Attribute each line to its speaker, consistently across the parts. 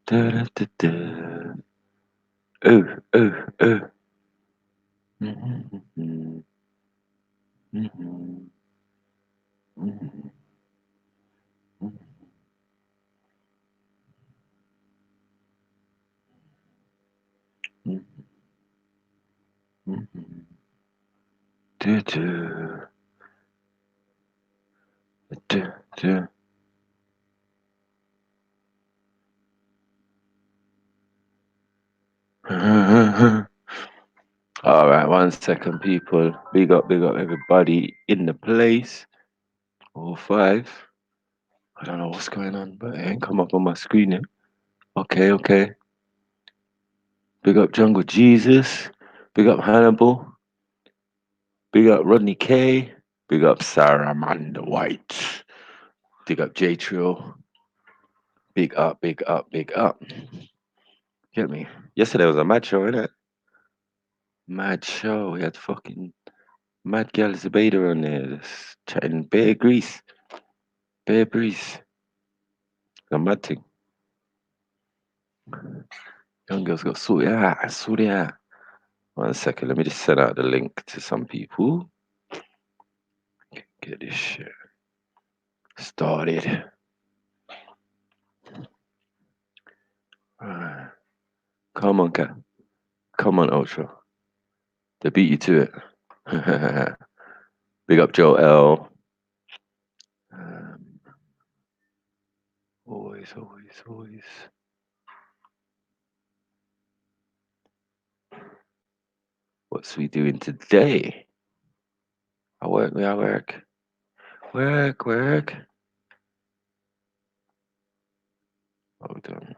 Speaker 1: Da-da-da-da. Oh, oh, oh. Mhm, mhm, mhm, mhm, mhm, mhm. Da-da, da-da. All right, 1 second, people. Big up everybody in the place. All five. I don't know what's going on, but it ain't come up on my screen yet. Okay, okay. Big up Jungle Jesus. Big up Hannibal. Big up Rodney K. Big up Sarah Amanda White. Big up J Trill. Big up, big up, big up. Get me? Yesterday was a mad show, innit? Mad show. We had fucking mad girl Zubaida on there, just chatting bare grease. Bare breeze. A mad thing. Young girls got sorted out. Sorted out. 1 second, let me just send out the link to some people. Get this shit started. Right. Come on, Kat. Come on, Ultra. They beat you to it. Big up Joe L. Um, always, always, always. What's we doing today? I work, I work. Work, work. Hold on.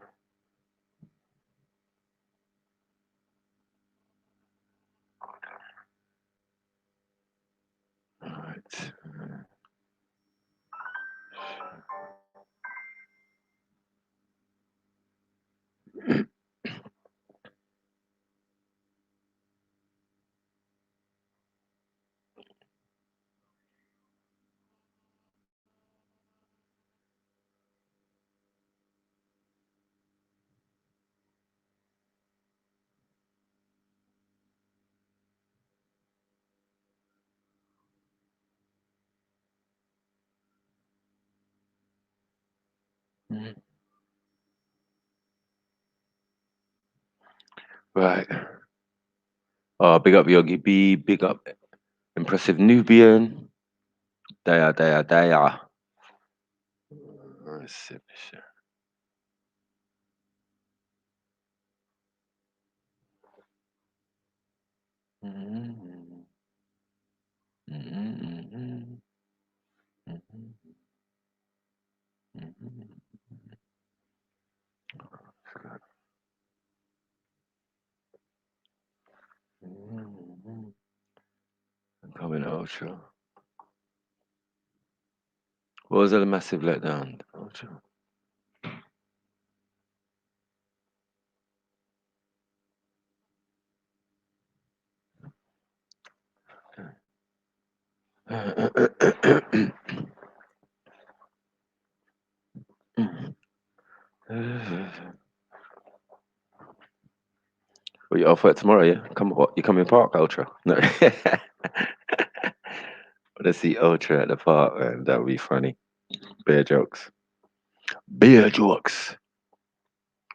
Speaker 1: Alright. Right. Big up Yogi B. Big up Impressive Nubian. Daya, daya, daya. Sip shit. Mhm, mhm, mhm, mhm, mhm. Mhm. I'm coming Ultra. What was a massive letdown? Ultra. Well, you're off work tomorrow, yeah? Come, what? You coming park, Ultra? No. Let's see Ultra at the park, man. That would be funny. Bear jokes. Bear jokes.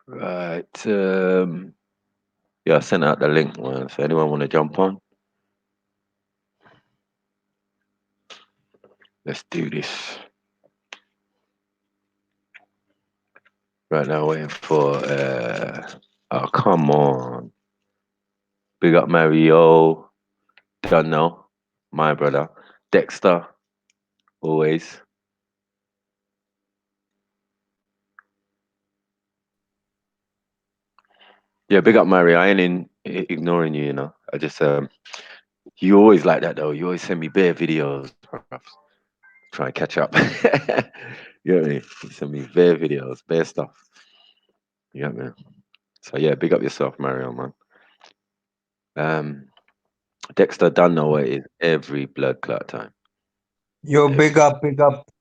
Speaker 1: Right. Yeah, I sent out the link, man. So anyone want to jump on? Let's do this. Right now, waiting for. Oh, come on. Big up Mario. Don't know. My brother. Dexter. Always. Yeah, big up Mario. I ain't ignoring you, you know. I just you always like that though. You always send me bare videos, bruv. Try and catch up. You get me? You send me bare videos, bare stuff. You get me? So yeah, big up yourself, Mario, man. Um, Dexter done know what it is every blood clot time.
Speaker 2: Yo,
Speaker 1: Every
Speaker 2: big up,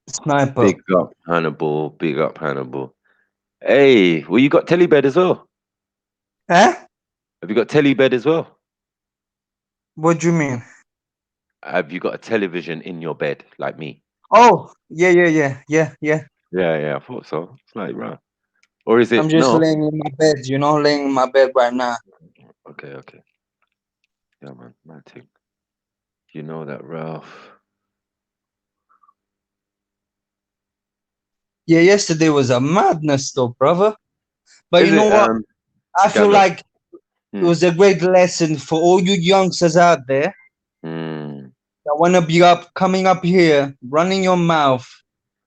Speaker 2: sniper.
Speaker 1: big up Hannibal, big up Hannibal. Hey, well, you got telly bed as well.
Speaker 2: Huh?
Speaker 1: Have you got telly bed as well?
Speaker 2: What do you mean?
Speaker 1: Have you got a television in your bed like me?
Speaker 2: Oh, yeah, yeah, yeah, yeah, yeah.
Speaker 1: Yeah, yeah, I thought so. It's like, right. Or is
Speaker 2: I'm
Speaker 1: it
Speaker 2: just
Speaker 1: no?
Speaker 2: laying in my bed, laying in my bed right now.
Speaker 1: Okay, okay. Yeah, man. My thing. You know that, Ralph.
Speaker 2: Yeah, yesterday was a madness though, brother. But
Speaker 1: Is
Speaker 2: you know
Speaker 1: it
Speaker 2: what? I feel
Speaker 1: Gabba?
Speaker 2: like it
Speaker 1: Hmm.
Speaker 2: was a great lesson for all you youngsters out there
Speaker 1: Hmm.
Speaker 2: that want to be up, coming up here, running your mouth,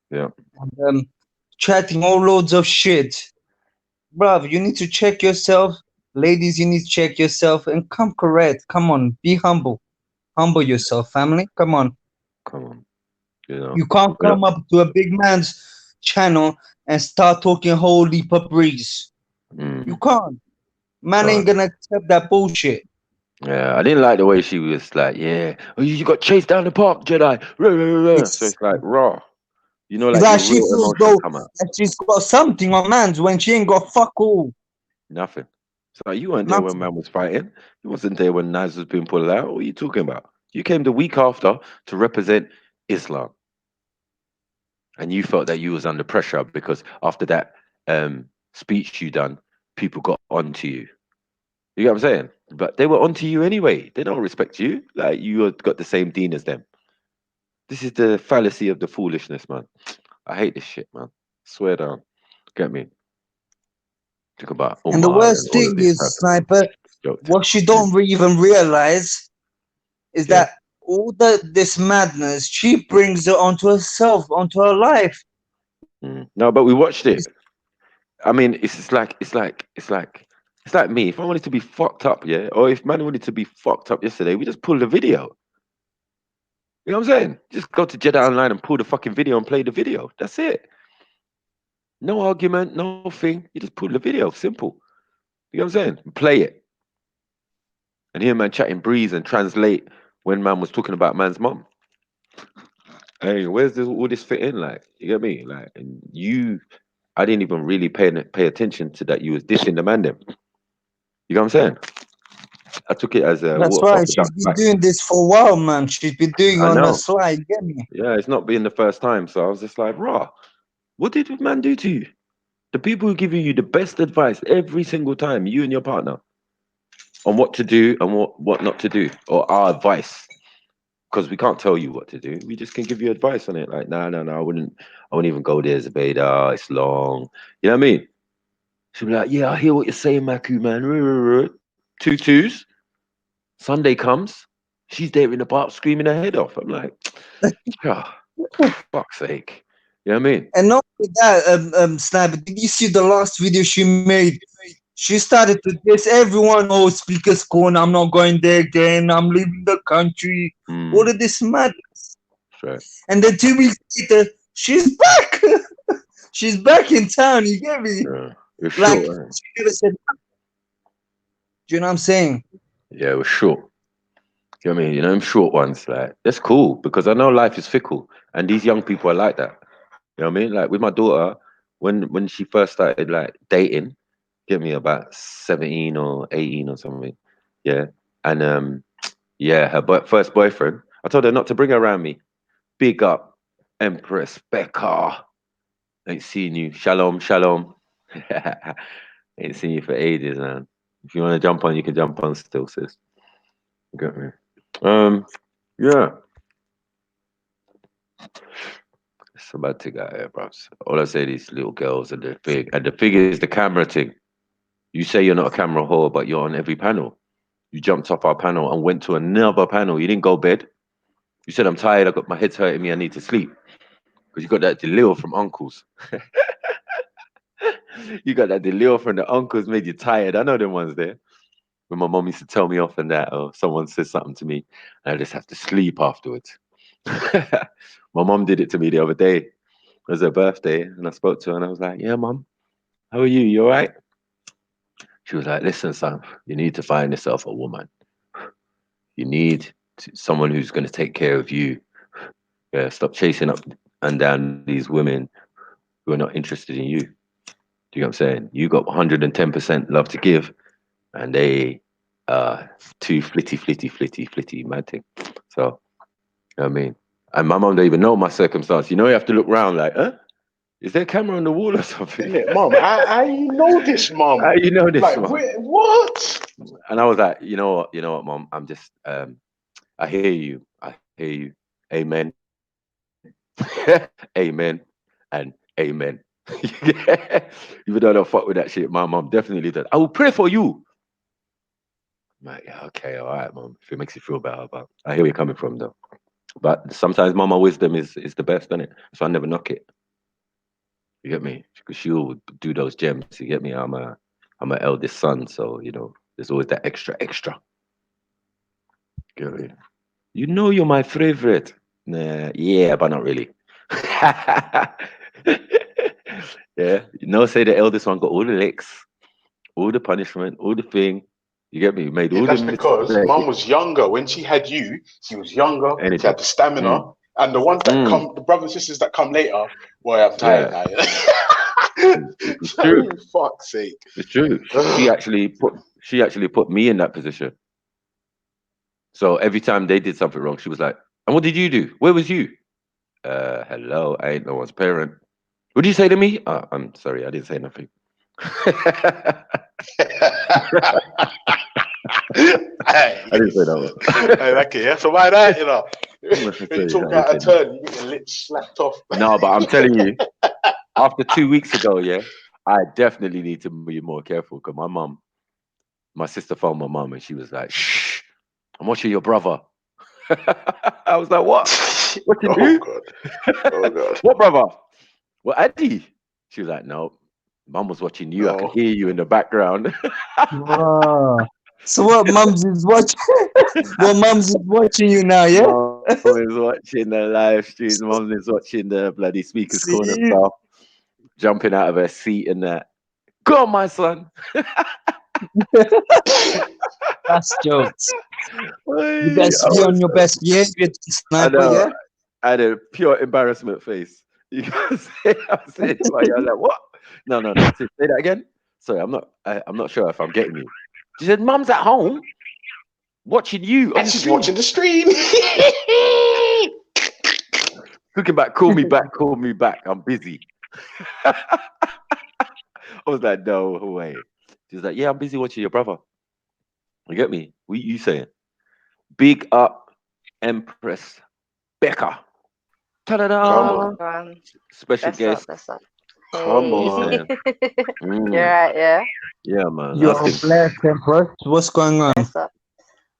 Speaker 1: Yeah.
Speaker 2: and chatting all loads of shit. Bruv, you need to check yourself. Ladies, you need to check yourself and come correct. Come on, be humble. Humble yourself, family. Come on.
Speaker 1: Come on. You know.
Speaker 2: You can't
Speaker 1: We're not.
Speaker 2: come up to a big man's channel and start talking holy breeze. You
Speaker 1: Mm,
Speaker 2: can't. Man ain't
Speaker 1: God.
Speaker 2: gonna accept that bullshit.
Speaker 1: Yeah, I didn't like the way she was like, yeah, oh, you got chased down the park, Jedi. Rah, rah, rah, rah. So
Speaker 2: It's
Speaker 1: it's like raw. You know,
Speaker 2: it's
Speaker 1: like
Speaker 2: like
Speaker 1: your
Speaker 2: she
Speaker 1: real
Speaker 2: feels
Speaker 1: emotion
Speaker 2: though
Speaker 1: come out.
Speaker 2: that she's got something on man's when she ain't got fuck all.
Speaker 1: Nothing. So like, you weren't there when
Speaker 2: Nothing.
Speaker 1: man was fighting. You wasn't there when knives was being pulled out. What are you talking about? You came the week after to represent Islam, and you felt that you was under pressure because after that speech you done, people got onto you. You get what I'm saying? But they were onto you anyway. They don't respect you. Like you had got the same dean as them. This is the fallacy of the foolishness, man. I hate this shit, man. Swear down. Get me? Talk about
Speaker 2: And the
Speaker 1: Umar and
Speaker 2: worst
Speaker 1: all of
Speaker 2: thing
Speaker 1: this type
Speaker 2: is,
Speaker 1: of stuff.
Speaker 2: sniper,
Speaker 1: Joke thing.
Speaker 2: what she
Speaker 1: Mm,
Speaker 2: don't even realize is
Speaker 1: yeah.
Speaker 2: that all this madness she brings it onto herself, onto her life.
Speaker 1: Mm. No, but we watched it. I mean, it's like me. If I wanted to be fucked up, yeah, or if man wanted to be fucked up yesterday, we just pull the video. You know what I'm saying? Just go to Jedi Online and pull the fucking video and play the video. That's it. No argument, no thing. You just pull the video. Simple. You know what I'm saying? Play it. And hear man chatting breeze and translate when man was talking about man's mom. Hey, where's this all this fit in? Like, you get me? Like, and you, I didn't even really pay attention to that. You was dissing the man. Them, you know what I'm saying? I took it as a
Speaker 2: That's
Speaker 1: water off
Speaker 2: right.
Speaker 1: the
Speaker 2: She's
Speaker 1: duck's
Speaker 2: been
Speaker 1: back.
Speaker 2: doing this for a while, man. She's been doing it
Speaker 1: I
Speaker 2: on the
Speaker 1: know.
Speaker 2: slide. Get me?
Speaker 1: Yeah, it's not being the first time. So I was just like, raw. What did man do to you? The people who give you the best advice every single time, you and your partner, on what to do and what not to do, or our advice. Because we can't tell you what to do. We just can give you advice on it. Like, no, no, no, I wouldn't even go there, Zabeda. It's long. You know what I mean? She'll be like, yeah, I hear what you're saying, Maku, man. Two twos. Sunday comes. She's there in the park screaming her head off. I'm like, oh, fuck's sake. You know what I mean?
Speaker 2: And not only that, Sniper, did you see the last video she made? She started to diss everyone. Oh, speaker's corner. I'm not going there again. I'm leaving the country. All
Speaker 1: Mm,
Speaker 2: of this madness.
Speaker 1: right.
Speaker 2: And then 2 weeks later, she's back. She's back in town. You get me?
Speaker 1: Yeah. It was
Speaker 2: Like
Speaker 1: short.
Speaker 2: she never said. Do you know what I'm saying?
Speaker 1: Yeah, it was short. You know what I mean? You know, them short ones, like, that's cool because I know life is fickle and these young people are like that. You know what I mean? Like with my daughter, when she first started like dating, get me about 17 or 18 or something. Yeah. And yeah, her first boyfriend, I told her not to bring her around me. Big up, Empress Becca. Ain't seen you. Shalom, shalom. Ain't seen you for ages, man. If you want to jump on, you can jump on still, sis. You get me? Um, yeah. It's about to go here, bro. All I say, these little girls and the thing is the camera thing. You say you're not a camera whore, but you're on every panel. You jumped off our panel and went to another panel. You didn't go bed. You said, I'm tired. I got my head's hurting me. I need to sleep. Because you got that delil from uncles. You got that delil from the uncles made you tired. I know them ones there. When my mom used to tell me off and that, or someone says something to me, and I just have to sleep afterwards. My mom did it to me the other day. It was her birthday, and I spoke to her, and I was like, "Yeah, mom, how are you? You all right?" She was like, "Listen, son, you need to find yourself a woman. You need someone who's going to take care of you. Yeah, stop chasing up and down these women who are not interested in you. Do you know what I'm saying? You got 110% love to give, and they too flitty mad thing. So you know what I mean, and my mom don't even know my circumstance. You know, you have to look around like, huh? Is there a camera on the wall or something?
Speaker 3: Innit, mum? I you know this,
Speaker 1: How
Speaker 3: mum.
Speaker 1: you know this,
Speaker 3: Like,
Speaker 1: mom?
Speaker 3: what?
Speaker 1: And I was like, you know what, mom? I'm just I hear you. I hear you. Amen. Amen. And amen. Yeah. Even though I don't fuck with that shit, my mom definitely does. I will pray for you. I'm like, yeah, okay, all right, mom. If it makes you feel better, but I hear where you're coming from, though. But sometimes mama wisdom is the best, isn't it? So I never knock it. You get me? Because she'll do those gems. You get me? I'm an eldest son, so you know, there's always that extra. Get me? You know, you're my favorite. Nah, yeah, but not really. Yeah, you know, say the eldest one got all the licks, all the punishment, all the thing. You get me? Made
Speaker 3: Yeah,
Speaker 1: all the
Speaker 3: that's because
Speaker 1: mistakes,
Speaker 3: mum was younger. When she had you, she was younger. She
Speaker 1: anything.
Speaker 3: had the stamina.
Speaker 1: Mm,
Speaker 3: And the ones that
Speaker 1: mm,
Speaker 3: come, the brothers and sisters that come later, boy, I'm tired
Speaker 1: yeah,
Speaker 3: now.
Speaker 1: it's
Speaker 3: Oh,
Speaker 1: true.
Speaker 3: fuck's sake.
Speaker 1: It's true. She actually put me in that position. So every time they did something wrong, she was like, "And what did you do? Where was you?" Hello, I ain't no one's parent. What did you say to me? I'm sorry, I didn't say nothing. I
Speaker 3: Hey,
Speaker 1: didn't say that
Speaker 3: hey, okay, yeah. So why that, you know?
Speaker 1: one.
Speaker 3: When you
Speaker 1: Sorry,
Speaker 3: talk
Speaker 1: I didn't
Speaker 3: out
Speaker 1: say
Speaker 3: of
Speaker 1: nothing.
Speaker 3: turn, you get your lips slapped off.
Speaker 1: No, but I'm telling you, after 2 weeks ago, yeah, I definitely need to be more careful because my sister phoned my mum and she was like, "Shh, I'm watching your brother." I was like, "What? Watching
Speaker 3: Oh
Speaker 1: who?
Speaker 3: god. Oh god.
Speaker 1: What brother? Well, Eddie." She was like, "No, mum was watching you. I could
Speaker 3: No.
Speaker 1: hear you in the background."
Speaker 2: Wow. So what mums is watching? What mums is watching you now? Yeah.
Speaker 1: Mum is watching the live streams. Mum is watching the bloody speakers corner
Speaker 2: See,
Speaker 1: stuff, jumping out of her seat and that. Go on, my son.
Speaker 2: that's jokes. You
Speaker 1: Hey,
Speaker 2: best be on your best behavior,
Speaker 1: I
Speaker 2: sniper.
Speaker 1: know.
Speaker 2: Yeah.
Speaker 1: I had a pure embarrassment face. You can say, I'm saying to my, I was like, what? No. Say that again. Sorry, I'm not sure if I'm getting you. She said, "Mum's at home watching you on
Speaker 3: And
Speaker 1: the
Speaker 3: she's
Speaker 1: stream."
Speaker 3: watching the stream.
Speaker 1: Looking back, call me back, call me back. I'm busy. I was like, no way. She was like, "Yeah, I'm busy watching your brother." You get me? What you saying? Big up, Empress Becca.
Speaker 3: Come
Speaker 1: Ta-da-da!
Speaker 3: on.
Speaker 4: Oh, gone.
Speaker 1: Special
Speaker 4: Bless up,
Speaker 1: guest.
Speaker 4: bless up.
Speaker 3: Come
Speaker 1: You
Speaker 4: Hey.
Speaker 3: on.
Speaker 1: saying?
Speaker 4: You're
Speaker 1: Mm,
Speaker 4: right, yeah.
Speaker 1: yeah, man. How's
Speaker 2: You're
Speaker 1: things?
Speaker 2: blessed, Empress. What's going on?
Speaker 4: Bless up.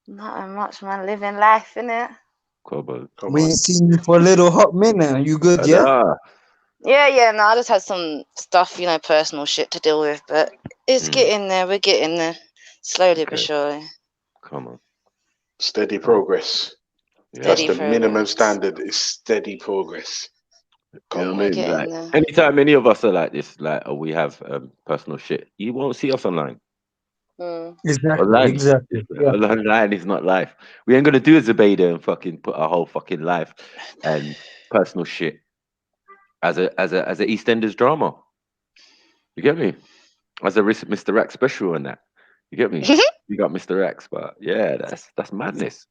Speaker 4: Nothing much, man. Living life, innit?
Speaker 1: Come on.
Speaker 3: Come
Speaker 2: We
Speaker 3: on.
Speaker 2: ain't seen you for a little hot minute. You good? Yeah.
Speaker 1: Ta-da.
Speaker 4: Yeah, no, I just had some stuff, personal shit to deal with, but it's
Speaker 1: Mm,
Speaker 4: getting there. We're getting there. Slowly but
Speaker 1: okay.
Speaker 4: surely.
Speaker 1: Come on.
Speaker 3: Steady
Speaker 1: Come on.
Speaker 3: progress. That's
Speaker 4: Steady
Speaker 1: Yeah.
Speaker 3: the minimum
Speaker 4: progress.
Speaker 3: standard is steady progress.
Speaker 1: You know
Speaker 3: Come
Speaker 1: what I
Speaker 4: We're
Speaker 3: on.
Speaker 1: mean? Like
Speaker 4: getting there.
Speaker 1: anytime any of us are like this, like we have personal shit, you won't see us online.
Speaker 4: Mm.
Speaker 2: Exactly.
Speaker 1: Online,
Speaker 2: Exactly. Yeah.
Speaker 1: online is not life. We ain't gonna do a Zebeda and fucking put our whole fucking life and personal shit as a EastEnders drama. You get me? As a Mr. X special and that. You get me? You got Mr. X, but yeah, that's madness.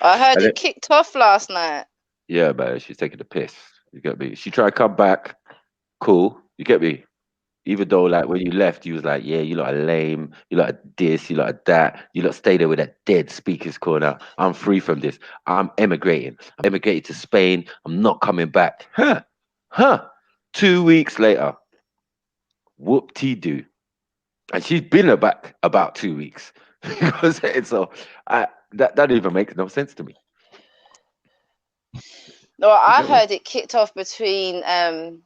Speaker 4: I heard
Speaker 1: And
Speaker 4: it
Speaker 1: it,
Speaker 4: kicked off last night.
Speaker 1: yeah, but she's taking the piss. You get me? She tried to come back, cool. You get me? Even though, like, when you left, you was like, "Yeah, you lot are lame. You lot are this. You lot are that. You lot stay there with that dead speakers corner. I'm free from this. I'm emigrating. I'm emigrating to Spain. I'm not coming back." Huh? 2 weeks later, whoop de doo, and she's been back about 2 weeks. Because so, that even makes no sense to me.
Speaker 4: No,
Speaker 1: You
Speaker 4: I
Speaker 1: get me?
Speaker 4: heard it kicked off between
Speaker 1: Mm.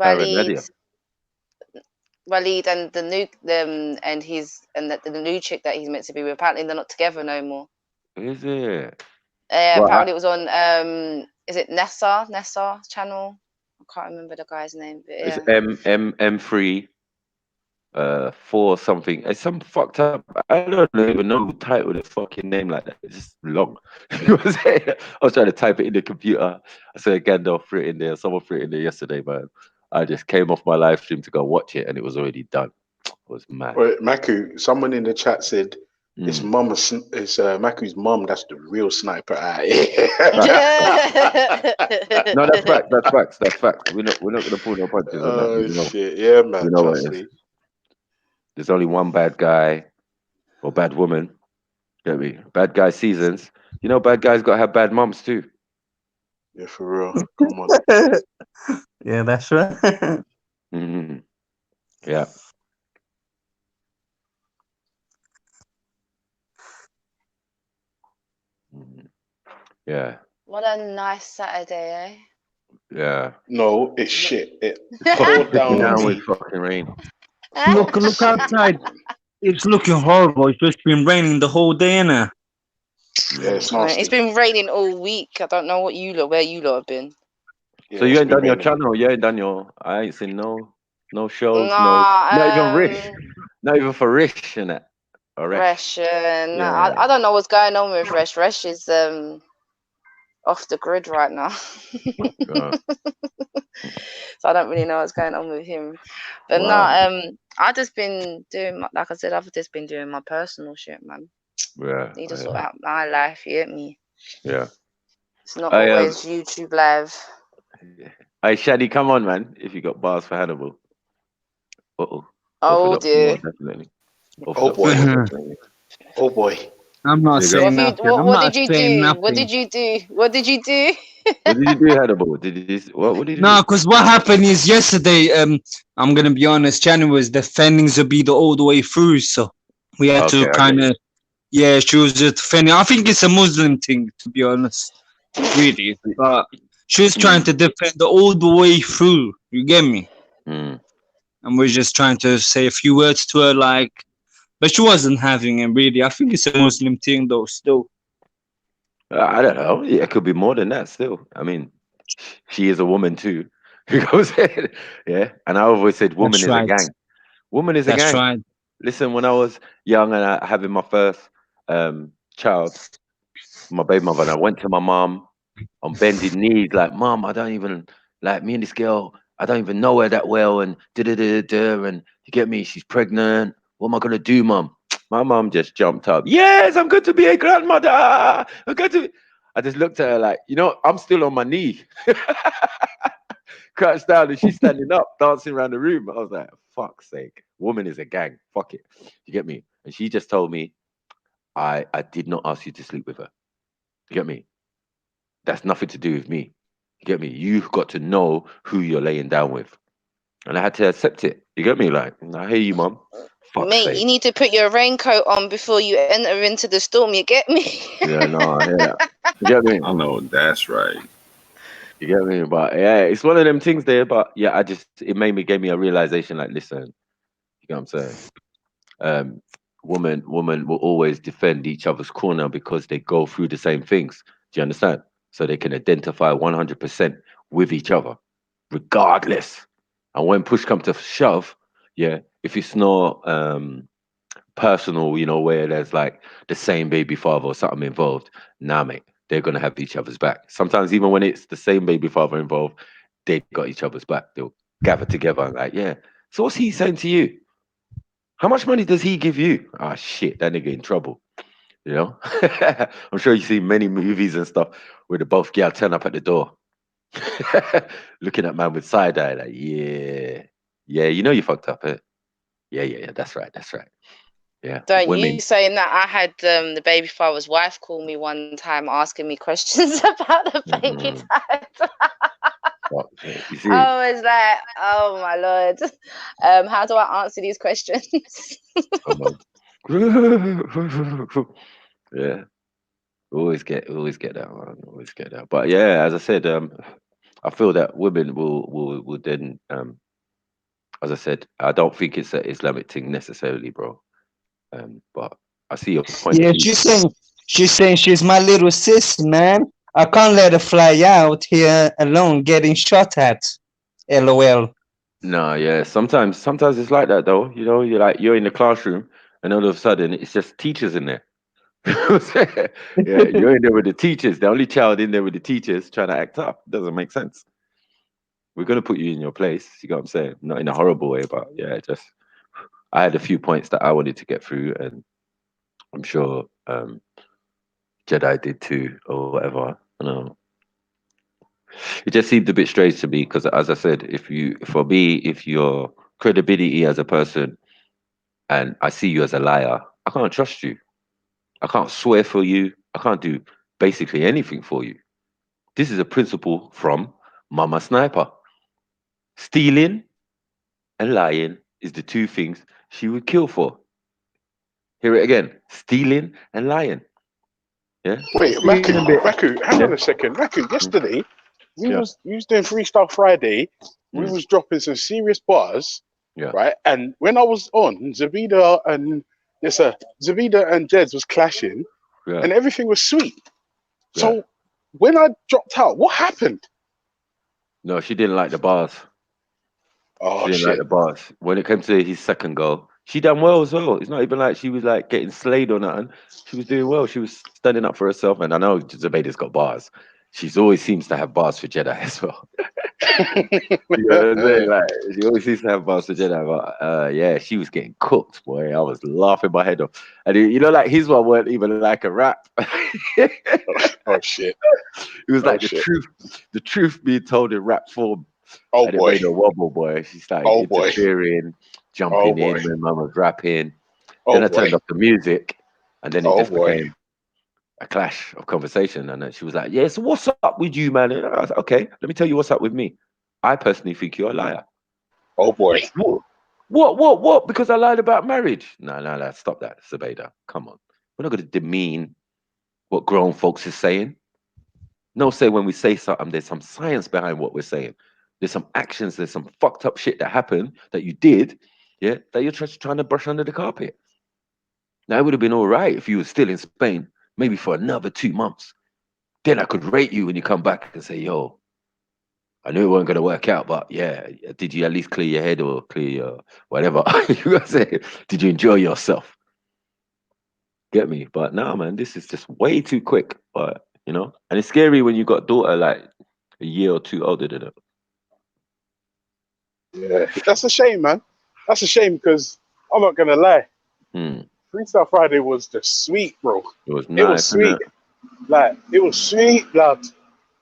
Speaker 1: Her and
Speaker 4: Waleed
Speaker 1: Nadia.
Speaker 4: Waleed and and the new chick that he's meant to be with. Apparently they're not together no more.
Speaker 1: Is it? Well,
Speaker 4: Apparently it was on is it Nessa channel? I can't remember the guy's name, but
Speaker 1: it's
Speaker 4: yeah.
Speaker 1: M3 for something. It's some fucked up. I don't even know who titled a fucking name like that. It's just long. You know what I'm saying? I was trying to type it in the computer. I said Gandalf threw it in there. Someone threw it in there yesterday, man. I just came off my live stream to go watch it, and it was already done. It was mad.
Speaker 3: Wait, Maku, someone in the chat said it's
Speaker 1: Mm.
Speaker 3: it's Maku's mum that's the real sniper out here.
Speaker 1: No, that's fact. That's facts. That's facts. We're not gonna pull no punches on that.
Speaker 3: Oh
Speaker 1: You know,
Speaker 3: shit, yeah, man.
Speaker 1: you know what
Speaker 3: Trust
Speaker 1: it is.
Speaker 3: me.
Speaker 1: There's only one bad guy or bad woman. Get me? Bad guy seasons. You know, bad guys got to have bad mums too.
Speaker 3: Yeah, for real. Come on.
Speaker 2: Yeah, that's right.
Speaker 1: Mm-hmm. Yeah. Mhm. Yeah.
Speaker 4: What a nice Saturday, eh?
Speaker 1: Yeah.
Speaker 3: No, it's shit. It
Speaker 1: Fucking
Speaker 3: poured
Speaker 1: pissing
Speaker 3: down on
Speaker 1: down with
Speaker 3: me.
Speaker 1: fucking rain.
Speaker 2: Look outside. It's looking horrible. It's just been raining the whole day, innit?
Speaker 3: Yeah, it's
Speaker 4: It's
Speaker 3: nasty.
Speaker 4: been raining all week. I don't know where you lot have been.
Speaker 3: Yeah,
Speaker 1: So you
Speaker 3: it's
Speaker 1: ain't
Speaker 3: been
Speaker 1: done your
Speaker 3: raining.
Speaker 1: channel. You ain't done your. I ain't seen no shows. No, not even
Speaker 4: Nah,
Speaker 1: Rish. Not even for Rish in it. Or Resh.
Speaker 4: Resh. I
Speaker 1: Yeah.
Speaker 4: don't know what's going on with Resh. Resh is off the grid right now.
Speaker 1: God.
Speaker 4: So I don't really know what's going on with him. But
Speaker 1: Wow.
Speaker 4: no, I just been doing like I said, I've just been doing my personal shit, man.
Speaker 1: Yeah.
Speaker 4: Need to sort out my life, you get me?
Speaker 1: Yeah.
Speaker 4: It's not
Speaker 1: I
Speaker 4: always YouTube live.
Speaker 1: Hey Shaddy, come on, man. If you got bars for Hannibal. Uh-oh.
Speaker 4: Oh dear.
Speaker 1: Definitely.
Speaker 3: Oh boy.
Speaker 1: Definitely.
Speaker 3: Oh boy.
Speaker 2: I'm not
Speaker 1: There you go.
Speaker 2: saying nothing. I'm
Speaker 4: What
Speaker 2: not
Speaker 4: did you
Speaker 2: saying
Speaker 4: do? What
Speaker 2: nothing.
Speaker 4: did you do? What did you do?
Speaker 1: What did you do, Hannibal? What did you
Speaker 2: No,
Speaker 1: do?
Speaker 2: because what happened is yesterday, I'm gonna be honest, Jenny was defending Zabida all the way through, so we had
Speaker 1: Okay,
Speaker 2: to
Speaker 1: I
Speaker 2: kind
Speaker 1: get
Speaker 2: of, yeah, she was just defending. I think it's a Muslim thing, to be honest, really.
Speaker 1: you.
Speaker 2: But she was trying to defend all the way through. You get me?
Speaker 1: Mm.
Speaker 2: And we're just trying to say a few words to her, like, but she wasn't having it really. I think it's a Muslim thing, though. Still,
Speaker 1: I don't know. Yeah, it could be more than that still. I mean, she is a woman too. You know what I'm saying? Yeah. And I always said woman
Speaker 2: that's
Speaker 1: is a
Speaker 2: right.
Speaker 1: gang. Woman is a
Speaker 2: That's
Speaker 1: gang.
Speaker 2: right.
Speaker 1: Listen, when I was young and I having my first child, my baby mother, and I went to my mom on bended knees, like, Mom, I don't even like me and this girl, I don't even know her that well, and da da da da, and you get me, she's pregnant. What am I gonna do, Mom? My mom just jumped up. Yes, I'm going to be a grandmother. I'm going to. I just looked at her like, I'm still on my knee, crouched down, and she's standing up, dancing around the room. I was like, fuck's sake, woman is a gang. Fuck it, you get me? And she just told me, I did not ask you to sleep with her. You get me? That's nothing to do with me. You get me? You've got to know who you're laying down with. And I had to accept it. You get me? Like, I hear you, Mom. Fuck's
Speaker 4: Mate,
Speaker 1: sake.
Speaker 4: you need to put your raincoat on before you enter into the storm. You get me?
Speaker 1: Yeah, no, I hear that. You get me?
Speaker 5: I know that's right.
Speaker 1: You get me? But yeah, it's one of them things there. But yeah, it gave me a realization. Like, listen, you know what I'm saying? Woman will always defend each other's corner because they go through the same things. Do you understand? So they can identify 100% with each other, regardless. And when push comes to shove, yeah, if it's not personal, where there's like the same baby father or something involved, nah, mate, they're gonna have each other's back. Sometimes even when it's the same baby father involved, they got each other's back. They'll gather together and like, yeah. So what's he saying to you? How much money does he give you? Ah, shit, that nigga in trouble. You know, I'm sure you see many movies and stuff where the both gal turn up at the door, looking at man with side eye, like, yeah, yeah, you fucked up, eh? Yeah, that's right, yeah.
Speaker 4: Don't you
Speaker 1: Women,
Speaker 4: saying that? I had the baby father's wife call me one time asking me questions about the baby
Speaker 1: mm,
Speaker 4: dad.
Speaker 1: you see,
Speaker 4: I was like, oh my lord, how do I answer these questions?
Speaker 1: come on. Yeah, always get that one, always get that. But yeah, as I said, I feel that women will then, as I said, I don't think it's an Islamic thing necessarily, bro. But I see your point
Speaker 2: Yeah,
Speaker 1: too.
Speaker 2: she's saying she's my little sis, man. I can't let her fly out here alone getting shot at. LOL.
Speaker 1: No, yeah. Sometimes it's like that though. You're in the classroom and all of a sudden it's just teachers in there. Yeah, you're in there with the teachers. The only child in there with the teachers trying to act up. Doesn't make sense. We're gonna put you in your place. You get what I'm saying? Not in a horrible way, but yeah, just I had a few points that I wanted to get through, and I'm sure Jedi did too, or whatever. You know, it just seemed a bit strange to me because, as I said, for me, if your credibility as a person, and I see you as a liar, I can't trust you. I can't swear for you. I can't do basically anything for you. This is a principle from Mama Sniper. Stealing and lying is the two things she would kill for. Hear it again. Stealing and lying. Yeah.
Speaker 3: Wait,
Speaker 1: Stealing a bit.
Speaker 3: Maku, hang
Speaker 1: Yeah.
Speaker 3: on a second. Maku,
Speaker 1: Mm,
Speaker 3: yesterday
Speaker 1: yeah.
Speaker 3: we was doing Freestyle Friday. We
Speaker 1: Mm,
Speaker 3: was dropping some serious bars,
Speaker 1: yeah.
Speaker 3: right? And when I was on, Zabida and Jeds was clashing,
Speaker 1: Yeah.
Speaker 3: and everything was sweet.
Speaker 1: Yeah.
Speaker 3: So when I dropped out, what happened?
Speaker 1: No, she didn't like the bars. She
Speaker 3: Oh
Speaker 1: didn't like
Speaker 3: shit!
Speaker 1: the bars. When it came to his second goal, she done well as well. It's not even like she was like getting slayed or nothing. She was doing well. She was standing up for herself. And I know Zubaydah's got bars. She's always seems to have bars for Jedi as well. You know what I'm saying? Like she always seems to have bars for Jedi. But yeah, she was getting cooked, boy. I was laughing my head off. And you know, like his one weren't even like a rap. It
Speaker 3: Oh shit!
Speaker 1: was
Speaker 3: Oh
Speaker 1: like
Speaker 3: shit!
Speaker 1: the truth being told in rap form.
Speaker 3: Oh
Speaker 1: And it
Speaker 3: boy!
Speaker 1: made her wobble, boy. She started
Speaker 3: Oh boy!
Speaker 1: interfering,
Speaker 3: Oh
Speaker 1: jumping
Speaker 3: boy!
Speaker 1: in when mum was rapping.
Speaker 3: Oh
Speaker 1: Then I
Speaker 3: boy!
Speaker 1: turned off the music, and then it
Speaker 3: Oh
Speaker 1: just
Speaker 3: boy!
Speaker 1: became a clash of conversation. And then she was like, "Yeah, so what's up with you, man?" And I was like, "Okay, let me tell you what's up with me. I personally think you're a liar."
Speaker 3: Oh boy!
Speaker 1: What? What? Because I lied about marriage? No, no, no. Stop that, Zubaida. Come on. We're not going to demean what grown folks is saying. No, say when we say something, there's some science behind what we're saying. There's some actions, there's some fucked up shit that happened that you did, yeah, that you're just trying to brush under the carpet. Now, it would have been all right if you were still in Spain, maybe for another 2 months. Then I could rate you when you come back and say, yo, I knew it wasn't going to work out, but yeah, did you at least clear your head or clear your whatever? You gotta say, did you enjoy yourself? Get me? But no, man, this is just way too quick. But, and it's scary when you got daughter like a year or two older than her.
Speaker 3: Yeah, that's a shame, man. That's a shame because I'm not gonna lie.
Speaker 1: Hmm.
Speaker 3: Freestyle Friday was just sweet, bro.
Speaker 1: It was
Speaker 3: It was
Speaker 1: nice, isn't
Speaker 3: sweet.
Speaker 1: it?
Speaker 3: Like it was sweet, lad.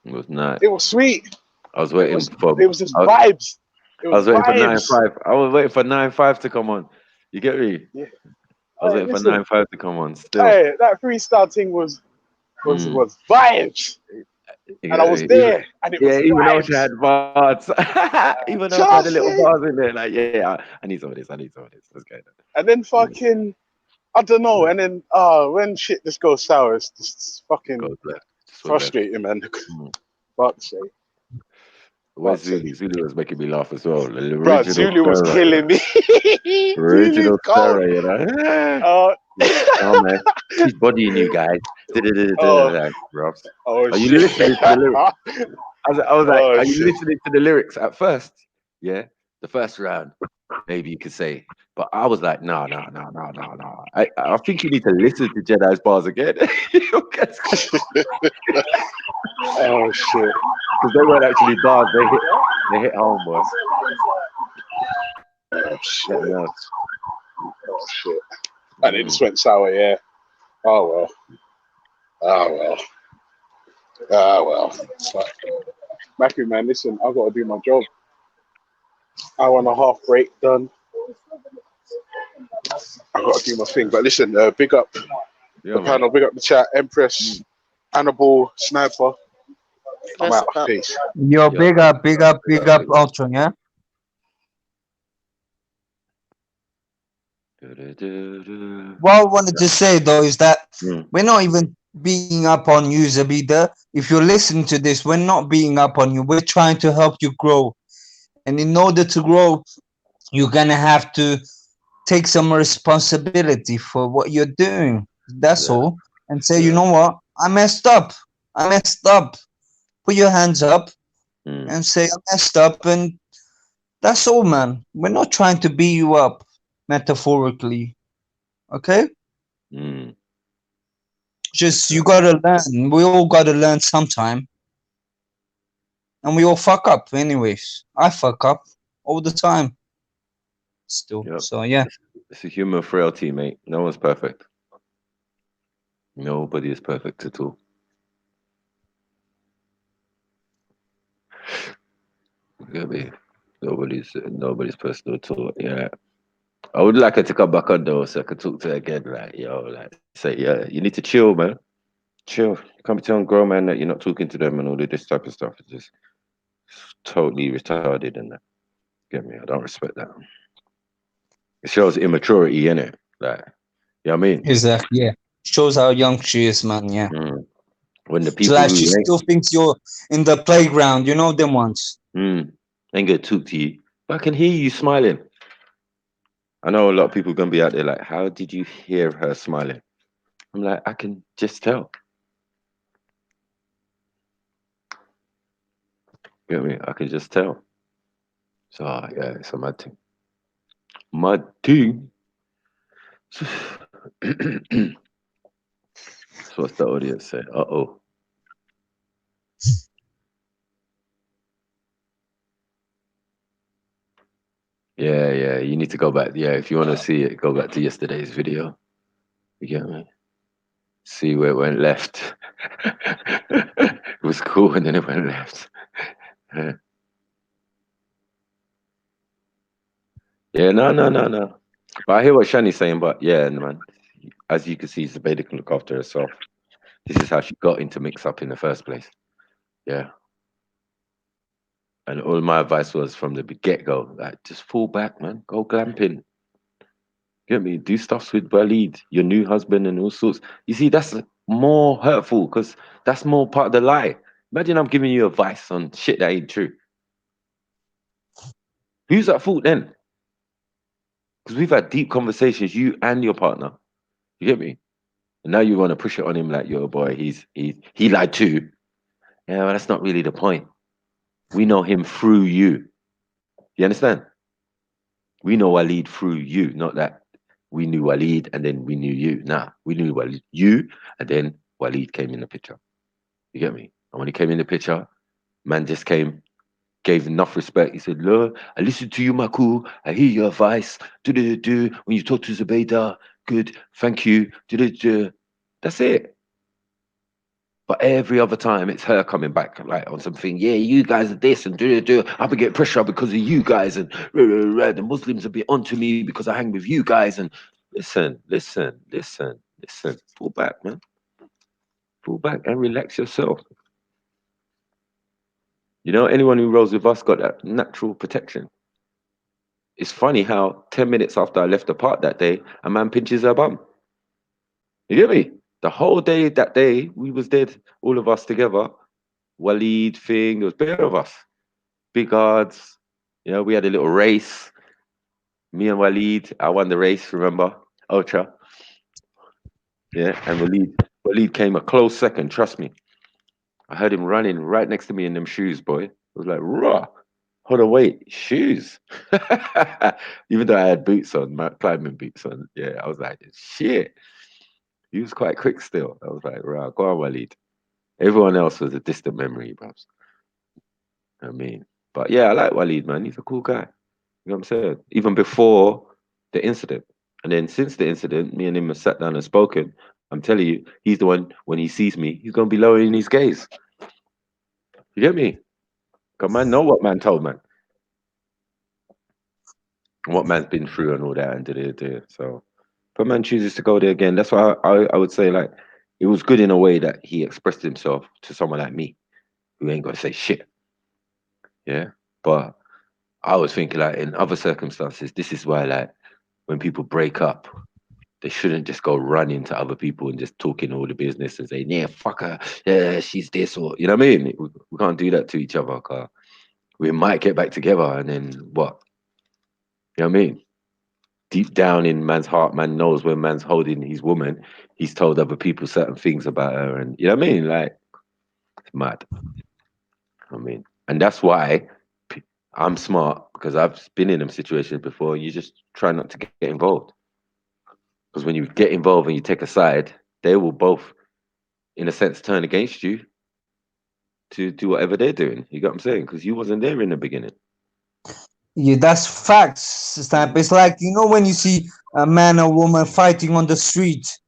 Speaker 1: It was nice.
Speaker 3: It was sweet.
Speaker 1: I was
Speaker 3: It
Speaker 1: waiting
Speaker 3: was.
Speaker 1: for
Speaker 3: It was just
Speaker 1: I was,
Speaker 3: vibes. It
Speaker 1: I
Speaker 3: was
Speaker 1: was waiting for nine
Speaker 3: vibes.
Speaker 1: five. I was waiting for 9-5 to come on. You get me?
Speaker 3: Yeah.
Speaker 1: I was
Speaker 3: Hey,
Speaker 1: waiting for
Speaker 3: listen.
Speaker 1: 9-5 to come on. Still,
Speaker 3: Hey, that freestyle thing was
Speaker 1: mm,
Speaker 3: vibes,
Speaker 1: you
Speaker 3: and I
Speaker 1: get
Speaker 3: was
Speaker 1: me?
Speaker 3: there, and it
Speaker 1: Yeah,
Speaker 3: was
Speaker 1: even though she
Speaker 3: vibes.
Speaker 1: had bars, even though she had the
Speaker 3: Trust
Speaker 1: little
Speaker 3: me.
Speaker 1: bars in there, like yeah, I need some of this. I need some of this. Let's go.
Speaker 3: And then
Speaker 1: Yeah,
Speaker 3: fucking, I don't know.
Speaker 1: yeah.
Speaker 3: And then, when shit just goes sour, it's just fucking
Speaker 1: Goes left, just went left.
Speaker 3: frustrating, man.
Speaker 1: Mm.
Speaker 3: Fuck's sake.
Speaker 1: Where's
Speaker 3: Fuck's sake.
Speaker 1: Zulu? Zulu was making me laugh as well. The
Speaker 3: Bro,
Speaker 1: original
Speaker 3: Zulu was
Speaker 1: Sarah,
Speaker 3: killing me. Zulu's
Speaker 1: original
Speaker 3: cold.
Speaker 1: Sarah, you know.
Speaker 3: Uh,
Speaker 1: Oh man, she's bodying you guys.
Speaker 3: oh,
Speaker 1: Robs.
Speaker 3: oh
Speaker 1: Are you
Speaker 3: shit.
Speaker 1: listening to the lyrics? I was like,
Speaker 3: Oh
Speaker 1: are you
Speaker 3: shit.
Speaker 1: listening to the lyrics at first? Yeah, the first round, maybe you could say. But I was like, no, no, no, no, no, no. I think you need to listen to Jedi's bars again. Because
Speaker 3: Oh shit.
Speaker 1: they weren't actually bars. They hit home, boy.
Speaker 3: Oh shit.
Speaker 1: Something else.
Speaker 3: Oh shit. And it
Speaker 1: Mm.
Speaker 3: just went sour, yeah. Oh well. Oh well. Oh well. Fuck. Matthew, man, listen, I've got to do my job. Hour and a half break done. I've got to do my thing. But listen, big up
Speaker 1: Yeah,
Speaker 3: the
Speaker 1: man.
Speaker 3: panel, big up the chat, Empress, Annabelle, Sniper. I'm
Speaker 4: What's
Speaker 3: out.
Speaker 4: up?
Speaker 3: Peace.
Speaker 2: Yo,
Speaker 1: Yeah,
Speaker 2: big
Speaker 1: man.
Speaker 2: up, big up, big up, Ultron, yeah? What I wanted to say though is that
Speaker 1: Mm.
Speaker 2: we're not even beating up on you, Zabida. If you're listening to this, we're not beating up on you. We're trying to help you grow. And in order to grow, you're gonna have to take some responsibility for what you're doing. That's
Speaker 1: Yeah,
Speaker 2: all. And say, you
Speaker 1: yeah.
Speaker 2: know what? I messed up. I messed up. Put your hands up
Speaker 1: Mm.
Speaker 2: and say I messed up, and that's all, man. We're not trying to beat you up metaphorically. Okay?
Speaker 1: Mm.
Speaker 2: Just you
Speaker 1: Exactly.
Speaker 2: gotta learn. We all gotta learn sometime. And we all fuck up anyways. I fuck up all the time still.
Speaker 1: Yep.
Speaker 2: So yeah.
Speaker 1: It's a human frailty, mate. No one's perfect. Nobody is perfect at all. You get me? Nobody's personal at all. Yeah. I would like her to come back on though, so I could talk to her again. Like, yo, like, say, yeah, you need to chill, man. Chill. You can't be telling grown man that you're not talking to them and all of this type of stuff. It's just totally retarded and that. Get me? I don't respect that. It shows immaturity, innit? Like, you know what I mean?
Speaker 2: Exactly. Yeah. Shows how young she is, man. Yeah.
Speaker 1: Mm. When the
Speaker 2: She
Speaker 1: people
Speaker 2: like she
Speaker 1: who
Speaker 2: still thinks you're in the playground. You know them ones.
Speaker 1: ain't gonna talk to you, but I can hear you smiling. I know a lot of people gonna be out there like, how did you hear her smiling? I'm like, I can just tell. Get me? I can just tell. So yeah, it's a mad thing. Mad thing. So what's the audience say? Uh-oh. Yeah, yeah. You need to go back. Yeah, if you want to see it, go back to yesterday's video. You get me? See where it went left. It was cool and then it went left. Yeah, no. But I hear what Shani's saying, but yeah, man. As you can see, Zubaydah can look after herself. This is how she got into mix up in the first place. Yeah. And all my advice was from the get go, like just fall back, man. Go glamping. Get me? Do stuffs with Waleed, your new husband, and all sorts. You see, that's more hurtful because that's more part of the lie. Imagine I'm giving you advice on shit that ain't true. Who's at fault then? Because we've had deep conversations, you and your partner. You get me? And now you want to push it on him like, yo, boy, he lied too. Yeah, well, that's not really the point. We know him through you. You understand? We know Waleed through you, not that we knew Waleed and then we knew you. Nah, we knew Waleed, you, and then Waleed came in the picture. You get me? And when he came in the picture, man just came, gave enough respect. He said, look, I listened to you, Maku. I hear your advice. Do. When you talk to Zubaydah, good, thank you. Do. That's it. But every other time, it's her coming back like on something. Yeah, you guys are this and do. I've been getting pressure because of you guys, and the Muslims have been onto me because I hang with you guys. And listen. Fall back, man. Fall back and relax yourself. You know, anyone who rolls with us got that natural protection. It's funny how 10 minutes after I left the park that day, a man pinches her bum. You get me? The whole day that day, we was dead, all of us together. Waleed thing, there was bare of us. Big odds. You know, we had a little race. Me and Waleed, I won the race, remember? Ultra. Yeah, and Waleed came a close second, trust me. I heard him running right next to me in them shoes, boy. I was like, raw. Hold on, wait, shoes. Even though I had boots on, my climbing boots on. Yeah, I was like, shit. He was quite quick still. I was like, right, go on, Waleed. Everyone else was a distant memory, bros. I mean, but yeah, I like Waleed, man. He's a cool guy. You know what I'm saying? Even before the incident. And then since the incident, me and him have sat down and spoken. I'm telling you, he's the one, when he sees me, he's going to be lowering his gaze. You get me? Because man know what man told man. And what man's been through and all that and did. So, if a man chooses to go there again, that's why I would say, like, it was good in a way that he expressed himself to someone like me who ain't got to say shit. Yeah. But I was thinking, like, in other circumstances, this is why, like, when people break up, they shouldn't just go running to other people and just talking all the business and saying, yeah, fuck her, yeah, she's this, or, you know what I mean? We can't do that to each other, because we might get back together and then what? You know what I mean? Deep down in man's heart, man knows when man's holding his woman, he's told other people certain things about her, and you know what I mean? Like, it's mad. I mean, and that's why I'm smart, because I've been in them situations before. You just try not to get involved. Because when you get involved and you take a side, they will both, in a sense, turn against you. to do whatever they're doing. You get what I'm saying? Because you wasn't there in the beginning.
Speaker 2: Yeah, that's facts. It's like, you know, when you see a man or woman fighting on the street,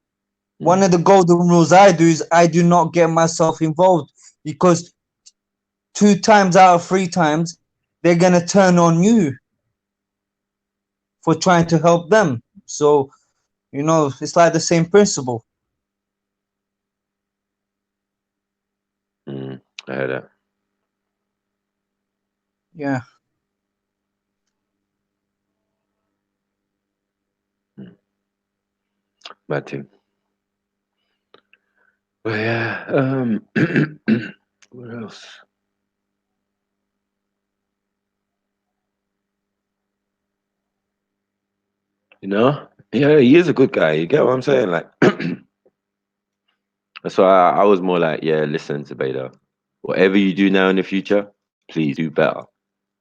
Speaker 2: one of the golden rules I do is I do not get myself involved, because 2 times out of 3 times they're gonna turn on you for trying to help them. So, you know, it's like the same principle.
Speaker 1: I heard that.
Speaker 2: Yeah.
Speaker 1: Bad thing. But yeah, what else? You know? Yeah, he is a good guy. You get what I'm saying? Like, so I was more like, yeah, listen, Zebeda, whatever you do now in the future, please do better.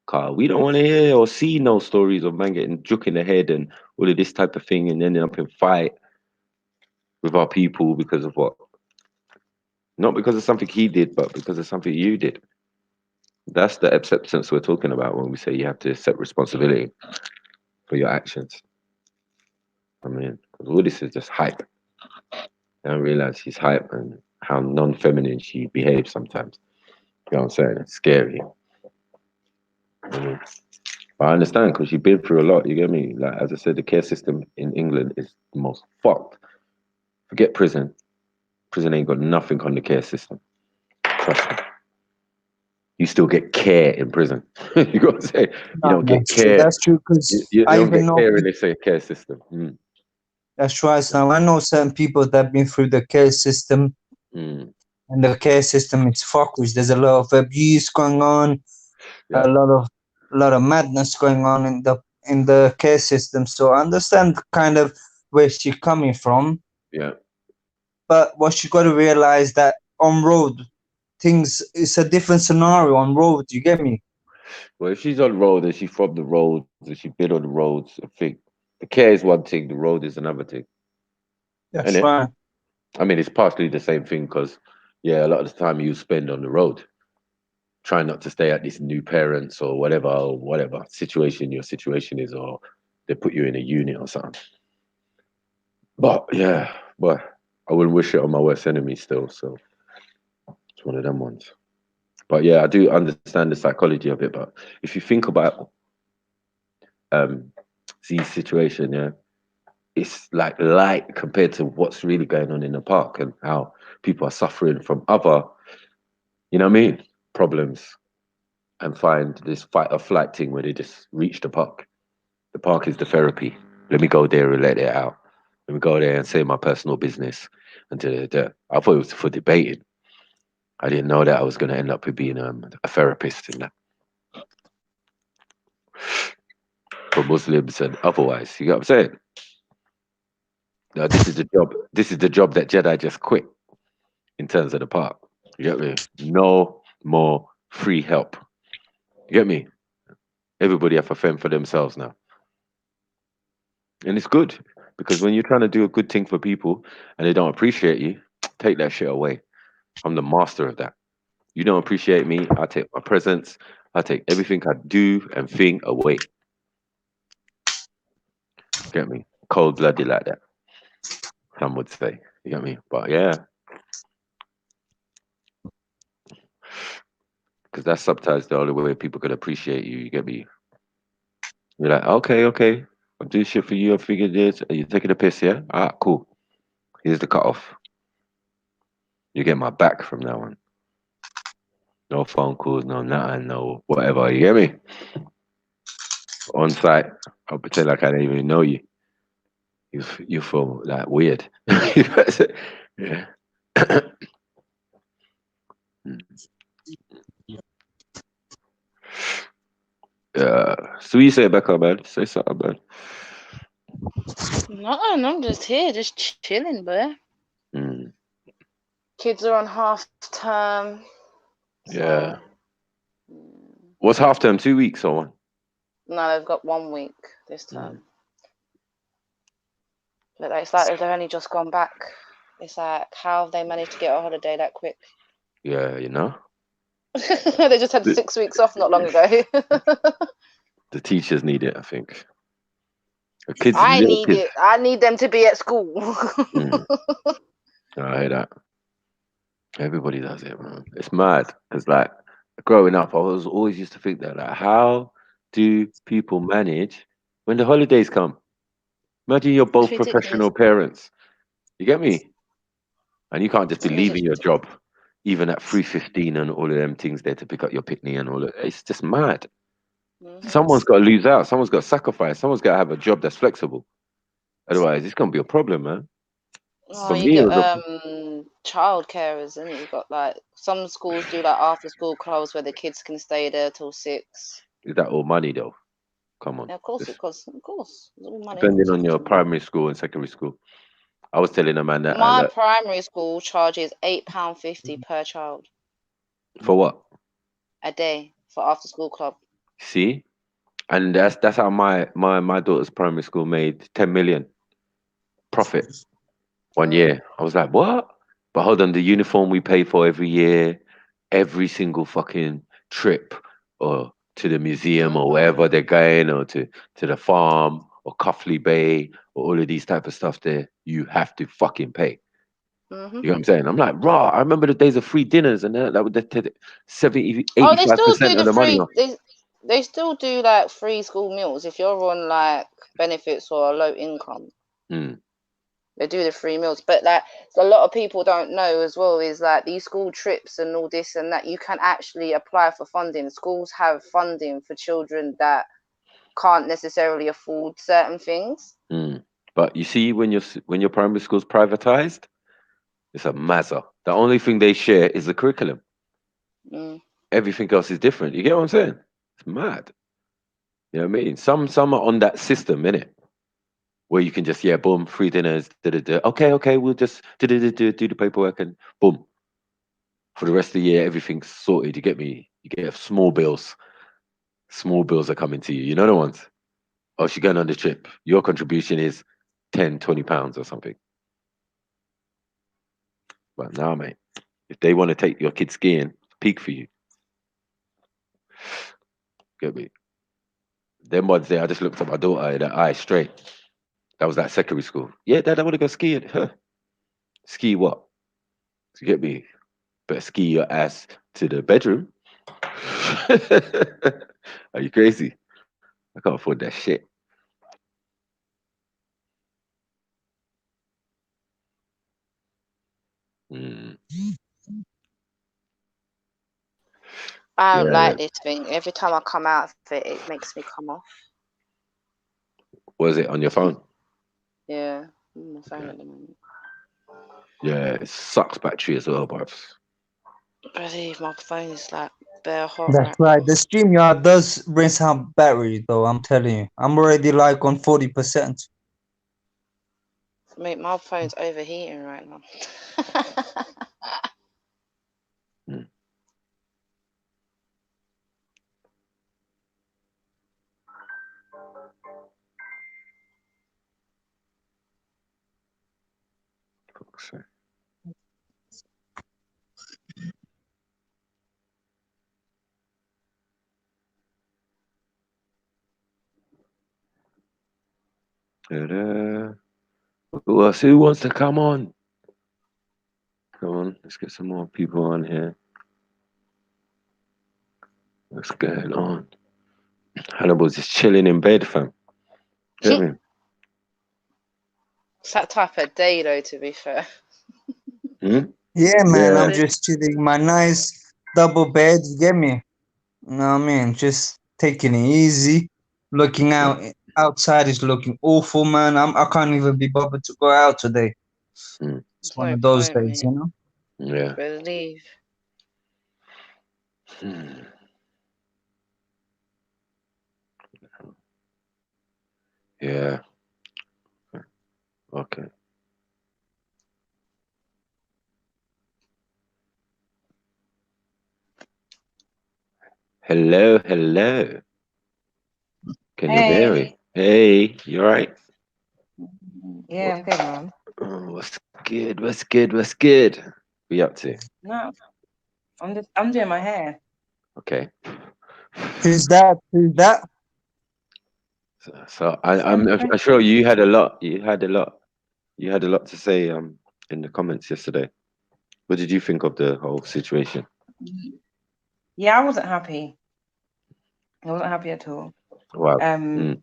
Speaker 1: Cause we don't want to hear or see no stories of man getting juke in the head and all of this type of thing and ending up in fight with our people because of what? Not because of something he did, but because of something you did. That's the acceptance we're talking about when we say you have to accept responsibility for your actions. I mean, 'cause all this is just hype. I don't realize she's hype and how non-feminine she behaves sometimes. You know what I'm saying? It's scary. I mean, but I understand because you've been through a lot. You get me? Like as I said, the care system in England is the most fucked. Forget prison. Prison ain't got nothing on the care system. Trust me. You still get care in prison. You got to say you
Speaker 2: No,
Speaker 1: don't get
Speaker 2: that's true.
Speaker 1: care.
Speaker 2: That's true.
Speaker 1: You,
Speaker 2: Because
Speaker 1: you
Speaker 2: I
Speaker 1: don't
Speaker 2: even
Speaker 1: get
Speaker 2: know
Speaker 1: care in
Speaker 2: people.
Speaker 1: this care system.
Speaker 2: That's right. Now I know certain people that have been through the care system,
Speaker 1: Mm.
Speaker 2: and the care system is fuckers. There's a lot of abuse going on,
Speaker 1: Yeah,
Speaker 2: a lot of madness going on in the care system. So I understand kind of where she's coming from,
Speaker 1: yeah.
Speaker 2: but what you got to realize that on road things, it's a different scenario on road. You get me?
Speaker 1: Well, if she's on road and she's from the roads and she's been on the roads, I think the care is one thing, the road is another thing. Isn't
Speaker 2: That's
Speaker 1: it?
Speaker 2: right.
Speaker 1: I mean, it's partially the same thing because, yeah, a lot of the time you spend on the road. Try not to stay at these new parents or whatever situation your situation is, or they put you in a unit or something. But yeah, but I wouldn't wish it on my worst enemy still. So it's one of them ones. But yeah, I do understand the psychology of it. But if you think about um Z's situation, yeah, it's like light compared to what's really going on in the park and how people are suffering from other, you know what I mean, problems, and find this fight or flight thing where they just reach the park. The park is the therapy. Let me go there and let it out. Let me go there and say my personal business. And I thought it was for debating. I didn't know that I was going to end up being a therapist in that for Muslims and otherwise. You get what I'm saying? Now, this is the job. This is the job that Jedi just quit in terms of the park. You get me? No more free help. You get me? Everybody have to fend for themselves now. And it's good because when you're trying to do a good thing for people and they don't appreciate you, take that shit away. I'm the master of that. You don't appreciate me, I take my presence, I take everything I do and think away. Get me? Cold blooded like that, some would say. You get me? But yeah, because that's sometimes the only way people can appreciate you. You get me? You're like, okay, okay, I'll do shit for you. I figured this. Are you taking a piss? Yeah. Ah, cool. Here's the cutoff. You get my back from now on. No phone calls, no nothing, no whatever. You get me? On site, I'll pretend like I didn't even know you. You feel like weird. Yeah. So you say back up, man. Say something, man.
Speaker 4: No, I'm just here, just chilling, boy.
Speaker 1: Mm,
Speaker 4: Kids are on half term,
Speaker 1: yeah.
Speaker 4: so
Speaker 1: What's half term? 2 weeks or one?
Speaker 4: no, they've got 1 week this
Speaker 1: Mm,
Speaker 4: term. But it's like they've only just gone back. It's like, how have they managed to get a holiday that quick?
Speaker 1: yeah, you know.
Speaker 4: They just had
Speaker 1: The,
Speaker 4: 6 weeks off not long ago.
Speaker 1: the teachers need it, I think. The kids,
Speaker 4: I
Speaker 1: little
Speaker 4: need
Speaker 1: kids.
Speaker 4: it. I need them to be at school.
Speaker 1: Mm, I hear that. Everybody does it, man. It's mad because, like, growing up, I was always used to think that, like, how do people manage when the holidays come? Imagine you're
Speaker 4: It's
Speaker 1: both
Speaker 4: ridiculous.
Speaker 1: professional parents. You get me? And you can't just be
Speaker 4: It's
Speaker 1: leaving
Speaker 4: just
Speaker 1: your
Speaker 4: ridiculous.
Speaker 1: job, even at 3:15 and all of them things there to pick up your picnic and all of it's just mad. Someone's got to lose out. Someone's got to sacrifice. Someone's got to have a job that's flexible. Otherwise, it's gonna be a problem, man.
Speaker 4: Oh,
Speaker 1: For
Speaker 4: you
Speaker 1: me, it
Speaker 4: get
Speaker 1: was a
Speaker 4: child carers, and you got like some schools do like after school clubs where the kids can stay there till 6.
Speaker 1: is that all money though? Come on,
Speaker 4: Yeah, of course,
Speaker 1: this
Speaker 4: of course, it's all money.
Speaker 1: depending
Speaker 4: It's
Speaker 1: on your
Speaker 4: cost money.
Speaker 1: primary school and secondary school. I was telling a man that
Speaker 4: My primary school charges £8.50 per child
Speaker 1: for what?
Speaker 4: a day for after school club.
Speaker 1: See, and that's how my daughter's primary school made 10 million profit one
Speaker 4: Mm.
Speaker 1: year. I was like, what? But hold on, the uniform we pay for every year, every single fucking trip, or to the museum or
Speaker 4: Mhm.
Speaker 1: wherever they're going, or to the farm or Cuffley Bay or all of these type of stuff there, you have to fucking pay.
Speaker 4: Mhm.
Speaker 1: You know what I'm saying? I'm like, raw. I remember the days of free dinners and that would take 70,
Speaker 4: Oh, they still do
Speaker 1: 85% of
Speaker 4: the
Speaker 1: the money
Speaker 4: free.
Speaker 1: off.
Speaker 4: They still do like free school meals if you're on like benefits or a low income.
Speaker 1: Mm,
Speaker 4: They do the free meals, but like a lot of people don't know as well is like these school trips and all this and that you can actually apply for funding. Schools have funding for children that can't necessarily afford certain things.
Speaker 1: mm. But you see, when your primary school's privatized, it's a mazza. The only thing they share is the curriculum.
Speaker 4: Mm.
Speaker 1: Everything else is different. You get what I'm saying? It's mad. You know what I mean? Some are on that system, innit? Where you can just, yeah, boom, free dinners, da da da. Okay, we'll just do the paperwork and boom. For the rest of the year, everything's sorted. You get me? You get small bills. Small bills are coming to you. You know the ones? Oh, she's going on the trip. Your contribution is 10, 20 pounds or something. But now, mate, if they want to take your kid skiing, peak for you. Get me? Them ones there, I just looked at my daughter in the eye straight. That was that secondary school. Yeah, Dad, I want to go skiing. Huh. Ski what? You get me? Better ski your ass to the bedroom. Are you crazy? I can't afford that shit. Mm.
Speaker 4: I don't
Speaker 1: Yeah,
Speaker 4: like this thing. Every time I come out of it, it makes me come off.
Speaker 1: was it on your phone?
Speaker 4: Yeah, I'm on my phone
Speaker 1: Yeah,
Speaker 4: at the moment.
Speaker 1: yeah, it sucks battery as well, but
Speaker 4: Believe my phone is like bare hot
Speaker 2: That's
Speaker 4: right
Speaker 2: right.
Speaker 4: now.
Speaker 2: The StreamYard does bring some battery, though. I'm telling you, I'm already like on 40%.
Speaker 4: Mate, my phone's overheating right now.
Speaker 1: mm. Fuck's sake. Ta-da. Who wants to come on? Come on, let's get some more people on here. What's going on? Hannibal's just chilling in bed, fam. Get me?
Speaker 4: It's that type of day, though, to be fair.
Speaker 1: Hmm?
Speaker 2: Yeah, man, I'm
Speaker 1: Yeah.
Speaker 2: just chilling in my nice double bed. You get me? You know what I mean? Just taking it easy. Looking
Speaker 1: Okay.
Speaker 2: out outside is looking awful, man. I can't even be bothered to go out today.
Speaker 1: Mm.
Speaker 2: It's
Speaker 4: There's
Speaker 2: one
Speaker 4: no
Speaker 2: of those
Speaker 4: point,
Speaker 2: days,
Speaker 4: mate.
Speaker 2: you know.
Speaker 1: Yeah.
Speaker 4: Believe.
Speaker 1: Hmm. Yeah. Okay. Hello, hello. Can you hear
Speaker 5: Hey,
Speaker 1: me? Hey, you alright?
Speaker 5: yeah, I'm good, man.
Speaker 1: Oh, what's good? What's good? What's good? What you up to?
Speaker 5: No, I'm doing my hair.
Speaker 1: Okay.
Speaker 2: Who's that? Who's that?
Speaker 1: So I'm sure you had a lot. You had a lot. You had a lot to say in the comments yesterday. What did you think of the whole situation?
Speaker 5: Yeah, I wasn't happy. I wasn't happy at all.
Speaker 1: Wow.
Speaker 5: Um,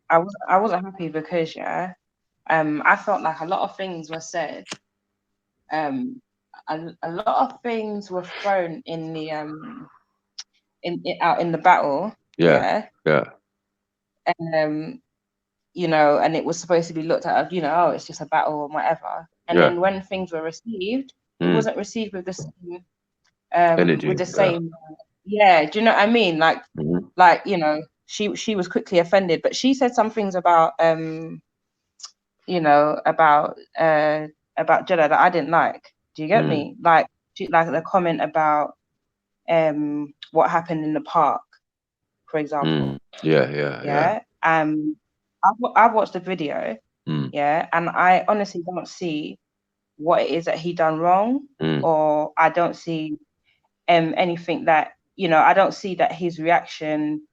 Speaker 5: I wasn't happy because I felt like a lot of things were said. A lot of things were thrown in the out in the battle.
Speaker 1: Yeah. Yeah.
Speaker 5: And you know, and it was supposed to be looked at, you know, oh, it's just a battle and whatever. And
Speaker 1: Yeah.
Speaker 5: then when things were received, it wasn't received with the same
Speaker 1: Energy.
Speaker 5: with the same yeah, do you know what I mean? Like
Speaker 1: Mhm.
Speaker 5: like, you know, she was quickly offended, but she said some things about you know, about Jeddah that I didn't like. Do you get me? Like like the comment about what happened in the park, for example.
Speaker 1: Yeah.
Speaker 5: I've watched the video,
Speaker 1: Mm.
Speaker 5: and I honestly don't see what it is that he done wrong, or I don't see anything that, you know, I don't see that his reaction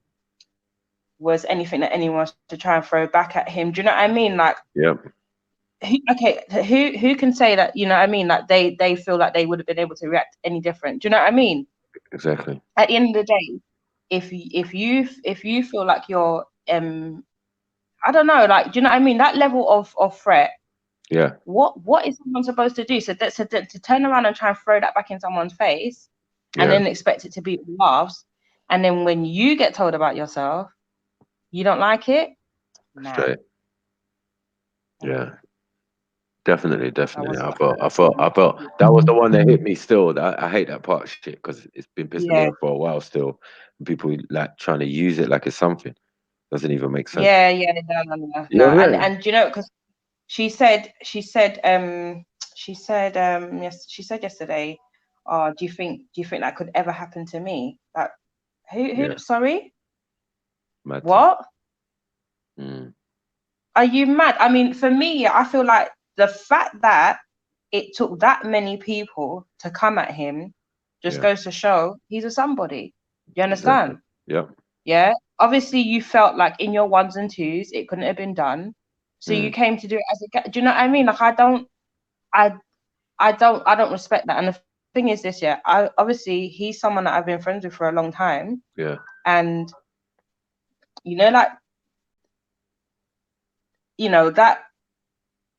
Speaker 5: was anything that anyone was to try and throw back at him. Do you know what I mean? Like,
Speaker 1: Yep.
Speaker 5: Who can say that, you know what I mean, like they feel like they would have been able to react any different? Do you know what I mean?
Speaker 1: Exactly.
Speaker 5: At the end of the day, if you feel like you're I don't know, like, do you know what I mean, that level of threat,
Speaker 1: Yeah.
Speaker 5: what is someone supposed to do? So that's to turn around and try and throw that back in someone's face and then expect it to be laughs, and then when you get told about yourself, you don't like it.
Speaker 1: Straight. Yeah. Definitely.
Speaker 5: I
Speaker 1: I felt that was the one that hit me still. I hate that part of shit because it's been pissing me
Speaker 5: yeah
Speaker 1: off for a while still. People like trying to use it like it's something. Doesn't even make sense.
Speaker 5: no. And you know, because she said yes, she said yesterday, oh, do you think that could ever happen to me? Like, who sorry?
Speaker 1: Mad.
Speaker 5: What? Are you mad? I mean, for me, I feel like the fact that it took that many people to come at him just goes to show he's a somebody. You understand?
Speaker 1: Exactly.
Speaker 5: Yeah. Obviously, you felt like in your ones and twos it couldn't have been done, so you came to do it as a. Do you know what I mean? Like, I don't respect that. And the thing is this, I obviously he's someone that I've been friends with for a long time.
Speaker 1: Yeah.
Speaker 5: And you know, like, you know, that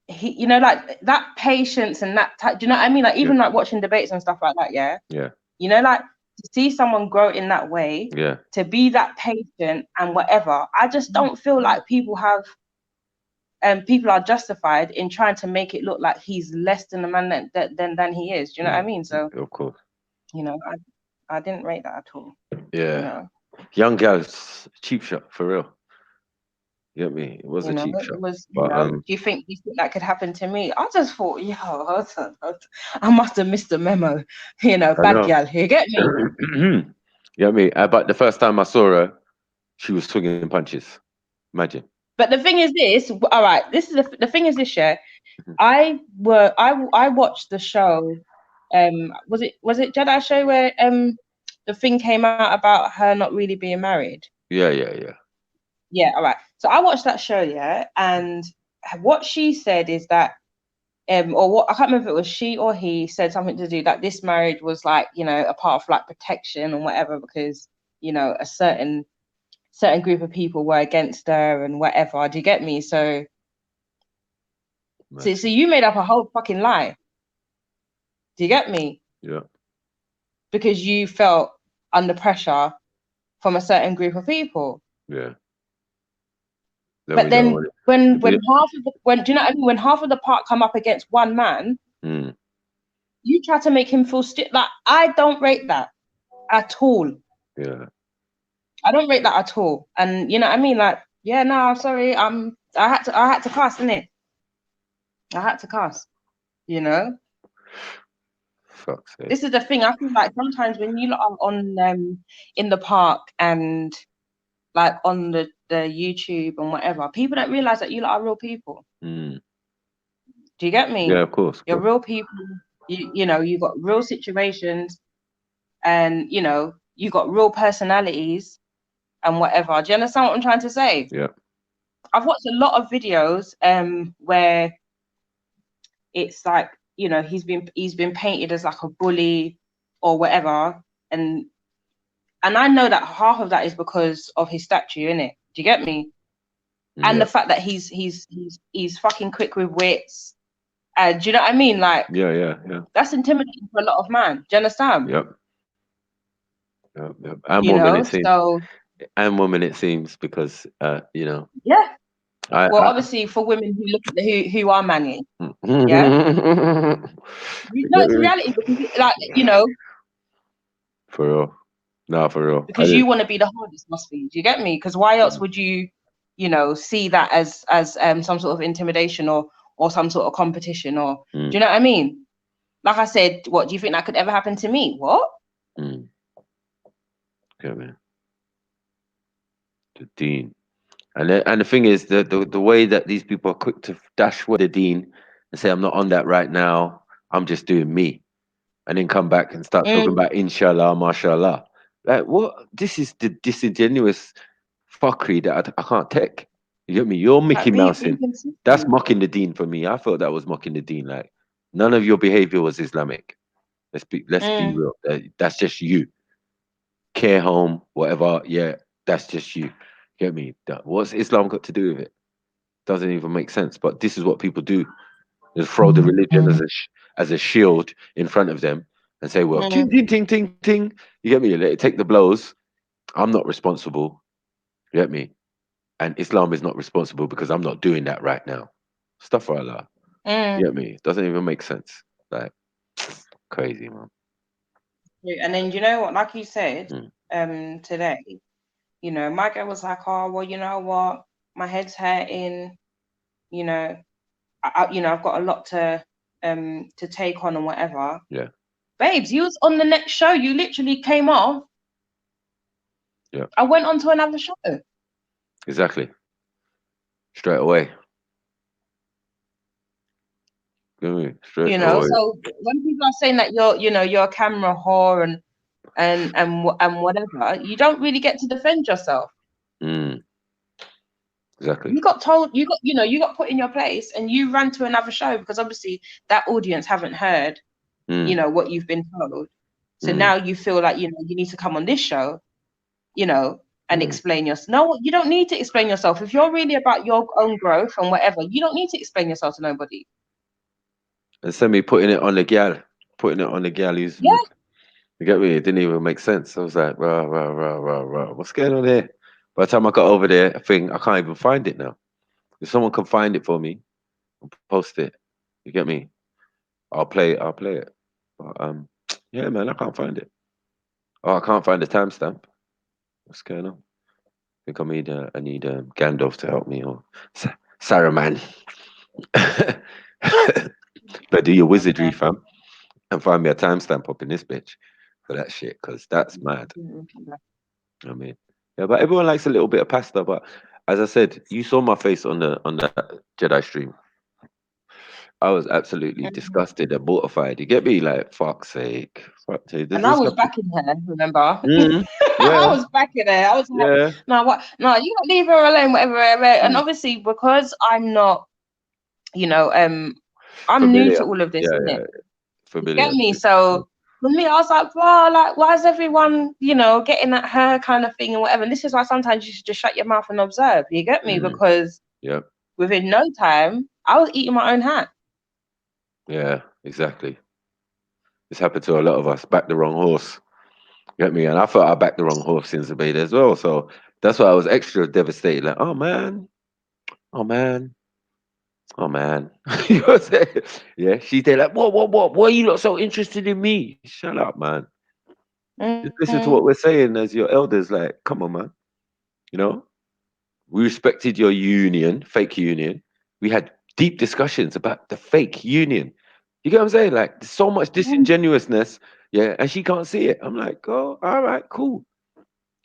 Speaker 5: he, you know, like that patience and that do you know what I mean? Like, even like watching debates and stuff like that, yeah. You know, like, to see someone grow in that way, to be that patient and whatever, I just don't feel like people are justified in trying to make it look like he's less than the man than he is. Do you know what I mean? So
Speaker 1: of course,
Speaker 5: you know, I didn't rate that at all.
Speaker 1: Yeah.
Speaker 5: You know?
Speaker 1: Young girls, cheap shot for real. You get me? It was a cheap shot.
Speaker 5: It was,
Speaker 1: but,
Speaker 5: do you think that could happen to me? I just thought, I must have missed the memo. You know, bad girl. You get me?
Speaker 1: You get me? But the first time I saw her, she was swinging punches. Imagine.
Speaker 5: But the thing is this, all right, this is the thing is this, yeah. I watched the show, was it Jedi show where the thing came out about her not really being married? Yeah, all right. So I watched that show, yeah, and what she said is that or what, I can't remember if it was she or he, said something to do that this marriage was like, you know, a part of like protection and whatever, because, you know, a certain group of people were against her and whatever. Do you get me? So you made up a whole fucking lie. Do you get me?
Speaker 1: Yeah.
Speaker 5: Because you felt under pressure from a certain group of people.
Speaker 1: Yeah.
Speaker 5: But then when half of the do you know what I mean? When half of the part come up against one man, you try to make him feel like, I don't rate that at all.
Speaker 1: Yeah.
Speaker 5: I don't rate that at all. And you know what I mean? Like, yeah, no, I'm sorry. I had to cast, innit? I had to cast, you know?
Speaker 1: Fuck's sake.
Speaker 5: This is the thing. I feel like sometimes when you are on in the park and like on the YouTube and whatever, people don't realize that you lot are real people. Do you get me?
Speaker 1: Yeah, of course.
Speaker 5: You're real people. You know, you've got real situations. and you know, you got real personalities and whatever. Do you understand what I'm trying to say?
Speaker 1: Yeah.
Speaker 5: I've watched a lot of videos where it's like, you know, he's been painted as like a bully or whatever, and I know that half of that is because of his stature, innit? Do you get me? And
Speaker 1: Yeah.
Speaker 5: the fact that he's fucking quick with wits. Do you know what I mean? Like,
Speaker 1: Yeah.
Speaker 5: that's intimidating for a lot of man. Do you understand?
Speaker 1: Yep. And
Speaker 5: You
Speaker 1: woman,
Speaker 5: know,
Speaker 1: it seems.
Speaker 5: so
Speaker 1: And woman, it seems, because you know.
Speaker 5: yeah. Well,
Speaker 1: I
Speaker 5: obviously for women who look at who are manly, yeah. No, it's a reality because, like, you know,
Speaker 1: for real. No, for real.
Speaker 5: because you want to be the hardest, must be. Do you get me? Because why else would you, you know, see that as some sort of intimidation or some sort of competition, or do you know what I mean? Like I said, what do you think that could ever happen to me? What?
Speaker 1: Yeah, man. The dean. And the thing is, the way that these people are quick to dash with the dean and say, I'm not on that right now, I'm just doing me. And then come back and start talking about inshallah, mashallah. Like, what? This is the disingenuous fuckery that I can't take. You get me? You're Mickey Mousing. That's mocking the dean for me. I thought that was mocking the dean. Like, none of your behavior was Islamic. Let's be real. That's just you. Care home, whatever. Yeah, that's just you. Get me? What's Islam got to do with it? Doesn't even make sense. But this is what people do. Just throw the religion as a shield in front of them and say, well, ting, ting, ting, ting, ting. You get me? You let it take the blows. I'm not responsible. You get me? And Islam is not responsible because I'm not doing that right now. Stuff like that. You get me? Doesn't even make sense. Like, crazy, man.
Speaker 5: And then, you know what, like you said, today, you know, my girl was like, oh, well, you know what, my head's hurting, you know, I've got a lot to take on and whatever.
Speaker 1: Yeah.
Speaker 5: Babes, you was on the next show. You literally came off.
Speaker 1: Yeah.
Speaker 5: I went on to another show.
Speaker 1: Exactly. Straight away. Straight away.
Speaker 5: So when people are saying that you're a camera whore and whatever, you don't really get to defend yourself.
Speaker 1: Exactly.
Speaker 5: You got told, you got put in your place, and you ran to another show because obviously that audience haven't heard, what you've been told. So now you feel like, you need to come on this show, and explain yourself. No, you don't need to explain yourself. If you're really about your own growth and whatever, you don't need to explain yourself to nobody.
Speaker 1: And send me putting it on the gal who's,
Speaker 5: yeah.
Speaker 1: You get me? It didn't even make sense. I was like, rah. What's going on here? By the time I got over there, I can't even find it now. If someone can find it for me, post it. You get me? I'll play it. But yeah, man, I can't find it. Oh, I can't find the timestamp. What's going on? I think I need Gandalf to help me, or Saruman. But do your wizardry, fam, and find me a timestamp up in this bitch for that shit, because that's mad. I mean, yeah, but everyone likes a little bit of pasta. But as I said, you saw my face on that Jedi stream. I was absolutely disgusted and mortified. You get me? Like, fuck's sake.
Speaker 5: And I was back in her, remember?
Speaker 1: Yeah.
Speaker 5: I was back in there. I was like, no, what? No, you don't leave her alone, whatever. And obviously, because I'm not, I'm
Speaker 1: familiar.
Speaker 5: new to all of this, isn't it?
Speaker 1: Familiar.
Speaker 5: You get me? So for me, I was like, bro, like, why is everyone, getting at her kind of thing and whatever? And this is why sometimes you should just shut your mouth and observe. You get me? Because within no time, I was eating my own hat.
Speaker 1: Yeah, exactly. This happened to a lot of us. Backed the wrong horse. You get me? And I thought I backed the wrong horse in Zabeda as well. So that's why I was extra devastated. Like, oh man. You know what I'm saying? Yeah, she's there like, what? Why are you not so interested in me? Shut up, man. Just listen to what we're saying as your elders. Like, come on, man. We respected your union, fake union. We had deep discussions about the fake union. You get what I'm saying? Like, there's so much disingenuousness, and she can't see it. I'm like, oh, all right, cool.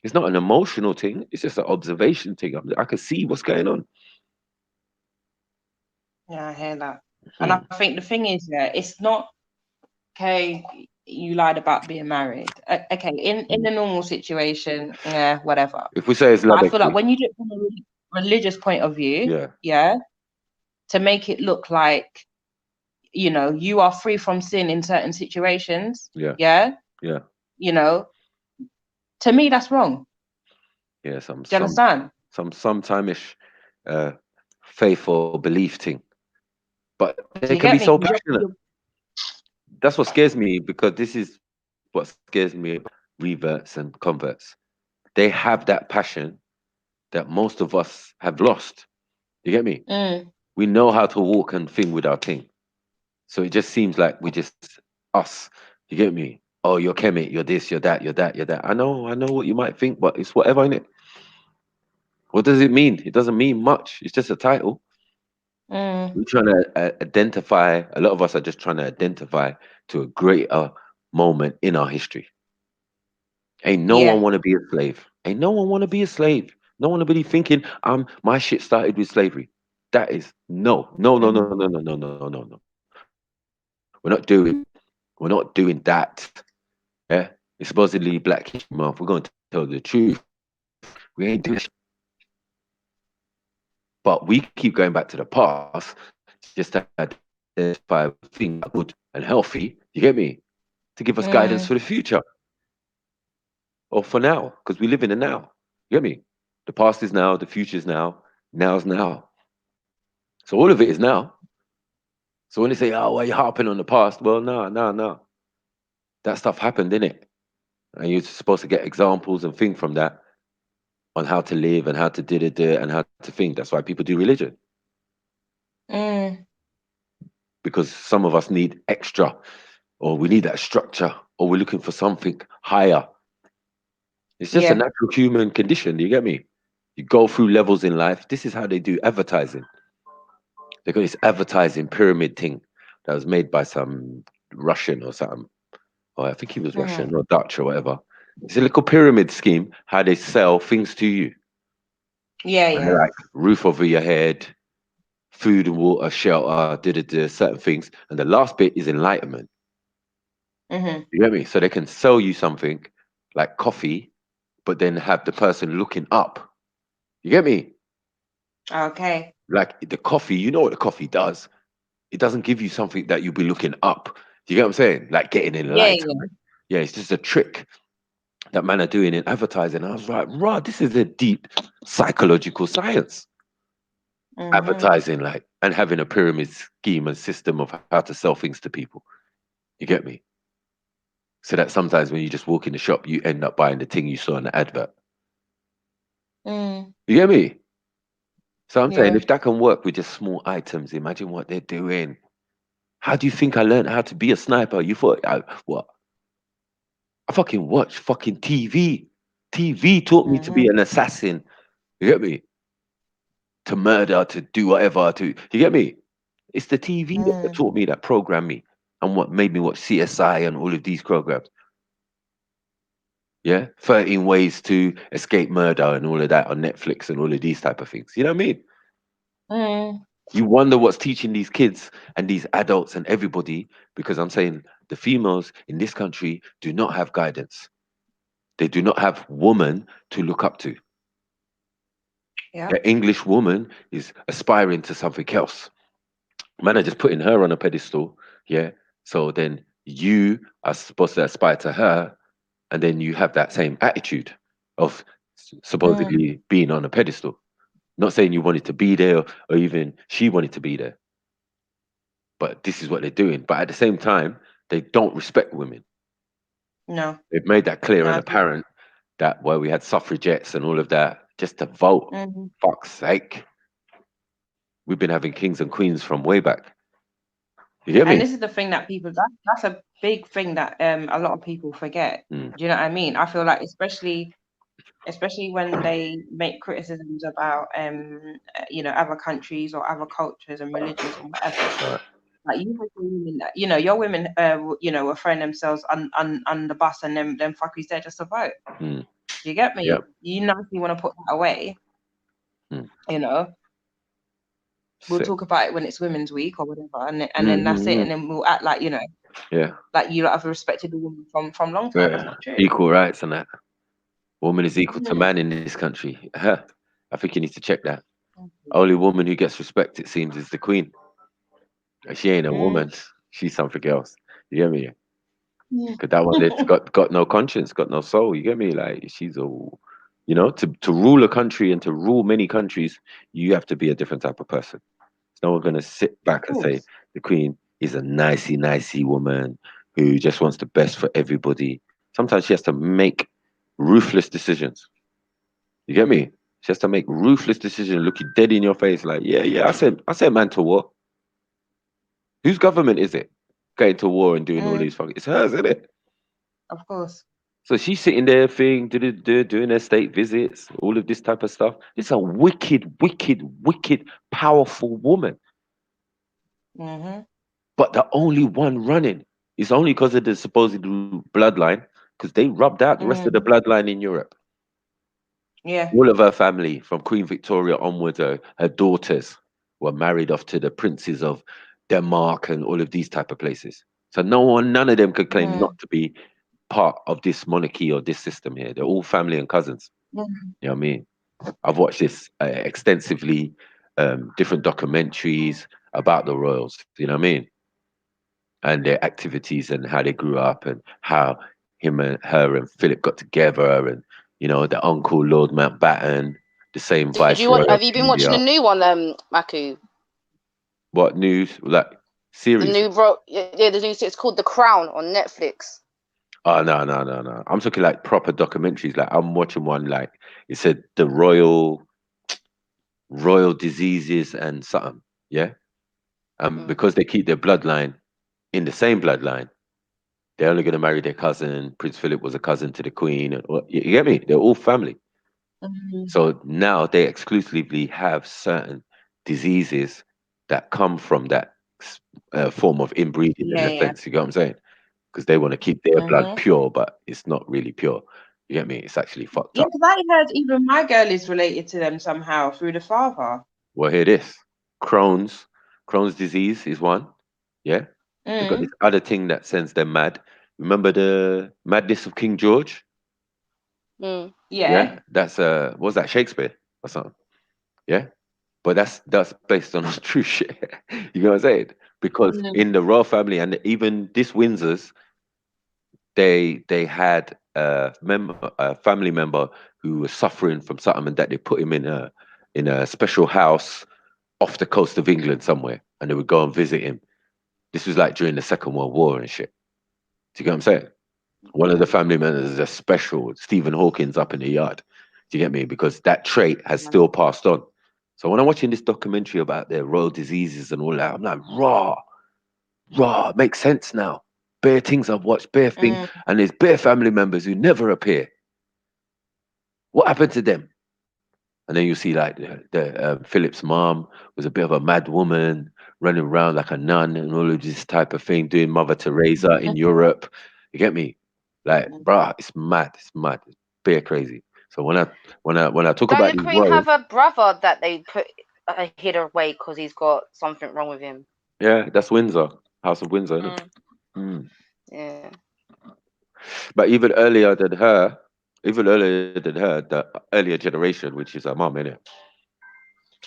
Speaker 1: It's not an emotional thing. It's just an observation thing. I can see what's going on.
Speaker 5: Yeah, I hear that. And I think the thing is, it's not, okay, you lied about being married. Okay, in the normal situation, whatever.
Speaker 1: If we say it's
Speaker 5: But
Speaker 1: love
Speaker 5: I feel like
Speaker 1: actually,
Speaker 5: when you do it from a religious point of view,
Speaker 1: yeah,
Speaker 5: to make it look like, you are free from sin in certain situations,
Speaker 1: yeah.
Speaker 5: To me that's wrong.
Speaker 1: Yeah,
Speaker 5: Do you understand?
Speaker 1: sometime-ish faith or belief thing. But they
Speaker 5: Do
Speaker 1: can
Speaker 5: you
Speaker 1: be
Speaker 5: get
Speaker 1: so
Speaker 5: me?
Speaker 1: passionate. That's what scares me, because this is what scares me about reverts and converts. They have that passion that most of us have lost. You get me? We know how to walk and thing with our thing. So it just seems like we're just us. You get me? Oh, you're Kemet, you're this, you're that, you're that, you're that. I know what you might think, but it's whatever in it. What does it mean? It doesn't mean much. It's just a title. We're trying to identify. A lot of us are just trying to identify to a greater moment in our history. Ain't no one
Speaker 5: Yeah.
Speaker 1: want to be a slave. Ain't no one want to be a slave. No one be thinking, my shit started with slavery. That is no, no, no, no, no, no, no, no, no, no, no. We're not doing that. Yeah, it's supposedly Black History Month. We're going to tell the truth. We ain't doing. But we keep going back to the past just to identify things that are good and healthy. You get me? To give us guidance for the future or for now, because we live in the now. You get me? The past is now, the future is now, now's now. So all of it is now. So when they say, "Oh, why are you harping on the past?" Well, no, no, no. That stuff happened, didn't it? And you're supposed to get examples and think from that on how to live and how to do it and how to think. That's why people do religion, because some of us need extra, or we need that structure, or we're looking for something higher. It's just a
Speaker 5: Yeah.
Speaker 1: natural human condition. Do you get me? You go through levels in life. This is how they do advertising. They got this advertising pyramid thing that was made by some Russian or something. Or I think he was Russian or Dutch or whatever. It's a little pyramid scheme how they sell things to you.
Speaker 5: Yeah,
Speaker 1: And they're
Speaker 5: yeah.
Speaker 1: like roof over your head, food and water, shelter, certain things. And the last bit is enlightenment. You get me? So they can sell you something like coffee, but then have the person looking up. You get me?
Speaker 5: Okay.
Speaker 1: Like the coffee, you know what the coffee does? It doesn't give you something that you'll be looking up. Do you get what I'm saying? Like getting
Speaker 5: Yeah, yeah.
Speaker 1: enlightenment. Yeah, it's just a trick that man are doing in advertising. I was like, right, this is a deep psychological science. Advertising, like, and having a pyramid scheme and system of how to sell things to people. You get me? So that sometimes when you just walk in the shop, you end up buying the thing you saw in the advert. You get me? So I'm saying
Speaker 5: Yeah.
Speaker 1: if that can work with just small items, imagine what they're doing. How do you think I learned how to be a sniper? You thought what? I fucking watch fucking TV. TV taught me to be an assassin. You get me? To murder, to do whatever, to you get me? It's the TV that taught me, that programmed me, and what made me watch CSI and all of these programs. Yeah, 13 ways to escape murder and all of that on Netflix and all of these type of things. You know what I mean? You wonder what's teaching these kids and these adults and everybody, because I'm saying the females in this country do not have guidance. They do not have woman to look up to.
Speaker 5: Yeah.
Speaker 1: The English woman is aspiring to something else. Man are just putting her on a pedestal. Yeah. So then you are supposed to aspire to her, and then you have that same attitude of supposedly being on a pedestal. Not saying you wanted to be there or even she wanted to be there, but this is what they're doing. But at the same time, they don't respect women.
Speaker 5: No.
Speaker 1: They've made that clear and
Speaker 5: No.
Speaker 1: apparent that where we had suffragettes and all of that just to vote. Fuck's sake. We've been having kings and queens from way back. You get
Speaker 5: And
Speaker 1: me?
Speaker 5: this is the thing that that's a big thing that a lot of people forget. Do you know what I mean? I feel like especially when they make criticisms about other countries or other cultures and religions or whatever. Like you have women that your women were throwing themselves on the bus and them fuckers there just to vote. Do you get me?
Speaker 1: Yep.
Speaker 5: You nicely want to put that away. We'll
Speaker 1: Sick.
Speaker 5: talk about it when it's Women's Week or whatever, and then that's it, and then we'll act like
Speaker 1: Yeah.
Speaker 5: like you lot have respected the woman from long time. That's
Speaker 1: Yeah.
Speaker 5: not true.
Speaker 1: Equal rights and that. Woman is equal to
Speaker 5: Mm.
Speaker 1: man in this country. I think you need to check that. Only woman who gets respect, it seems, is the queen. And she ain't a
Speaker 5: Mm.
Speaker 1: woman. She's something else. You get me?
Speaker 5: Mm.
Speaker 1: Because that one, it's got no conscience, got no soul. You get me? Like she's all, you know, to rule a country and to rule many countries, you have to be a different type of person. No one gonna sit
Speaker 5: Of
Speaker 1: back and say
Speaker 5: course.
Speaker 1: the queen is a nicey woman who just wants the best for everybody. Sometimes she has to make ruthless decisions. You get me? She has to make ruthless decisions, look you dead in your face, like, yeah, I said man to war. Whose government is it? Going to war and doing all
Speaker 5: Mm.
Speaker 1: these fucking it's hers, isn't it?
Speaker 5: Of course.
Speaker 1: So she's sitting there doing her state visits, all of this type of stuff. It's a wicked, powerful woman.
Speaker 5: Mm-hmm.
Speaker 1: But the only one running is only because of the supposed bloodline, because they rubbed out the rest of the
Speaker 5: Mm.
Speaker 1: bloodline in Europe.
Speaker 5: Yeah.
Speaker 1: All of her family, from Queen Victoria onwards, her daughters were married off to the princes of Denmark and all of these type of places. So none of them could claim
Speaker 5: Mm.
Speaker 1: not to be part of this monarchy or this system here. They're all family and cousins.
Speaker 5: Mm.
Speaker 1: You know what I mean? I've watched this extensively, different documentaries about the royals. You know what I mean? And their activities and how they grew up and how him and her and Philip got together and the uncle Lord Mountbatten, the same
Speaker 4: Did you watch?
Speaker 1: viceroy
Speaker 4: Have
Speaker 1: of
Speaker 4: you been watching
Speaker 1: India.
Speaker 4: the new one, Maku?
Speaker 1: What news? Like
Speaker 4: The
Speaker 1: series?
Speaker 4: new the new. It's called The Crown on Netflix.
Speaker 1: Oh no. I'm talking like proper documentaries. Like I'm watching one like it said the royal diseases and something. Yeah.
Speaker 4: Mm.
Speaker 1: Because they keep their bloodline in the same bloodline, they're only going to marry their cousin. Prince Philip was a cousin to the Queen. You get me? They're all family.
Speaker 5: Mm.
Speaker 1: So now they exclusively have certain diseases that come from that form of inbreeding, in
Speaker 5: Yeah.
Speaker 1: a
Speaker 5: Yeah.
Speaker 1: sense. You get what I'm saying? Because they want to keep their blood
Speaker 5: Mm-hmm.
Speaker 1: pure, but it's not really pure. You get me? It's actually fucked
Speaker 5: Yeah,
Speaker 1: up.
Speaker 5: because I heard even my girl is related to them somehow through the father.
Speaker 1: Well, hear this: Crohn's, Crohn's disease is one. Yeah, they got
Speaker 5: Mm.
Speaker 1: this other thing that sends them mad. Remember the madness of King George?
Speaker 4: Mm.
Speaker 1: Yeah,
Speaker 5: Yeah.
Speaker 1: that's what was that Shakespeare or something? Yeah, but that's based on true shit. You know what I'm saying? Because
Speaker 5: Mm.
Speaker 1: in the royal family and even this Windsors, they had a family member who was suffering from something, and that they put him in a special house off the coast of England somewhere, and they would go and visit him. This was like during the Second World War and shit. Do you get what I'm saying? One of the family members is a special Stephen Hawkins up in the yard. Do you get me? Because that trait has still passed on. So when I'm watching this documentary about their royal diseases and all that, I'm like, raw, it makes sense now. Bare things I've watched, bare things,
Speaker 5: Mm.
Speaker 1: and there's bare family members who never appear. What happened to them? And then you see like Philip's mom was a bit of a mad woman, running around like a nun and all of this type of thing, doing Mother Teresa in Europe. You get me? Like, bruh, it's mad, it's bare crazy. So when I talk
Speaker 4: Don't
Speaker 1: about
Speaker 4: the
Speaker 1: these
Speaker 4: Queen
Speaker 1: royals,
Speaker 4: have a brother that they put hid away because he's got something wrong with him?
Speaker 1: yeah, that's Windsor, House of Windsor, isn't it?
Speaker 4: Mm.
Speaker 1: Mm.
Speaker 4: Yeah.
Speaker 1: But even earlier than her, the earlier generation, which is her mom, innit?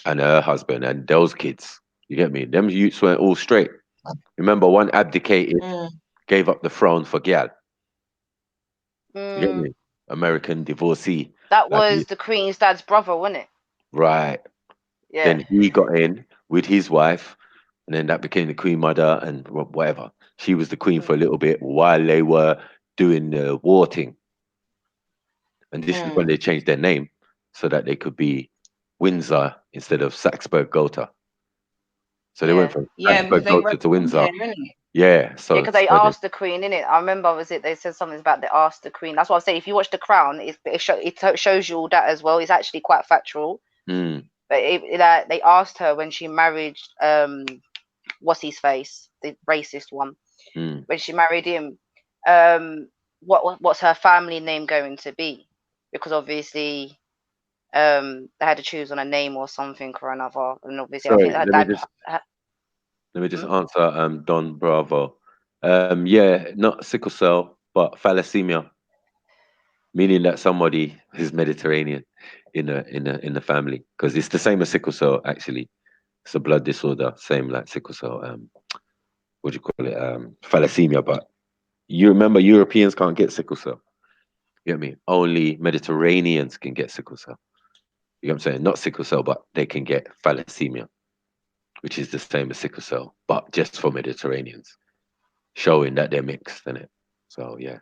Speaker 1: And her husband and those kids. You get me? Them youths weren't all straight. Remember, one abdicated,
Speaker 5: Mm.
Speaker 1: gave up the throne for Gyal. You get
Speaker 4: Mm.
Speaker 1: me? American divorcee.
Speaker 4: That
Speaker 1: Like,
Speaker 4: was the Queen's dad's brother, wasn't it?
Speaker 1: right.
Speaker 4: Yeah.
Speaker 1: Then he got in with his wife, and then that became the Queen Mother and whatever. She was the Queen for a little bit while they were doing the war thing. And this is when
Speaker 5: Mm.
Speaker 1: they changed their name so that they could be Windsor instead of Saxburg Gotha. So they went
Speaker 4: Yeah.
Speaker 1: from
Speaker 5: Yeah, because
Speaker 1: Saxburg
Speaker 5: they
Speaker 1: Gotha
Speaker 5: were
Speaker 1: to
Speaker 5: from
Speaker 1: Windsor.
Speaker 5: there, innit?
Speaker 1: Yeah.
Speaker 4: Yeah,
Speaker 1: So,
Speaker 4: because they
Speaker 1: so they,
Speaker 4: asked the Queen, innit? I remember, was it? They said something about they asked the Queen. That's what I'm saying. If you watch The Crown, it shows you all that as well. It's actually quite factual.
Speaker 1: mm,
Speaker 4: But they asked her when she married what's his face, the racist one.
Speaker 1: mm.
Speaker 4: When she married him, um, what's her family name going to be? Because obviously, they had to choose on a name or something or another, and obviously, I think
Speaker 1: Sorry,
Speaker 4: her
Speaker 1: let me
Speaker 4: dad.
Speaker 1: just
Speaker 4: Her,
Speaker 1: let me just
Speaker 4: hmm?
Speaker 1: answer Don Bravo. Yeah, not sickle cell, but thalassemia, meaning that somebody is Mediterranean in the family, because it's the same as sickle cell actually. It's a blood disorder, same like sickle cell. What do you call it? Thalassemia. But you remember, Europeans can't get sickle cell. You get me? Only Mediterraneans can get sickle cell. You know what I'm saying? Not sickle cell, but they can get thalassemia, which is the same as sickle cell, but just for Mediterraneans, showing that they're mixed in it. So yeah.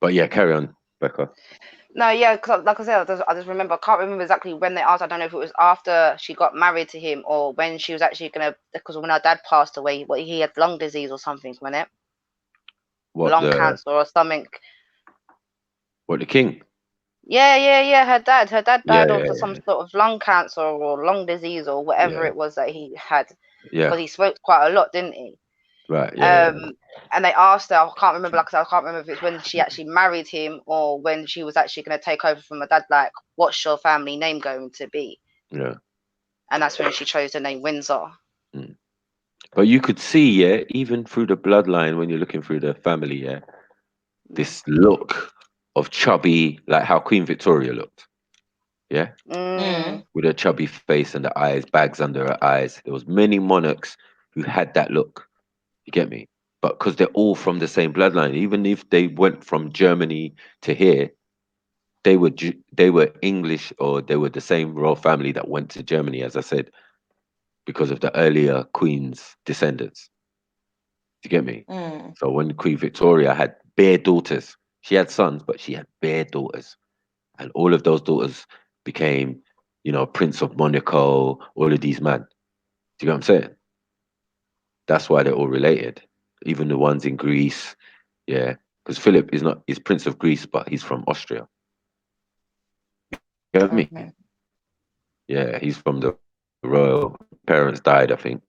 Speaker 1: But yeah, carry on, Becca.
Speaker 4: No, yeah, because like I said, I just remember. I can't remember exactly when they asked. I don't know if it was after she got married to him or when she was actually gonna. Because when her dad passed away, what he had lung disease or something, wasn't it?
Speaker 1: What
Speaker 4: Lung
Speaker 1: the
Speaker 4: cancer or something.
Speaker 1: what the king?
Speaker 4: Yeah. Her dad
Speaker 1: Yeah,
Speaker 4: died of
Speaker 1: yeah,
Speaker 4: some sort of lung cancer or lung disease or whatever
Speaker 1: yeah,
Speaker 4: it was that he had.
Speaker 1: yeah.
Speaker 4: Because he smoked quite a lot, didn't he?
Speaker 1: Right, yeah, yeah,
Speaker 4: Um, and they asked her. I can't remember. Like I said, I can't remember if it's when she actually married him or when she was actually going to take over from her dad. Like, what's your family name going to be?
Speaker 1: yeah.
Speaker 4: And that's when she chose the name Windsor.
Speaker 1: Mm. But you could see, yeah, even through the bloodline when you're looking through the family, yeah, this look of chubby, like how Queen Victoria looked, yeah,
Speaker 5: Mm.
Speaker 1: with her chubby face and the eyes, bags under her eyes. There was many monarchs who had that look. You get me? But because they're all from the same bloodline, even if they went from Germany to here, they were English, or they were the same royal family that went to Germany, as I said, because of the earlier Queen's descendants. Do you get me?
Speaker 5: Mm.
Speaker 1: So when Queen Victoria had bare daughters, she had sons, but she had bare daughters, and all of those daughters became, Prince of Monaco, all of these men. Do you get what I'm saying? That's why they're all related. Even the ones in Greece, yeah, because Philip he's Prince of Greece, but he's from Austria. You get me?
Speaker 5: Okay.
Speaker 1: Yeah, he's from the royal parents died, I think,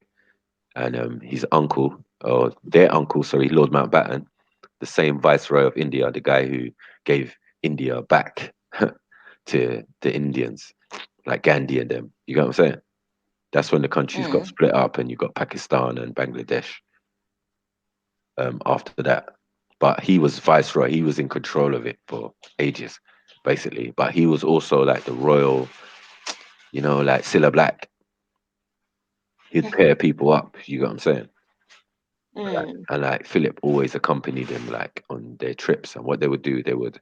Speaker 1: and his uncle, or their uncle, sorry, Lord Mountbatten, the same viceroy of India, the guy who gave India back to the Indians, like Gandhi and them. You get what I'm saying? That's when the countries got
Speaker 5: Mm.
Speaker 1: split up, and you got Pakistan and Bangladesh after that. But he was viceroy; he was in control of it for ages, basically. But he was also like the royal, like Cilla Black. He'd pair people up. You get what I'm saying?
Speaker 5: Mm.
Speaker 1: And like Philip always accompanied him like on their trips. And what they would do, they would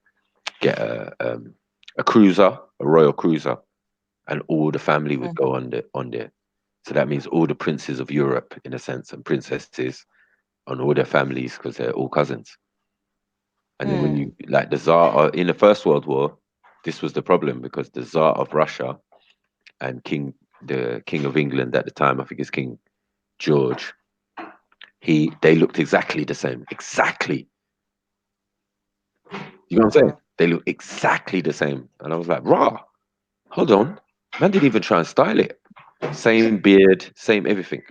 Speaker 1: get a cruiser, a royal cruiser, and all the family would
Speaker 5: Mm.
Speaker 1: go on there. So that means all the princes of Europe, in a sense, and princesses, and all their families, because they're all cousins. And then when you
Speaker 5: Mm.
Speaker 1: like the Tsar in the First World War, this was the problem, because the Tsar of Russia and the King of England at the time, I think it's King George, they looked exactly the same, exactly. You know what I'm saying?
Speaker 5: Wow.
Speaker 1: They look exactly the same. And I was like, rah, hold on. Man didn't even try and style it. Same beard, same everything.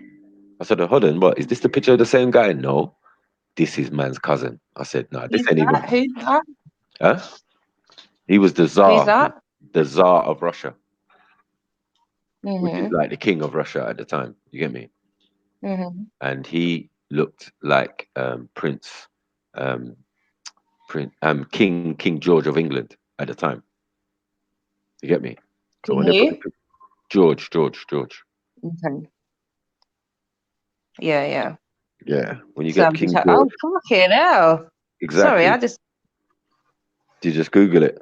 Speaker 1: I said, hold on, what? Is this the picture of the same guy? No, this is man's cousin. I said, no, this
Speaker 5: Who's
Speaker 1: ain't even.
Speaker 5: that? Who's that?
Speaker 1: Huh? He was the
Speaker 5: Who's
Speaker 1: Tsar,
Speaker 5: that?
Speaker 1: the Tsar of Russia, which is
Speaker 5: Mm-hmm.
Speaker 1: like the king of Russia at the time. You get me?
Speaker 5: Mm-hmm.
Speaker 1: And he looked like um, King George of England at the time. You get me? So
Speaker 5: King
Speaker 1: when they put
Speaker 5: who?
Speaker 1: the George.
Speaker 5: Okay. Yeah, yeah.
Speaker 1: Yeah, when you
Speaker 5: So
Speaker 1: get
Speaker 5: I'm just
Speaker 1: King
Speaker 5: like, oh,
Speaker 1: George,
Speaker 5: fucking hell. Sorry,
Speaker 1: exactly.
Speaker 5: I just,
Speaker 1: You just Google it.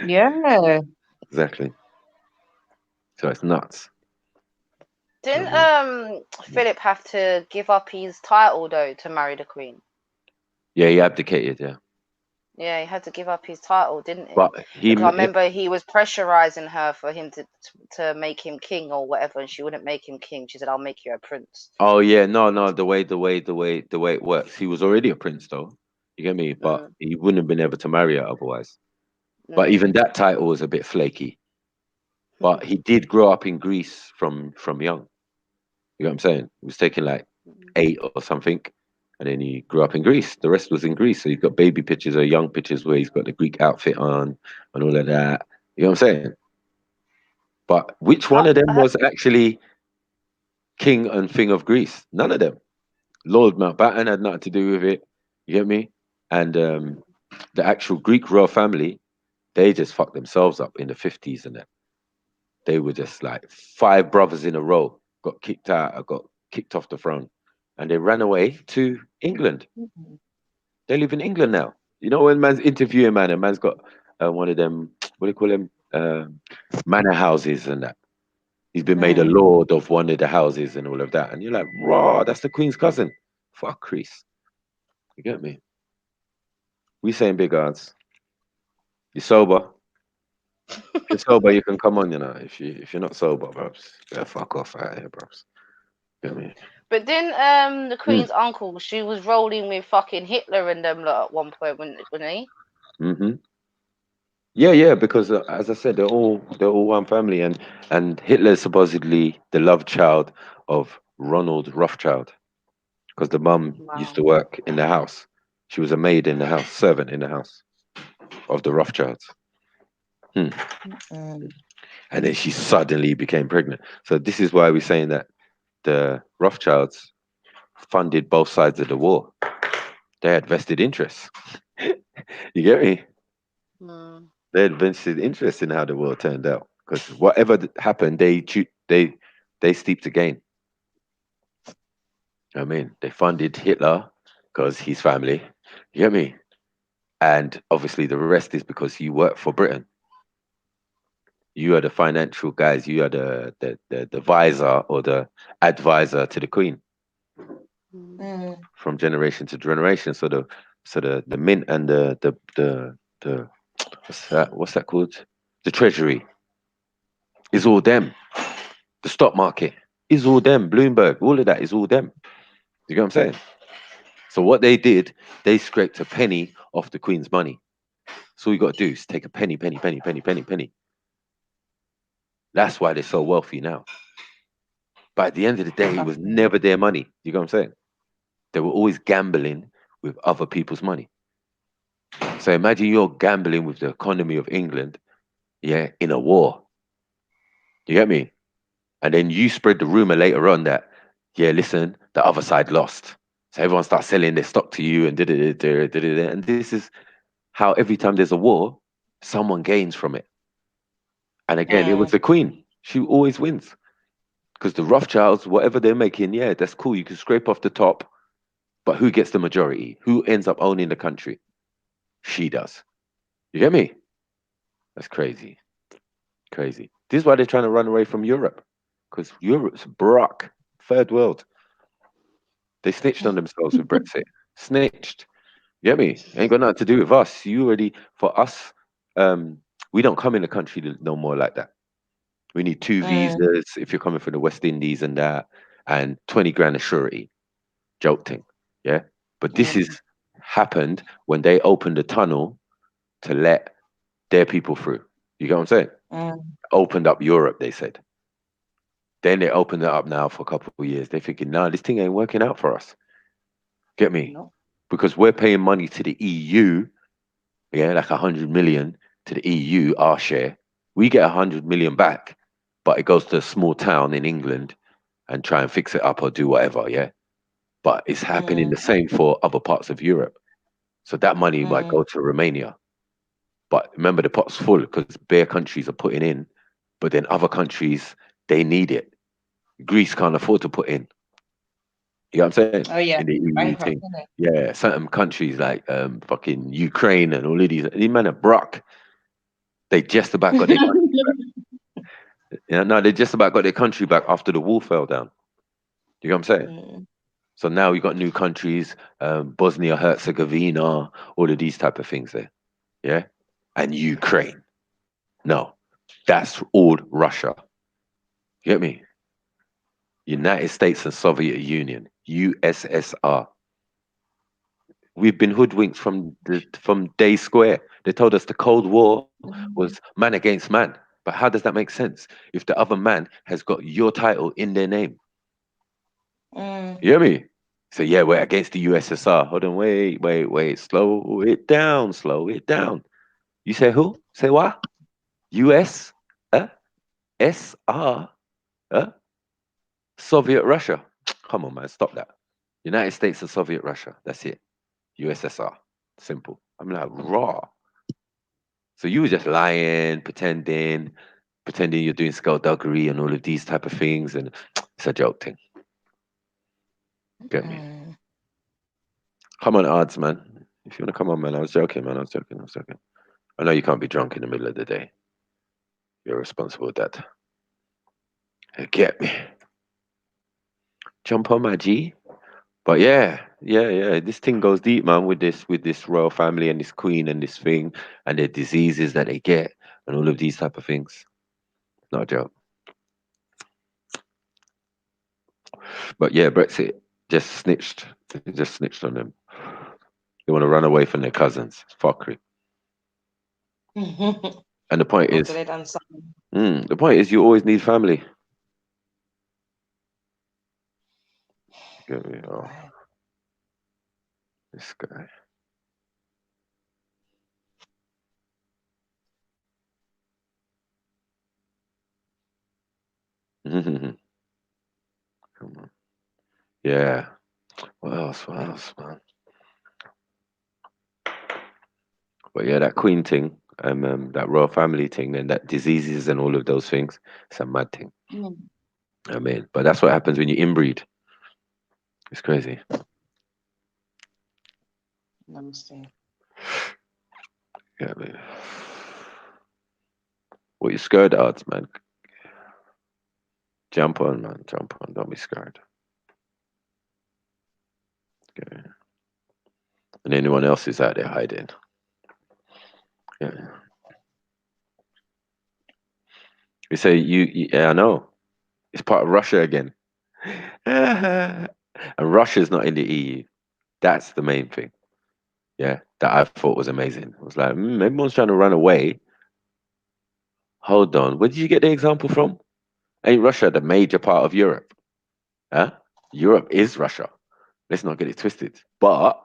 Speaker 5: yeah.
Speaker 1: Exactly. So it's nuts.
Speaker 4: Didn't
Speaker 1: Mhm.
Speaker 4: Philip have to give up his title though to marry the Queen?
Speaker 1: Yeah, he abdicated. Yeah,
Speaker 4: Yeah, he had to give up his title, didn't he?
Speaker 1: but
Speaker 4: Because I remember he was pressurizing her for him to make him king or whatever, and she wouldn't make him king. She said, "I'll make you a prince."
Speaker 1: Oh yeah, no. The way it works. He was already a prince, though. You get me? But
Speaker 4: Mm,
Speaker 1: he wouldn't have been able to marry her otherwise. But
Speaker 4: mm.
Speaker 1: even that title was a bit flaky. But he did grow up in Greece from young. You know what I'm saying? He was taking like 8 or something, and then he grew up in Greece. The rest was in Greece. So you've got baby pictures or young pictures where he's got the Greek outfit on and all of that. You know what I'm saying? But which one
Speaker 4: I,
Speaker 1: of them
Speaker 4: I,
Speaker 1: was actually king and thing of Greece? None of them. Lord Mountbatten had nothing to do with it. You get me? And the actual Greek royal family, they just fucked themselves up in the 50s and that. They were just like five brothers in a row got kicked out, or got kicked off the throne, and they ran away to England.
Speaker 5: Mhm.
Speaker 1: They live in England now. You know, when man's interviewing man, and man's got one of them, what do you call them, manor houses and that. He's been made a
Speaker 5: Mm.
Speaker 1: lord of one of the houses and all of that, and you're like, raw, that's the Queen's cousin. Fuck, Chris. You get me? We saying big odds. You sober? If you're sober, you can come on. You know, if you're not sober, bros, yeah, fuck off out here, bros. Get me?
Speaker 4: But then the
Speaker 1: Mm.
Speaker 4: Queen's uncle, she was rolling with fucking Hitler and them lot at one point, wasn't he?
Speaker 1: Hmm. Yeah, yeah, because as I said, they're all one family, and Hitler's supposedly the love child of Ronald Rothschild, because the mum used
Speaker 4: Wow.
Speaker 1: to work in the house. She was a maid in the house, servant in the house of the Rothschilds. Hmm.
Speaker 5: Mm.
Speaker 1: And then she suddenly became pregnant. So this is why we're saying that the Rothschilds funded both sides of the war. They had vested interests. You get me?
Speaker 4: Mm.
Speaker 1: They had vested interest in how the war turned out, because whatever happened, they steeped to gain. I mean, they funded Hitler because he's family. You get me? And obviously, the rest is because he worked for Britain. You are the financial guys. You are the visor or the advisor to the Queen
Speaker 4: Mm.
Speaker 5: Mm.
Speaker 1: from generation to generation. So the mint and the what's that called? The treasury is all them. The stock market is all them. Bloomberg, all of that is all them. You get what I'm saying? So what they did, they scraped a penny off the Queen's money. So all you got to do is take a penny, penny, penny, penny, penny, penny. That's why they're so wealthy now. But at the end of the day, it was
Speaker 5: Fucking
Speaker 1: never their money. You get what I'm saying? They were always gambling with other people's money. So imagine you're gambling with the economy of England, yeah, in a war. You get me? And then you spread the rumor later on that, yeah, listen, the other side lost. So everyone starts selling their stock to you and da-da-da-da-da-da-da. And this is how every time there's a war, someone gains from it. And again, it was
Speaker 5: mm.
Speaker 1: the Queen. She always wins. Because the Rothschilds, whatever they're making, yeah, that's cool. You can scrape off the top, but who gets the majority? Who ends up owning the country? She does. You get me? That's crazy. Crazy. This is why they're trying to run away from Europe. Because Europe's broke. Third world. They snitched on themselves with Brexit. Snitched. You get me? Ain't got nothing to do with us. You already, for us, we don't come in the country no more like that. We need two
Speaker 5: Mm.
Speaker 1: visas if you're coming from the West Indies and that, and 20 grand of surety. Joke thing. Yeah. But this is
Speaker 5: Mm.
Speaker 1: happened when they opened the tunnel to let their people through. You get what I'm saying?
Speaker 5: Mm.
Speaker 1: Opened up Europe, they said. Then they opened it up now for a couple of years. They're thinking, nah, this thing ain't working out for us. Get me?
Speaker 5: No.
Speaker 1: Because we're paying money to the EU, yeah, like 100 million to the EU, our share. We get 100 million back, but it goes to a small town in England and try and fix it up or do whatever, yeah. But it's happening the
Speaker 5: Mm.
Speaker 1: same for other parts of Europe. So that money might
Speaker 5: Mm.
Speaker 1: go to Romania. But remember, the pot's full because bare countries are putting in, but then other countries, they need it. Greece can't afford to put in. You know what I'm saying?
Speaker 5: Oh yeah.
Speaker 1: In the EU
Speaker 5: Bankrupt,
Speaker 1: thing.
Speaker 5: isn't it?
Speaker 1: Yeah, certain countries like fucking Ukraine and all of these men are broke. They just about got their country. Yeah, no, they just about got their country back after the wall fell down. You know what I'm saying?
Speaker 5: Mm.
Speaker 1: So now we got new countries, Bosnia Herzegovina, all of these type of things there. Yeah, and Ukraine. No, that's all Russia. You get me? United States and Soviet Union, USSR. We've been hoodwinked from day square. They told us the Cold War was
Speaker 5: Mm.
Speaker 1: man against man. But how does that make sense if the other man has got your title in their name?
Speaker 5: Mm.
Speaker 1: You hear me? So yeah, we're against the USSR. Hold on, wait. Slow it down, slow it down. You say who? Say what? US? Uh? SR? Uh? Soviet Russia? Come on, man, stop that. United States and Soviet Russia. That's it. USSR. Simple. I'm like, raw. So you were just lying, pretending you're doing skullduggery and all of these type of things, and it's a joke thing. Get me?
Speaker 5: Mm.
Speaker 1: Come on, odds, man. If you want to come on, man, I was joking, man. I was joking. I know you can't be drunk in the middle of the day. You're responsible with that. Get me? Jump on, my G. But yeah. This thing goes deep, man. With this royal family and this queen and this thing and the diseases that they get and all of these type of things. Not a joke. But yeah, Brexit just snitched. They just snitched on them. They want to run away from their cousins. It's fuckery. And the point
Speaker 5: After
Speaker 1: is,
Speaker 5: they done something.
Speaker 1: you always need family. Get me? Oh,
Speaker 5: Right.
Speaker 1: this guy. Come on. Yeah. What else? What else, man? But yeah, that queen thing, that royal family thing, and that diseases and all of those things. It's a mad thing.
Speaker 5: Mm.
Speaker 1: I mean, but that's what happens when you inbreed. It's crazy.
Speaker 5: Let me see.
Speaker 1: Yeah, man. What you scared odds, man? Jump on, man. Jump on. Don't be scared. Okay. And anyone else is out there hiding. Yeah. You say yeah, I know. It's part of Russia again. And Russia's not in the EU. That's the main thing. Yeah, that I thought was amazing. I was like, everyone's trying to run away. Hold on. Where did you get the example from? Ain't Russia the major part of Europe? Huh? Europe is Russia. Let's not get it twisted. But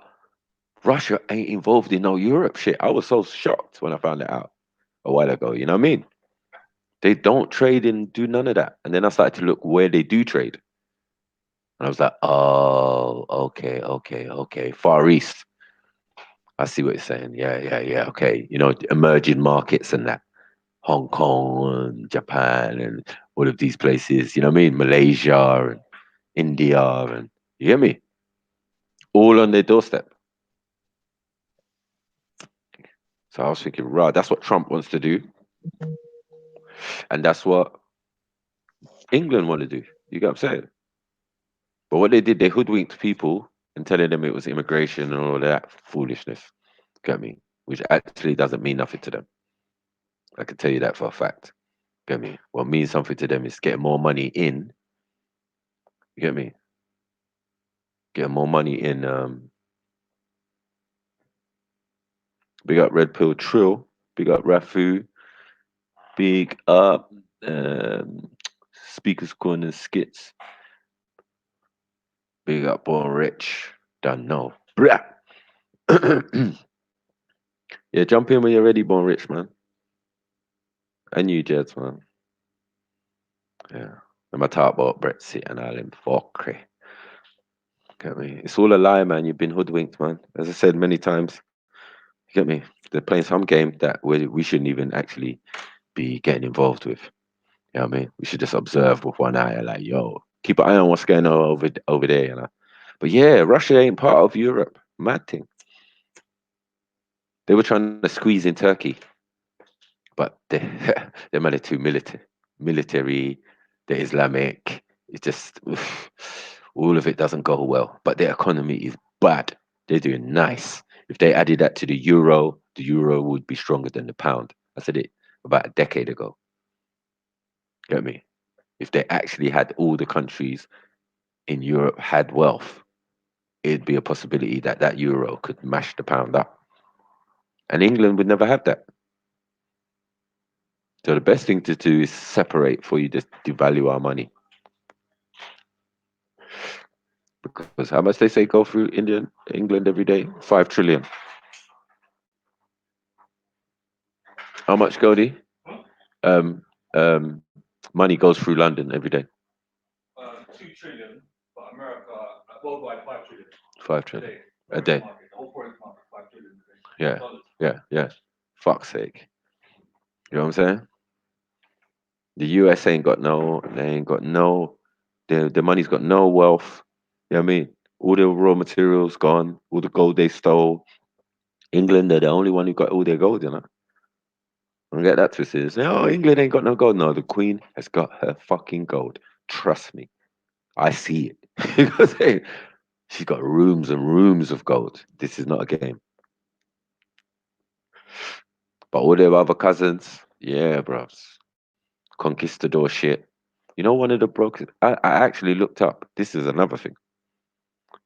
Speaker 1: Russia ain't involved in no Europe shit. I was so shocked when I found it out a while ago. You know what I mean? They don't trade and do none of that. And then I started to look where they do trade. And I was like, oh, okay. Far East. I see what you're saying. Yeah. Okay. Emerging markets and that. Hong Kong and Japan and all of these places, you know what I mean? Malaysia and India and you hear me? All on their doorstep. So I was thinking, right, that's what Trump wants to do. And that's what England want to do. You get what I'm saying? But what they did, they hoodwinked people and telling them it was immigration and all of that foolishness. Get me? Which actually doesn't mean nothing to them. I can tell you that for a fact. Get me? What means something to them is getting more money in. You get me? Getting more money in. Big up Red Pill Trill. Big up Rafu. Big up Speakers Corner Skits. Big up Born Rich. Don't know. Blah. Yeah, jump in when you're ready, Born Rich, man. And you, Jeds, man. Yeah. I'm a talk about Brexit and all them fuckery. Get me? It's all a lie, man. You've been hoodwinked, man. As I said many times. You get me? They're playing some game that we shouldn't even actually be getting involved with. You know what I mean? We should just observe with one eye, like, yo, keep an eye on what's going on over there, you know. But yeah, Russia ain't part of Europe. Mad thing. They were trying to squeeze in Turkey, but they're man too military, the Islamic. It just all of it doesn't go well. But their economy is bad. They're doing nice. If they added that to the euro would be stronger than the pound. I said it about a decade ago. Get me? If they actually had all the countries in Europe had wealth, it'd be a possibility that that euro could mash the pound up. And England would never have that. So the best thing to do is separate for you to devalue our money. Because how much they say go through England every day? 5 trillion. How much, Goldie? Um, money goes through London every day.
Speaker 6: 2 trillion, but America Worldwide, 5 trillion.
Speaker 1: 5 trillion a day.
Speaker 6: The whole forex market, 5 trillion a day.
Speaker 1: Yeah,
Speaker 6: Dollars.
Speaker 1: yeah. Fuck's sake. You know what I'm saying? The US ain't got no, they ain't got no, the money's got no wealth. You know what I mean? All the raw materials gone, all the gold they stole. England, they're the only one who got all their gold, you know? Don't get that twisted. Say, oh, England ain't got no gold. No, the Queen has got her fucking gold. Trust me. I see it. Because hey, she's got rooms and rooms of gold. This is not a game. But all their other cousins, yeah, bros. Conquistador shit. You know, one of the brokers, I actually looked up. This is another thing.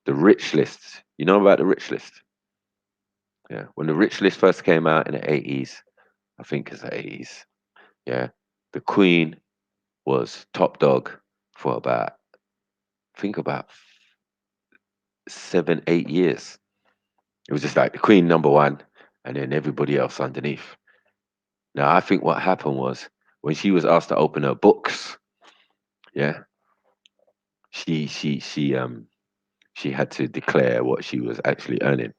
Speaker 1: The rich list. You know about the rich list? Yeah. When the rich list first came out in the 80s, I think it's the 80s. Yeah. The Queen was top dog for about, I think about 7, 8 years. It was just like the Queen number one, and then everybody else underneath. Now, I think what happened was when she was asked to open her books, yeah, she had to declare what she was actually earning,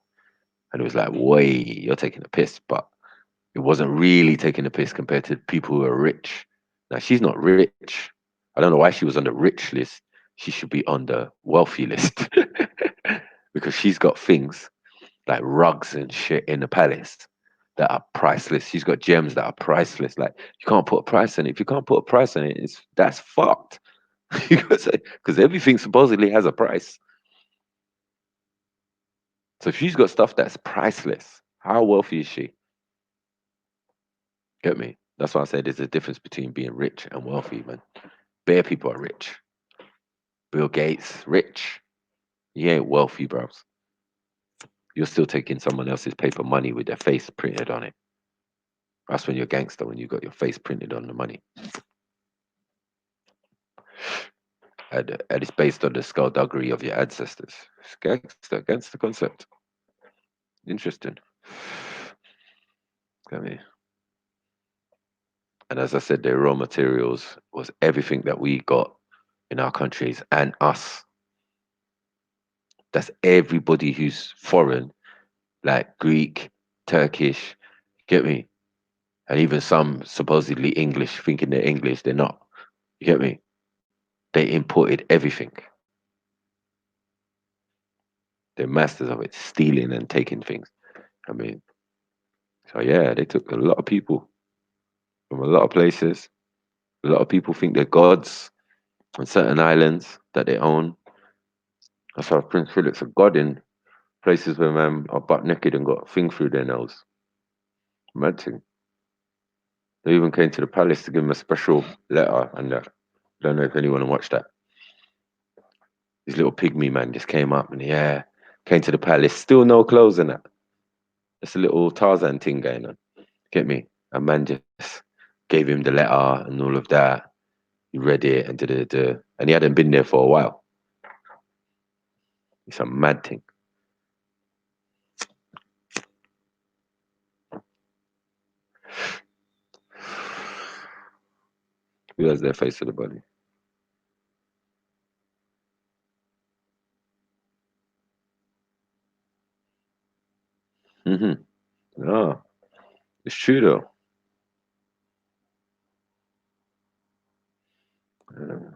Speaker 1: and it was like, "Way, you're taking a piss," but it wasn't really taking a piss compared to people who are rich. Now, she's not rich. I don't know why she was on the rich list. She should be on the wealthy list because she's got things like rugs and shit in the palace that are priceless. She's got gems that are priceless. Like you can't put a price on it. If you can't put a price on it, that's fucked. Because everything supposedly has a price. So if she's got stuff that's priceless, how wealthy is she? Get me? That's why I said there's a difference between being rich and wealthy, man. Bare people are rich. Bill Gates, rich. He ain't wealthy, bros. You're still taking someone else's paper money with their face printed on it. That's when you're gangster, when you got your face printed on the money. And it's based on the skullduggery of your ancestors. It's gangster concept. Interesting. I mean, and as I said, the raw materials was everything that we got in our countries and us. That's everybody who's foreign, like Greek, Turkish, get me? And even some supposedly English, thinking they're English, they're not. You get me? They imported everything. They're masters of it, stealing and taking things. I mean, so yeah, they took a lot of people from a lot of places. A lot of people think they're gods on certain islands that they own. That's why Prince Philip's a god in places where man are butt naked and got thing through their nose. Mad thing. They even came to the palace to give him a special letter and that. Don't know if anyone watched that. This little pygmy man just came up and yeah, came to the palace, still no clothes and that. It's a little Tarzan thing going on. Get me? A man just gave him the letter and all of that. He read it and and he hadn't been there for a while. It's a mad thing. Who has their face to the body? No, it's true though. Uh,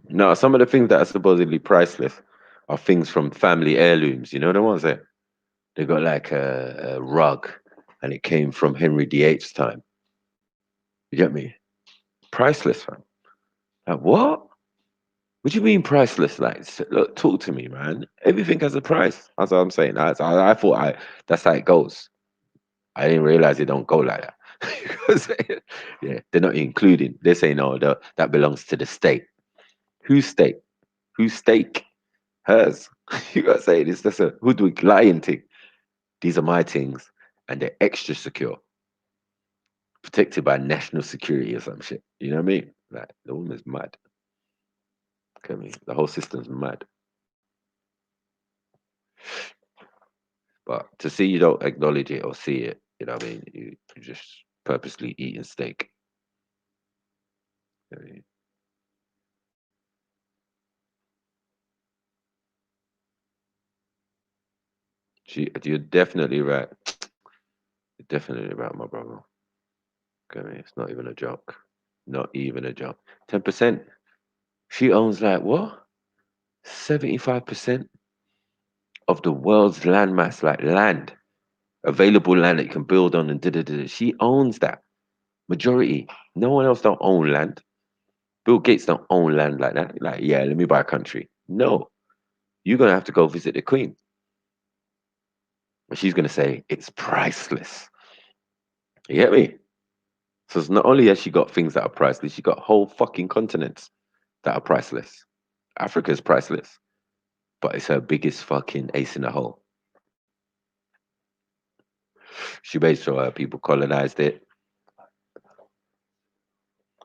Speaker 1: No, some of the things that are supposedly priceless are things from family heirlooms. You know the ones that they got like a rug, and it came from Henry VIII's time. You get me? Priceless, fam. Like what? What do you mean priceless? Like, look, talk to me, man. Everything has a price. That's what I'm saying. I thought that's how it goes. I didn't realize it don't go like that. Because, yeah, they're not including. They're saying, no, that belongs to the state. Whose state? Whose stake? Hers. You gotta say this. That's a hoodwink lying thing. These are my things, and they're extra secure, protected by national security or some shit. You know what I mean? Like the woman's mad. Okay, I mean, the whole system's mad. But to see you don't acknowledge it or see it, you know what I mean? You just purposely eating steak. I mean, you're definitely right. You're definitely right, my brother. Okay, it's not even a joke. Not even a joke. 10%. She owns like what? 75% of the world's landmass, like land, available land that you can build on and da da da. She owns that majority. No one else don't own land. Bill Gates don't own land like that. Like, yeah, let me buy a country. No, you're gonna have to go visit the Queen. And she's gonna say it's priceless. You get me? So it's not only has she got things that are priceless, she got whole fucking continents that are priceless. Africa's priceless, but it's her biggest fucking ace in the hole. She made sure her people colonized it.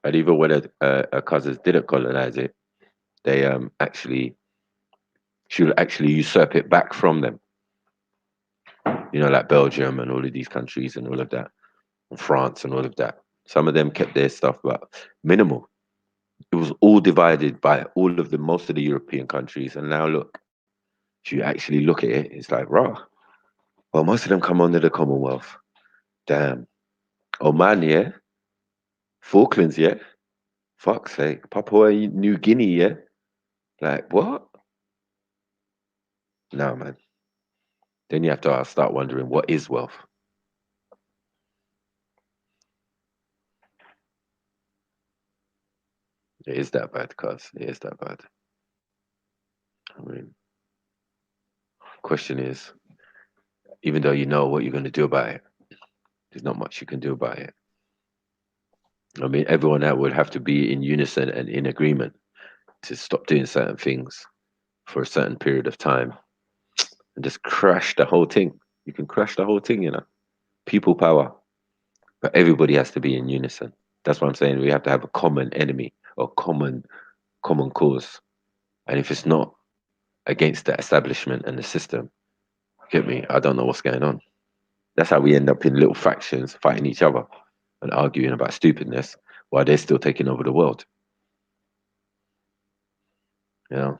Speaker 1: And even when her cousins didn't colonize it, they actually she would actually usurp it back from them. You know, like Belgium and all of these countries and all of that, and France and all of that. Some of them kept their stuff, but minimal. It was all divided by all of the most of the European countries. And now look, if you actually look at it, it's like raw. Well, most of them come under the Commonwealth. Damn. Oman, yeah. Falklands, yeah. Fuck's sake. Papua New Guinea, yeah. Like what? No, man. Then you have to start wondering what is wealth. It is that bad, cuz. It is that bad. I mean, question is, even though you know what you're going to do about it, there's not much you can do about it. I mean, everyone that would have to be in unison and in agreement to stop doing certain things for a certain period of time and just crash the whole thing. You can crash the whole thing, you know. People power, but everybody has to be in unison. That's what I'm saying. We have to have a common enemy or common cause. And if it's not against the establishment and the system, get me? I don't know what's going on. That's how we end up in little factions fighting each other and arguing about stupidness while they're still taking over the world. You know,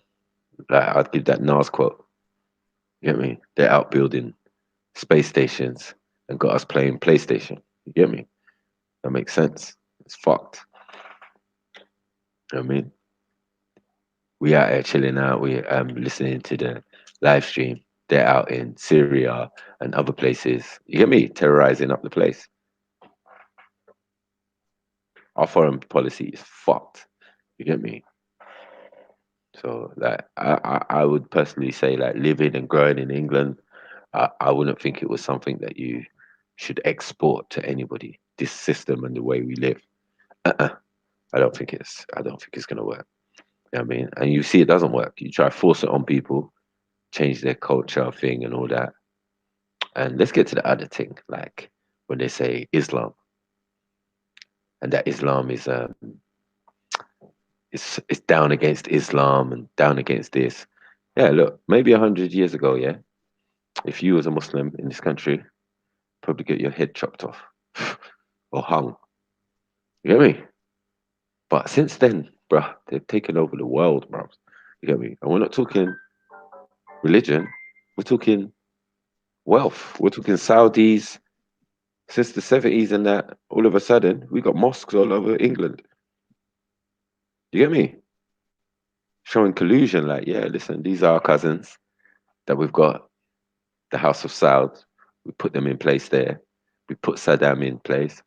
Speaker 1: like I'd give that Nas quote. You get me? They're out building space stations and got us playing PlayStation. You get me? That makes sense. It's fucked. You know what I mean? We out here chilling out. We listening to the live stream. They're out in Syria and other places. You get me? Terrorizing up the place. Our foreign policy is fucked. You get me? So like I would personally say like living and growing in England, I wouldn't think it was something that you should export to anybody. This system and the way we live. Uh-uh. I don't think it's gonna work. You know what I mean? And you see it doesn't work. You try to force it on people, change their culture thing and all that. And let's get to the other thing, like when they say Islam and that Islam is it's down against Islam and down against this. Yeah, look, maybe 100 years ago, yeah, if you was a Muslim in this country, probably get your head chopped off or hung. You get me? But since then, bruh, they've taken over the world, bruh. You get me? And we're not talking religion, we're talking wealth. We're talking Saudis. Since the 70s and that, all of a sudden, we got mosques all over England. You get me? Showing collusion, like, yeah, listen, these are our cousins that we've got the House of Saud. We put them in place there. We put Saddam in place.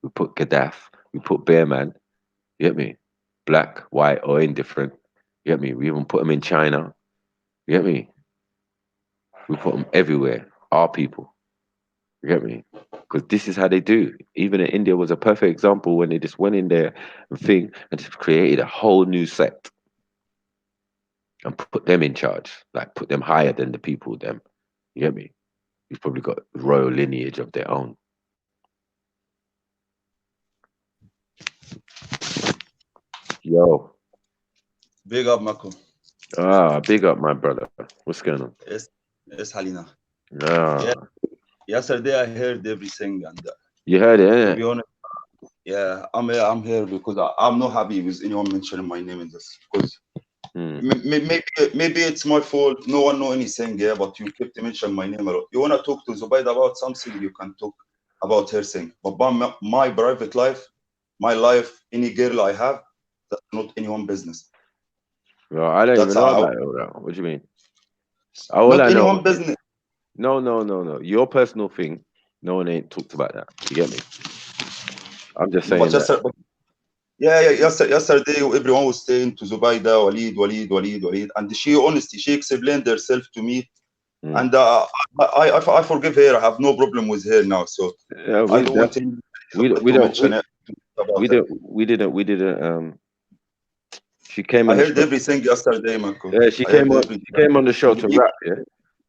Speaker 1: We put Gaddafi. We put Bearman. You get me? Black, white, or indifferent. You get me? We even put them in China. You get me? We put them everywhere. Our people. You get me? Because this is how they do. Even in India was a perfect example when they just went in there and just created a whole new sect and put them in charge. Like put them higher than the people. Them. You get me? You've probably got royal lineage of their own. Yo.
Speaker 7: Big up, Marco.
Speaker 1: Big up, my brother. What's going on?
Speaker 7: It's Halina.
Speaker 1: No,
Speaker 7: Yeah, yesterday I heard everything, and
Speaker 1: you heard it,
Speaker 7: to
Speaker 1: innit?
Speaker 7: be honest, yeah, I'm here because I'm not happy with anyone mentioning my name in this because
Speaker 1: Hmm.
Speaker 7: maybe it's my fault. No one know anything, yeah, but you kept mentioning my name a lot. You wanna talk to Zubaida about something, you can talk about her thing. But by my private life, my life, any girl I have, that's not anyone business.
Speaker 1: Well, I don't
Speaker 7: That's
Speaker 1: even know
Speaker 7: how,
Speaker 1: about all that. What do you mean? All
Speaker 7: not
Speaker 1: I know
Speaker 7: anyone
Speaker 1: is
Speaker 7: business.
Speaker 1: no, no, no, no. Your personal thing. No one ain't talked about that. You get me? I'm just
Speaker 7: But
Speaker 1: saying that.
Speaker 7: yeah, yesterday everyone was saying to Zubaida, Walid, and she honestly, she explained herself to me,
Speaker 1: Hmm.
Speaker 7: and I forgive her. I have no problem with her now, so
Speaker 1: Yeah,
Speaker 7: I
Speaker 1: we
Speaker 7: don't
Speaker 1: that
Speaker 7: want anyone
Speaker 1: we
Speaker 7: to
Speaker 1: don't
Speaker 7: mention it about
Speaker 1: we
Speaker 7: that.
Speaker 1: didn't we didn't she came
Speaker 7: I
Speaker 1: on the
Speaker 7: heard
Speaker 1: show.
Speaker 7: everything yesterday, Marco.
Speaker 1: Yeah,
Speaker 7: I heard everything.
Speaker 1: she came on the show
Speaker 7: And
Speaker 1: to rap. Yeah.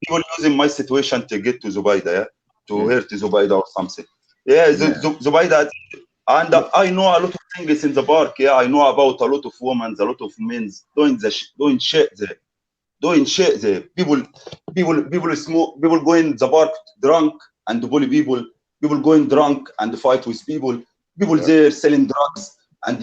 Speaker 7: people using my situation to get to Zubaida, yeah, to
Speaker 1: Hmm.
Speaker 7: hurt Zubaida or something. Yeah,
Speaker 1: Yeah.
Speaker 7: Zubaida, and
Speaker 1: Yeah.
Speaker 7: I know a lot of things in the park. Yeah, I know about a lot of women, a lot of men doing shit there. Doing shit there. People smoke. People go in the park drunk and bully people. People going drunk and fight with people. People
Speaker 1: Yeah.
Speaker 7: there selling drugs and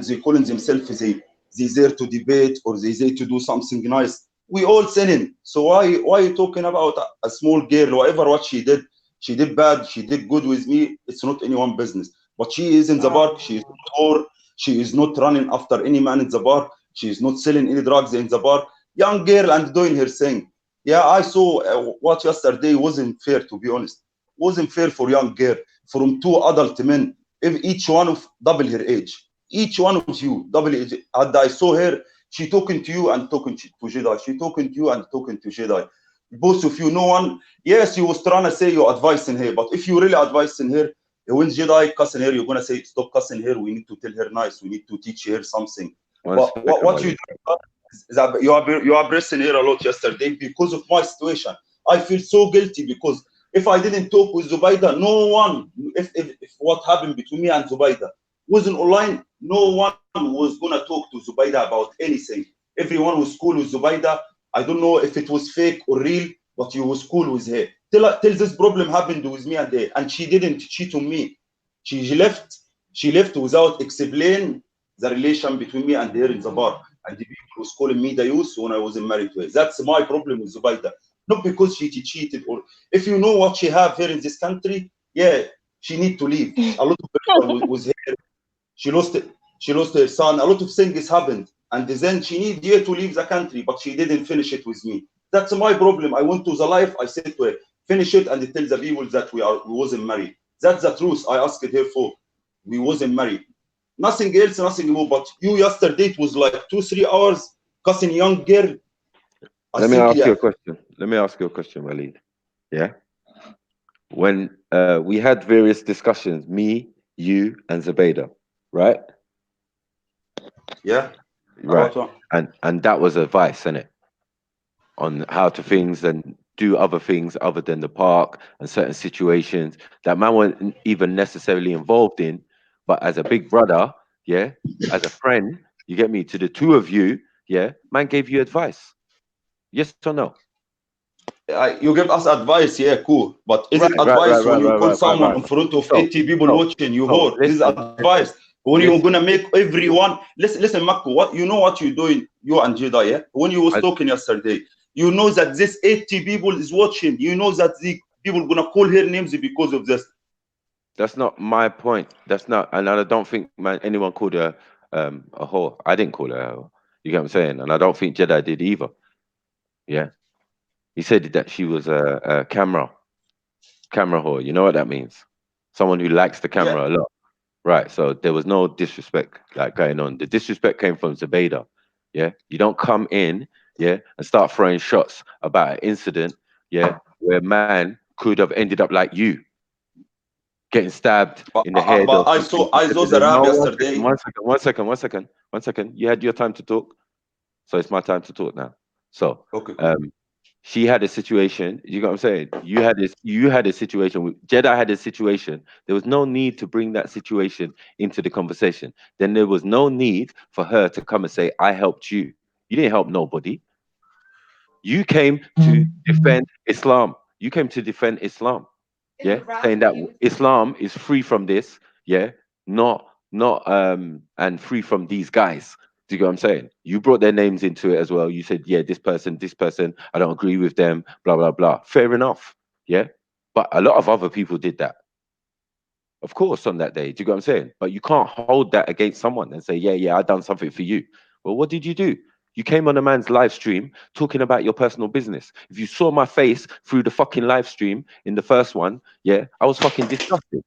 Speaker 7: they calling themselves they there to debate or they there to do something nice. We all sinning. So why are you talking about a small girl? Whatever what she did bad. She did good with me. It's not anyone business. But she is in the park. She is not whore. She is not running after any man in the park. She is not selling any drugs in the park. Young girl and doing her thing. Yeah, I saw what yesterday wasn't fair, to be honest. Wasn't fair for young girl from two adult men, if each one of double her age. Each one of you double age. And I saw her, she talking to you and talking to Jedi. She talking to you and talking to Jedi. Both of you, no one. Yes, you was trying to say you're advising her, but if you really advising her, when Jedi cussing her, you're gonna say stop cussing her. We need to tell her nice. We need to teach her something.
Speaker 1: One
Speaker 7: But
Speaker 1: second,
Speaker 7: what you
Speaker 1: Wally.
Speaker 7: do that you are pressing here a lot yesterday because of my situation. I feel so guilty because if I didn't talk with Zubaida, no one, if what happened between me and Zubaida wasn't online, no one was gonna talk to Zubaida about anything. Everyone was cool with Zubaida. I don't know if it was fake or real, but you was cool with her. Till this problem happened with me and her, and she didn't cheat on me. She left. She left without explaining the relation between me and her in the bar. And the people was calling me the youth when I wasn't married to her. That's my problem with Zubaida. Not because she cheated or if you know what she have here in this country, yeah, she need to leave. A lot of people was here. She lost it. She lost her son. A lot of things happened. And then she need here to leave the country, but she didn't finish it with me. That's my problem. I went to the life. I said to her, finish it and tell the people that we wasn't married. That's the truth I asked her for. We wasn't married. Nothing else, nothing more. But you yesterday it was like 2 3 hours cussing young girl. I
Speaker 1: Let me
Speaker 7: think
Speaker 1: ask you
Speaker 7: yeah,
Speaker 1: a question. Let me ask you a question, Wally. Yeah. When we had various discussions, me, you, and Zabeda, right?
Speaker 7: yeah.
Speaker 1: Right.
Speaker 7: About what?
Speaker 1: And that was advice, innit? On how to things and do other things other than the park and certain situations that man wasn't even necessarily involved in, but as a big brother, yeah, as a friend, you get me, to the two of you, yeah, man gave you advice. Yes or no?
Speaker 7: You give us advice, yeah, cool. But is
Speaker 1: Right,
Speaker 7: it
Speaker 1: right, right,
Speaker 7: advice
Speaker 1: right,
Speaker 7: when you
Speaker 1: right,
Speaker 7: call
Speaker 1: right, right,
Speaker 7: someone
Speaker 1: right.
Speaker 7: in front of
Speaker 1: So,
Speaker 7: 80 people
Speaker 1: so,
Speaker 7: watching you
Speaker 1: so
Speaker 7: whore? This is
Speaker 1: listen,
Speaker 7: advice. When you're
Speaker 1: listen.
Speaker 7: gonna make everyone listen, Marco, what you know what you're doing, you and Jedi, yeah? When you was
Speaker 1: I,
Speaker 7: talking yesterday, you know that this 80 people is watching. You know that the people gonna call her names because of this.
Speaker 1: that's not my point. That's not, and I don't think man anyone called her a whore. I didn't call her a whore. You get what I'm saying? And I don't think Jedi did either. Yeah. He said that she was a camera whore. You know what that means? Someone who likes the
Speaker 7: Yeah.
Speaker 1: camera a lot. Right. So there was no disrespect like going on. The disrespect came from Zabeda. Yeah. You don't come in, yeah, and start throwing shots about an incident, yeah, where man could have ended up like you, getting stabbed in the head or
Speaker 7: But I
Speaker 1: something.
Speaker 7: saw I saw the rap
Speaker 1: No, one second,
Speaker 7: yesterday.
Speaker 1: one second, one second, one second, one second. You had your time to talk. So it's my time to talk now. So
Speaker 7: Okay, cool.
Speaker 1: um she had a situation. You got what I'm saying? You had a situation. Jedi had a situation. There was no need to bring that situation into the conversation. Then there was no need for her to come and say, "I helped you." You didn't help nobody. You came to defend Islam. You came to defend Islam, yeah, saying that Islam is free from this, yeah, not and free from these guys. Do you get what I'm saying? You brought their names into it as well. You said, yeah, this person, I don't agree with them, blah blah blah. Fair enough, yeah. But a lot of other people did that, of course, on that day. Do you get what I'm saying? But you can't hold that against someone and say, yeah, yeah, I done something for you. Well, what did you do? You came on a man's live stream talking about your personal business. If you saw my face through the fucking live stream in the first one, yeah, I was fucking disgusted.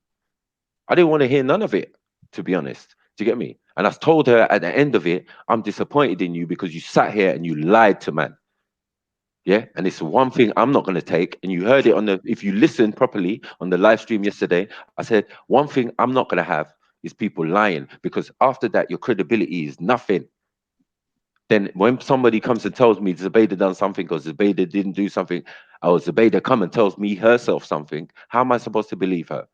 Speaker 1: I didn't want to hear none of it, to be honest. Do you get me? And I told her at the end of it, I'm disappointed in you because you sat here and you lied to man. Yeah, and it's one thing I'm not going to take. And you heard it on the, if you listen properly on the live stream yesterday, I said, one thing I'm not going to have is people lying, because after that, your credibility is nothing. Then when somebody comes and tells me Zubaydah done something or Zubaydah didn't do something, or Zubaydah come and tells me herself something, how am I supposed to believe her?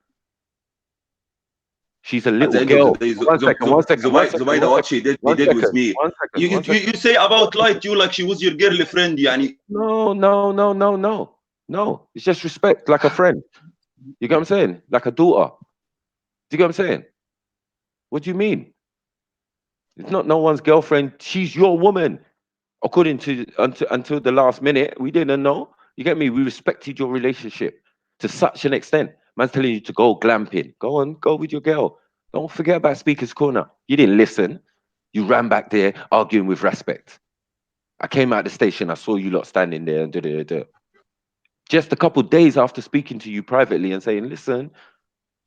Speaker 1: She's a
Speaker 7: At the
Speaker 1: little
Speaker 7: end of the
Speaker 1: girl.
Speaker 7: day,
Speaker 1: One second, one second, one second,
Speaker 7: Zubaydah,
Speaker 1: one
Speaker 7: what
Speaker 1: second,
Speaker 7: she
Speaker 1: one
Speaker 7: did with
Speaker 1: second,
Speaker 7: me.
Speaker 1: one second, one second.
Speaker 7: You say about light you like she was your girlfriend, yani.
Speaker 1: No, no, no, no, no. No. It's just respect, like a friend. You get what I'm saying? Like a daughter. Do you get what I'm saying? What do you mean? It's not no one's girlfriend. She's your woman. According to until the last minute, we didn't know. You get me? We respected your relationship to such an extent. Man's telling you to go glamping. Go on, go with your girl. Don't forget about Speaker's Corner. You didn't listen. You ran back there arguing with respect. I came out the station. I saw you lot standing there and da. Just a couple days after speaking to you privately and saying, listen,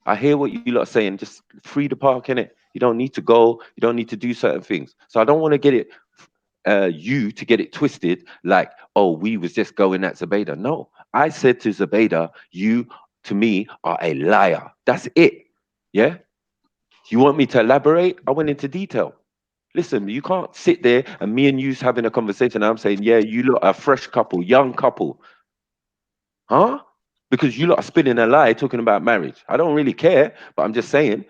Speaker 1: I hear what you lot are saying. Just free the park, innit? You don't need to go. You don't need to do certain things. So I don't want to get it, you to get it twisted like, oh, we was just going at Zubaydah. No, I said to Zubaydah, you, to me, are a liar. That's it. Yeah? You want me to elaborate? I went into detail. Listen, you can't sit there and me and you's having a conversation and I'm saying, yeah, you lot are a fresh couple, young couple. Huh? Because you lot are spinning a lie talking about marriage. I don't really care, but I'm just saying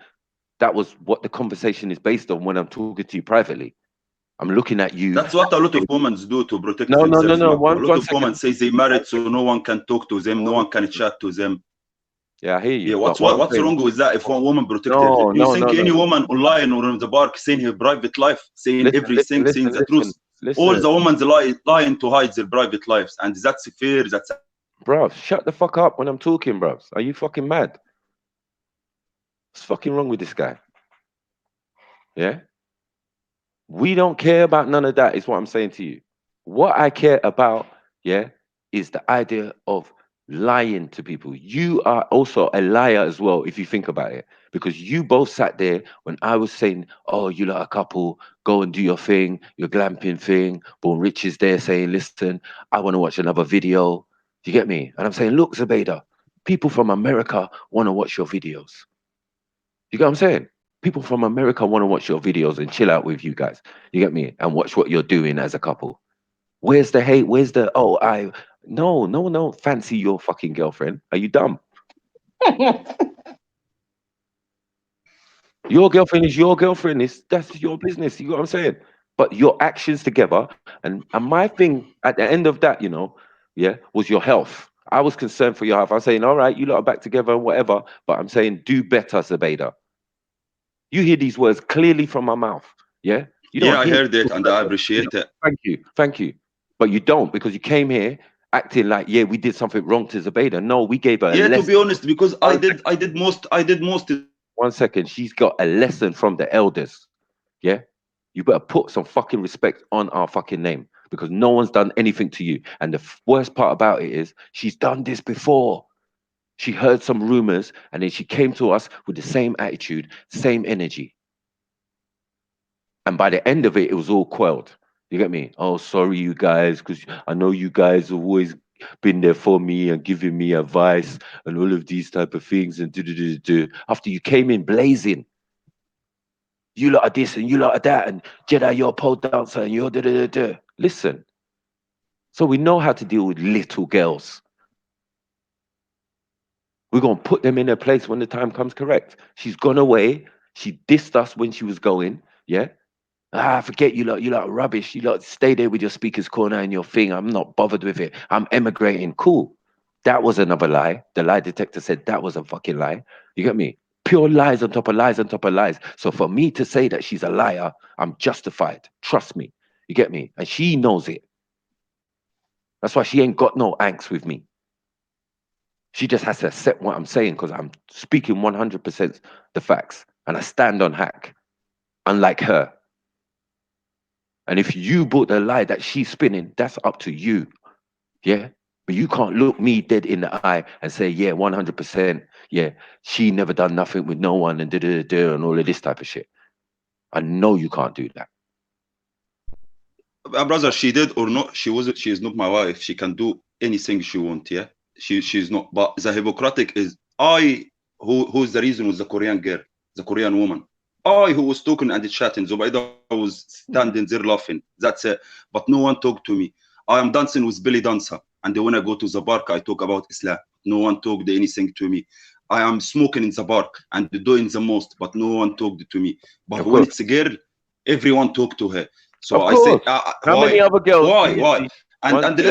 Speaker 1: that was what the conversation is based on when I'm talking to you privately. I'm looking at you.
Speaker 7: That's what a lot of women do to protect
Speaker 1: No, no, no,
Speaker 7: themselves,
Speaker 1: no.
Speaker 7: Marco. A lot
Speaker 1: One
Speaker 7: of women
Speaker 1: second.
Speaker 7: say they married so no one can talk to them, no one can chat to them.
Speaker 1: Yeah, I hear you.
Speaker 7: Yeah,
Speaker 1: But what I'm
Speaker 7: what's
Speaker 1: saying,
Speaker 7: wrong with that if one woman protect her?
Speaker 1: no,
Speaker 7: You
Speaker 1: no,
Speaker 7: think
Speaker 1: no,
Speaker 7: any
Speaker 1: no.
Speaker 7: woman online or in the park saying her private life, saying
Speaker 1: Listen, listen,
Speaker 7: everything, saying
Speaker 1: listen,
Speaker 7: the truth? All
Speaker 1: listen.
Speaker 7: the women lying to hide their private lives, and that's fair. That's
Speaker 1: Bruv, shut the fuck up when I'm talking, bruv. Are you fucking mad? What's fucking wrong with this guy? Yeah? We don't care about none of that, is what I'm saying to you. What I care about, yeah, is the idea of lying to people. You are also a liar as well, if you think about it, because you both sat there when I was saying, oh, you lot a couple, go and do your thing, your glamping thing. Born Rich is there saying, listen, I want to watch another video. Do you get me? And I'm saying, look, Zubaydah, people from America want to watch your videos. You get what I'm saying? People from America want to watch your videos and chill out with you guys. You get me? And watch what you're doing as a couple. Where's the hate? Where's the, oh, no, no, no, fancy your fucking girlfriend. Are you dumb? Your girlfriend is your girlfriend. That's your business. You know what I'm saying? But your actions together, and my thing at the end of that, yeah, was your health. I was concerned for your health. I'm saying, all right, you lot are back together and whatever, but I'm saying, do better, Zubaydah. You hear these words clearly from my mouth. Yeah, you don't
Speaker 7: yeah, I
Speaker 1: hear.
Speaker 7: heard it and I appreciate it.
Speaker 1: Thank you, but you don't, because you came here acting like, yeah, we did something wrong to Zubaydah. No, we gave her a
Speaker 7: Yeah, to
Speaker 1: lesson.
Speaker 7: be honest, because
Speaker 1: One
Speaker 7: I did most.
Speaker 1: 1 second, she's got a lesson from the elders. Yeah, you better put some fucking respect on our fucking name, because no one's done anything to you. And the worst part about it is she's done this before. She heard some rumors and then she came to us with the same attitude, same energy. And by the end of it, it was all quelled. You get me? Oh, sorry, you guys, because I know you guys have always been there for me and giving me advice and all of these type of things and do. After you came in blazing, you lot are this and you lot are that, and Jedi, you're a pole dancer and you're da. Listen, so we know how to deal with little girls. We're gonna put them in their place when the time comes. Correct. She's gone away. She dissed us when she was going. Yeah. Forget you lot. You lot are rubbish. You lot stay there with your speaker's corner and your thing. I'm not bothered with it. I'm emigrating. Cool. That was another lie. The lie detector said that was a fucking lie. You get me? Pure lies on top of lies on top of lies. So for me to say that she's a liar, I'm justified. Trust me. You get me? And she knows it. That's why she ain't got no angst with me. She just has to accept what I'm saying because I'm speaking 100% the facts. And I stand on hack, unlike her. And if you bought the lie that she's spinning, that's up to you. Yeah. But you can't look me dead in the eye and say, yeah, 100%. Yeah, she never done nothing with no one and and all of this type of shit. I know you can't do that.
Speaker 7: Brother, she did or not, she is not my wife. She can do anything she want, yeah. She's not. But the hypocritic is who's the reason was the Korean girl, the Korean woman. I who was talking and chatting. Zubaida was standing there laughing. That's it. But no one talked to me. I am dancing with Billy Dancer. And when I go to the park, I talk about Islam. No one talked anything to me. I am smoking in the park and doing the most, but no one talked to me. But
Speaker 1: Of
Speaker 7: when
Speaker 1: course.
Speaker 7: it's a girl, everyone talked to her. So
Speaker 1: Of
Speaker 7: I say,
Speaker 1: course. How many other girls?
Speaker 7: why?
Speaker 1: do you
Speaker 7: Why?
Speaker 1: see-
Speaker 7: And
Speaker 1: Let me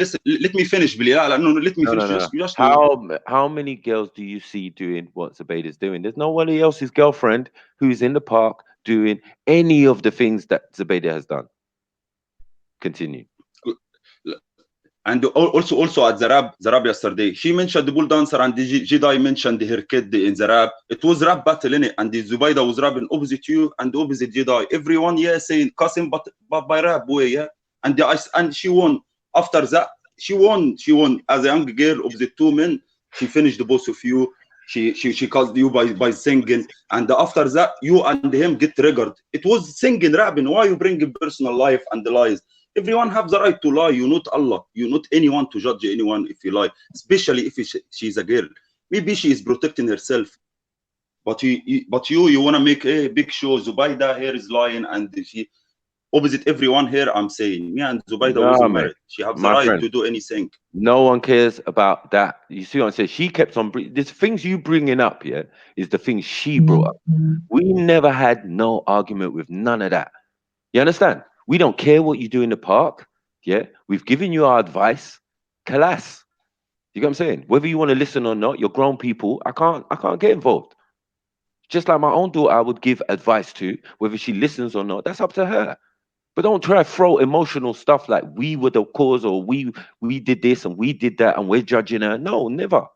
Speaker 7: listen, let me finish, Billy. No, let me finish.
Speaker 1: no.
Speaker 7: Just
Speaker 1: How many girls do you see doing what Zubaida's doing? There's nobody else's girlfriend who's in the park doing any of the things that Zubaida has done. Continue.
Speaker 7: and also at the rap yesterday, she mentioned the bull dancer and the Jedi mentioned her kid in the rap. It was rap battle in it, and the Zubaida was rapping opposite you and opposite Jedi. Everyone, yeah, saying Qasim, but by rap way, yeah. And she won. After that, she won as a young girl opposite two men. She finished the both of you. She caused you by singing, and after that, you and him get triggered. It was singing, rapping. Why you bring personal life and the lies? Everyone have the right to lie. You're not Allah. You're not anyone to judge anyone if you lie, especially if she's a girl. Maybe she is protecting herself. But you want to make a big show. Zubaida here is lying, and she opposite everyone here. I'm saying, me and Zubaida
Speaker 1: No,
Speaker 7: wasn't
Speaker 1: mate.
Speaker 7: married. She has the
Speaker 1: My
Speaker 7: right
Speaker 1: friend.
Speaker 7: to do anything.
Speaker 1: No one cares about that. You see what I'm saying? She kept on there's things you bringing up here is the things she brought up. We never had no argument with none of that. You understand? We don't care what you do in the park. Yeah, we've given you our advice. Kalas. You get what I'm saying? Whether you want to listen or not, you're grown people. I can't get involved. Just like my own daughter, I would give advice to whether she listens or not. That's up to her. But don't try to throw emotional stuff like we were the cause or we did this and we did that and we're judging her. No, never.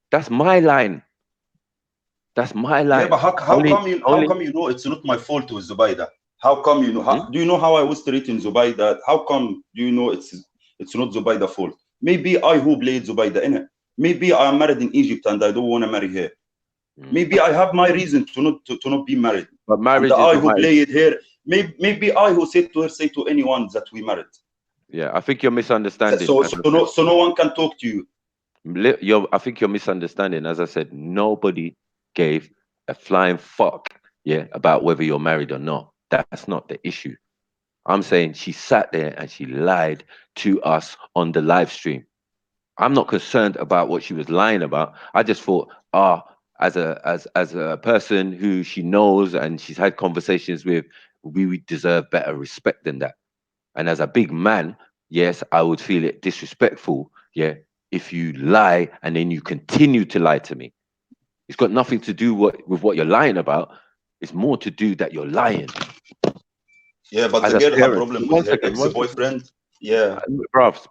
Speaker 1: That's my line. That's my
Speaker 7: Yeah,
Speaker 1: line.
Speaker 7: but how come you know it's not my fault with Zubaida? How come you know? Do you know how I was treating Zubaida? How come do you know it's not Zubaida fault? Maybe I who played Zubaida in it. Maybe I am married in Egypt and I don't want to marry her. Maybe I have my reason to not be married.
Speaker 1: But marriage
Speaker 7: and
Speaker 1: is
Speaker 7: I
Speaker 1: not
Speaker 7: who
Speaker 1: my
Speaker 7: played her. Maybe I who said to her, say to anyone that we married.
Speaker 1: Yeah, I think you're misunderstanding.
Speaker 7: So no one can talk to you.
Speaker 1: I think you're misunderstanding. As I said, nobody gave a flying fuck, yeah, about whether you're married or not. That's not the issue. I'm saying she sat there and she lied to us on the live stream. I'm not concerned about what she was lying about. I just thought, as a person who she knows and she's had conversations with, we would deserve better respect than that. And as a big man, yes, I would feel it disrespectful, yeah, if you lie and then you continue to lie to me. It's got nothing to do with what you're lying about. It's more to do that you're lying.
Speaker 7: Yeah, but
Speaker 1: As
Speaker 7: the
Speaker 1: a
Speaker 7: girl had
Speaker 1: parent,
Speaker 7: problem
Speaker 1: one
Speaker 7: with her
Speaker 1: second.
Speaker 7: ex-boyfriend. Yeah.
Speaker 1: Bruvs.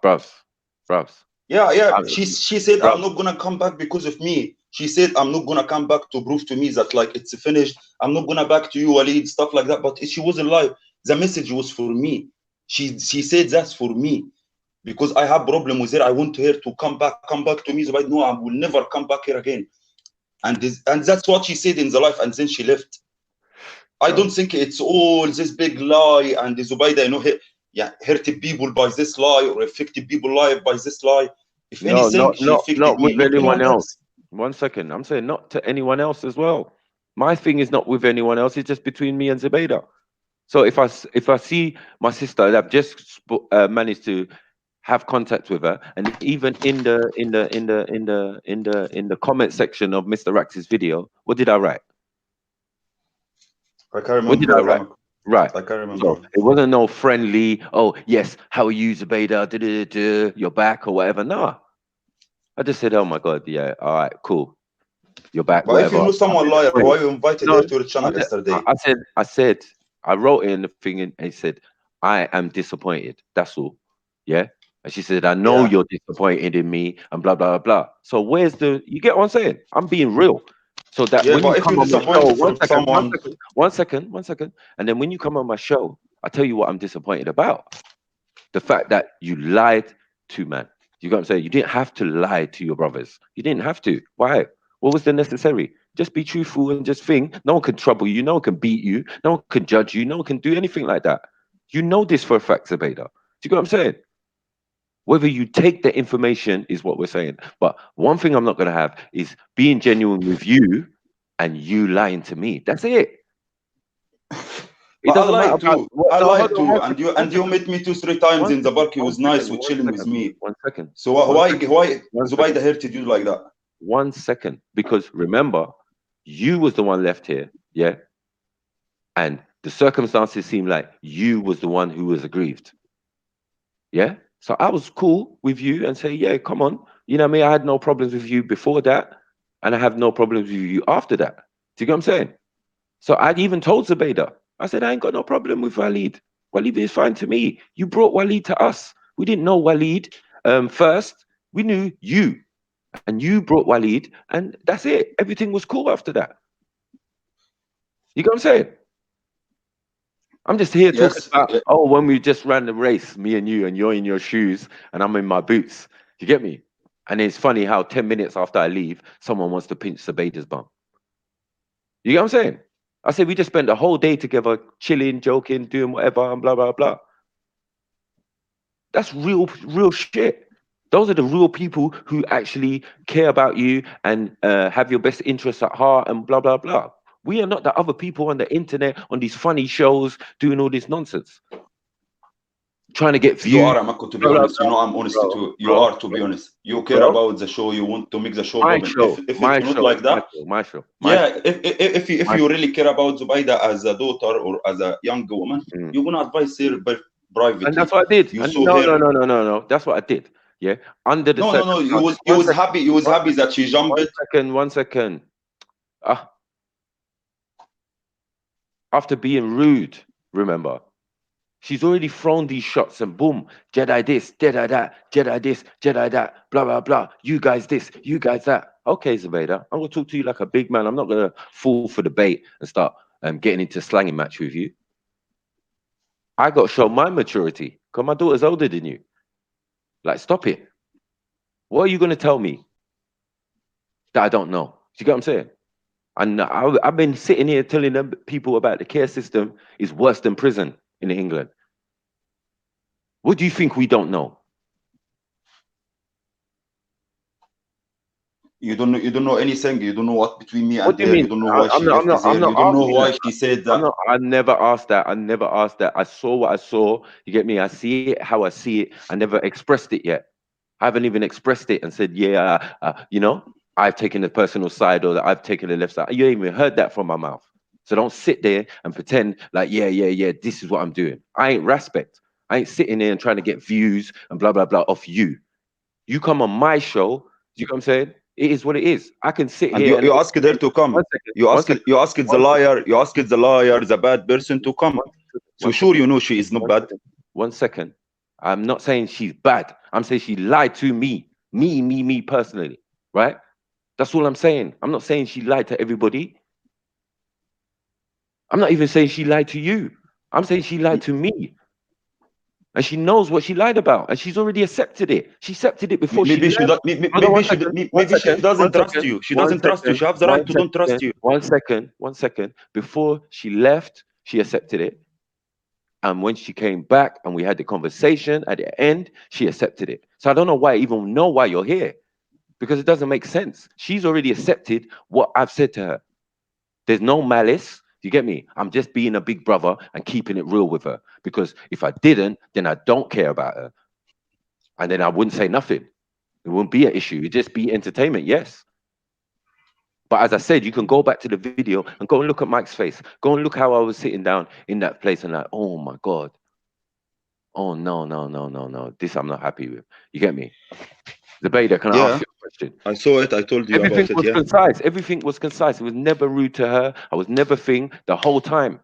Speaker 7: Yeah.
Speaker 1: I-
Speaker 7: She said,
Speaker 1: bruv,
Speaker 7: I'm not gonna come back because of me. She said, I'm not gonna come back to prove to me that like it's finished. I'm not gonna back to you, Walid, stuff like that. But she wasn't live. The message was for me. She said that's for me because I have problem with her. I want her to come back to me. But no, I will never come back here again. And that's what she said in the life, and then she left. I don't think it's all this big lie and Zubaida, hurting people by this lie or affecting people life by this lie. If
Speaker 1: no,
Speaker 7: anything, she affected
Speaker 1: not
Speaker 7: me,
Speaker 1: with
Speaker 7: not
Speaker 1: anyone
Speaker 7: anyone
Speaker 1: else.
Speaker 7: else.
Speaker 1: 1 second. I'm saying not to anyone else as well. My thing is not with anyone else. It's just between me and Zubaida. So if I see my sister that I've just managed to have contact with her, and even in the comment section of Mr. Rax's video, what did I write?
Speaker 7: I can't
Speaker 1: What did I write?
Speaker 7: remember.
Speaker 1: Right.
Speaker 7: I can't remember.
Speaker 1: So it wasn't no friendly. Oh yes, how are you, Zubaida? You're back or whatever. No. I just said, oh my God, yeah, all right, cool. You're back,
Speaker 7: But if you
Speaker 1: whatever.
Speaker 7: know someone liar,
Speaker 1: Wait,
Speaker 7: why you invited
Speaker 1: no,
Speaker 7: her to your channel yesterday?
Speaker 1: I said, I wrote it in the thing and I said, I am disappointed. That's all. Yeah. And she said, I know
Speaker 7: Yeah.
Speaker 1: you're disappointed in me and blah, blah, blah. So where's you get what I'm saying? I'm being real. So that
Speaker 7: Yeah,
Speaker 1: when you
Speaker 7: but if
Speaker 1: come
Speaker 7: you're
Speaker 1: on my show,
Speaker 7: disappointed from someone,
Speaker 1: one second. And then when you come on my show, I tell you what I'm disappointed about. The fact that you lied to man. You got what I'm saying? You didn't have to lie to your brothers. You didn't have to. Why? What was the necessary? Just be truthful and just think. No one can trouble you. No one can beat you. No one can judge you. No one can do anything like that. You know this for a fact, Zabeda. Do you get what I'm saying? Whether you take the information is what we're saying. But one thing I'm not going to have is being genuine with you and you lying to me. That's it. It
Speaker 7: but I
Speaker 1: doesn't matter
Speaker 7: lied
Speaker 1: about
Speaker 7: too.
Speaker 1: what.
Speaker 7: I
Speaker 1: No, hold
Speaker 7: lied
Speaker 1: on,
Speaker 7: too, and you met me 2 3 times in the park. You was nice with chilling with me.
Speaker 1: one second,
Speaker 7: So
Speaker 1: one second,
Speaker 7: why
Speaker 1: one
Speaker 7: Zubaida
Speaker 1: second,
Speaker 7: hurted you like that?
Speaker 1: 1 second. Because remember, you was the one left here, yeah, and the circumstances seem like you was the one who was aggrieved, yeah. So I was cool with you and say, yeah, come on, you know what I mean. I had no problems with you before that, and I have no problems with you after that. Do you get what I'm saying? So I even told Zubaida, I said, I ain't got no problem with Walid. Walid is fine to me. You brought Walid to us. We didn't know Walid first. We knew you. And you brought Walid, and that's it. Everything was cool after that. You get what I'm saying? I'm just here talking
Speaker 7: Yes.
Speaker 1: about, oh, when we just ran the race, me and you, and you're in your shoes, and I'm in my boots. You get me? And it's funny how 10 minutes after I leave, someone wants to pinch Sabaida's bum. You get what I'm saying? I said we just spent the whole day together, chilling, joking, doing whatever, and blah blah blah. That's real shit. Those are the real people who actually care about you and have your best interests at heart and blah blah blah. We are not the other people on the internet on these funny shows doing all this nonsense, trying to get
Speaker 7: You
Speaker 1: views.
Speaker 7: are, Amako, to be
Speaker 1: Blah blah
Speaker 7: honest. You
Speaker 1: blah.
Speaker 7: know I'm honest
Speaker 1: Bro,
Speaker 7: too. You
Speaker 1: bro,
Speaker 7: are, to be honest. You care
Speaker 1: bro.
Speaker 7: about the show. You want to make the show
Speaker 1: My
Speaker 7: popping.
Speaker 1: show,
Speaker 7: If
Speaker 1: my
Speaker 7: it's not
Speaker 1: show,
Speaker 7: like
Speaker 1: my
Speaker 7: that,
Speaker 1: show, my show, my
Speaker 7: yeah.
Speaker 1: show,
Speaker 7: If
Speaker 1: my
Speaker 7: you
Speaker 1: show.
Speaker 7: really care about Zubaida as a daughter or as a young woman,
Speaker 1: Mm.
Speaker 7: you're gonna advise her
Speaker 1: And that's
Speaker 7: privately.
Speaker 1: what I did.
Speaker 7: You
Speaker 1: And
Speaker 7: saw
Speaker 1: no,
Speaker 7: her.
Speaker 1: no, no, no, no, no. That's what I did. Yeah. Under the
Speaker 7: No.
Speaker 1: circumstances.
Speaker 7: You
Speaker 1: One
Speaker 7: was
Speaker 1: second.
Speaker 7: happy. You was
Speaker 1: One
Speaker 7: happy that she jumped.
Speaker 1: One second, 1 second. Ah, after being rude, remember, she's already thrown these shots and boom, Jedi this, Jedi that, Jedi this, Jedi that, blah, blah, blah. You guys this, you guys that. Okay, Zabeda, I'm going to talk to you like a big man. I'm not going to fall for the bait and start getting into slanging match with you. I got to show my maturity because my daughter's older than you. Like, stop it. What are you going to tell me that I don't know? Do you get what I'm saying? And I've been sitting here telling them people about the care system is worse than prison in England. What do you think we don't know?
Speaker 7: You don't know. You don't know anything. You don't know what between me
Speaker 1: What
Speaker 7: and
Speaker 1: do you
Speaker 7: her. You
Speaker 1: mean?
Speaker 7: don't know why
Speaker 1: I'm
Speaker 7: she
Speaker 1: not.
Speaker 7: left there.
Speaker 1: I'm not
Speaker 7: You don't know
Speaker 1: asking
Speaker 7: why
Speaker 1: that.
Speaker 7: she said
Speaker 1: I'm
Speaker 7: that.
Speaker 1: not. I never asked that. I never asked that. I saw what I saw. You get me? I see it how I see it. I never expressed it yet. I haven't even expressed it and said, yeah, I've taken the personal side or that I've taken the left side. You ain't even heard that from my mouth. So don't sit there and pretend like, yeah, this is what I'm doing. I ain't respect. I ain't sitting there and trying to get views and blah, blah, blah off you. You come on my show, you know what I'm saying? It is what it is. I can sit
Speaker 7: And
Speaker 1: here and
Speaker 7: you asked her to come.
Speaker 1: one second, one second,
Speaker 7: You asked the
Speaker 1: one second,
Speaker 7: liar. You asked the liar, the bad person, to come.
Speaker 1: one second,
Speaker 7: So
Speaker 1: one
Speaker 7: sure,
Speaker 1: second,
Speaker 7: you know she is not
Speaker 1: one
Speaker 7: bad.
Speaker 1: second, 1 second. I'm not saying she's bad. I'm saying she lied to me personally, right? That's all I'm saying. I'm not saying she lied to everybody. I'm not even saying she lied to you. I'm saying she lied to me. And she knows what she lied about. And she's already accepted it. She accepted it before she
Speaker 7: Maybe she
Speaker 1: left.
Speaker 7: do-
Speaker 1: Hold on
Speaker 7: maybe
Speaker 1: one
Speaker 7: she
Speaker 1: second. One
Speaker 7: maybe she
Speaker 1: second. One
Speaker 7: doesn't trust
Speaker 1: second.
Speaker 7: you. She
Speaker 1: One
Speaker 7: doesn't trust you.
Speaker 1: second.
Speaker 7: She has the right
Speaker 1: One
Speaker 7: to don't trust
Speaker 1: second.
Speaker 7: you.
Speaker 1: 1 second. 1 second. Before she left, she accepted it. And when she came back and we had the conversation at the end, she accepted it. So I don't know why I even know why you're here. Because it doesn't make sense. She's already accepted what I've said to her. There's no malice. You get me? I'm just being a big brother and keeping it real with her. Because if I didn't, then I don't care about her. And then I wouldn't say nothing. It wouldn't be an issue. It'd just be entertainment, yes. But as I said, you can go back to the video and go and look at Mike's face. Go and look how I was sitting down in that place and like, oh my God. Oh no. This I'm not happy with. You get me? The Beta, can I ask
Speaker 7: Yeah.
Speaker 1: you? question.
Speaker 7: I saw it. I told you
Speaker 1: Everything
Speaker 7: about it.
Speaker 1: was
Speaker 7: Yeah.
Speaker 1: concise. Everything was concise. It was never rude to her. I was never thing the whole time.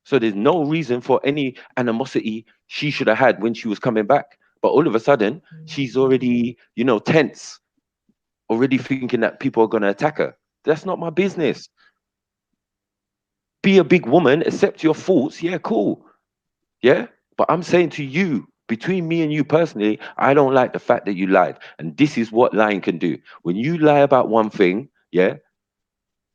Speaker 1: So there's no reason for any animosity she should have had when she was coming back. But all of a sudden, she's already, tense, already thinking that people are gonna attack her. That's not my business. Be a big woman, accept your faults. Yeah, cool. Yeah. But I'm saying to you, between me and you personally, I don't like the fact that you lied. And this is what lying can do. When you lie about one thing, yeah,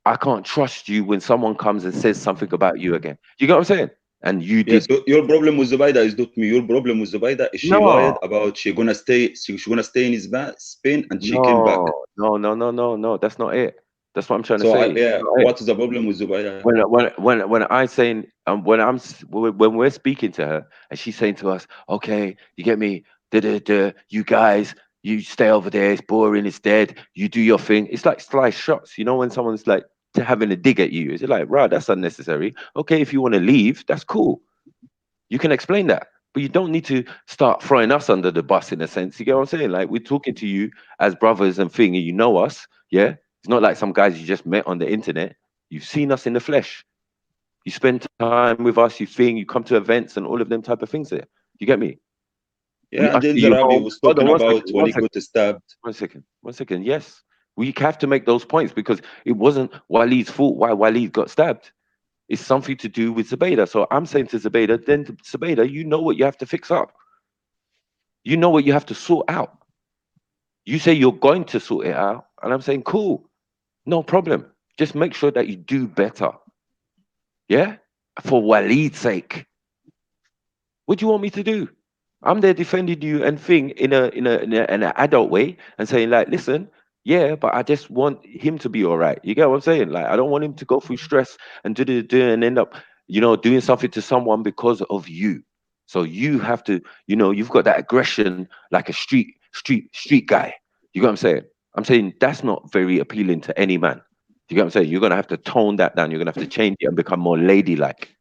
Speaker 1: I can't trust you when someone comes and says something about you again. You get what I'm saying? And you
Speaker 7: Yes.
Speaker 1: did
Speaker 7: So your problem with Zubaida is not me. Your problem with Zubaida is she lied
Speaker 1: no,
Speaker 7: about she gonna stay. She gonna stay in Spain, and she came back.
Speaker 1: no, no, no, no, no, no. That's not it. That's what I'm trying to
Speaker 7: So
Speaker 1: say.
Speaker 7: yeah,
Speaker 1: Not it.
Speaker 7: what is the problem with Zubaida?
Speaker 1: When I saying when we're speaking to her and she's saying to us, okay, you get me, you guys, you stay over there, it's boring, it's dead, you do your thing. It's like slice shots, when someone's like to having a dig at you. It's like, right, that's unnecessary. Okay, if you want to leave, that's cool. You can explain that. But you don't need to start throwing us under the bus in a sense. You get what I'm saying? Like we're talking to you as brothers and thing, and you know us, yeah? It's not like some guys you just met on the internet. You've seen us in the flesh. You spend time with us, you think, you come to events and all of them type of things there. You get me? We
Speaker 7: Yeah, and
Speaker 1: usher
Speaker 7: then the
Speaker 1: you
Speaker 7: Rabbi
Speaker 1: home.
Speaker 7: was
Speaker 1: Hold on
Speaker 7: talking
Speaker 1: one
Speaker 7: about
Speaker 1: second,
Speaker 7: when
Speaker 1: one
Speaker 7: he
Speaker 1: second,
Speaker 7: got stabbed.
Speaker 1: one second, one second. Yes. We have to make those points because it wasn't Walid's fault why Walid got stabbed. It's something to do with Zubaydah. So I'm saying to Zubaydah, then to Zubaydah, you know what you have to fix up. You know what you have to sort out. You say you're going to sort it out, and I'm saying, cool, no problem. Just make sure that you do better. Yeah? For Walid's sake. What do you want me to do? I'm there defending you and thing in an adult way and saying like, listen, yeah, but I just want him to be all right. You get what I'm saying? Like, I don't want him to go through stress and do and end up, doing something to someone because of you. So you have to, you've got that aggression like a street guy. You get what I'm saying? I'm saying that's not very appealing to any man. You get what I'm saying? You're gonna have to tone that down. You're gonna have to change it and become more ladylike.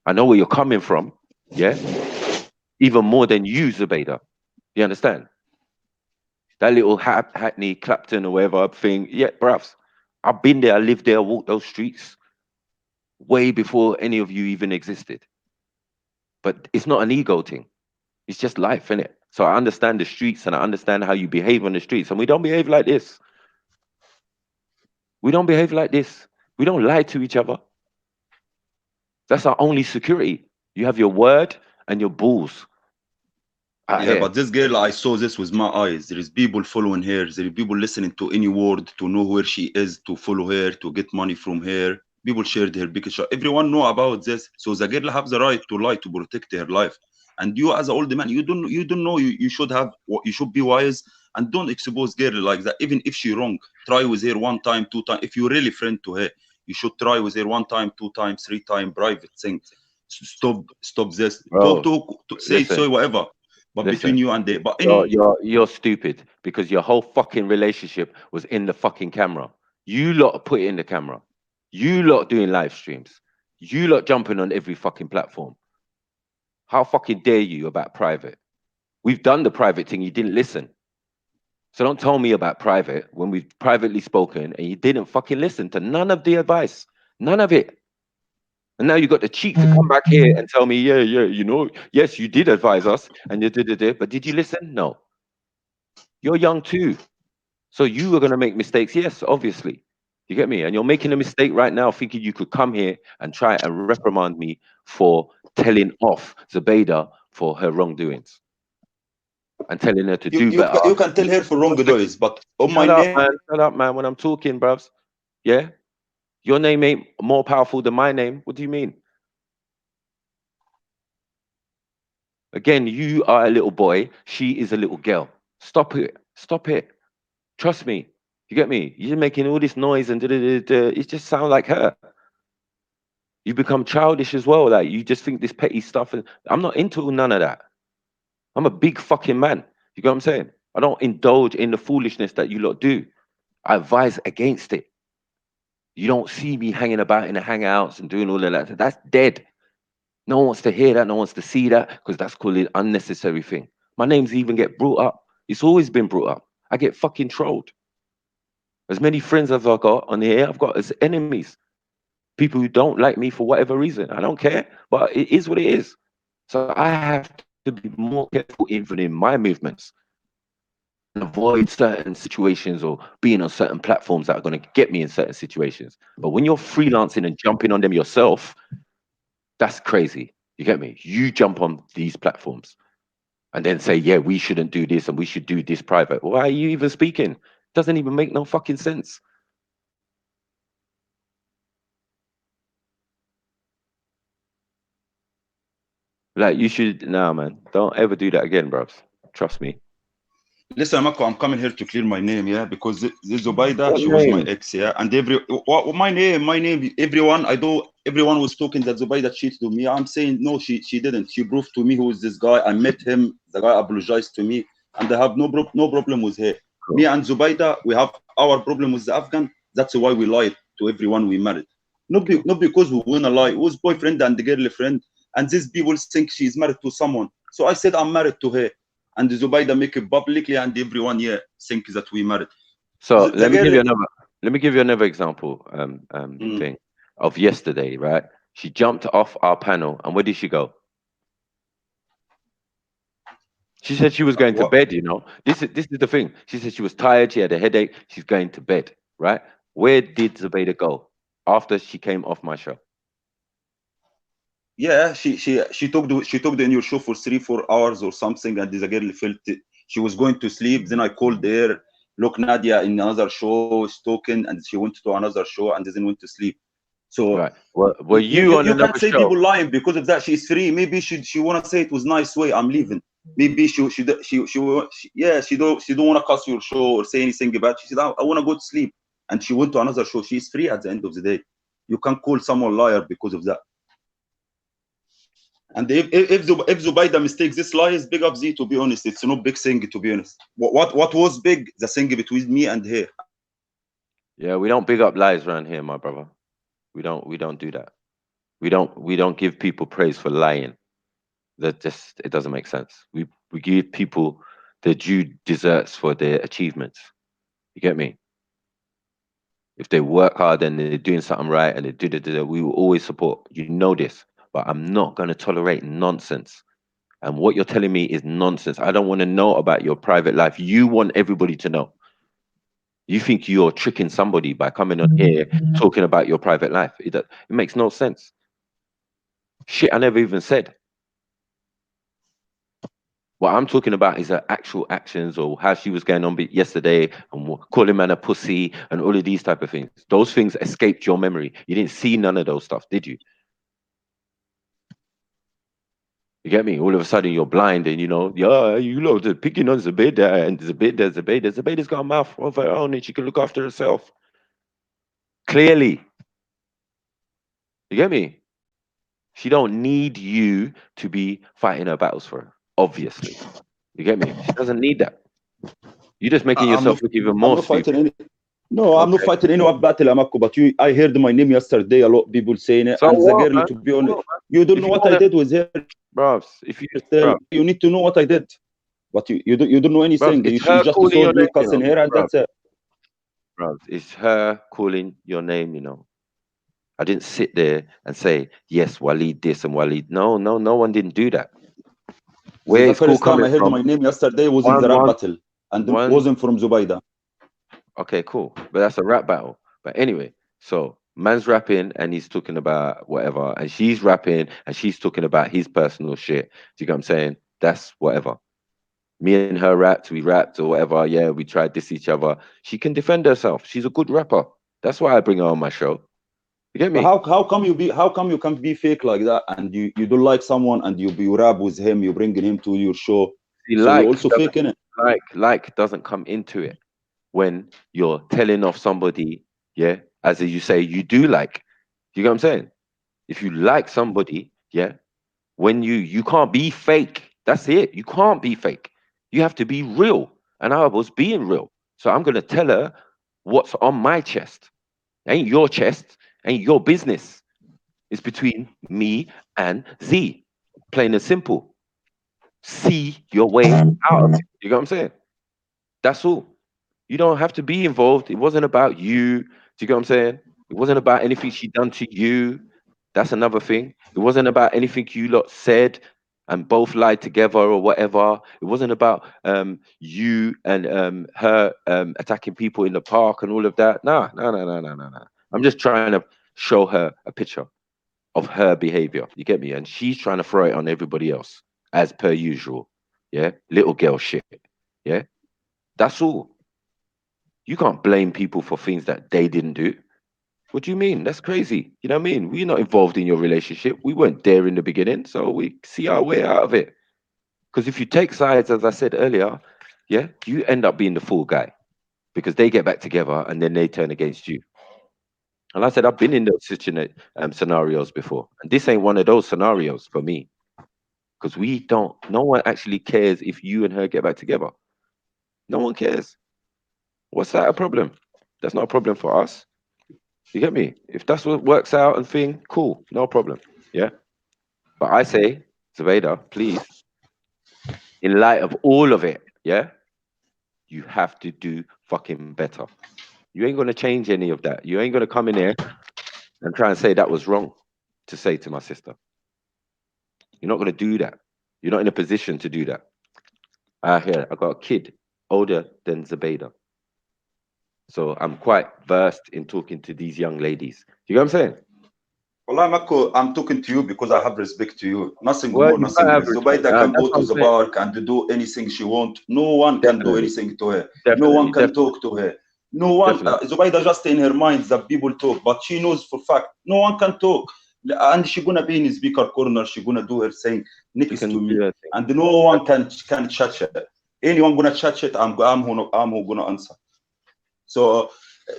Speaker 1: I know where you're coming from. Yeah, even more than you, Zubaydah. You understand? That little Hackney, Clapton, or whatever thing. Yeah, bruv. I've been there, I lived there, I walked those streets way before any of you even existed. But it's not an ego thing. It's just life, innit? So I understand the streets and I understand how you behave on the streets. And we don't behave like this. We don't behave like this. We don't lie to each other. That's our only security. You have your word and your balls out
Speaker 7: Yeah,
Speaker 1: here.
Speaker 7: but this girl, I saw this with my eyes. There is people following her. There is people listening to any word to know where she is, to follow her, to get money from her. People shared her picture. Everyone know about this. So the girl have the right to lie to protect her life. And you, as an old man, you don't know. You should have. You should be wise and don't expose girl like that. Even if she wrong, try with her one time, two time. If you're really friend to her, you should try with her one time, two times, three time, private thing. Stop this.
Speaker 1: Bro,
Speaker 7: Say
Speaker 1: listen,
Speaker 7: whatever but between
Speaker 1: listen.
Speaker 7: you and they. But
Speaker 1: You're
Speaker 7: any,
Speaker 1: you're you're stupid because your whole fucking relationship was in the fucking camera. You lot put it in the camera. You lot doing live streams. You lot jumping on every fucking platform. How fucking dare you about private? We've done the private thing. You didn't listen. So don't tell me about private when we've privately spoken and you didn't fucking listen to none of the advice. None of it. And now you got the cheek to come back here and tell me, yeah, yeah, yes, you did advise us and you did it, but did you listen? No. You're young too. So you are going to make mistakes. Yes, obviously. You get me? And you're making a mistake right now thinking you could come here and try and reprimand me for telling off Zubaydah for her wrongdoings and telling her to
Speaker 7: you
Speaker 1: do
Speaker 7: you
Speaker 1: better.
Speaker 7: ca- you can tell her for
Speaker 1: One second.
Speaker 7: wrongdoings, but on my
Speaker 1: Shut up,
Speaker 7: name,
Speaker 1: man. Shut up, man. When I'm talking, bruvs. Yeah? Your name ain't more powerful than my name. What do you mean? Again, you are a little boy. She is a little girl. Stop it. Stop it. Trust me. You get me? You're making all this noise and it just sound like her. You become childish as well. Like you just think this petty stuff. And I'm not into none of that. I'm a big fucking man. You get what I'm saying? I don't indulge in the foolishness that you lot do. I advise against it. You don't see me hanging about in the hangouts and doing all of that. That's dead. No one wants to hear that. No one wants to see that because that's called an unnecessary thing. My name's even get brought up. It's always been brought up. I get fucking trolled. As many friends as I got on here, I've got as enemies. People who don't like me for whatever reason. I don't care, but it is what it is. So I have to be more careful even in my movements and avoid certain situations or being on certain platforms that are going to get me in certain situations. But when you're freelancing and jumping on them yourself, that's crazy. You get me? You jump on these platforms and then say, yeah, we shouldn't do this and we should do this private. Why are you even speaking? Doesn't even make no fucking sense. Like you should, nah, man. Don't ever do that again, bruv. Trust me.
Speaker 7: Listen, Mako, I'm coming here to clear my name, yeah, because this Zubaida,
Speaker 1: What
Speaker 7: she was my
Speaker 1: name?
Speaker 7: ex, yeah, and my name, everyone, everyone was talking that Zubaida cheated on me. I'm saying no, she didn't. She proved to me who is this guy. I met him. The guy apologized to me, and I have no problem with her. Me
Speaker 1: Cool.
Speaker 7: and Zubaida, we have our problem with the Afghan. That's why we lied to everyone we married.
Speaker 1: Cool.
Speaker 7: Not because we wanna lie. It was boyfriend and girlfriend, and these people think she's married to someone. So I said I'm married to her. And Zubaida make it publicly, and everyone here think that we married.
Speaker 1: So
Speaker 7: The girl,
Speaker 1: let me give you another example
Speaker 7: mm,
Speaker 1: thing of yesterday, right? She jumped off our panel and where did she go? She said she was going to
Speaker 7: what?
Speaker 1: bed, you know. This is the thing. She said she was tired, she had a headache, she's going to bed, right? Where did Zubaida go after she came off my show?
Speaker 7: Yeah, she talked in your show for 3 4 hours or something, and the girl felt she was going to sleep. Then I called her. Look, Nadia in another show is talking, and she went to another show and then went to sleep. So
Speaker 1: Right. Were you on
Speaker 7: you can't
Speaker 1: another
Speaker 7: say
Speaker 1: show?
Speaker 7: people lying because of that. She's free. Maybe she wanna say it was nice way. I'm leaving. Maybe she don't wanna cuss your show or say anything bad. She said I wanna go to sleep, and she went to another show. She's free at the end of the day. You can't call someone liar because of that. And if Zubaida mistakes this lie is big of Z, to be honest, it's no big thing, to be honest. What was big? The thing between me and her.
Speaker 1: Yeah, we don't big up lies around here, my brother. We don't do that. We don't give people praise for lying. That just it doesn't make sense. We give people their due deserts for their achievements. You get me? If they work hard and they're doing something right and they do, we will always support. You know this, but I'm not going to tolerate nonsense. And what you're telling me is nonsense. I don't want to know about your private life. You want everybody to know. You think you're tricking somebody by coming on here talking about your private life. It makes no sense. Shit, I never even said. What I'm talking about is her actual actions or how she was going on yesterday and calling man a pussy and all of these type of things. Those things escaped your memory. You didn't see none of those stuff, did you? You get me? All of a sudden you're blind and yeah, you know, the picking on Zebeda and Zebeda's got a mouth of her own and she can look after herself. Clearly. You get me? She don't need you to be fighting her battles for her, obviously. You get me? She doesn't need that. You're just making
Speaker 7: I'm
Speaker 1: yourself
Speaker 7: not
Speaker 1: look even
Speaker 7: I'm
Speaker 1: more
Speaker 7: not fighting
Speaker 1: stupid.
Speaker 7: any. No, I'm not
Speaker 1: Okay.
Speaker 7: fighting anyone battle, Amako, but I heard my name yesterday, a lot of people saying it,
Speaker 1: So
Speaker 7: and the
Speaker 1: what,
Speaker 7: girl,
Speaker 1: man?
Speaker 7: to be
Speaker 1: So
Speaker 7: honest,
Speaker 1: what, man?
Speaker 7: you don't
Speaker 1: If
Speaker 7: know
Speaker 1: you
Speaker 7: what I
Speaker 1: wanna,
Speaker 7: did with her.
Speaker 1: bros, if you,
Speaker 7: Still,
Speaker 1: bro,
Speaker 7: you need to know what I did, but you don't know
Speaker 1: bros,
Speaker 7: anything.
Speaker 1: it's
Speaker 7: You
Speaker 1: her
Speaker 7: just
Speaker 1: calling
Speaker 7: saw
Speaker 1: your
Speaker 7: me
Speaker 1: name,
Speaker 7: cussing her, and
Speaker 1: bro,
Speaker 7: that's it.
Speaker 1: bro. It's her calling your name. I didn't sit there and say yes, Waleed this and Waleed. No, no, no one didn't do that. Where
Speaker 7: The
Speaker 1: it's call
Speaker 7: first time
Speaker 1: coming
Speaker 7: I heard
Speaker 1: from?
Speaker 7: my name yesterday was in
Speaker 1: One,
Speaker 7: the rap
Speaker 1: one,
Speaker 7: battle, and it
Speaker 1: one.
Speaker 7: wasn't from Zubaida.
Speaker 1: Okay, cool. But that's a rap battle. But anyway, so man's rapping and he's talking about whatever, and she's rapping and she's talking about his personal shit. Do you get what I'm saying? That's whatever. Me and her rapped, we rapped or whatever. Yeah, we tried this each other. She can defend herself. She's a good rapper. That's why I bring her on my show. You get
Speaker 7: But
Speaker 1: me?
Speaker 7: how come you can be fake like that, and you don't like someone and you rap with him, you bringing him to your show,
Speaker 1: See,
Speaker 7: so you're also faking it.
Speaker 1: like doesn't come into it when you're telling off somebody, yeah, as you say, you do like. You get what I'm saying? If you like somebody, yeah, when you can't be fake. That's it. You can't be fake. You have to be real. And I was being real. So I'm gonna tell her what's on my chest. Ain't your chest, ain't your business. It's between me and Z. Plain and simple. See your way out of it. You get what I'm saying? That's all. You don't have to be involved. It wasn't about you. Do you get what I'm saying? It wasn't about anything she done to you. That's another thing. It wasn't about anything you lot said and both lied together or whatever. It wasn't about you and her attacking people in the park and all of that. Nah, no, no, no, no, no, no. I'm just trying to show her a picture of her behavior. You get me? And she's trying to throw it on everybody else as per usual. Yeah, little girl shit. Yeah, that's all. You can't blame people for things that they didn't do. What do you mean? That's crazy. You know what I mean? We're not involved in your relationship. We weren't there in the beginning, so we see our way out of it. Because if you take sides, as I said earlier, yeah, you end up being the fool guy because they get back together and then they turn against you. And I said I've been in those scenarios before, and this ain't one of those scenarios for me because we don't. No one actually cares if you and her get back together. No one cares. What's that a problem? That's not a problem for us. You get me? If that's what works out and thing, cool, no problem. Yeah. But I say, Zubaida, please, in light of all of it, yeah, you have to do fucking better. You ain't gonna change any of that. You ain't gonna come in here and try and say that was wrong to say to my sister. You're not gonna do that. You're not in a position to do that. Here, I got a kid older than Zubaida. So I'm quite versed in talking to these young ladies. You know what I'm saying?
Speaker 7: Wallah, Mako, I'm talking to you because I have respect to you. Nothing
Speaker 1: Well,
Speaker 7: more,
Speaker 1: you
Speaker 7: nothing
Speaker 1: gotta have
Speaker 7: less.
Speaker 1: respect.
Speaker 7: Zubaida can
Speaker 1: That's
Speaker 7: go
Speaker 1: what
Speaker 7: to
Speaker 1: I'm
Speaker 7: the
Speaker 1: saying.
Speaker 7: park and do anything she want. No one can do
Speaker 1: Definitely,
Speaker 7: anything to her. No
Speaker 1: definitely,
Speaker 7: one can
Speaker 1: definitely,
Speaker 7: talk to her. No one.
Speaker 1: definitely.
Speaker 7: Zubaida just in her mind that people talk, but she knows for fact no one can talk. And she gonna be in the speaker corner. She gonna do her thing
Speaker 1: She
Speaker 7: next
Speaker 1: can
Speaker 7: to
Speaker 1: do
Speaker 7: me,
Speaker 1: her thing.
Speaker 7: and no one can touch her. Anyone gonna touch it? I'm who gonna answer. So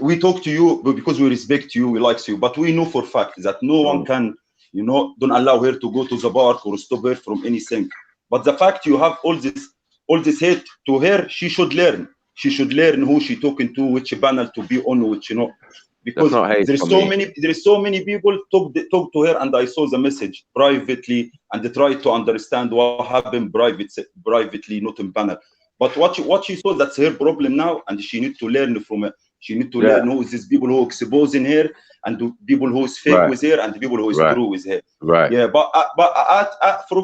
Speaker 7: we talk to you because we respect you, we like you, but we know for fact that no one
Speaker 1: Mm.
Speaker 7: can, don't allow her to go to the park or stop her from anything. But the fact you have all this hate to her, she should learn. She should learn who she talking to, which panel to be on, which
Speaker 1: That's
Speaker 7: because
Speaker 1: not hate for me.
Speaker 7: there's so many people talk to her, and I saw the message privately and they tried to understand what happened privately, not in panel. But what she saw, that's her problem now, and she need to learn from it. She need to
Speaker 1: Yeah,
Speaker 7: learn who is these people who exposing her, and the people who is fake
Speaker 1: right,
Speaker 7: with her, and the people who is
Speaker 1: right,
Speaker 7: true with her.
Speaker 1: right.
Speaker 7: Yeah,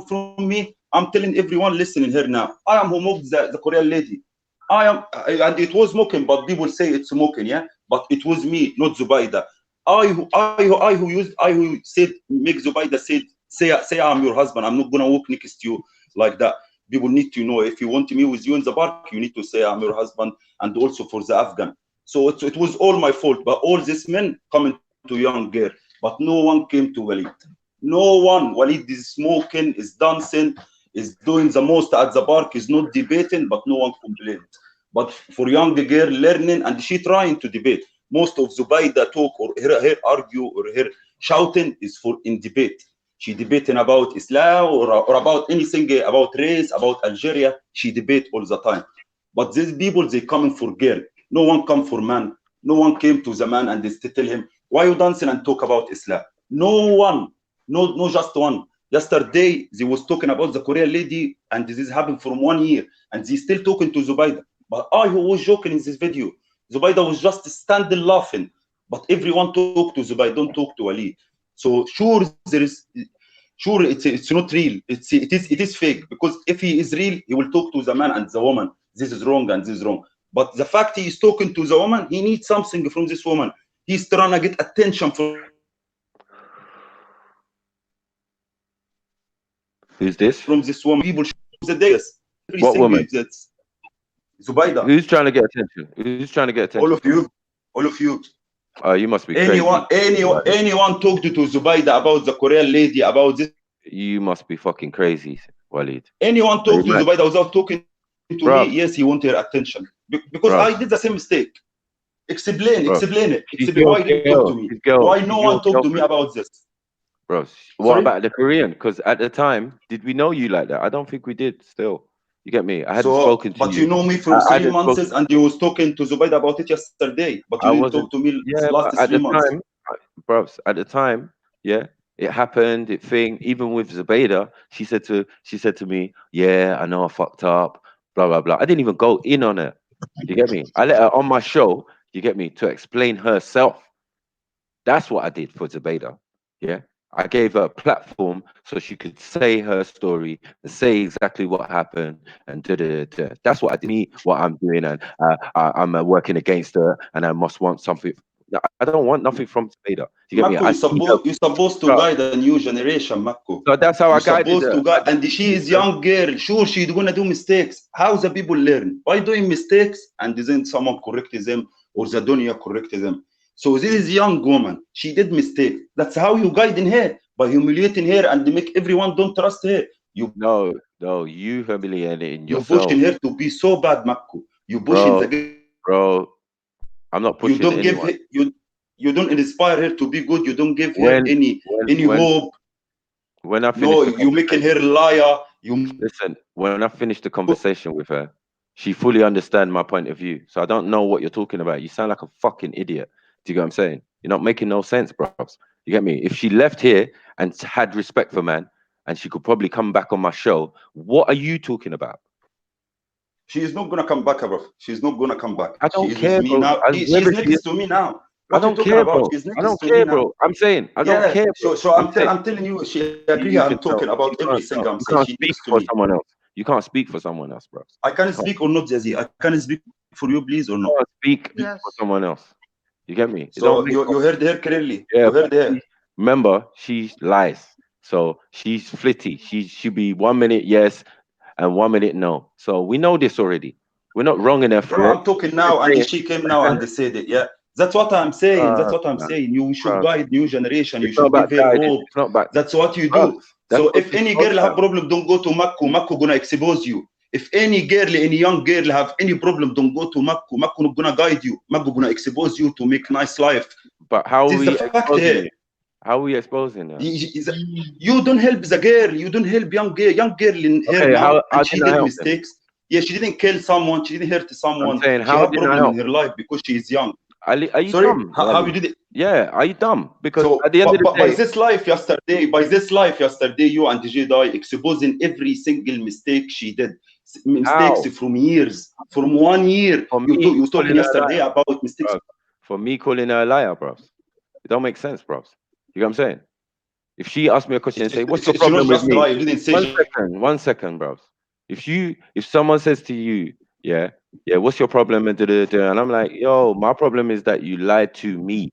Speaker 7: from me, I'm telling everyone listening here now, I am who moved the Korean lady. And it was mocking, but people say it's mocking, yeah. But it was me, not Zubaida. I who said make Zubaida say I'm your husband. I'm not gonna walk next to you like that. People need to know if you want me with you in the park, you need to say I'm your husband, and also for the Afghan. So it was all my fault. But all these men coming to young girl, but no one came to Walid. No one. Walid is smoking, is dancing, is doing the most at the park, is not debating, but no one complained. But for young girl learning, and she trying to debate. Most of Zubaida talk or her argue or her shouting is for in debate. She debating about Islam or about anything about race, about Algeria. She debate all the time. But these people, they coming for girl. No one come for man. No one came to the man and they tell him, why you dancing and talk about Islam? No one. No, just one. Yesterday, they was talking about the Korean lady, and this happened from 1 year, and they still talking to Zubaida. But I who was joking in this video. Zubaida was just standing laughing. But everyone talk to Zubaida, don't talk to Ali. So sure it's not real. It is fake, because if he is real, he will talk to the man and the woman. This is wrong and this is wrong. But the fact he is talking to the woman, he needs something from this woman. He's trying to get attention from this woman. People show
Speaker 1: Who's this?
Speaker 7: the days
Speaker 1: What
Speaker 7: everything
Speaker 1: woman?
Speaker 7: that's Zubaida.
Speaker 1: Who's trying to get attention? Who's trying to get
Speaker 7: All
Speaker 1: attention?
Speaker 7: of you, all of you.
Speaker 1: Oh, you must be
Speaker 7: Anyone,
Speaker 1: crazy.
Speaker 7: anyone,
Speaker 1: Wale.
Speaker 7: anyone talked to Zubaida about the Korean lady, about this.
Speaker 1: You must be fucking crazy, Walid.
Speaker 7: Anyone
Speaker 1: Are you
Speaker 7: talked to
Speaker 1: mad?
Speaker 7: Zubaida without talking to me? Yes, he
Speaker 1: Bruv,
Speaker 7: want her attention. Because I did the
Speaker 1: bruv,
Speaker 7: same mistake. Explain it.
Speaker 1: bruv.
Speaker 7: Explain.
Speaker 1: She's
Speaker 7: Why you
Speaker 1: your
Speaker 7: didn't talk to
Speaker 1: girl.
Speaker 7: me?
Speaker 1: She's
Speaker 7: Why
Speaker 1: girl.
Speaker 7: no
Speaker 1: She's
Speaker 7: one
Speaker 1: your
Speaker 7: talked to me
Speaker 1: girlfriend.
Speaker 7: about this?
Speaker 1: Bro, what
Speaker 7: Sorry.
Speaker 1: about the Korean? Because at the time, did we know you like that? I don't think we did still. You get me? I hadn't
Speaker 7: So,
Speaker 1: spoken to
Speaker 7: but you
Speaker 1: you.
Speaker 7: know me from
Speaker 1: I
Speaker 7: three
Speaker 1: hadn't
Speaker 7: months,
Speaker 1: spoken.
Speaker 7: and you was talking to Zubaida about it yesterday, but you
Speaker 1: I
Speaker 7: didn't talk
Speaker 1: wasn't.
Speaker 7: to me
Speaker 1: Yeah,
Speaker 7: last
Speaker 1: but at
Speaker 7: 3
Speaker 1: the
Speaker 7: months.
Speaker 1: time, bro, at the time, yeah, it happened. It thing. Even with Zubaida, she said to me, "Yeah, I know I fucked up." Blah blah blah. I didn't even go in on it. You get me? I let her on my show, you get me, to explain herself. That's what I did for Zubaida. Yeah. I gave her a platform so she could say her story and say exactly what happened and da. That's what I did. Me, what I'm doing, and I'm working against her, and I must want something. No, I don't want nothing from Zubaida. You get me? I
Speaker 7: Mako,
Speaker 1: see her.
Speaker 7: you're supposed to guide a new generation, Mako.
Speaker 1: So that's how
Speaker 7: You're
Speaker 1: I guided
Speaker 7: supposed
Speaker 1: her.
Speaker 7: to guide, and she is young girl. Sure, she's gonna do mistakes. How the people learn? By doing mistakes, and then someone corrects them, or the dunya corrects them. So this is young woman. She did mistake. That's how you guiding her, by humiliating her and make everyone don't trust her.
Speaker 1: No, you humiliating
Speaker 7: You
Speaker 1: yourself,
Speaker 7: pushing her to be so bad, Mako. You pushing
Speaker 1: bro.
Speaker 7: the girl.
Speaker 1: Bro, I'm not
Speaker 7: You
Speaker 1: pushing
Speaker 7: don't give
Speaker 1: anyone.
Speaker 7: her, you don't inspire her to be good. You don't give her
Speaker 1: When when
Speaker 7: any
Speaker 1: when
Speaker 7: hope.
Speaker 1: when I
Speaker 7: No,
Speaker 1: finished the
Speaker 7: you making
Speaker 1: conversation,
Speaker 7: her liar. You
Speaker 1: listen. When I finished the conversation with her, she fully understand my point of view. So I don't know what you're talking about. You sound like a fucking idiot. Do you get what I'm saying? You're not making no sense, bros. You get me? If she left here and had respect for man, and she could probably come back on my show, what are you talking about?
Speaker 7: she is not gonna come back, bro. She's not gonna come back.
Speaker 1: I
Speaker 7: She
Speaker 1: don't
Speaker 7: is with
Speaker 1: care,
Speaker 7: me
Speaker 1: bro.
Speaker 7: now. She's
Speaker 1: Whether she is,
Speaker 7: next to me now.
Speaker 1: I
Speaker 7: What are you
Speaker 1: don't
Speaker 7: talking
Speaker 1: care,
Speaker 7: about?
Speaker 1: bro.
Speaker 7: She's
Speaker 1: I
Speaker 7: next
Speaker 1: don't
Speaker 7: to me
Speaker 1: care,
Speaker 7: now.
Speaker 1: bro. I'm saying I don't
Speaker 7: Yeah.
Speaker 1: care, bro.
Speaker 7: So
Speaker 1: I'm saying
Speaker 7: I'm telling you, she agree.
Speaker 1: you can
Speaker 7: I'm
Speaker 1: tell.
Speaker 7: talking about everything I'm
Speaker 1: You
Speaker 7: saying.
Speaker 1: can't
Speaker 7: She
Speaker 1: speak
Speaker 7: next to
Speaker 1: for
Speaker 7: me.
Speaker 1: someone else. You can't speak for someone else, bro.
Speaker 7: I can
Speaker 1: You can't,
Speaker 7: speak or not, Jazzy. I can speak for you, please, or not?
Speaker 1: can't speak for
Speaker 4: Yes.
Speaker 1: someone else. You get me? It
Speaker 7: So
Speaker 1: don't make
Speaker 7: you heard her clearly.
Speaker 1: yeah,
Speaker 7: You
Speaker 1: but
Speaker 7: heard her.
Speaker 1: remember, she lies. So she's flitty. She be 1 minute yes and 1 minute no. So we know this already. We're not wrong in her
Speaker 7: Bro,
Speaker 1: friend.
Speaker 7: I'm talking
Speaker 1: We're
Speaker 7: now, and
Speaker 1: saying,
Speaker 7: she came now and they said it. Yeah, that's what I'm saying. That's what I'm
Speaker 1: man,
Speaker 7: saying. You should
Speaker 1: bro,
Speaker 7: guide new generation. You
Speaker 1: it's not
Speaker 7: should
Speaker 1: about
Speaker 7: give her
Speaker 1: guiding.
Speaker 7: hope.
Speaker 1: It's not about
Speaker 7: That's what you
Speaker 1: bro.
Speaker 7: do.
Speaker 1: That's
Speaker 7: So
Speaker 1: what
Speaker 7: if
Speaker 1: you
Speaker 7: any
Speaker 1: spoke
Speaker 7: girl have
Speaker 1: about.
Speaker 7: problem, don't go to Mako. Mako gonna expose you. If any girl, any young girl have any problem, don't go to Mako. Mako not gonna guide you. Mako gonna expose you to make nice life.
Speaker 1: But how are
Speaker 7: This is the
Speaker 1: we
Speaker 7: fact
Speaker 1: exposing
Speaker 7: here.
Speaker 1: you? How are we exposing her?
Speaker 7: You don't help the girl. You don't help young girl in here
Speaker 1: Okay,
Speaker 7: now,
Speaker 1: how
Speaker 7: and she
Speaker 1: didn't I
Speaker 7: did
Speaker 1: help them?
Speaker 7: mistakes. Yeah, she didn't kill someone. She didn't hurt
Speaker 1: I'm
Speaker 7: someone.
Speaker 1: saying,
Speaker 7: She
Speaker 1: how
Speaker 7: have
Speaker 1: didn't I
Speaker 7: problem in
Speaker 1: help?
Speaker 7: her life because she is young.
Speaker 1: Ali, are you
Speaker 7: Sorry,
Speaker 1: dumb,
Speaker 7: how you
Speaker 1: Wally?
Speaker 7: did it?
Speaker 1: Yeah, are you dumb? Because
Speaker 7: So,
Speaker 1: at the end of the
Speaker 7: by
Speaker 1: day,
Speaker 7: this life yesterday, you and DJ Die exposing every single mistake she did. Mistakes
Speaker 1: how?
Speaker 7: from years, from 1 year.
Speaker 1: For me,
Speaker 7: You talking
Speaker 1: calling her a
Speaker 7: yesterday
Speaker 1: liar,
Speaker 7: about mistakes.
Speaker 1: bro. For me, calling her a liar, bros. It don't make sense, bros. You know what I'm saying? If she asked me a question and say, "What's your
Speaker 7: She not
Speaker 1: problem with
Speaker 7: just a
Speaker 1: me?"
Speaker 7: lie. You didn't say.
Speaker 1: 1 second, bros. If someone says to you, yeah, what's your problem? And I'm like, yo, my problem is that you lied to me.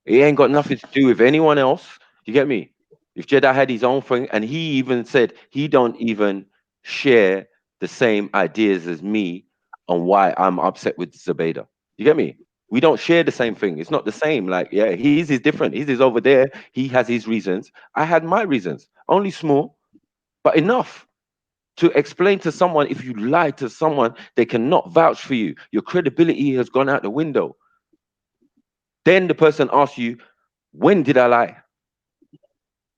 Speaker 1: It ain't got nothing to do with anyone else. You get me? If Jedi had his own thing, and he even said he don't even share the same ideas as me on why I'm upset with Zubaida. You get me? We don't share the same thing. It's not the same. Like, yeah, his is different. His is over there. He has his reasons. I had my reasons. Only small, but enough to explain to someone. If you lie to someone, they cannot vouch for you. Your credibility has gone out the window. Then the person asks you, when did I lie?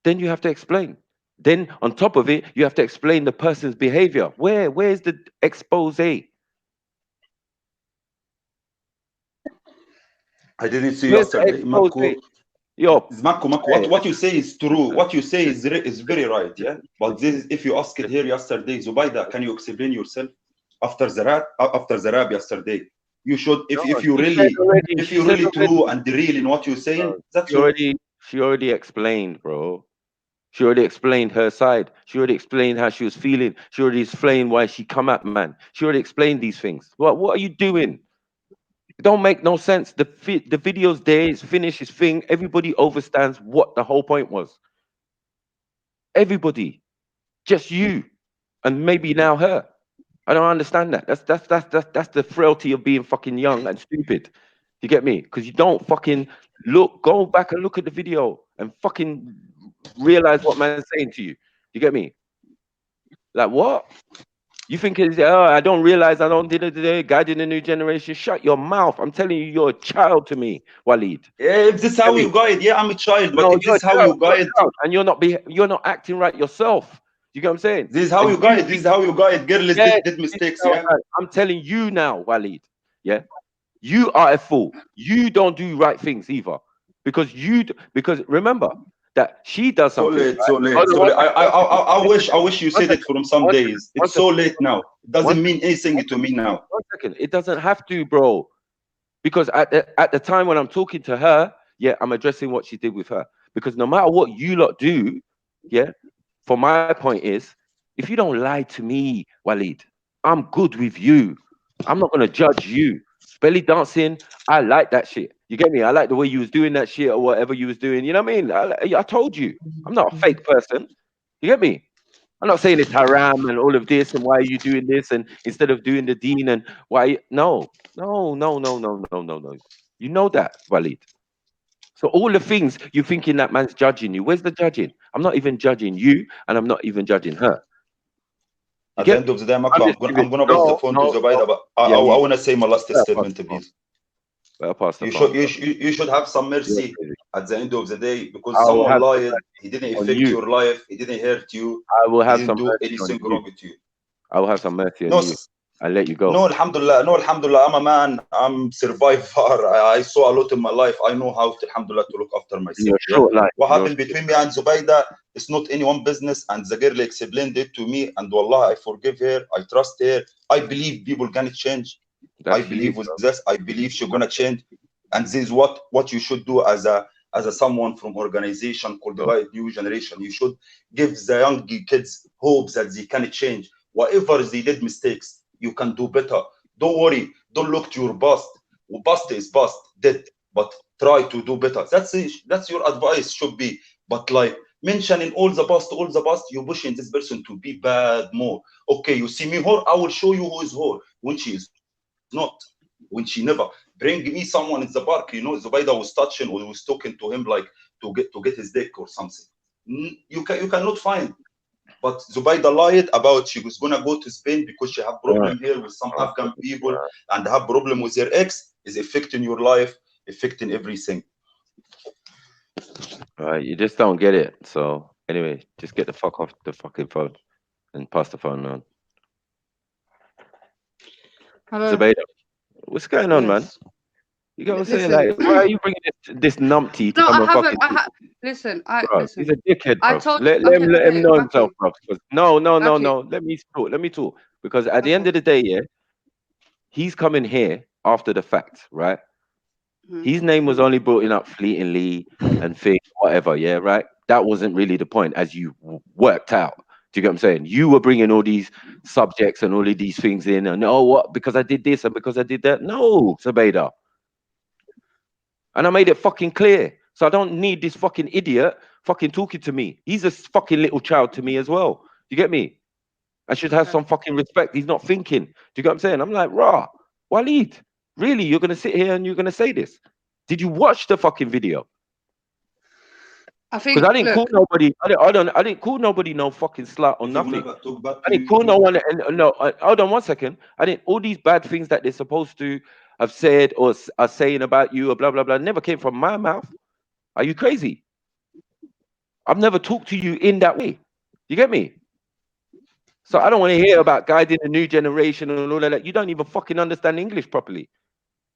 Speaker 1: Then you have to explain. Then on top of it, you have to explain the person's behavior. Where's the expose?
Speaker 7: I didn't see you
Speaker 1: Where's the
Speaker 7: yesterday,
Speaker 1: expose?
Speaker 7: Marco.
Speaker 1: Yo,
Speaker 7: Marco,
Speaker 1: hey,
Speaker 7: what you say is true.
Speaker 1: listen,
Speaker 7: What you say is very right, yeah. But this is, if you asked it
Speaker 1: listen.
Speaker 7: here yesterday, Zubaida, can you explain yourself after the rap yesterday? You should,
Speaker 1: No,
Speaker 7: if
Speaker 1: she
Speaker 7: you
Speaker 1: said
Speaker 7: really
Speaker 1: already,
Speaker 7: true and real in what you're saying, that's
Speaker 1: she
Speaker 7: your.
Speaker 1: already, she already explained, bro. She already explained her side. She already explained how she was feeling. She already explained why she come at man. She already explained these things. What are you doing? It don't make no sense. The video's there. It's finished. It's thing. Everybody understands what the whole point was. Everybody, just you, and maybe now her. I don't understand that. That's the frailty of being fucking young and stupid. You get me? Because you don't fucking look. Go back and look at the video and fucking realize what man's saying to you. You get me? Like what? You think it's I don't realize I don't did guiding the new generation. Shut your mouth. I'm telling you, you're a child to me, Waleed.
Speaker 7: Yeah, if this is
Speaker 1: Get
Speaker 7: how
Speaker 1: me?
Speaker 7: you guide, yeah, I'm a child, but
Speaker 1: No,
Speaker 7: if this is how you guide,
Speaker 1: and you're not acting right yourself. You get what I'm saying?
Speaker 7: this is how
Speaker 1: And
Speaker 7: you
Speaker 1: you
Speaker 7: guide, this is how you guide. Girls
Speaker 1: yeah,
Speaker 7: did
Speaker 1: this is
Speaker 7: mistakes,
Speaker 1: how
Speaker 7: yeah.
Speaker 1: I'm telling you now, Waleed. Yeah, you are a fool. You don't do right things either, because because remember that she does
Speaker 7: So
Speaker 1: something.
Speaker 7: late, so
Speaker 1: Right?
Speaker 7: late,
Speaker 1: Hold on,
Speaker 7: so
Speaker 1: one
Speaker 7: late.
Speaker 1: second, one second,
Speaker 7: I wish you
Speaker 1: one
Speaker 7: said it
Speaker 1: second,
Speaker 7: from some
Speaker 1: one
Speaker 7: days.
Speaker 1: second,
Speaker 7: It's so late now. It
Speaker 1: one
Speaker 7: doesn't
Speaker 1: second,
Speaker 7: mean anything to me now.
Speaker 1: 1 second. It doesn't have to, bro. Because at the time when I'm talking to her, yeah, I'm addressing what she did with her. Because no matter what you lot do, yeah, for my point is, if you don't lie to me, Walid, I'm good with you. I'm not gonna judge you. Belly dancing, I like that shit. You get me? I like the way you was doing that shit or whatever you was doing. You know what I mean? I told you, I'm not a fake person. You get me? I'm not saying it's haram and all of this and why are you doing this and instead of doing the deen and why no. You know that, Walid. So all the things you're thinking that man's judging you. Where's the judging? I'm not even judging you and I'm not even judging her. You
Speaker 7: At the
Speaker 1: get
Speaker 7: end of the day,
Speaker 1: I'm
Speaker 7: Maklo,
Speaker 1: just giving
Speaker 7: I'm gonna pass the
Speaker 1: no,
Speaker 7: phone to
Speaker 1: no, no.
Speaker 7: Zubaida, but
Speaker 1: Yeah,
Speaker 7: I
Speaker 1: you
Speaker 7: wanna say my last
Speaker 1: better pass
Speaker 7: statement,
Speaker 1: the phone.
Speaker 7: please.
Speaker 1: Better pass the
Speaker 7: You
Speaker 1: phone,
Speaker 7: should
Speaker 1: bro.
Speaker 7: you should have some
Speaker 1: You're
Speaker 7: mercy
Speaker 1: crazy.
Speaker 7: at the end of the day, because
Speaker 1: I will
Speaker 7: someone
Speaker 1: have some
Speaker 7: lied. He
Speaker 1: mercy
Speaker 7: didn't
Speaker 1: on
Speaker 7: affect
Speaker 1: you.
Speaker 7: your life. He didn't hurt you.
Speaker 1: I will
Speaker 7: He
Speaker 1: have
Speaker 7: didn't
Speaker 1: some
Speaker 7: do
Speaker 1: mercy on
Speaker 7: anything
Speaker 1: you.
Speaker 7: wrong to you.
Speaker 1: I will have some mercy on
Speaker 7: No,
Speaker 1: you. I'll let you go.
Speaker 7: no, alhamdulillah, no, alhamdulillah. I'm a man. I'm survivor. I saw a lot in my life. I know how to, alhamdulillah, to look after
Speaker 1: In
Speaker 7: myself.
Speaker 1: your
Speaker 7: Yeah.
Speaker 1: short life.
Speaker 7: What
Speaker 1: Your
Speaker 7: happened between me and Zubaida is not anyone business. And the girl explained it to me. And wallah, I forgive her. I trust her. I believe people can change. I
Speaker 1: that's you,
Speaker 7: believe with
Speaker 1: bro.
Speaker 7: this. I believe she's gonna change. And this is what you should do as a someone from organization called the
Speaker 1: Bro.
Speaker 7: New Generation. You should give the young kids hope that they can change. Whatever they did mistakes, you can do better. Don't worry. Don't look to your past. Past is past, dead. But try to do better. That's it. That's your advice should be. But like mentioning all the past, you're pushing this person to be bad more. Okay, you see me whore, I will show you who is whore when she is not. When she never. Bring me someone in the park. You know, Zubaida was touching or was talking to him like to get his dick or something. You cannot find. But Zubaida lied about she was gonna go to Spain because she had problem here with some Afghan people and have problem with her ex is affecting your life, affecting everything.
Speaker 1: All right, you just don't get it. So anyway, just get the fuck off the fucking phone and pass the phone on.
Speaker 4: Hello.
Speaker 1: Zubaida, what's going on, man?
Speaker 4: Yes.
Speaker 1: You got to say
Speaker 4: Listen.
Speaker 1: like, why are you bringing this numpty to
Speaker 4: No,
Speaker 1: come
Speaker 4: I
Speaker 1: and fucking?
Speaker 4: haven't. Listen.
Speaker 1: Bro, he's a dickhead,
Speaker 4: I
Speaker 1: bro.
Speaker 4: told.
Speaker 1: Let him
Speaker 4: Okay,
Speaker 1: know himself,
Speaker 4: Maki.
Speaker 1: bro. Because no.
Speaker 4: Maki.
Speaker 1: Let me talk. Let me talk. Because at the end
Speaker 4: Okay.
Speaker 1: of the day, yeah, he's coming here after the fact, right?
Speaker 4: Mhm.
Speaker 1: His name was only brought in up fleetingly and thing, whatever, yeah, right? That wasn't really the point, as you worked out. Do you get what I'm saying? You were bringing all these subjects and all of these things in, and oh, what? Because I did this and because I did that. No, Sabeda. And I made it fucking clear. So I don't need this fucking idiot fucking talking to me. He's a fucking little child to me as well. You get me? I should have
Speaker 4: Okay.
Speaker 1: some fucking respect. He's not thinking. Do you get what I'm saying? I'm like, rah, Waleed, really? You're gonna sit here and you're gonna say this? Did you watch the fucking video?
Speaker 4: I
Speaker 1: Because
Speaker 4: think.
Speaker 1: I didn't call
Speaker 4: Look.
Speaker 1: nobody. I didn't call nobody no fucking slut or
Speaker 7: If you
Speaker 1: nothing.
Speaker 7: wanna talk back
Speaker 1: I
Speaker 7: to
Speaker 1: didn't call
Speaker 7: you,
Speaker 1: no one. And no, hold on 1 second. I didn't. All these bad things that they're supposed to have said or are saying about you or blah blah blah never came from my mouth. Are you crazy? I've never talked to you in that way. You get me? So I don't want to hear about guiding the new generation and all of that. You don't even fucking understand English properly.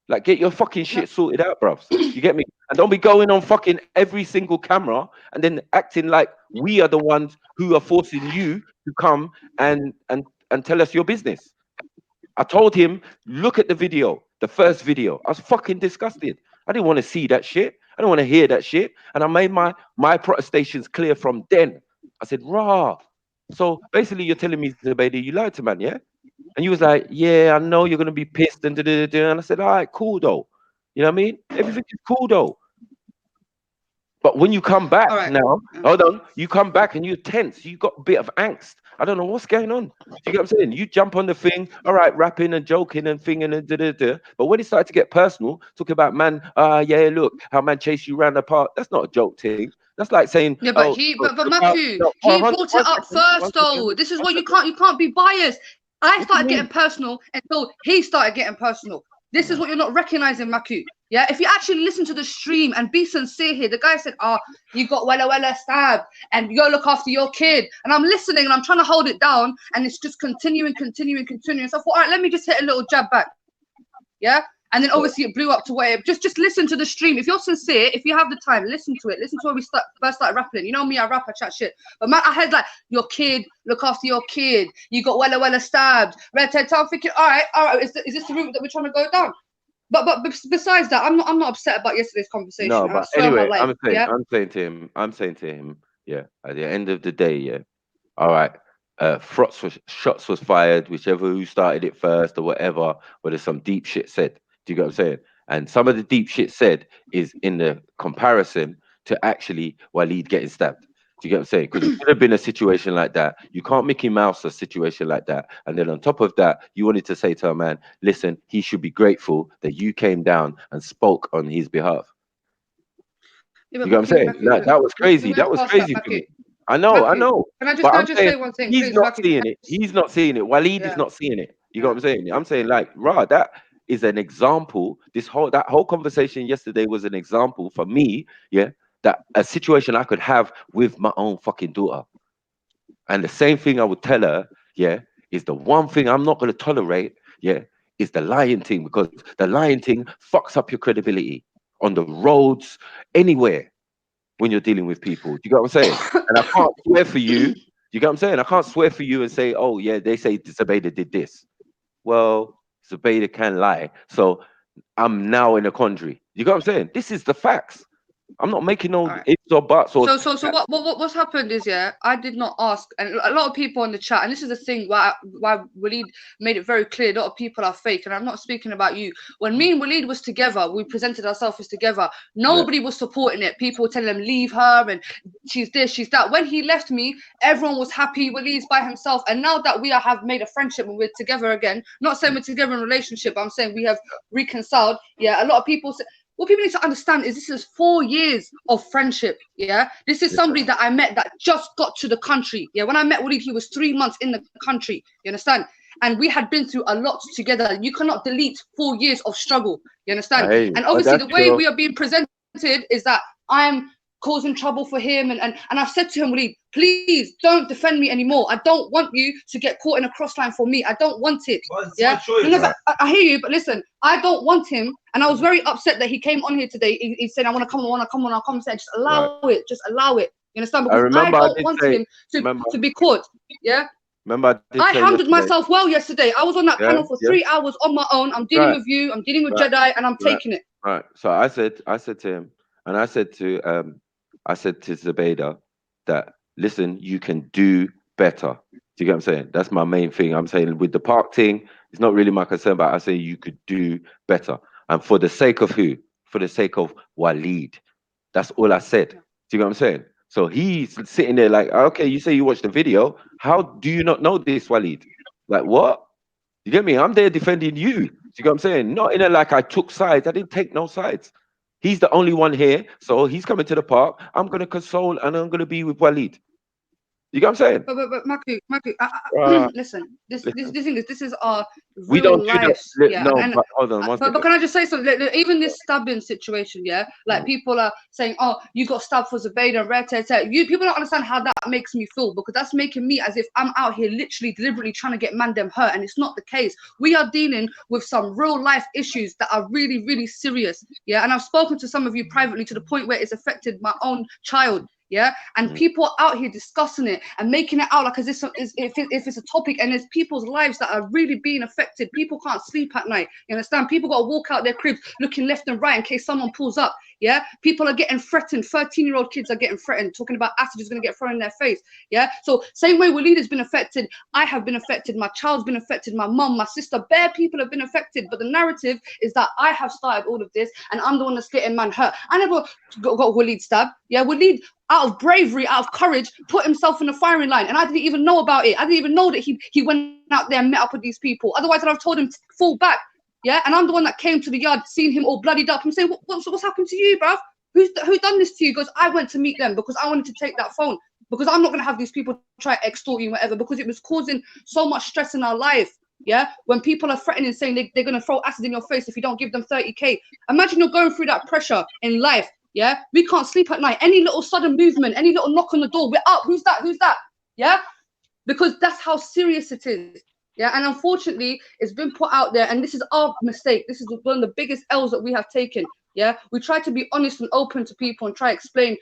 Speaker 1: Like, get your fucking
Speaker 4: No.
Speaker 1: shit sorted out, bruv. You get me? And don't be going on fucking every single camera and then acting like we are the ones who are forcing you to come and tell us your business. I told him, look at the video, the first video. I was fucking disgusted. I didn't want to see that shit. I don't want to hear that shit. And I made my protestations clear from then. I said, rah. So basically, you're telling me, Zubaida, you lied to man, yeah? And you was like, yeah, I know you're gonna be pissed and da. And I said, all right, cool though. You know what I mean? Everything is cool though. But when you come back
Speaker 4: All right.
Speaker 1: now, hold on, you come back and you're tense. You got a bit of angst. I don't know what's going on. Do you get what I'm saying? You jump on the thing, all right, rapping and joking and thing and da. But when it started to get personal, talking about man, yeah, look, how man chased you around the park. That's not a joke thing. That's like saying,
Speaker 4: Yeah, but
Speaker 1: oh,
Speaker 4: but
Speaker 1: look out,
Speaker 4: Maku,
Speaker 1: no,
Speaker 4: he
Speaker 1: hold on,
Speaker 4: brought it up first though. This is what you can't be biased. I
Speaker 1: What do you
Speaker 4: started getting
Speaker 1: mean?
Speaker 4: personal until he started getting personal. This is what you're not recognizing, Maku. Yeah, if you actually listen to the stream and be sincere here, the guy said, "Oh, you got Wella stabbed, and you gotta look after your kid." And I'm listening and I'm trying to hold it down, and it's just continuing. So I thought, all right, let me just hit a little jab back. Yeah,
Speaker 8: And then obviously it blew up to where just listen to the stream. If you're sincere, if you have the time, listen to it. Listen to where we first started rapping. You know me, I rap, I chat shit. But man, I had like, your kid, look after your kid. You got Wella stabbed. Red Ted, I'm thinking, all right, is this the route that we're trying to go down? But besides that, I'm not upset about yesterday's conversation.
Speaker 1: No,
Speaker 8: I
Speaker 1: but
Speaker 8: swear on my
Speaker 1: anyway,
Speaker 8: life, yeah?
Speaker 1: I'm saying to him, yeah, at the end of the day, yeah, all right, shots was fired, whichever who started it first or whatever, but there's some deep shit said. Do you get what I'm saying? And some of the deep shit said is in the comparison to actually Waleed getting stabbed. Do you get what I'm saying? Because it could have been a situation like that. You can't Mickey Mouse a situation like that. And then on top of that, you wanted to say to a man, listen, he should be grateful that you came down and spoke on his behalf.
Speaker 8: Yeah,
Speaker 1: You get what I'm saying? That was crazy. That was crazy for me. I know.
Speaker 8: Can I
Speaker 1: But I'm
Speaker 8: just
Speaker 1: saying
Speaker 8: say one thing?
Speaker 1: he's
Speaker 8: Please,
Speaker 1: not seeing it. He's not seeing it. Waleed is not seeing it. You got what I'm saying? I'm saying like, rah, that is an example. That whole conversation yesterday was an example for me, yeah, that a situation I could have with my own fucking daughter. And the same thing I would tell her, yeah, is the one thing I'm not going to tolerate, yeah, is the lying thing, because the lying thing fucks up your credibility on the roads, anywhere, when you're dealing with people. Do you get what I'm saying? And I can't swear for you. You get what I'm saying? I can't swear for you and say, oh, yeah, they say Zubaydah did this. Well, Zubaydah can lie. So I'm now in a quandary. You get what I'm saying? This is the facts. I'm not making no ifs or buts. Or
Speaker 8: So what's happened is, yeah, I did not ask, and a lot of people in the chat, and this is the thing why Waleed made it very clear, a lot of people are fake, and I'm not speaking about you. When me and Waleed was together, we presented ourselves as together. Nobody was supporting it. People were telling him leave her, and she's this, she's that. When he left me, everyone was happy. Waleed's by himself, and now that we have made a friendship and we're together again, not saying we're together in a relationship, but I'm saying we have reconciled. Yeah, a lot of people say. What people need to understand is this is 4 years of friendship, yeah? This is somebody that I met that just got to the country, yeah? When I met Waleed, he was 3 months in the country, you understand? And we had been through a lot together. You cannot delete 4 years of struggle, you understand? And obviously the way we are being presented is that I'm causing trouble for him, and I've said to him, Waleed, please don't defend me anymore. I don't want you to get caught in a cross line for me. I don't want it. Yeah, I hear you, but listen, I don't want him, and I was very upset that he came on here today. He said, I want to come, I'll come. Said, just allow it, just allow it. You understand? Because I don't want him to be caught. Yeah.
Speaker 1: Remember,
Speaker 8: I handled myself well yesterday. I was on that panel for 3 hours on my own. I'm dealing with you. I'm dealing with Jedi, and I'm taking it.
Speaker 1: Right. So I said to him, and I said to Zubaydah that, listen, you can do better. Do you get what I'm saying? That's my main thing. I'm saying with the park thing, it's not really my concern, but I say you could do better. And for the sake of who? For the sake of Waleed. That's all I said. Do you get what I'm saying? So he's sitting there like, okay, you say you watched the video. How do you not know this, Waleed? Like, what? You get me? I'm there defending you. Do you get what I'm saying? Not in a like I took sides. I didn't take no sides. He's the only one here, so he's coming to the park. I'm going to console and I'm going to be with Waleed. You get what I'm saying?
Speaker 8: But Maku, listen. This thing is, this is our
Speaker 1: we don't
Speaker 8: lives.
Speaker 1: Yeah. No, but hold on.
Speaker 8: But can I just say something? Even this stabbing situation, yeah, like people are saying, "Oh, you got stabbed for Zubaydah, You people don't understand how that makes me feel, because that's making me as if I'm out here literally deliberately trying to get man them hurt, and it's not the case. We are dealing with some real life issues that are really, really serious. Yeah, and I've spoken to some of you privately to the point where it's affected my own child. Yeah, and people are out here discussing it and making it out like as if it's a topic, and there's people's lives that are really being affected. People can't sleep at night. You understand? People got to walk out their cribs looking left and right in case someone pulls up. Yeah, people are getting threatened. 13-year-old kids are getting threatened, talking about acid is going to get thrown in their face. Yeah, so same way Waleed has been affected, I have been affected. My child's been affected. My mum, my sister, bare people have been affected. But the narrative is that I have started all of this, and I'm the one that's getting man hurt. I never got Waleed stabbed. Yeah, Waleed, out of bravery, out of courage, put himself in the firing line, and I didn't even know about it. I didn't even know that he went out there and met up with these people. Otherwise, I'd have told him to fall back. Yeah, and I'm the one that came to the yard, seen him all bloodied up. I'm saying, what's happened to you, bruv? Who done this to you? Because I went to meet them because I wanted to take that phone, because I'm not gonna have these people try to extort you, whatever, because it was causing so much stress in our life. Yeah, when people are threatening, saying they're gonna throw acid in your face if you don't give them 30k. Imagine you're going through that pressure in life. Yeah, we can't sleep at night. Any little sudden movement, any little knock on the door, we're up. Who's that? Yeah, because that's how serious it is. Yeah, and unfortunately, it's been put out there, and this is our mistake. This is one of the biggest L's that we have taken. Yeah, we try to be honest and open to people and try to explain,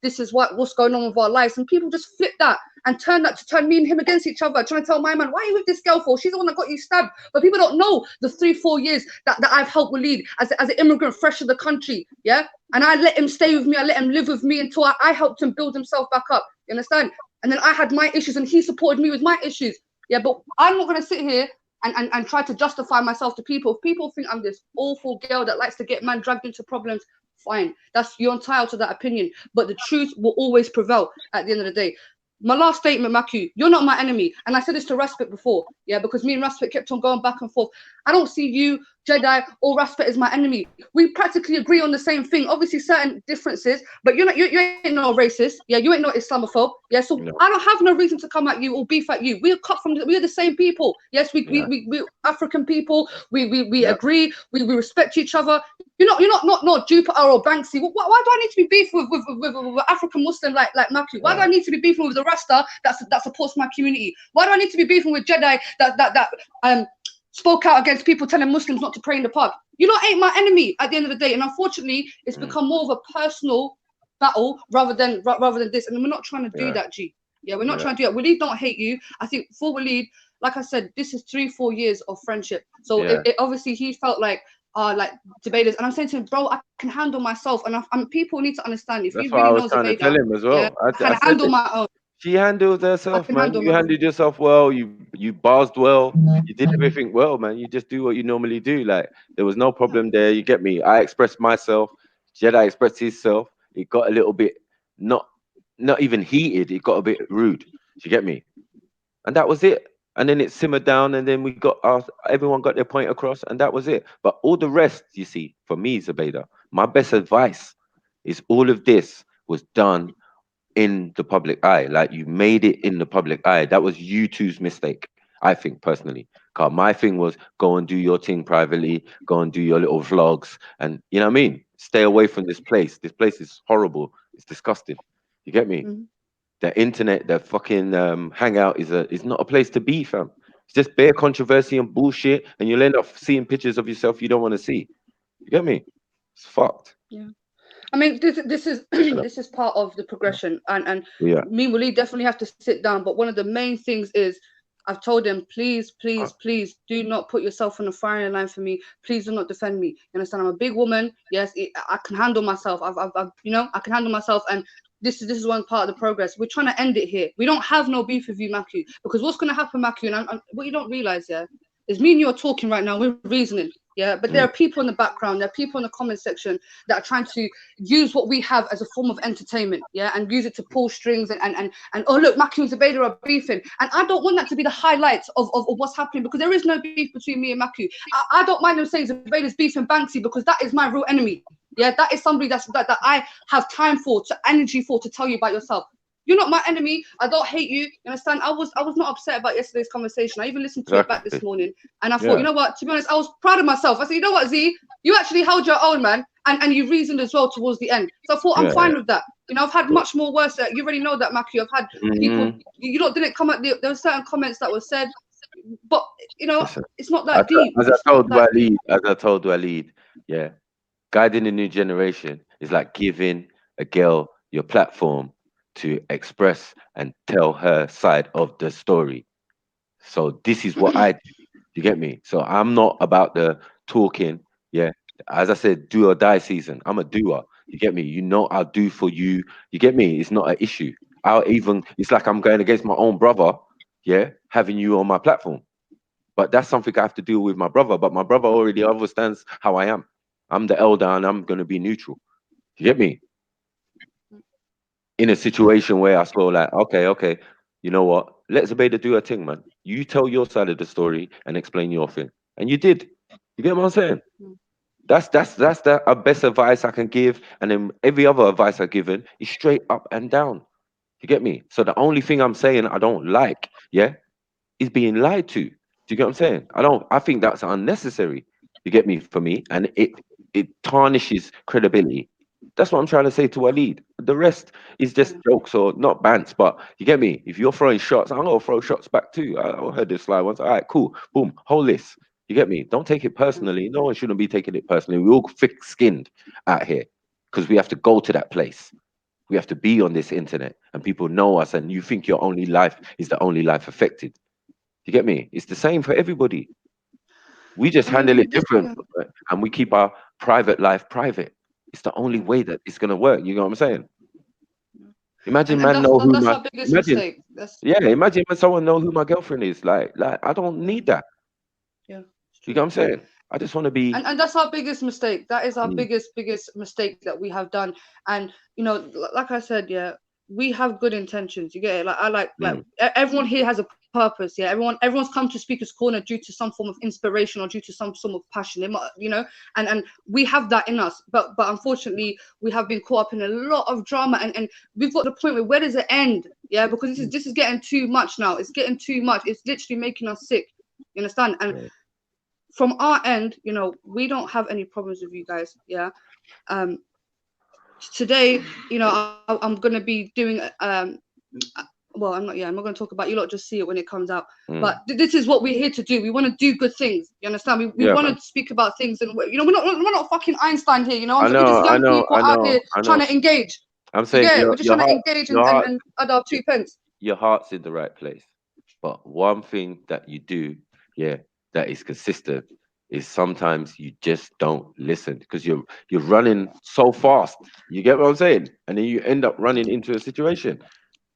Speaker 8: this is what's going on with our lives, and people just flip that and turn me and him against each other, trying to tell my man, why are you with this girl for? She's the one that got you stabbed. But people don't know the 3-4 years that I've helped Waleed as an immigrant fresh to the country. Yeah, and I let him stay with me. I let him live with me until I helped him build himself back up. You understand? And then I had my issues, and he supported me with my issues. Yeah, but I'm not going to sit here and try to justify myself to people. If people think I'm this awful girl that likes to get man dragged into problems, fine. You're entitled to that opinion. But the truth will always prevail at the end of the day. My last statement, Maku, you're not my enemy. And I said this to Respect before, yeah, because me and Respect kept on going back and forth. I don't see you, Jedi, or Respect as my enemy. We practically agree on the same thing. Obviously, certain differences, but you ain't no racist. Yeah, you ain't no Islamophobe. Yeah, so
Speaker 1: No.
Speaker 8: I don't have no reason to come at you or beef at you. We are the same people. Yes, we African people. We agree. We respect each other. You're not Jupiter or Banksy. Why do I need to be beefing with African Muslim like Maku? Why do I need to be beefing with the Rasta that supports my community? Why do I need to be beefing with Jedi that spoke out against people telling Muslims not to pray in the park? You ain't my enemy at the end of the day. And unfortunately, it's become more of a personal battle rather than this. And we're not trying to do that, G. Yeah, we're not trying to do that. Waleed don't hate you. I think for Waleed, like I said, this is 3-4 years of friendship. So it obviously he felt like debaters, and I'm saying to him, bro, I can handle myself, and people need to understand if
Speaker 1: That's
Speaker 8: you
Speaker 1: what I
Speaker 8: really
Speaker 1: was
Speaker 8: know
Speaker 1: trying to tell
Speaker 8: Zubaydah,
Speaker 1: him as
Speaker 8: yeah,
Speaker 1: well.
Speaker 8: I can
Speaker 1: I said
Speaker 8: handle
Speaker 1: it.
Speaker 8: my own.
Speaker 1: She handled
Speaker 8: I
Speaker 1: herself,
Speaker 8: can
Speaker 1: man.
Speaker 8: handle
Speaker 1: You
Speaker 8: my own.
Speaker 1: handled yourself well. You buzzed well. You did everything well, man. You just do what you normally do. Like there was no problem there. You get me? I expressed myself. Jedi expressed himself. It got a little bit not even heated. It got a bit rude. You get me? And that was it. And then it simmered down, and then we got everyone got their point across, and that was it. But all the rest, you see, for me, Zabeda, my best advice is all of this was done in the public eye. Like you made it in the public eye. That was you two's mistake, I think personally. Cause my thing was go and do your thing privately, go and do your little vlogs, and you know what I mean. Stay away from this place. This place is horrible. It's disgusting. You get me?
Speaker 8: Mhm.
Speaker 1: The internet, the fucking hangout is not a place to be, fam. It's just bare controversy and bullshit, and you'll end up seeing pictures of yourself you don't want to see. You get me? It's fucked.
Speaker 8: Yeah. I mean, this is this is part of the progression, and
Speaker 1: Yeah.
Speaker 8: me and Waleed definitely have to sit down. But one of the main things is I've told them, please, please, please, do not put yourself on the firing line for me. Please do not defend me. You understand? I'm a big woman. Yes, I can handle myself. I've I can handle myself. And this is one part of the progress. We're trying to end it here. We don't have no beef with you, Maku, because what's going to happen, Maku, and what you don't realize, yeah, is me and you are talking right now. We're reasoning. Yeah, but there are people in the background, there are people in the comment section that are trying to use what we have as a form of entertainment, yeah, and use it to pull strings and oh look, Maki and Zubaydah are beefing, and I don't want that to be the highlight of what's happening, because there is no beef between me and Maku. I don't mind them saying Zubaydah's beefing Banksy, because that is my real enemy. Yeah, that is somebody that I have time for, to energy for, to tell you about yourself. You're not my enemy. I don't hate you. You understand? I was not upset about yesterday's conversation. I even listened to it back this
Speaker 1: Exactly.
Speaker 8: morning, and I thought,
Speaker 1: Yeah.
Speaker 8: you know what? To be honest, I was proud of myself. I said, you know what, Z, you actually held your own, man, and you reasoned as well towards the end. So I thought, I'm
Speaker 1: Yeah.
Speaker 8: fine with that. You know, I've had much more worse. You already know that, Maki. I've had people.
Speaker 1: Mhm.
Speaker 8: Didn't come at. There were certain comments that were said, but
Speaker 1: Listen,
Speaker 8: it's not
Speaker 1: as
Speaker 8: that deep.
Speaker 1: I
Speaker 8: It's not
Speaker 1: told
Speaker 8: that deep.
Speaker 1: Waleed, yeah, guiding the new generation is like giving a girl your platform to express and tell her side of the story. So this is what I do. You get me? So I'm not about the talking. Yeah. As I said, do or die season. I'm a doer. You get me? You know I'll do for you. You get me? It's not an issue. It's like I'm going against my own brother, yeah, having you on my platform. But that's something I have to deal with my brother. But my brother already understands how I am. I'm the elder and I'm gonna be neutral. You get me? In a situation where I saw like, okay, you know what? Let Zubaydah do her thing, man. You tell your side of the story and explain your thing. And you did. You get what I'm saying? That's the best advice I can give. And then every other advice I've given is straight up and down. You get me? So the only thing I'm saying I don't like, yeah, is being lied to. Do you get what I'm saying? I think that's unnecessary. You get me for me? And it tarnishes credibility. That's what I'm trying to say to Waleed. The rest is just jokes or not bants, but you get me. If you're throwing shots, I'm gonna throw shots back too. I heard this line once. All right, cool, boom, hold this. You get me? Don't take it personally. No one shouldn't be taking it personally. We're all thick-skinned out here because we have to go to that place. We have to be on this internet, and people know us. And you think your only life is the only life affected. You get me? It's the same for everybody. We just
Speaker 8: I
Speaker 1: handle
Speaker 8: mean,
Speaker 1: it
Speaker 8: this,
Speaker 1: different, and we keep our private life private. It's the only way that it's gonna work. You know what I'm saying? Imagine
Speaker 8: and
Speaker 1: man know who
Speaker 8: that's
Speaker 1: my
Speaker 8: our biggest
Speaker 1: imagine
Speaker 8: mistake. That's
Speaker 1: yeah, imagine when someone know who my girlfriend is. Like I don't need that.
Speaker 8: yeah, it's
Speaker 1: You know
Speaker 8: true.
Speaker 1: what I'm saying? I just want to be.
Speaker 8: And that's our biggest mistake. That is our
Speaker 1: Mm,
Speaker 8: biggest mistake that we have done. And you know, like I said, yeah, we have good intentions. You get it? Like I like
Speaker 1: mm,
Speaker 8: everyone here has a purpose. Yeah, everyone's come to Speaker's Corner due to some form of inspiration or due to some form of passion. You know, and we have that in us. But unfortunately, we have been caught up in a lot of drama, and we've got to the point where does it end? Yeah, because
Speaker 1: mm,
Speaker 8: this is getting too much now. It's getting too much. It's literally making us sick. You understand? And
Speaker 1: yeah.
Speaker 8: from our end, you know, we don't have any problems with you guys. Yeah. Um, today, you know, I'm gonna be doing well, I'm not. Yeah, I'm not gonna talk about you lot. Just see it when it comes out.
Speaker 1: Mm,
Speaker 8: But this is what we're here to do. We want to do good things. You understand? We
Speaker 1: yeah,
Speaker 8: want
Speaker 1: man.
Speaker 8: to speak about things, and you know, we're not fucking Einstein here. You know, what I'm
Speaker 1: I
Speaker 8: saying? We're
Speaker 1: know,
Speaker 8: just
Speaker 1: I
Speaker 8: young
Speaker 1: know,
Speaker 8: people
Speaker 1: I
Speaker 8: out
Speaker 1: know,
Speaker 8: here
Speaker 1: I
Speaker 8: trying
Speaker 1: know.
Speaker 8: to engage.
Speaker 1: I'm
Speaker 8: You
Speaker 1: saying
Speaker 8: get it? We're just
Speaker 1: your
Speaker 8: trying to
Speaker 1: heart,
Speaker 8: engage
Speaker 1: your heart,
Speaker 8: and add our
Speaker 1: your,
Speaker 8: 2 pence.
Speaker 1: your heart's in the right place. But one thing that you do, yeah, that is consistent is sometimes you just don't listen because you're running so fast. You get what I'm saying? And then you end up running into a situation.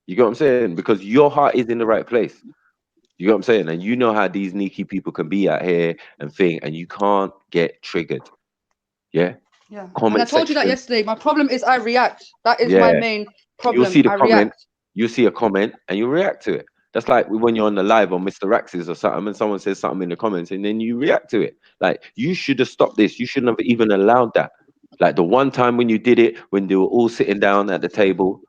Speaker 1: You get what I'm saying? Because your heart is in the right place. You get what I'm saying? And you know how these sneaky people can be out here and thing, and you can't get triggered. Yeah.
Speaker 8: Yeah. And I
Speaker 1: Comment
Speaker 8: told you that
Speaker 1: section.
Speaker 8: yesterday. My problem is I react. That is my
Speaker 1: Yeah.
Speaker 8: main
Speaker 1: You'll
Speaker 8: problem.
Speaker 1: see the
Speaker 8: I
Speaker 1: comment,
Speaker 8: react.
Speaker 1: you'll see a comment and you react to it. That's like when you're on the live on Mr. Rax's or something and someone says something in the comments and then you react to it. Like you should have stopped this. You shouldn't have even allowed that. Like the one time when you did it, when they were all sitting down at the table,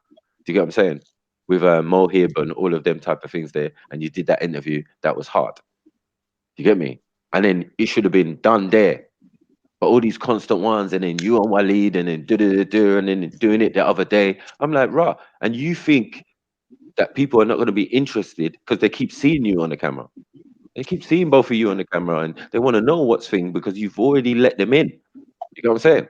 Speaker 1: do you get what I'm saying? With Mohib and all of them type of things there, and you did that interview, that was hard. You get me? And then it should have been done there. But all these constant ones, and then you and Waleed, and then do, and then doing it the other day. I'm like, rah. And you think that people are not going to be interested because they keep seeing you on the camera. They keep seeing both of you on the camera, and they want to know what's thing because you've already let them in. You know what I'm saying?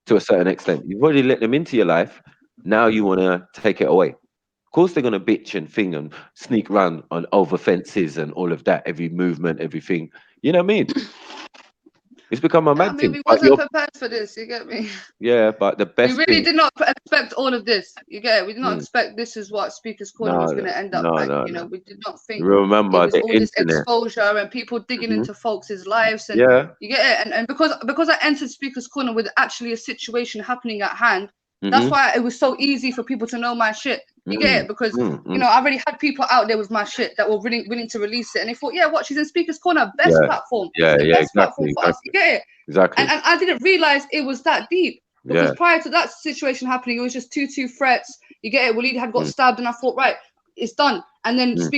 Speaker 1: To a certain extent, you've already let them into your life. Now you want to take it away. Of course, they're going to bitch and thing and sneak around on over fences and all of that. Every movement, everything. You know what I mean? It's become a
Speaker 8: Yeah, I
Speaker 1: mad
Speaker 8: mean,
Speaker 1: thing.
Speaker 8: we
Speaker 1: But
Speaker 8: wasn't
Speaker 1: you're,
Speaker 8: prepared for this. You get me?
Speaker 1: yeah. But the
Speaker 8: We
Speaker 1: best
Speaker 8: really
Speaker 1: thing.
Speaker 8: did not expect all of this. You get it? We did not
Speaker 1: Mm,
Speaker 8: expect this is what Speaker's Corner
Speaker 1: no,
Speaker 8: was going to end up
Speaker 1: no,
Speaker 8: like.
Speaker 1: no,
Speaker 8: You know,
Speaker 1: no.
Speaker 8: we did not think it
Speaker 1: Remember
Speaker 8: was
Speaker 1: the
Speaker 8: all this
Speaker 1: internet.
Speaker 8: exposure and people digging
Speaker 1: Hmm.
Speaker 8: into folks' lives. And
Speaker 1: Yeah.
Speaker 8: you get it? And because I entered Speaker's Corner with actually a situation happening at hand, that's
Speaker 1: Hmm.
Speaker 8: why it was so easy for people to know my shit. You get
Speaker 1: Mm,
Speaker 8: it? Because
Speaker 1: mm,
Speaker 8: you
Speaker 1: mm.
Speaker 8: know, I already had people out there with my shit that were willing to release it, and they thought, yeah, what? She's in Speaker's Corner, best
Speaker 1: Yeah,
Speaker 8: platform. This
Speaker 1: yeah,
Speaker 8: is the
Speaker 1: yeah.
Speaker 8: best
Speaker 1: Exactly,
Speaker 8: platform for us. You
Speaker 1: exactly,
Speaker 8: get it?
Speaker 1: exactly.
Speaker 8: And I didn't realize it was that deep because
Speaker 1: Yeah.
Speaker 8: prior to that situation happening, it was just two threats. You get it? Waleed had got
Speaker 1: Mm,
Speaker 8: stabbed, and I thought, right, it's done. And then
Speaker 1: mm,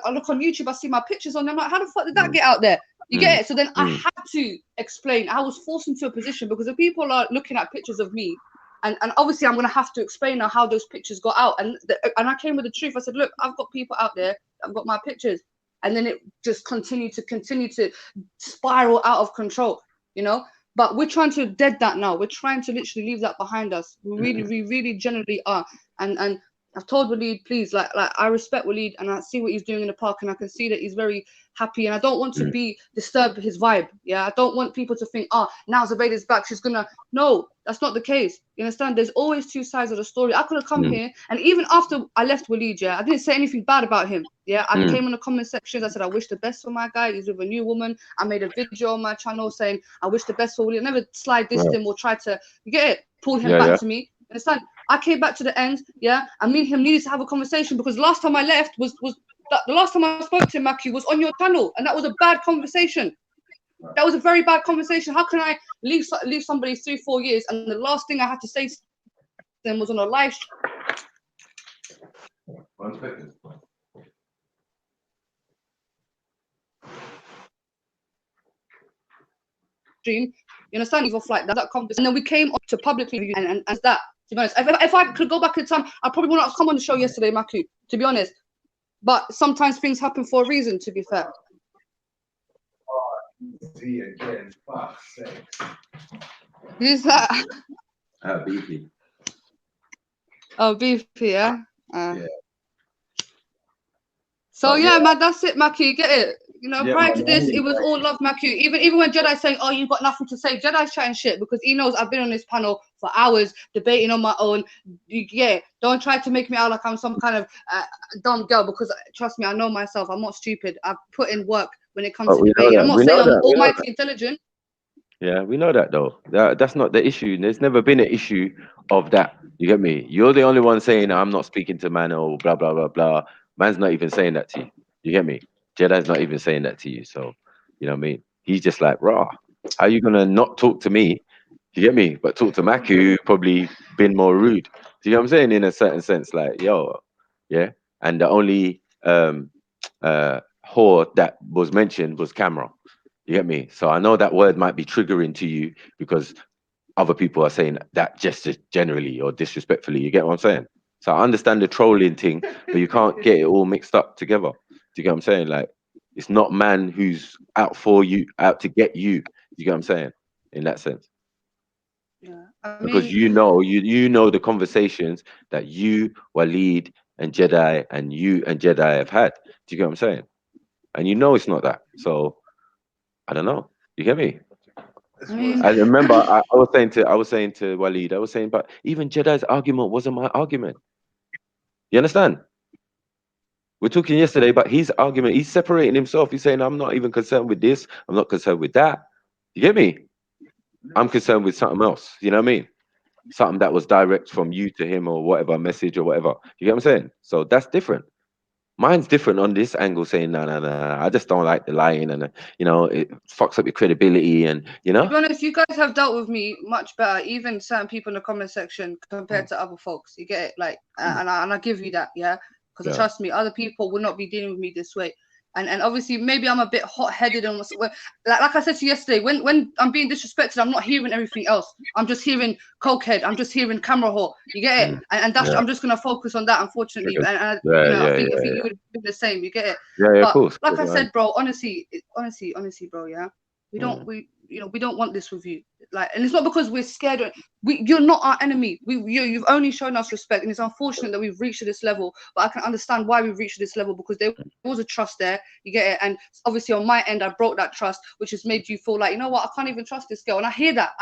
Speaker 8: I look on YouTube, I see my pictures on there. I'm like, how the fuck did that
Speaker 1: mm,
Speaker 8: get out there? You
Speaker 1: mm,
Speaker 8: get it? So then I
Speaker 1: mm.
Speaker 8: had to explain. I was forced into a position because if people are looking at pictures of me, and obviously I'm gonna have to explain now how those pictures got out. And I came with the truth. I said, look, I've got people out there. I've got my pictures. And then it just continued to spiral out of control. You know. But we're trying to dead that now. We're trying to literally leave that behind us. We really generally are. And I've told Waleed, please, like I respect Waleed and I see what he's doing in the park and I can see that he's very happy and I don't want to be disturbed his vibe. Yeah, I don't want people to think, oh, now Zubaydah's back, she's gonna. No, that's not the case. You understand? There's always two sides of the story. I could have come here and even after I left Waleed, yeah, I didn't say anything bad about him. Yeah, I came in the comment sections. I said, I wish the best for my guy. He's with a new woman. I made a video on my channel saying, I wish the best for Waleed. I never slide this
Speaker 1: Right.
Speaker 8: him or try to, you get it, pull him
Speaker 1: Yeah,
Speaker 8: back
Speaker 1: yeah.
Speaker 8: to me. Understand? I came back to the end, yeah, and me and him needed to have a conversation because last time I left was the last time I spoke to him, Maki, was on your channel, and that was a bad conversation. That was a very bad conversation. How can I leave somebody 3-4 years and the last thing I had to say to them was on a live
Speaker 1: One second.
Speaker 8: stream? You understand? Off like that conversation, and then we came up to publicly and that. To be honest, if I could go back in time, I probably would not have come on the show yesterday, Maku. To be honest, but sometimes things happen for a reason. To be fair.
Speaker 1: Again, fuck's sake.
Speaker 8: Who's that?
Speaker 1: BP.
Speaker 8: Oh, BP, yeah.
Speaker 1: Yeah.
Speaker 8: So
Speaker 1: But
Speaker 8: yeah, man, that's it, Maki. Get it? You know,
Speaker 1: Yeah,
Speaker 8: prior
Speaker 1: man,
Speaker 8: to
Speaker 1: I
Speaker 8: this,
Speaker 1: mean,
Speaker 8: it was all love, Maki. Even when Jedi's saying, "Oh, you've got nothing to say," Jedi's chatting shit because he knows I've been on this panel for hours debating on my own. Yeah, don't try to make me out like I'm some kind of dumb girl because trust me, I know myself. I'm not stupid. I've put in work when it comes
Speaker 1: But
Speaker 8: to
Speaker 1: we know
Speaker 8: debating. I'm
Speaker 1: that.
Speaker 8: not
Speaker 1: We
Speaker 8: saying
Speaker 1: know
Speaker 8: I'm
Speaker 1: that. We know that.
Speaker 8: almighty intelligent.
Speaker 1: Yeah, we know that though. That's not the issue. There's never been an issue of that. You get me? You're the only one saying I'm not speaking to man or blah blah blah blah. Man's not even saying that to you. You get me? Jedi's not even saying that to you. So, you know what I mean? He's just like, raw. How you gonna not talk to me? You get me? But talk to Maku, who probably been more rude. Do you know what I'm saying? In a certain sense, like, yo, yeah. And the only whore that was mentioned was camera. You get me? So I know that word might be triggering to you because other people are saying that just generally or disrespectfully. You get what I'm saying? So I understand the trolling thing, but you can't get it all mixed up together. Do you get what I'm saying? Like, it's not man who's out for you, out to get you. You get what I'm saying? In that sense,
Speaker 8: Yeah, I
Speaker 1: because
Speaker 8: mean,
Speaker 1: you know the conversations that you, Waleed, and Jedi have had. Do you get what I'm saying? And you know it's not that. So I don't know. You get me?
Speaker 8: I mean,
Speaker 1: I remember I was saying to Waleed, I was saying, but even Jedi's argument wasn't my argument. You understand? We're talking yesterday, but his argument, he's separating himself. He's saying, I'm not even concerned with this. I'm not concerned with that. You get me? I'm concerned with something else. You know what I mean? Something that was direct from you to him or whatever, message or whatever. You get what I'm saying? So that's different. Mine's different on this angle, saying, no, no, no, I just don't like the lying and, it fucks up your credibility and,
Speaker 8: to be honest, you guys have dealt with me much better, even certain people in the comment section compared to other folks. You get it, like, and I give you that, yeah, because
Speaker 1: Yeah.
Speaker 8: trust me, other people will not be dealing with me this way. And obviously, maybe I'm a bit hot-headed and like I said to you yesterday, when I'm being disrespected, I'm not hearing everything else. I'm just hearing cokehead. I'm just hearing camera whore. You get it, and that's
Speaker 1: Yeah.
Speaker 8: I'm just gonna focus on that, unfortunately.
Speaker 1: Okay.
Speaker 8: And
Speaker 1: Yeah,
Speaker 8: you know,
Speaker 1: yeah,
Speaker 8: I think
Speaker 1: yeah,
Speaker 8: you would be the same. You get it.
Speaker 1: yeah, of
Speaker 8: But
Speaker 1: course.
Speaker 8: like I
Speaker 1: Right.
Speaker 8: said, bro, honestly, bro, yeah, we don't we don't want this with you. Like, and it's not because we're scared. You're not our enemy. You've only shown us respect, and it's unfortunate that we've reached to this level. But I can understand why we've reached to this level because there was a trust there. You get it, and obviously on my end, I broke that trust, which has made you feel like, you know what, I can't even trust this girl. And I hear that.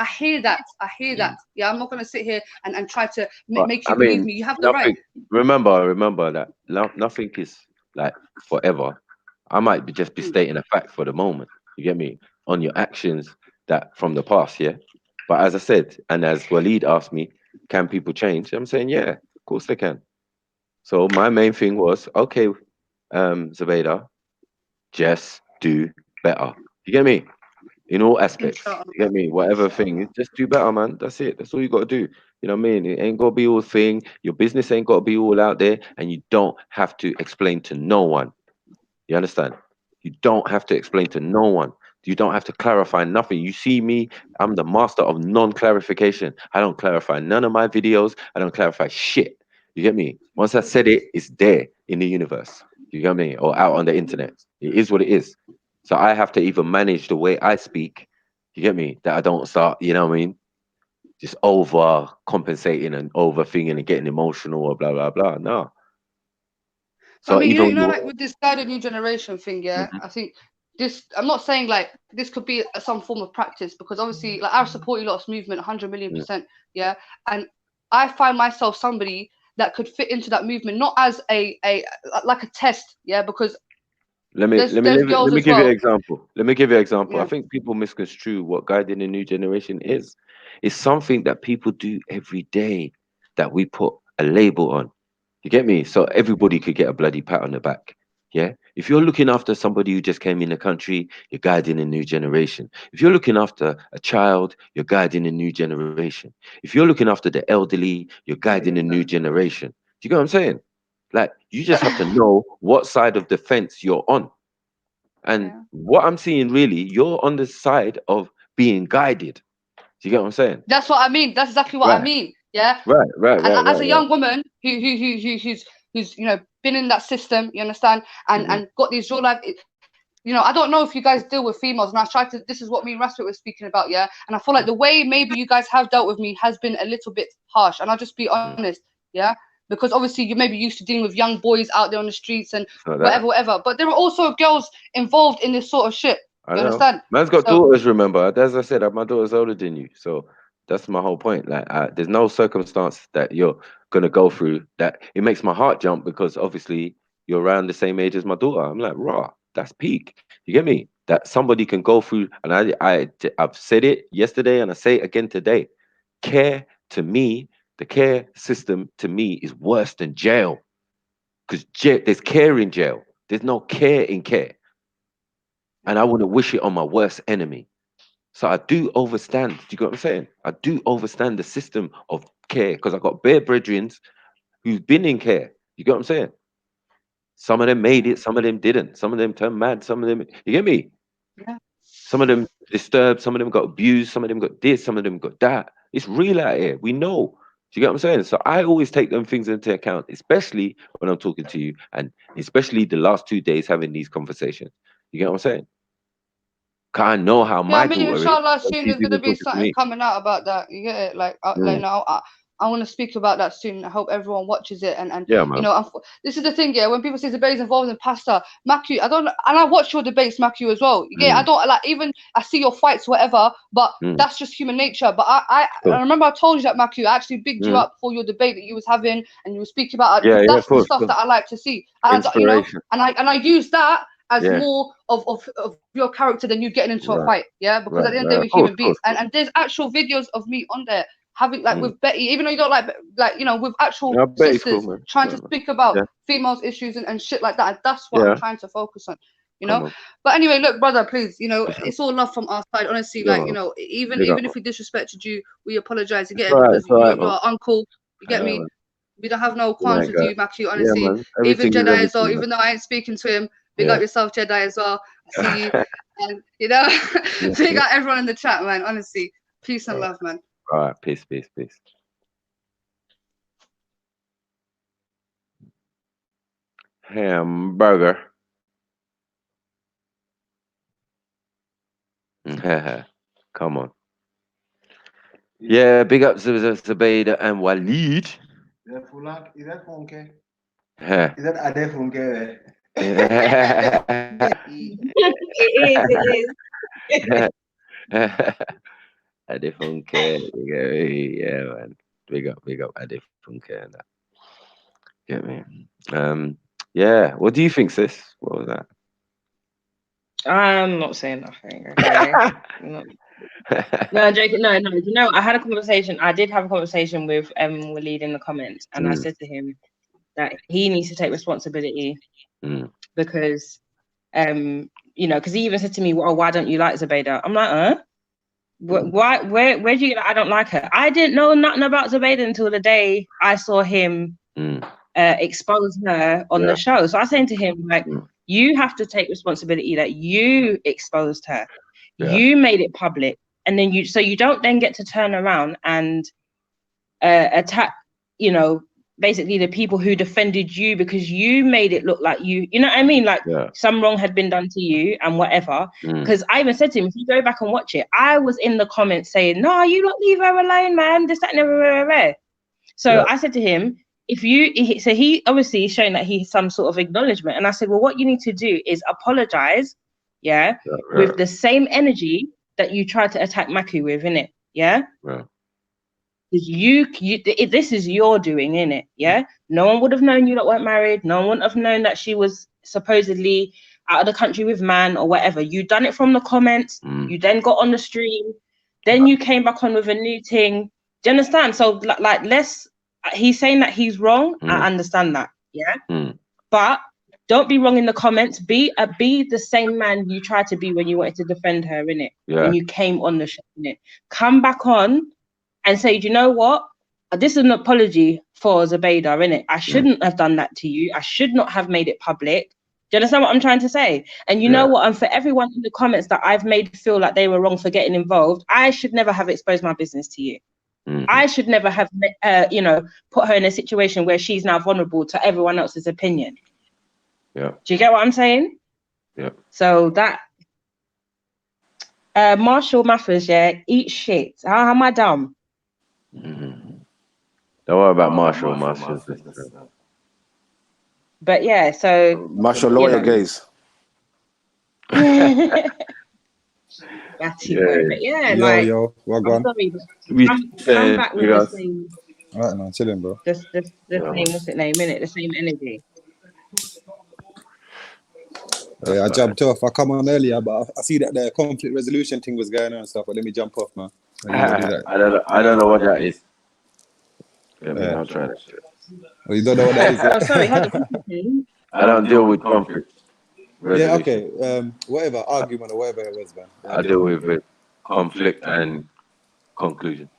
Speaker 8: Yeah, I'm not gonna sit here and try to
Speaker 1: But
Speaker 8: make
Speaker 1: I
Speaker 8: you believe
Speaker 1: mean,
Speaker 8: me. You have the right.
Speaker 1: nothing. Remember that nothing is like forever. I might just be stating a fact for the moment. You get me? On your actions that from the past, yeah. But as I said, and as Waleed asked me, can people change? I'm saying, yeah, of course they can. So my main thing was, okay, Zubaida, just do better. You get me? In all aspects.
Speaker 8: Inshallah.
Speaker 1: You get me? Whatever thing, just do better, man. That's it. That's all you got to do. You know what I mean? It ain't got to be all thing. Your business ain't got to be all out there, and you don't have to explain to no one. You understand? You don't have to explain to no one. You don't have to clarify nothing. You see me, I'm the master of non-clarification. I don't clarify none of my videos. I don't clarify shit. You get me? Once I said it, it's there in the universe. You get me? Or out on the internet. It is what it is. So I have to even manage the way I speak. You get me? That I don't start, you know what I mean? Just over compensating and overthinking and getting emotional or blah blah blah. No.
Speaker 8: I
Speaker 1: So
Speaker 8: mean,
Speaker 1: even
Speaker 8: like with this guided new generation thing, yeah,
Speaker 1: Mhm.
Speaker 8: I think this. I'm not saying like this could be some form of practice because obviously, like I support you lot's movement, 100 million%, yeah, and I find myself somebody that could fit into that movement, not as a like a test, yeah, because there's girls
Speaker 1: Let me
Speaker 8: as
Speaker 1: give you an
Speaker 8: well.
Speaker 1: example. Let me give you an example. I
Speaker 8: Yeah,
Speaker 1: think people misconstrue what guiding the new generation is. It's something that people do every day that we put a label on. You get me? So everybody could get a bloody pat on the back. Yeah. If you're looking after somebody who just came in the country, you're guiding a new generation. If you're looking after a child, you're guiding a new generation. If you're looking after the elderly, you're guiding a new generation. Do you get what I'm saying? Like, you just have to know what side of the fence you're on. And
Speaker 8: yeah.
Speaker 1: what I'm seeing really, you're on the side of being guided. Do you get what I'm saying?
Speaker 8: That's what I mean. That's exactly what I
Speaker 1: Right.
Speaker 8: mean. Yeah.
Speaker 1: Right.
Speaker 8: And as a young woman who's been in that system, you understand, and got these real life. I don't know if you guys deal with females, and I tried to. This is what me and Raspit were speaking about, yeah. And I feel like the way maybe you guys have dealt with me has been a little bit harsh, and I'll just be honest, yeah. Because obviously you may be used to dealing with young boys out there on the streets and whatever. But there are also girls involved in this sort of shit. You understand?
Speaker 1: Man's got daughters, remember. As I said, my daughter's older than you. So that's my whole point. Like, there's no circumstance that you're going to go through that it makes my heart jump because obviously you're around the same age as my daughter. I'm like, raw, that's peak. You get me? That somebody can go through, and I've said it yesterday and I say it again today. Care to me, the care system to me is worse than jail. Because there's care in jail. There's no care in care. And I wouldn't wish it on my worst enemy. So I do overstand. Do you get what I'm saying? I do overstand the system of care because I got bare brethren who's been in care. You get what I'm saying? Some of them made it, some of them didn't. Some of them turned mad, some of them, you get me?
Speaker 8: Yeah.
Speaker 1: Some of them disturbed, some of them got abused, some of them got this, some of them got that. It's real out here. We know. Do you get what I'm saying? So I always take them things into account, especially when I'm talking to you, and especially the last 2 days having these conversations. You get what I'm saying? Cause I know how my
Speaker 8: I mean,
Speaker 1: daughter is.
Speaker 8: inshallah,
Speaker 1: When
Speaker 8: soon
Speaker 1: she's
Speaker 8: there's
Speaker 1: even
Speaker 8: gonna be
Speaker 1: talking to
Speaker 8: something
Speaker 1: me.
Speaker 8: coming out about that. You get it? Like, I want to speak about that soon. I hope everyone watches it. And
Speaker 1: Yeah, man.
Speaker 8: this is the thing, yeah. When people say debates involved in pasta, Maku, and I watch your debates, Maku, as well. Yeah, I don't like even I see your fights, whatever. But that's just human nature. But I remember I told you that, Maku. I actually bigged you up for your debate that you was having and you were speaking about.
Speaker 1: Yeah,
Speaker 8: Because
Speaker 1: yeah,
Speaker 8: that's
Speaker 1: of
Speaker 8: the
Speaker 1: course.
Speaker 8: stuff that I like to see. And
Speaker 1: Inspiration.
Speaker 8: and I use that as
Speaker 1: Yeah.
Speaker 8: more of your character than you getting into a
Speaker 1: Right.
Speaker 8: fight, yeah? Because at the end of the day, we're
Speaker 1: Of course,
Speaker 8: human beings, and there's actual videos of me on there having with Betty, even though you don't like with actual
Speaker 1: I bet it's
Speaker 8: sisters
Speaker 1: cool, man.
Speaker 8: trying to speak about
Speaker 1: Yeah.
Speaker 8: females issues and shit like that. And that's what I'm trying to focus on,
Speaker 1: Come on.
Speaker 8: But anyway, look, brother, please, it's all love from our side, honestly.
Speaker 1: Yeah,
Speaker 8: like,
Speaker 1: man.
Speaker 8: even
Speaker 1: Big up,
Speaker 8: if we disrespected you, we apologize. You
Speaker 1: It's
Speaker 8: get it?
Speaker 1: alright,
Speaker 8: Because
Speaker 1: it's alright,
Speaker 8: you're
Speaker 1: man.
Speaker 8: our uncle. You get
Speaker 1: Yeah,
Speaker 8: me?
Speaker 1: man.
Speaker 8: We don't have no
Speaker 1: Good night,
Speaker 8: qualms with
Speaker 1: guys.
Speaker 8: you, Matthew,
Speaker 1: Yeah,
Speaker 8: honestly.
Speaker 1: man.
Speaker 8: Even
Speaker 1: Everything is
Speaker 8: Jedi as well,
Speaker 1: everything,
Speaker 8: even though I ain't speaking to him, big
Speaker 1: Yeah.
Speaker 8: up yourself, Jedi, as well. I see you. And, big up everyone in the chat, man, honestly. Peace and love, man.
Speaker 1: All right, peace. Hamburger. Come on. Yeah, big up Zubaydah and Waleed.
Speaker 6: Is that Fulak? Is that Funke?
Speaker 1: Yeah.
Speaker 6: Is that Ade Funke?
Speaker 5: It is.
Speaker 1: Ade Funke. Yeah, man. Big up Ade Funke and that. Get me? Yeah. What do you think, sis? What was that?
Speaker 5: I'm not saying nothing. Okay. No, I'm joking. No. I had a conversation. I did have a conversation with Waleed in the comments, and I said to him that he needs to take responsibility because because he even said to me, "Well, why don't you like Zubaydah?" I'm like, why? Where do you get? I don't like her. I didn't know nothing about Zubaydah until the day I saw him expose her on the show. So I said to him, like, you have to take responsibility that you exposed her. You made it public, and then you don't then get to turn around and attack, basically the people who defended you because you made it look like you know what I mean? Like some wrong had been done to you and whatever. Because I even said to him, if you go back and watch it, I was in the comments saying, no, you don't leave her alone, man. This, that, and everywhere. So I said to him, so he obviously is showing that he's some sort of acknowledgement. And I said, well, what you need to do is apologize, with the same energy that you tried to attack Maku with, innit? Yeah? Because this is your doing, innit? Yeah? No one would have known you that weren't married. No one would have known that she was supposedly out of the country with man or whatever. You done it from the comments. You then got on the stream. Then you came back on with a new thing. Do you understand? So, like, he's saying that he's wrong. I understand that. Yeah? But don't be wrong in the comments. Be the same man you tried to be when you wanted to defend her, innit? When you came on the show, innit? Come back on and say, do you know what? This is an apology for Zubaydah, innit? I shouldn't have done that to you. I should not have made it public. Do you understand what I'm trying to say? And you know what? And for everyone in the comments that I've made feel like they were wrong for getting involved, I should never have exposed my business to you. I should never have, you know, put her in a situation where she's now vulnerable to everyone else's opinion.
Speaker 1: Yeah.
Speaker 5: Do you get what I'm saying?
Speaker 1: Yeah.
Speaker 5: So that Marshall Mathers, yeah, eat shit. How am I dumb?
Speaker 1: Don't worry about Marshall.
Speaker 5: But yeah, so
Speaker 3: Marshall, lower your gaze.
Speaker 5: That's it, boy. But yeah,
Speaker 2: Yo,
Speaker 5: like,
Speaker 2: yo, what
Speaker 5: I'm
Speaker 2: gone?
Speaker 5: sorry, but
Speaker 1: We
Speaker 5: I'm back with the same,
Speaker 2: Alright, man, chilling, bro.
Speaker 5: the same, what's it name, innit? The same energy.
Speaker 2: Yeah, I jumped off. I come on earlier, but I see that the conflict resolution thing was going on and stuff. But let me jump off, man.
Speaker 1: I don't know what that is. Yeah, I'll try that shit.
Speaker 2: Well, you don't know what that is.
Speaker 5: Oh, sorry, hold on.
Speaker 1: I don't deal with conflict.
Speaker 2: Yeah, okay. Whatever argument or whatever it was, man.
Speaker 1: I deal with conflict and conclusion.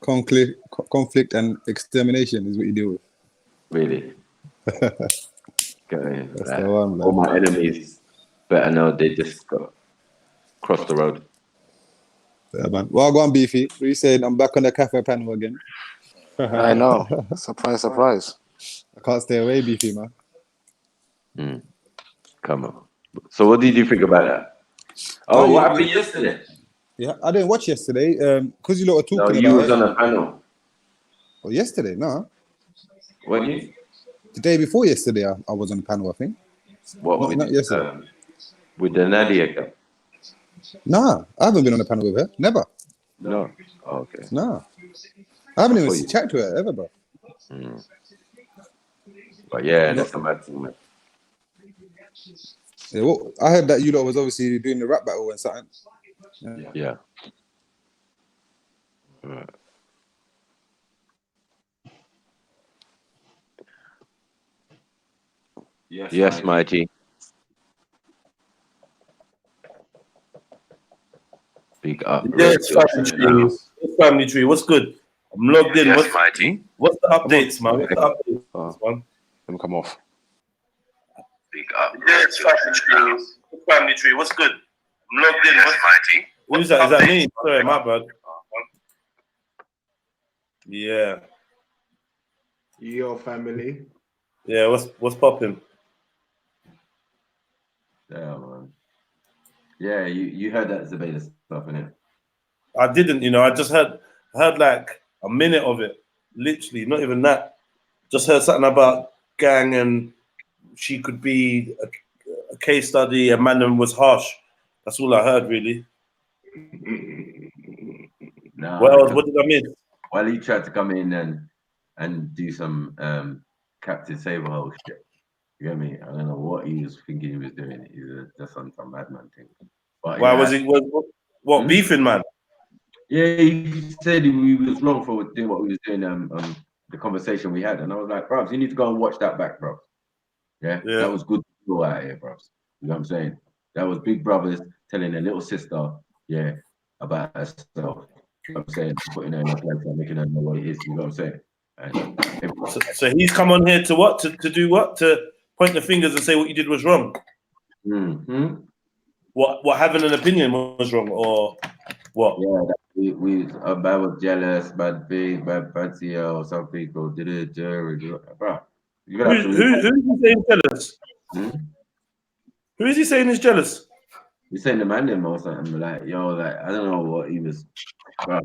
Speaker 2: Conflict and extermination is what you deal with.
Speaker 1: Really.
Speaker 2: That's the one,
Speaker 1: all
Speaker 2: man.
Speaker 1: my enemies better know they just got cross the road.
Speaker 2: Yeah, man. Well, go on, Beefy. What are you saying? I'm back on the cafe panel again.
Speaker 3: I know. Surprise, surprise.
Speaker 2: I can't stay away, Beefy, man.
Speaker 1: Come on. So what did you think about that? Oh, what happened yesterday?
Speaker 2: Yeah, I didn't watch yesterday. Because you lot were talking about
Speaker 1: you was
Speaker 2: it.
Speaker 1: on a panel.
Speaker 2: Oh, yesterday? No.
Speaker 1: When you?
Speaker 2: The day before yesterday, I was on the panel, I think.
Speaker 1: What?
Speaker 2: Not yesterday.
Speaker 1: With the Nadia girl?
Speaker 2: Nah, I haven't been on a panel with her. Never.
Speaker 1: No. Oh, okay.
Speaker 2: Nah. I haven't even chatted to her ever, bro.
Speaker 1: But yeah, that's a mad thing, man.
Speaker 2: Yeah, well, I heard that you lot was obviously doing the rap battle and something.
Speaker 1: Yeah. Right. Yes, my G. Big up.
Speaker 9: Yes, family tree. What's good? I'm logged in.
Speaker 1: Yes, my G.
Speaker 9: What's the updates, man? What's the updates, man?
Speaker 3: Let me come off.
Speaker 1: Big up.
Speaker 9: Yes, family tree. What's good? I'm logged in.
Speaker 1: Yes, my G.
Speaker 9: Who's that? Is that me? Sorry, my bad. Yeah.
Speaker 6: Your family.
Speaker 9: Yeah, what's popping?
Speaker 1: Yeah, man. Yeah, you heard that Zabeda stuff, innit?
Speaker 9: I didn't, I just heard like a minute of it. Literally, not even that. Just heard something about gang and she could be a case study, and Manon was harsh. That's all I heard, really.
Speaker 1: No,
Speaker 9: What did I miss?
Speaker 1: Well, he tried to come in and do some Captain Saberhole shit. You get me? I don't know what he was thinking he was doing. He's just on some madman thing. But
Speaker 9: why was he? What beefing, man?
Speaker 1: Yeah, he said he was wrong for doing what we was doing. The conversation we had, and I was like, bro, you need to go and watch that back, bro. Yeah. That was good people out here, bro. You know what I'm saying? That was big brothers telling their little sister, about herself. You know what I'm saying? Putting her in a place and making her know what it is. You know what I'm saying? And
Speaker 9: so he's come on here to what? To do what? To point the fingers and say what you did was wrong.
Speaker 1: Mm-hmm.
Speaker 9: What having an opinion was wrong, or what?
Speaker 1: Yeah, I was jealous, bad thing, bad fancy, or some people did it, bro.
Speaker 9: Who's he saying jealous? Who is he saying is jealous?
Speaker 1: He's saying the man them or something like, I don't know what he was. Bro,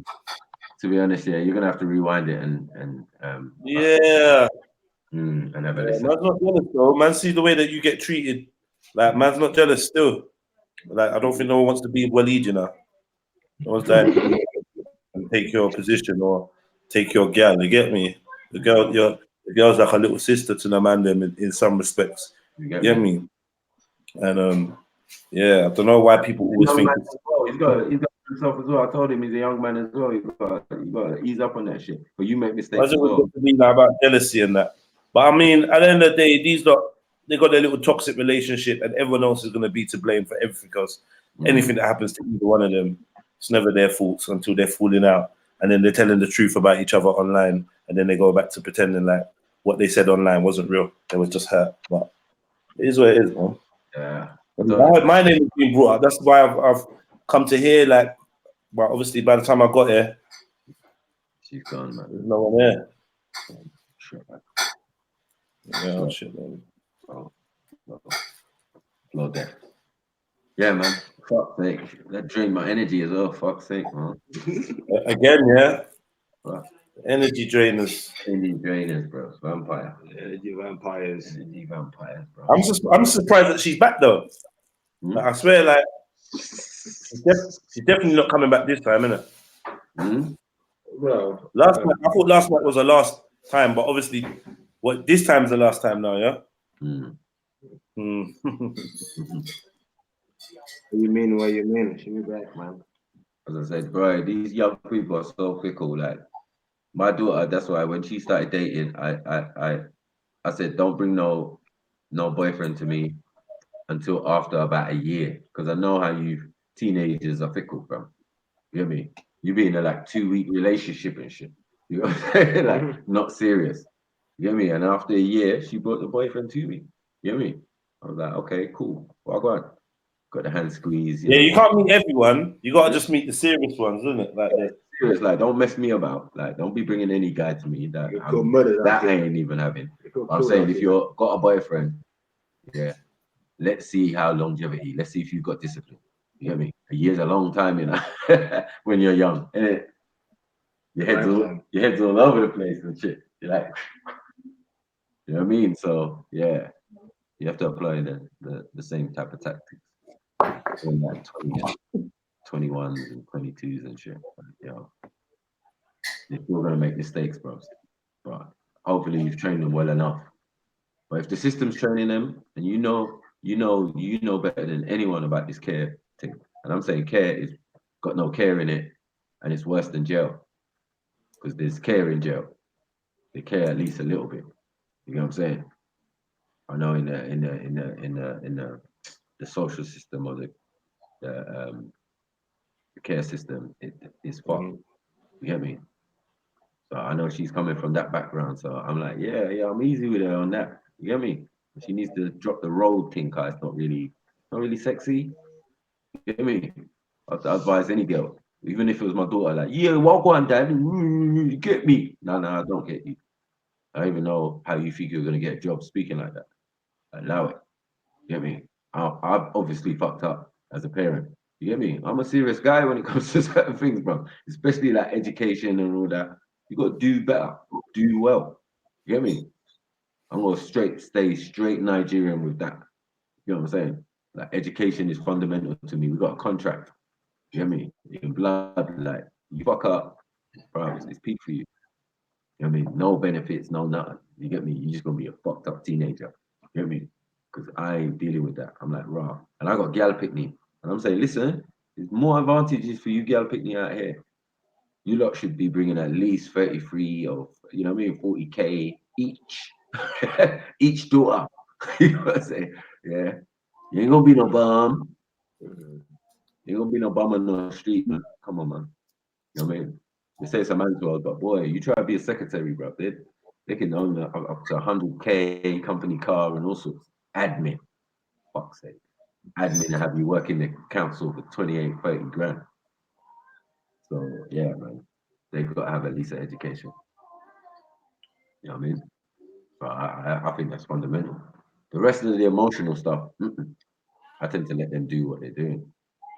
Speaker 1: to be honest, you're gonna have to rewind it and and have a listen.
Speaker 9: Man's not jealous though. Man, see the way that you get treated. Like, man's not jealous still. Like, I don't think no one wants to be Waleed, you know. No one's like and take your position or take your girl. You get me? The girl's like a little sister to the man them in some respects. You get me? And I don't know why people always think
Speaker 1: he's got himself as well. I told him he's a young man as well. You got to ease up on that shit. But you make mistakes as well.
Speaker 9: To be like about jealousy and that. But I mean, at the end of the day, these lot, they got their little toxic relationship, and everyone else is going to be to blame for everything else. Anything that happens to either one of them, it's never their faults until they're falling out, and then they're telling the truth about each other online, and then they go back to pretending like what they said online wasn't real. They was just hurt. But it is what it is, man.
Speaker 1: Yeah.
Speaker 9: My name has been brought up. That's why I've come to hear, like, well, obviously by the time I got here,
Speaker 1: She's gone, man.
Speaker 9: There's no one there.
Speaker 1: Sure, man.
Speaker 9: Yeah, oh, shit, man.
Speaker 1: Oh, no. Blow death. Yeah, man. Fuck's sake. That drained my energy as well. Fuck's sake, man.
Speaker 9: Again, yeah.
Speaker 1: Fuck.
Speaker 9: Energy drainers.
Speaker 1: Energy drainers, bro. Vampire.
Speaker 6: Energy vampires.
Speaker 1: Energy vampires, bro.
Speaker 9: I'm surprised that she's back though. Like, I swear, like she's definitely not coming back this time, innit?
Speaker 6: Well,
Speaker 9: Last night, I thought last night was the last time, but obviously, this time's the last time now, yeah.
Speaker 6: what you mean? She be back, man.
Speaker 1: As I said, bro, these young people are so fickle. Like my daughter, that's why when she started dating, I said, don't bring no boyfriend to me until after about a year, because I know how you teenagers are fickle, bro. You get me? You be in a like 2-week relationship and shit. You know what I'm saying? Like not serious. You get me? And after a year, she brought the boyfriend to me. You get me? I was like, okay, cool. Well, go on. Got the hand squeeze.
Speaker 9: Yeah, you can't meet everyone. You gotta just meet the serious ones, isn't it? Like
Speaker 1: serious, like don't mess me about. Like don't be bringing any guy to me that I ain't even having. I'm saying if you've got a boyfriend, yeah, let's see how longevity. Let's see if you've got discipline. You get me? A year's a long time, you know, when you're young, innit? Your head's all over the place and shit. You're like, you know what I mean? So yeah, you have to apply the same type of tactics in like 21s and 22s and shit. You know, you're still gonna make mistakes, bro. But hopefully you've trained them well enough. But if the system's training them, and you know better than anyone about this care thing, and I'm saying care is got no care in it, and it's worse than jail, because there's care in jail. They care at least a little bit. You know what I'm saying? I know in the social system or the care system, it's fucked. You get me? So I know she's coming from that background. So I'm like, yeah, I'm easy with her on that. You get me? She needs to drop the road thing, cause it's not really sexy. You get me? I'd advise any girl, even if it was my daughter, like, yeah, walk on, dad. You get me? No, I don't get you. I don't even know how you think you're gonna get a job speaking like that. Allow it. You get me? I've obviously fucked up as a parent. You get me? I'm a serious guy when it comes to certain things, bro. Especially like education and all that. You got to do better, do well. You get me? I'm gonna stay straight Nigerian with that. You know what I'm saying? Like education is fundamental to me. We got a contract. You get me? In blood, like you fuck up, bro. It's peak for you. You know what I mean? No benefits, no nothing. You get me? You're just gonna be a fucked up teenager. You get me? Because I ain't dealing with that. I'm like, raw. And I got gal pickney. And I'm saying, listen, there's more advantages for you gal pickney out here. You lot should be bringing at least 33 or, you know what I mean, 40K each. Each daughter. You know what I'm saying? Yeah. You ain't gonna be no bum. You ain't gonna be no bum on the street, man. Come on, man. You know what I mean? They say it's a man's world, but boy, you try to be a secretary, bro. They can own up to 100K company car and all sorts. Admin. Fuck's sake. Admin and have you work in the council for 28, 30 grand. So yeah, man. They've got to have at least an education. You know what I mean? But I think that's fundamental. The rest of the emotional stuff, I tend to let them do what they're doing.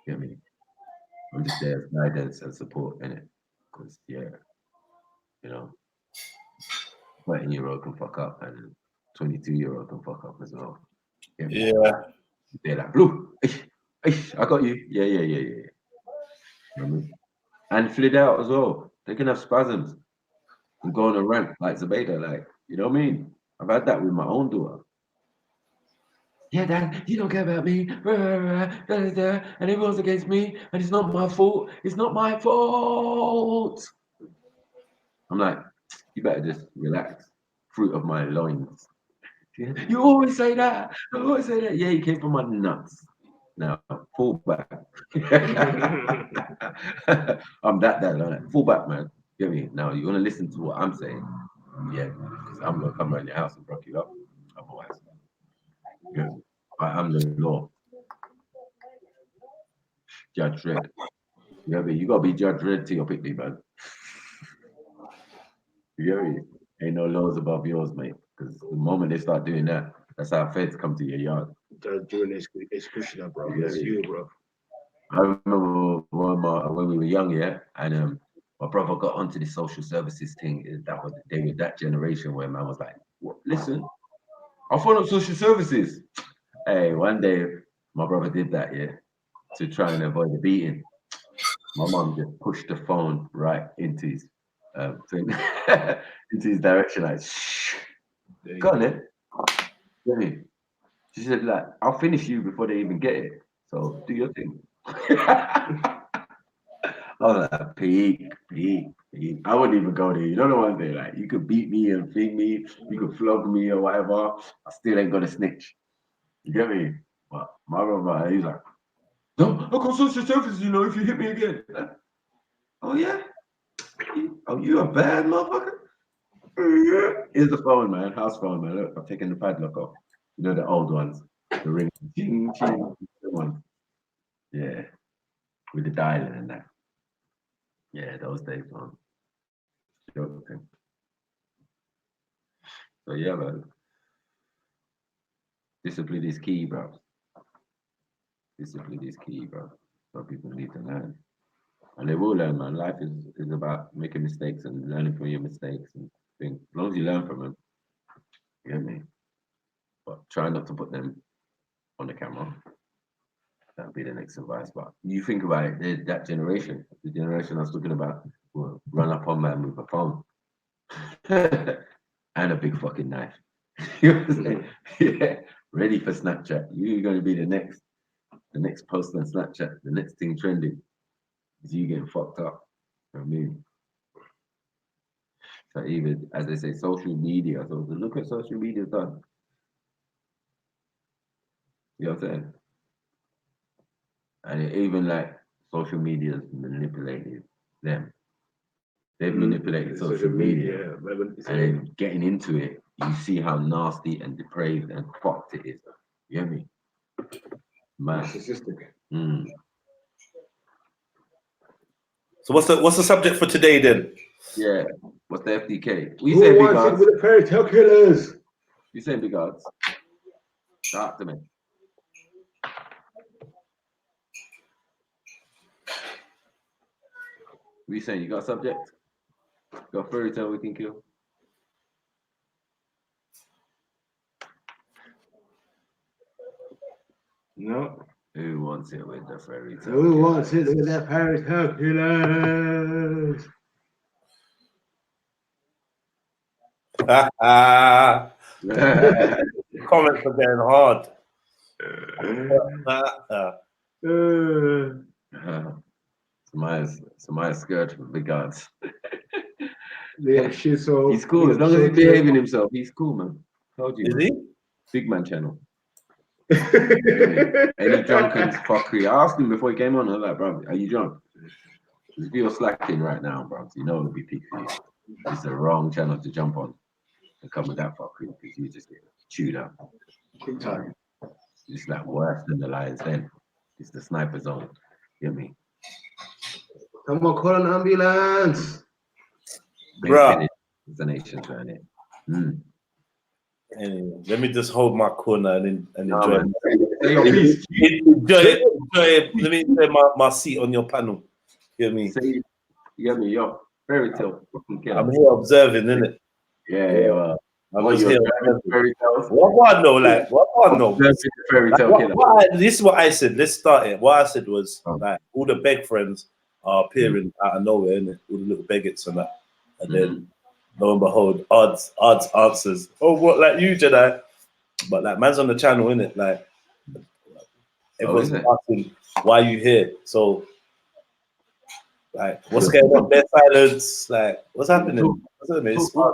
Speaker 1: You know what I mean? I'm just there as guidance and support in it. Because yeah, you know, 13-year-old can fuck up and 22-year-old can fuck up as well.
Speaker 9: yeah.
Speaker 1: They're like, Blue, I got you. Yeah. You know what I mean? And flid out as well. They can have spasms and go on a rant like Zubaida, like, you know what I mean? I've had that with my own daughter. Yeah, Dad, you don't care about me, and everyone's against me, and it's not my fault. It's not my fault. I'm like, you better just relax. Fruit of my loins. You always say that. I always say that. Yeah, you came from my nuts. Now, fall back. I'm that dad. I'm like, fall back, man. Get me? Now, you're going to listen to what I'm saying. Yeah, because I'm going to come around your house and rock you up. Otherwise, yeah. I'm the law. Judge Dredd. You know what I mean? You got to be Judge Dredd to your picnic, man.
Speaker 10: You get me? Ain't no laws above yours, mate. Because the moment they start doing that, that's how feds come to your yard.
Speaker 6: Just doing executioner, bro.
Speaker 10: Yeah,
Speaker 6: It's
Speaker 10: yeah.
Speaker 6: you, bro.
Speaker 10: I remember when we were young, yeah, and my brother got onto the social services thing. They were that generation where man was like, what? Listen, I'll phone up social services. Hey, one day my brother did that, yeah, to try and avoid the beating. My mom just pushed the phone right into his thing, into his direction, like, shh, go on then. Get me? She said, like, I'll finish you before they even get it. So do your thing. I was like, peak. I wouldn't even go there. You don't know what I'm saying? Like, you could beat me and thing me, you could flog me or whatever. I still ain't gonna snitch. You get me? But my brother, he's like, no, I'll call social services, you know, if you hit me again. Like, oh, yeah? Oh, you a bad motherfucker? Yeah. Here's the phone, man. House phone, man. Look, I've taken the padlock off. You know, the old ones. The ring. Ching, ching. The one. Yeah. With the dialing and that. Yeah, those days, man. Joking. So yeah, man. Discipline is key, bro. Discipline is key, bro. So people need to learn. And they will learn, man. Life is about making mistakes and learning from your mistakes and things. As long as you learn from them, you get me? But try not to put them on the camera. That'd be the next advice. But you think about it, that generation, the generation I was talking about, will run up on man with a phone and a big fucking knife. You know what I'm saying? Yeah, ready for Snapchat. You're going to be the next post on Snapchat, the next thing trending is you getting fucked up. You know what I mean? So even, as they say, social media. So look at social media done. You know what I'm saying? And even like social media's manipulated them. They've manipulated social media. And then getting into it, you see how nasty and depraved and fucked it is. You get me? Man. Mm.
Speaker 9: So what's the subject for today then?
Speaker 10: Yeah. What's the FDK? We
Speaker 6: Who
Speaker 10: say big
Speaker 6: wants it
Speaker 10: odds.
Speaker 6: with the fairy tale killers?
Speaker 10: You say big odds. Talk to me. We saying you got a subject? Got a fairy tale we can kill?
Speaker 6: No.
Speaker 10: Who wants it with the fairy tale?
Speaker 6: Who wants it with the fairy tale killers?
Speaker 9: Comments are getting hard.
Speaker 10: Somebody's scared for big odds.
Speaker 6: Yeah, shit, so
Speaker 10: he's cool as long as he's behaving himself. He's cool, man. Told you.
Speaker 9: Is
Speaker 10: man.
Speaker 9: he?
Speaker 10: Big man channel. Any drunken fuckery? I asked him before he came on. I was like, bro, are you drunk? If you're slacking right now, bro, you know it'll be peak for you. It's the wrong channel to jump on and come with that fuckery because you just get chewed up.
Speaker 6: Quick time.
Speaker 10: It's like worse than the lion's den. It's the sniper zone. You get me?
Speaker 6: Come on, call an ambulance.
Speaker 9: Bruh.
Speaker 10: The nation's around it.
Speaker 9: Anyway, let me just hold my corner and enjoy.
Speaker 10: Man.
Speaker 9: Enjoy. Let me enjoy my seat on your panel. You get me?
Speaker 10: You get me? Yo, fairy tale.
Speaker 9: I'm here observing, innit?
Speaker 10: Yeah.
Speaker 9: I'm just here.
Speaker 10: Fairy tales.
Speaker 9: What I know, like, what I know.
Speaker 10: Fairy tale killer.
Speaker 9: This is what I said. Let's start it. What I said was, like, all the beg friends are appearing out of nowhere, innit? All the little beggets and that. And then, lo and behold, odds answers. Oh, what, like you, Jedi? But, like, man's on the channel, innit? Like, everyone's asking, why you here? So, like, what's going on? Their silence. Like, what's happening? It's
Speaker 10: For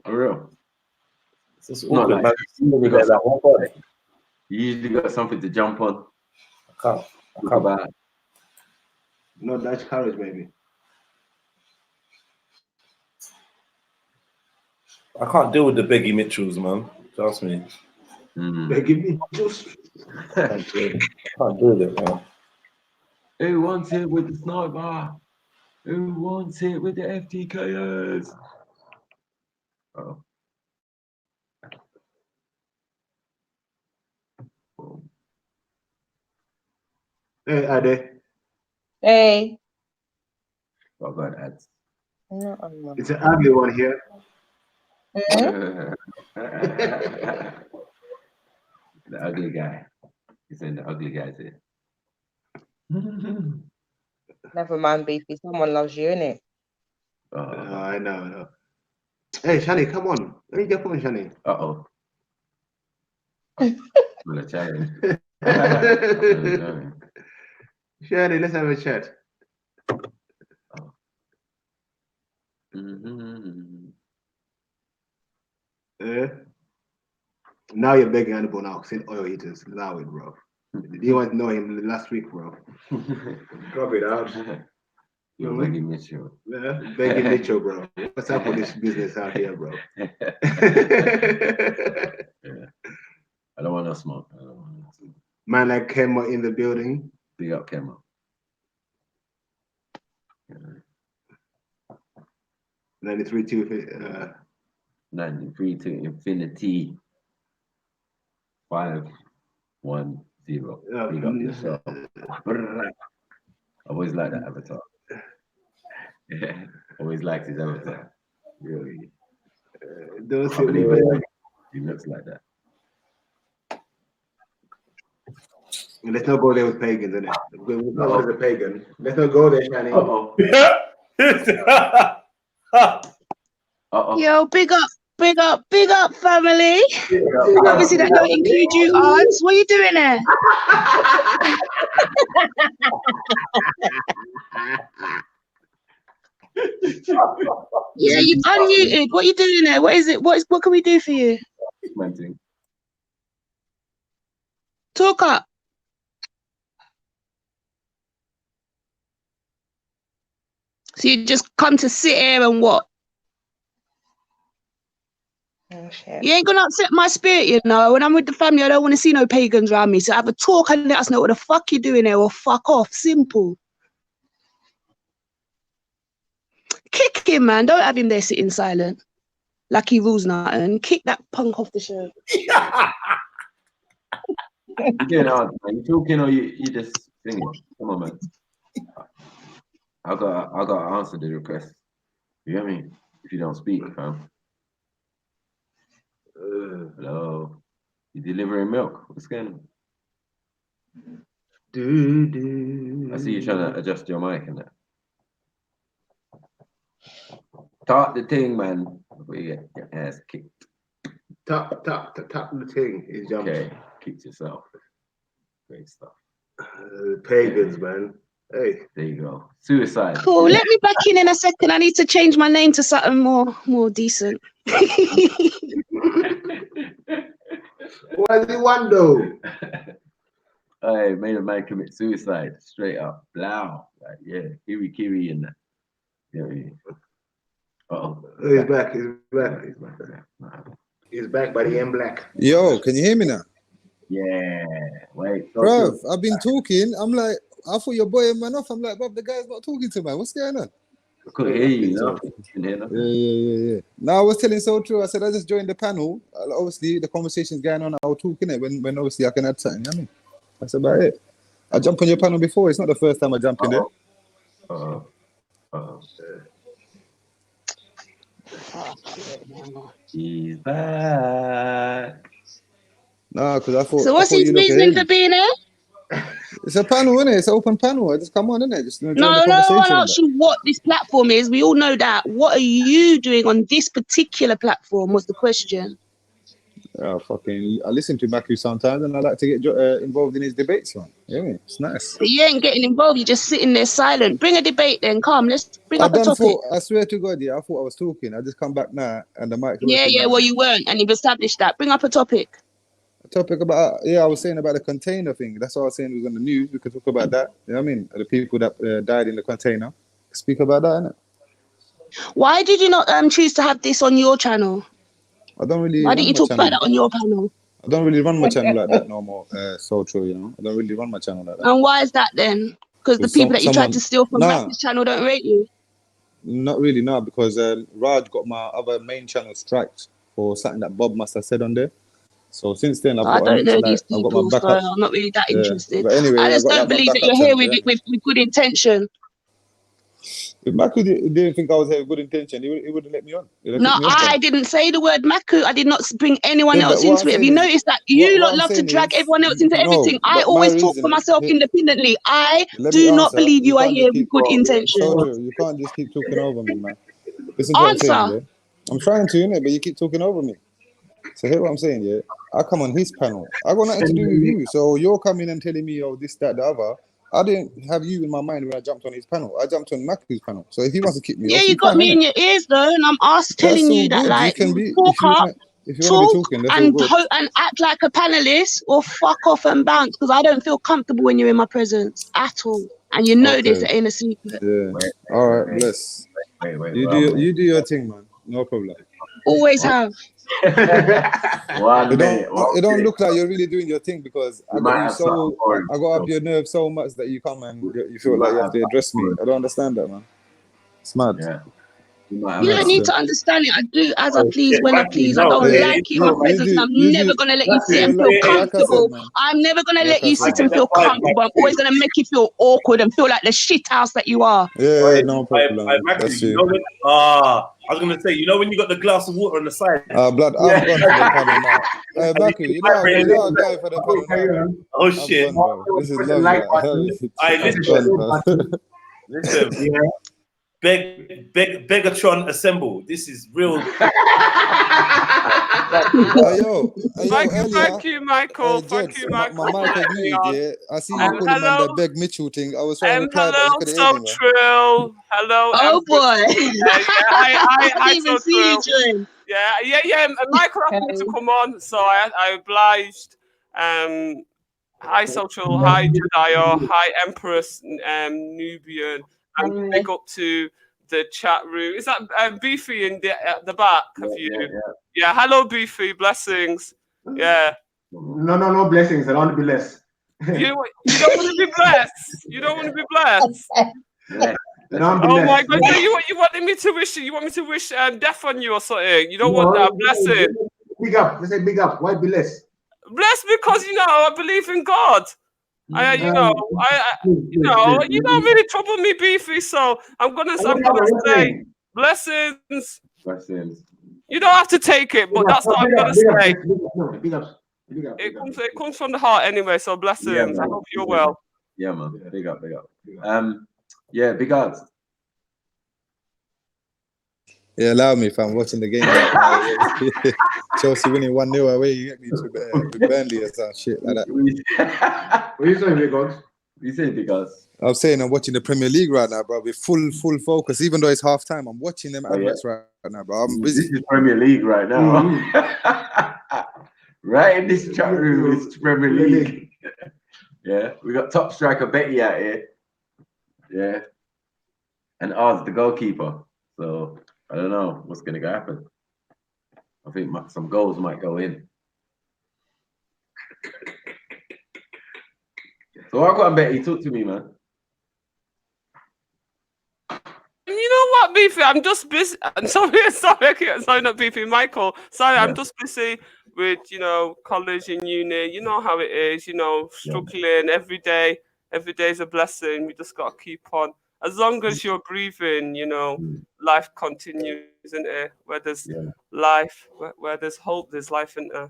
Speaker 10: real.
Speaker 9: It's just awkward, man.
Speaker 10: You usually got something to jump on.
Speaker 9: I can't.
Speaker 6: No Dutch courage, baby.
Speaker 9: I can't deal with the Beggy Mitchells, man. Trust me.
Speaker 6: Beggy Mitchells.
Speaker 9: I can't do it, man.
Speaker 10: Who wants it with the sniper? Who wants it with the FTKers? Oh.
Speaker 6: Hey, Ade.
Speaker 5: Hey.
Speaker 10: What about ads?
Speaker 5: No,
Speaker 6: It's an ugly one here.
Speaker 10: The ugly guy. He's in the ugly guys here.
Speaker 5: Never mind, Beefy. Someone loves you, innit?
Speaker 6: I know. Hey, Shani, come on. Let me get on, Shani.
Speaker 10: Uh-oh. Well, a challenge.
Speaker 6: Shani, let's have a chat. Now you're begging Hannibal now, saying oil eaters. Allow it, bro. You want to know him last week, bro. Drop it out.
Speaker 10: You're begging Mitchell.
Speaker 6: Yeah, begging Mitchell, bro. What's up with this business out here, bro?
Speaker 10: Yeah. I don't want no smoke.
Speaker 6: Man like Kemo in the building.
Speaker 10: Big up Kemo.
Speaker 6: 93 to
Speaker 10: 93 to infinity. 510. Big up yourself. I always like that avatar. Always liked his avatar. Really. I believe it. He looks like that.
Speaker 6: Let's not go there with pagans, innit? We're not a pagan. Let's not go there, Shani.
Speaker 11: Yo, big up, family. Obviously, that don't include you, Ards. What are you doing there? Yeah, you've unmuted. What are you doing there? What is it? What can we do for you? Talk up. So you just come to sit here and what?
Speaker 5: Oh, shit.
Speaker 11: You ain't gonna upset my spirit, you know. When I'm with the family, I don't want to see no pagans around me. So have a talk and let us know what the fuck you're doing there, or fuck off. Simple. Kick him, man. Don't have him there sitting silent. Like he rules nothing. Kick that punk off the show.
Speaker 10: You getting hard, man. You talking or you just singing? Come on, man. I got to answer the request. You get me? If you don't speak, fam. Hello. You delivering milk? What's going on? I see you trying to adjust your mic and that. Talk the thing, man. Before you get your ass kicked.
Speaker 6: Tap the thing. He's jumping.
Speaker 10: Okay, kicked yourself. Great stuff.
Speaker 6: Pagans, man. Hey.
Speaker 10: There you go. Suicide.
Speaker 11: Cool. Let me back in a second. I need to change my name to something more decent.
Speaker 6: What does he want, though?
Speaker 10: I made a man commit suicide straight up. Blow. Like, yeah, kiri and that. Yeah.
Speaker 6: He's back. He's back by the M Black.
Speaker 12: Yo, can you hear me now?
Speaker 10: Yeah. Wait.
Speaker 12: Bro, I've been talking. I'm like, I thought your boy man off. I'm like, Bob, the guy's not talking to man. What's going on?
Speaker 10: I couldn't hear you, no?
Speaker 12: Yeah. No, I was telling Surtur. I said I just joined the panel. Obviously, the conversation's going on. I'll talk in it when obviously I can add something. You know what I mean, that's about it. I jumped on your panel before. It's not the first time I jump in there.
Speaker 10: He's back.
Speaker 12: No, because I thought.
Speaker 11: So what's his reasoning for being here?
Speaker 12: It's a panel, innit? It's an open panel. I just come on, innit? Just join the
Speaker 11: No
Speaker 12: conversation.
Speaker 11: one asked you what this platform is. We all know that. What are you doing on this particular platform was the question.
Speaker 12: I listen to Maku sometimes, and I like to get involved in his debates, man. Yeah, it's nice.
Speaker 11: But you ain't getting involved. You're just sitting there silent. Bring a debate then. Come, let's bring up a topic.
Speaker 12: I swear to God, I thought I was talking. I just come back now, and the mic.
Speaker 11: Yeah. Well, you weren't, and you've established that. Bring up a topic.
Speaker 12: Topic about I was saying about the container thing. That's what I was saying was on the news. We could talk about that. You know what I mean? The people that died in the container. Speak about that, innit?
Speaker 11: Why did you not choose to have this on your channel?
Speaker 12: I don't really.
Speaker 11: Why didn't you talk about that on your panel?
Speaker 12: I don't really run my channel like that no more. Surtur, you know. I don't really run my channel like that.
Speaker 11: And why is that then? Because the people that you tried to steal from Max's channel don't rate you.
Speaker 12: Not really, no, because Raj got my other main channel striked for something that Bob must have said on there. So since then, I've
Speaker 11: I
Speaker 12: got a
Speaker 11: don't know
Speaker 12: like
Speaker 11: these
Speaker 12: I've got my
Speaker 11: people, so
Speaker 12: backup.
Speaker 11: I'm not really that
Speaker 12: Yeah,
Speaker 11: interested.
Speaker 12: but anyway,
Speaker 11: I
Speaker 12: I
Speaker 11: just
Speaker 12: got
Speaker 11: don't
Speaker 12: like my
Speaker 11: believe that
Speaker 12: backup
Speaker 11: you're here
Speaker 12: channel. Yeah.
Speaker 11: with good intention.
Speaker 12: If Maku didn't think I was here with good intention, he wouldn't let me on. He'd have
Speaker 11: No,
Speaker 12: kicked me off.
Speaker 11: I didn't say the word Maku. I did not bring anyone
Speaker 12: Yeah, but
Speaker 11: else
Speaker 12: what
Speaker 11: into
Speaker 12: I'm
Speaker 11: it. Have
Speaker 12: saying
Speaker 11: you
Speaker 12: is,
Speaker 11: noticed that you
Speaker 12: what
Speaker 11: lot
Speaker 12: I'm
Speaker 11: love to
Speaker 12: saying
Speaker 11: drag
Speaker 12: is,
Speaker 11: everyone else into
Speaker 12: no,
Speaker 11: everything? I
Speaker 12: but my
Speaker 11: always talk for
Speaker 12: reason,
Speaker 11: myself independently. I
Speaker 12: let me
Speaker 11: do not
Speaker 12: answer.
Speaker 11: believe
Speaker 12: You
Speaker 11: you are
Speaker 12: can't
Speaker 11: here
Speaker 12: just
Speaker 11: with
Speaker 12: keep,
Speaker 11: good intention.
Speaker 12: Surtur, you can't just keep talking over me, man. Listen to what I'm saying,
Speaker 11: Answer.
Speaker 12: yeah? I'm trying to, innit, but you keep talking over me. So hear what I'm saying, yeah? I come on his panel. I got nothing to do with you. So you're coming and telling me, oh, this, that, the other. I didn't have you in my mind when I jumped on his panel. I jumped on Maku's panel. So if he wants to kick me
Speaker 11: Yeah,
Speaker 12: off,
Speaker 11: you
Speaker 12: he
Speaker 11: got
Speaker 12: can,
Speaker 11: me in
Speaker 12: innit?
Speaker 11: your ears though, and I'm
Speaker 12: That's
Speaker 11: telling
Speaker 12: all
Speaker 11: you that
Speaker 12: good. You
Speaker 11: like
Speaker 12: can be,
Speaker 11: talk up,
Speaker 12: if you want to be
Speaker 11: talk,
Speaker 12: talking, that's all good.
Speaker 11: and act like a panelist, or fuck off and bounce, because I don't feel comfortable when you're in my presence at all, and you know this
Speaker 12: Okay.
Speaker 11: ain't a secret.
Speaker 12: Yeah.
Speaker 10: Wait,
Speaker 12: All right,
Speaker 10: wait,
Speaker 12: bless.
Speaker 10: wait.
Speaker 12: You do your thing, man. No problem.
Speaker 11: Always have.
Speaker 10: One minute.
Speaker 12: It don't look like you're really doing your thing because
Speaker 10: You
Speaker 12: I got
Speaker 10: might
Speaker 12: you
Speaker 10: have something
Speaker 12: so
Speaker 10: for him.
Speaker 12: I got up your nerve so much that you come and you feel
Speaker 10: You
Speaker 12: like
Speaker 10: might
Speaker 12: you have
Speaker 10: have
Speaker 12: to
Speaker 10: something
Speaker 12: address me.
Speaker 10: for him.
Speaker 12: I don't understand that, man. It's mad.
Speaker 10: Yeah. You might have
Speaker 11: You don't
Speaker 12: Mad
Speaker 11: need
Speaker 10: something.
Speaker 11: to
Speaker 12: still.
Speaker 11: understand it. I do as I
Speaker 9: Oh
Speaker 11: please
Speaker 9: shit,
Speaker 11: when I
Speaker 9: Matthew,
Speaker 11: please. I
Speaker 9: no,
Speaker 11: don't
Speaker 12: Yeah,
Speaker 11: like you in my
Speaker 9: no,
Speaker 11: presence, and I'm
Speaker 12: you
Speaker 11: never
Speaker 12: do.
Speaker 11: gonna let you sit
Speaker 9: Matthew,
Speaker 11: and feel
Speaker 12: Like I said,
Speaker 11: comfortable.
Speaker 12: man.
Speaker 11: I'm never gonna
Speaker 12: Like
Speaker 11: let
Speaker 12: I
Speaker 11: you
Speaker 9: I
Speaker 12: said,
Speaker 11: sit
Speaker 9: get
Speaker 11: and
Speaker 12: man.
Speaker 9: the
Speaker 11: feel
Speaker 9: vibe,
Speaker 11: comfortable. I'm always gonna make you feel awkward and feel like the shit house that you are.
Speaker 12: Yeah, no problem.
Speaker 9: Matthew,
Speaker 12: That's
Speaker 9: you
Speaker 12: you.
Speaker 9: know when, I was gonna say, you know when you got the glass of water on the side,
Speaker 12: Blood, I'm
Speaker 10: Yeah.
Speaker 12: gone for the panel now. Hey,
Speaker 9: and you
Speaker 12: Baku,
Speaker 9: keep
Speaker 12: you know
Speaker 9: vibrating
Speaker 12: I'm
Speaker 9: it.
Speaker 12: going for the panel now, man.
Speaker 9: Oh
Speaker 12: I'm
Speaker 9: shit!
Speaker 12: gone, bro. This is
Speaker 10: Press the
Speaker 12: love,
Speaker 10: like
Speaker 12: man.
Speaker 10: button.
Speaker 9: I
Speaker 12: I'm
Speaker 9: listen,
Speaker 12: gone, bro.
Speaker 9: listen.
Speaker 10: Yeah.
Speaker 9: Begatron assemble. This is real.
Speaker 12: Hey, yo, earlier,
Speaker 13: Thank you, Michael. Thank
Speaker 12: Jeds,
Speaker 13: you,
Speaker 12: my
Speaker 13: Michael, for
Speaker 12: mic was
Speaker 13: letting me
Speaker 12: muted,
Speaker 13: on.
Speaker 12: yeah. I see you calling man
Speaker 13: Hello,
Speaker 12: the Beg Mitchell thing. I was trying to reply, but
Speaker 13: hello,
Speaker 12: you couldn't hear
Speaker 13: so
Speaker 12: me, man.
Speaker 13: true. Hello,
Speaker 11: Oh boy.
Speaker 13: yeah,
Speaker 11: I
Speaker 13: hi,
Speaker 11: didn't even
Speaker 13: so
Speaker 11: see you
Speaker 13: true.
Speaker 11: join.
Speaker 13: Yeah. And Michael asked me to come on, so I obliged. Hi, social. Hi, Jediah. Hi, Empress Nubian. And big up to the chat room. Is that Beefy in the back of you? Yeah. Hello, Beefy. Blessings. Yeah.
Speaker 6: No blessings. I don't want to be less.
Speaker 13: You don't want to be blessed. You don't want to be blessed.
Speaker 10: Yeah.
Speaker 13: Oh my God! So you wanted me to wish you want me to wish death on you or something? You don't want that blessing.
Speaker 6: Big up. They say big up. Why be less?
Speaker 13: Blessed because I believe in God. You don't really trouble me, Beefy. So I'm gonna say blessings.
Speaker 10: Blessings.
Speaker 13: You don't have to take it, but that's what I'm gonna say.
Speaker 6: Big up.
Speaker 13: It comes from the heart anyway. So blessings. I hope you're well.
Speaker 10: Yeah, man. Big up. Yeah, big ups.
Speaker 12: Yeah, allow me if I'm watching the game right now. Chelsea winning 1-0 away. You get me to with Burnley or some shit like that.
Speaker 6: What are you saying, big ups?
Speaker 10: You say big ups.
Speaker 12: I'm saying I'm watching the Premier League right now, bro, with full focus. Even though it's half time, I'm watching them adverts right now, bro. I'm busy.
Speaker 10: This is Premier League right now. Right in this chat room, it's Premier League. Yeah, we got top striker Betty out here. Yeah, and Oz, the goalkeeper. So I don't know what's gonna happen. I think some goals might go in. So I got Betty. Talk to me, man.
Speaker 13: You know what, Beefy? I'm just busy. Sorry, not Beefy, Michael. Sorry, I'm just busy with college and uni. You know how it is. Struggling every day. Every day is a blessing. We just gotta keep on. As long as you're breathing, life continues, isn't it? Where there's life, where there's hope, there's life, isn't there?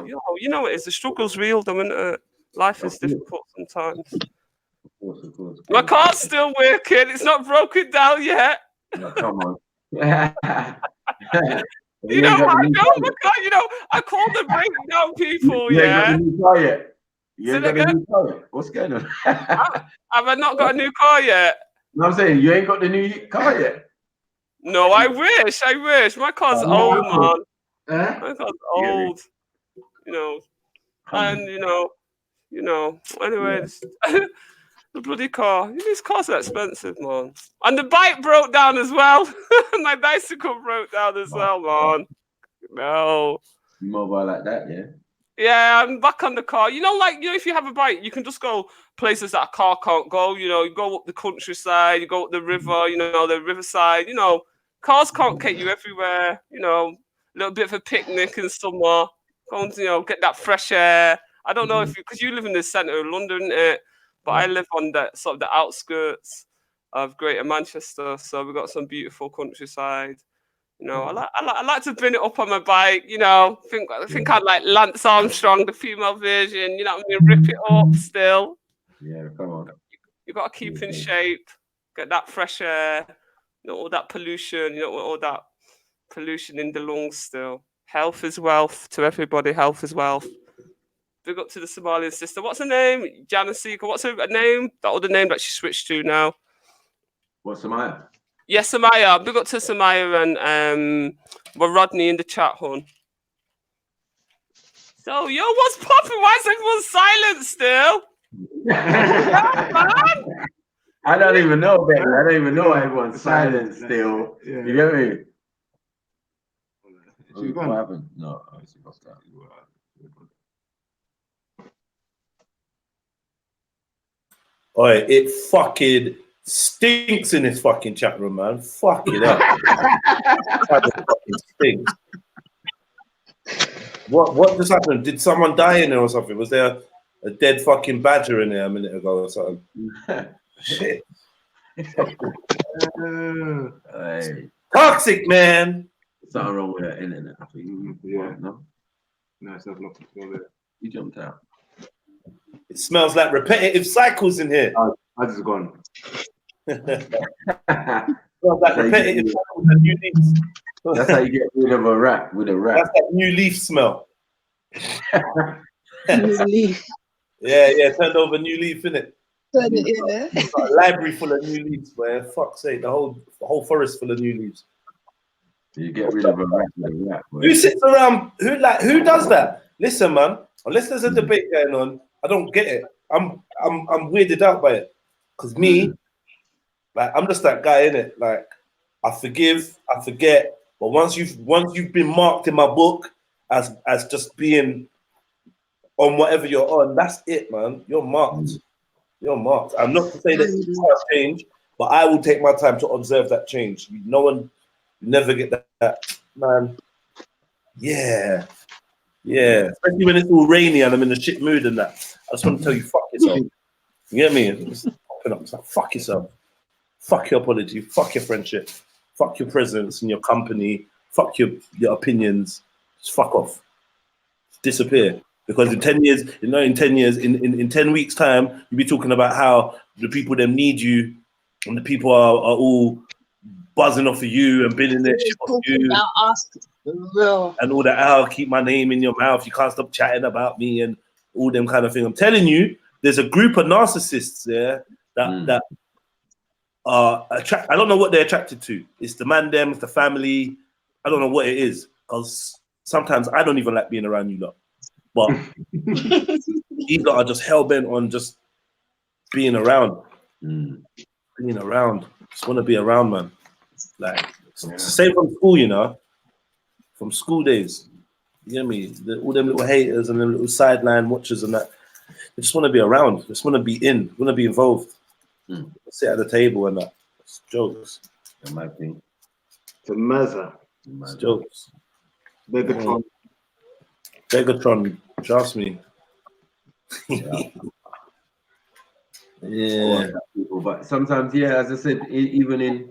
Speaker 13: You know it is. The struggle's real, though, isn't it? Life is difficult sometimes.
Speaker 10: Of course.
Speaker 13: My car's still working. It's not broken down yet.
Speaker 10: No, come on.
Speaker 13: I call the breakdown people.
Speaker 10: You ain't got
Speaker 13: Yeah.
Speaker 10: the new car yet.
Speaker 13: You ain't got the
Speaker 10: new car yet. What's going on?
Speaker 13: Have I not got a new car yet?
Speaker 10: No, I'm saying you ain't got the new car yet.
Speaker 13: No, I wish. My car's old, man. My car's old. Anyway, the bloody car. These cars are expensive, man. And the bike broke down as well. My bicycle broke down as well, man. No.
Speaker 10: Mobile like that, yeah.
Speaker 13: Yeah, I'm back on the car. You know, like, you know, if you have a bike, you can just go places that a car can't go. You know, you go up the countryside, you go up the river, you know, the riverside. You know, cars can't get you everywhere. You know, a little bit of a picnic in summer. Go and, you know, get that fresh air. I don't know if you, because you live in the centre of London, but I live on the sort of the outskirts of Greater Manchester. So we've got some beautiful countryside. You know, I like to bring it up on my bike. You know, I think I'd like Lance Armstrong, the female version. You know what I mean? Rip it up still.
Speaker 10: Yeah, come on.
Speaker 13: You got to keep in shape, get that fresh air, not all that pollution. You know, all that pollution in the lungs still. Health is wealth to everybody. Health is wealth. Big up to the Somalian sister. What's her name? Janasika. What's her name? That other name that she switched to now.
Speaker 10: What's Samaya?
Speaker 13: Yes, Samaya. Big up to Samaya and Rodney in the chat, hon. So, yo, what's popping? Why is everyone silent still? Yeah, man.
Speaker 10: I don't even know, baby. I don't even know why everyone's silent still. You get me? What happened? No, she got that.
Speaker 9: Oi, it fucking stinks in this fucking chat room, man. Fuck it up. It fucking stinks. What just happened? Did someone die in there or something? Was there a dead fucking badger in there a minute ago or something? Shit.
Speaker 10: Hey.
Speaker 9: Toxic, man.
Speaker 10: Something wrong with that internet. I think no,
Speaker 6: it's not nothing wrong there.
Speaker 10: You jumped out.
Speaker 9: It smells like repetitive cycles in here.
Speaker 6: I just gone.
Speaker 9: Smells like repetitive cycles and new leaves.
Speaker 10: That's how you get rid of a rat with a rat.
Speaker 9: That's that new leaf smell.
Speaker 11: New leaf.
Speaker 9: Yeah, turned over new leaf, innit?
Speaker 11: Yeah.
Speaker 9: It's got a library full of new leaves, man. Fuck's sake, the whole forest full of new leaves.
Speaker 10: You get rid of a rat with a rat. Boy.
Speaker 9: Who sits around? Who does that? Listen, man. Unless there's a debate going on, I don't get it. I'm weirded out by it. Cause me, like, I'm just that guy, innit? Like, I forgive, I forget. But once you've been marked in my book as just being on whatever you're on, that's it, man. You're marked. You're marked. I'm not to say that you can't change, but I will take my time to observe that change. No one, you never get that, man. Yeah. Especially when it's all rainy and I'm in a shit mood and that. I just want to tell you, fuck yourself. You get me? It's like, fuck yourself. Fuck your apology. Fuck your friendship. Fuck your presence in your company. Fuck your opinions. Just fuck off. Disappear. Because in 10 years, in 10 weeks' time, you'll be talking about how the people them need you and the people are all buzzing off of you and bidding their shit off you. And all that, I'll keep my name in your mouth. You can't stop chatting about me and all them kind of thing. I'm telling you, there's a group of narcissists there that are attracted. I don't know what they're attracted to. It's the man, them, it's the family. I don't know what it is. Because sometimes I don't even like being around you lot. But these lot are just hell-bent on just being around. Being around. Just want to be around, man. Like, same from school, you know. From school days. You know me? All them little haters and them little sideline watchers and that. They just want to be around. Just want to be in. Want to be involved. Sit at the table and that. It's jokes.
Speaker 10: That might be.
Speaker 6: It's a mazza.
Speaker 9: It's jokes.
Speaker 6: Begatron.
Speaker 9: Trust me. Yeah.
Speaker 10: But sometimes, as I said, even in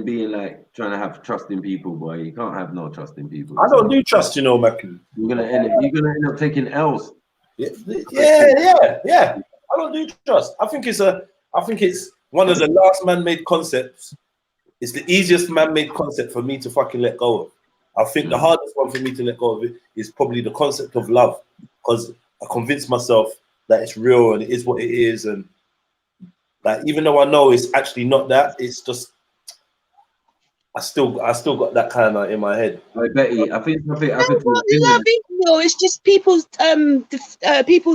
Speaker 10: being like trying to have trust in people, boy, you can't have no trust in people.
Speaker 9: I don't do trust, you know, Mackie.
Speaker 10: You're gonna end up taking L's.
Speaker 9: Yeah. I don't do trust. I think it's one of the last man-made concepts. It's the easiest man-made concept for me to fucking let go of. I think the hardest one for me to let go of it is probably the concept of love, because I convinced myself that it's real and it is what it is, and like even though I know it's actually not that, it's just I still got that kind of in my head.
Speaker 10: I think
Speaker 11: love is real. It's just people's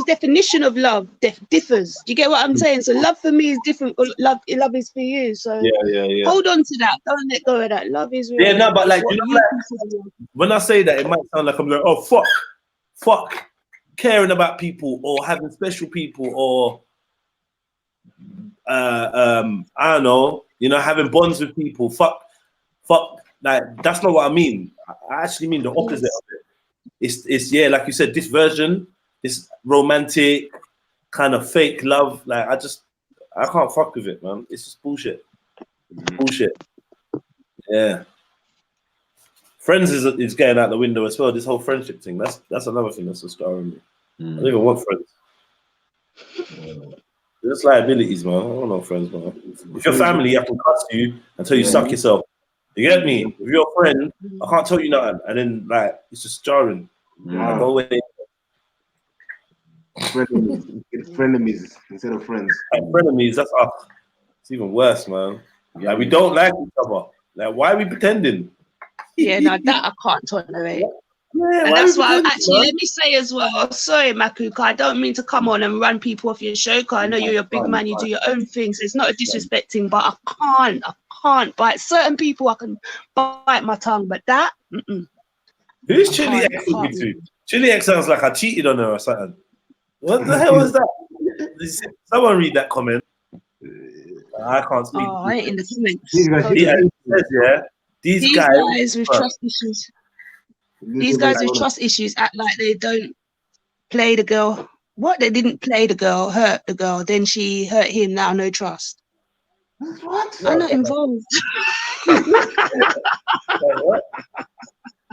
Speaker 11: definition of love differs. Do you get what I'm saying? So love for me is different. Love is for you. So
Speaker 9: yeah.
Speaker 11: Hold on to that. Don't let go of that. Love is real.
Speaker 9: Yeah, no, but like, you know, like when I say that, it might sound like I'm going, oh fuck. caring about people or having special people or I don't know, having bonds with people. Fuck, like that's not what I mean. I actually mean the opposite of it. It's yeah, like you said, this version, this romantic kind of fake love. Like I can't fuck with it, man. It's just bullshit. Bullshit. Yeah. Friends is getting out the window as well. This whole friendship thing. That's another thing that's scarring me. I don't even want friends. There's liabilities, man. I don't want friends, man. If your family, I can cuss you until you suck yourself. You get me? If you're a friend, I can't tell you nothing, and then like it's just jarring. Like, go away.
Speaker 6: Frenemies instead of friends.
Speaker 9: Like, frenemies, that's us. It's even worse, man. Like we don't like each other. Like why are we pretending?
Speaker 11: Yeah, no, that I can't tolerate.
Speaker 9: Yeah,
Speaker 11: and that's why, actually, let me say as well, sorry, Makuka, I don't mean to come on and run people off your show, because I know you're a big man, you do your own things. It's not a disrespecting, but I can't bite certain people. I can bite my tongue, but that,
Speaker 9: Who's Chili X with me to? Chili X sounds like I cheated on her or something. What the hell was that? Someone read that comment. I can't speak.
Speaker 11: Oh, I ain't in the comments.
Speaker 9: These guys
Speaker 11: with trust issues. These guys with trust issues act like they don't play the girl. What? They didn't play the girl, hurt the girl. Then she hurt him. Now no trust.
Speaker 6: What?
Speaker 11: I'm not involved.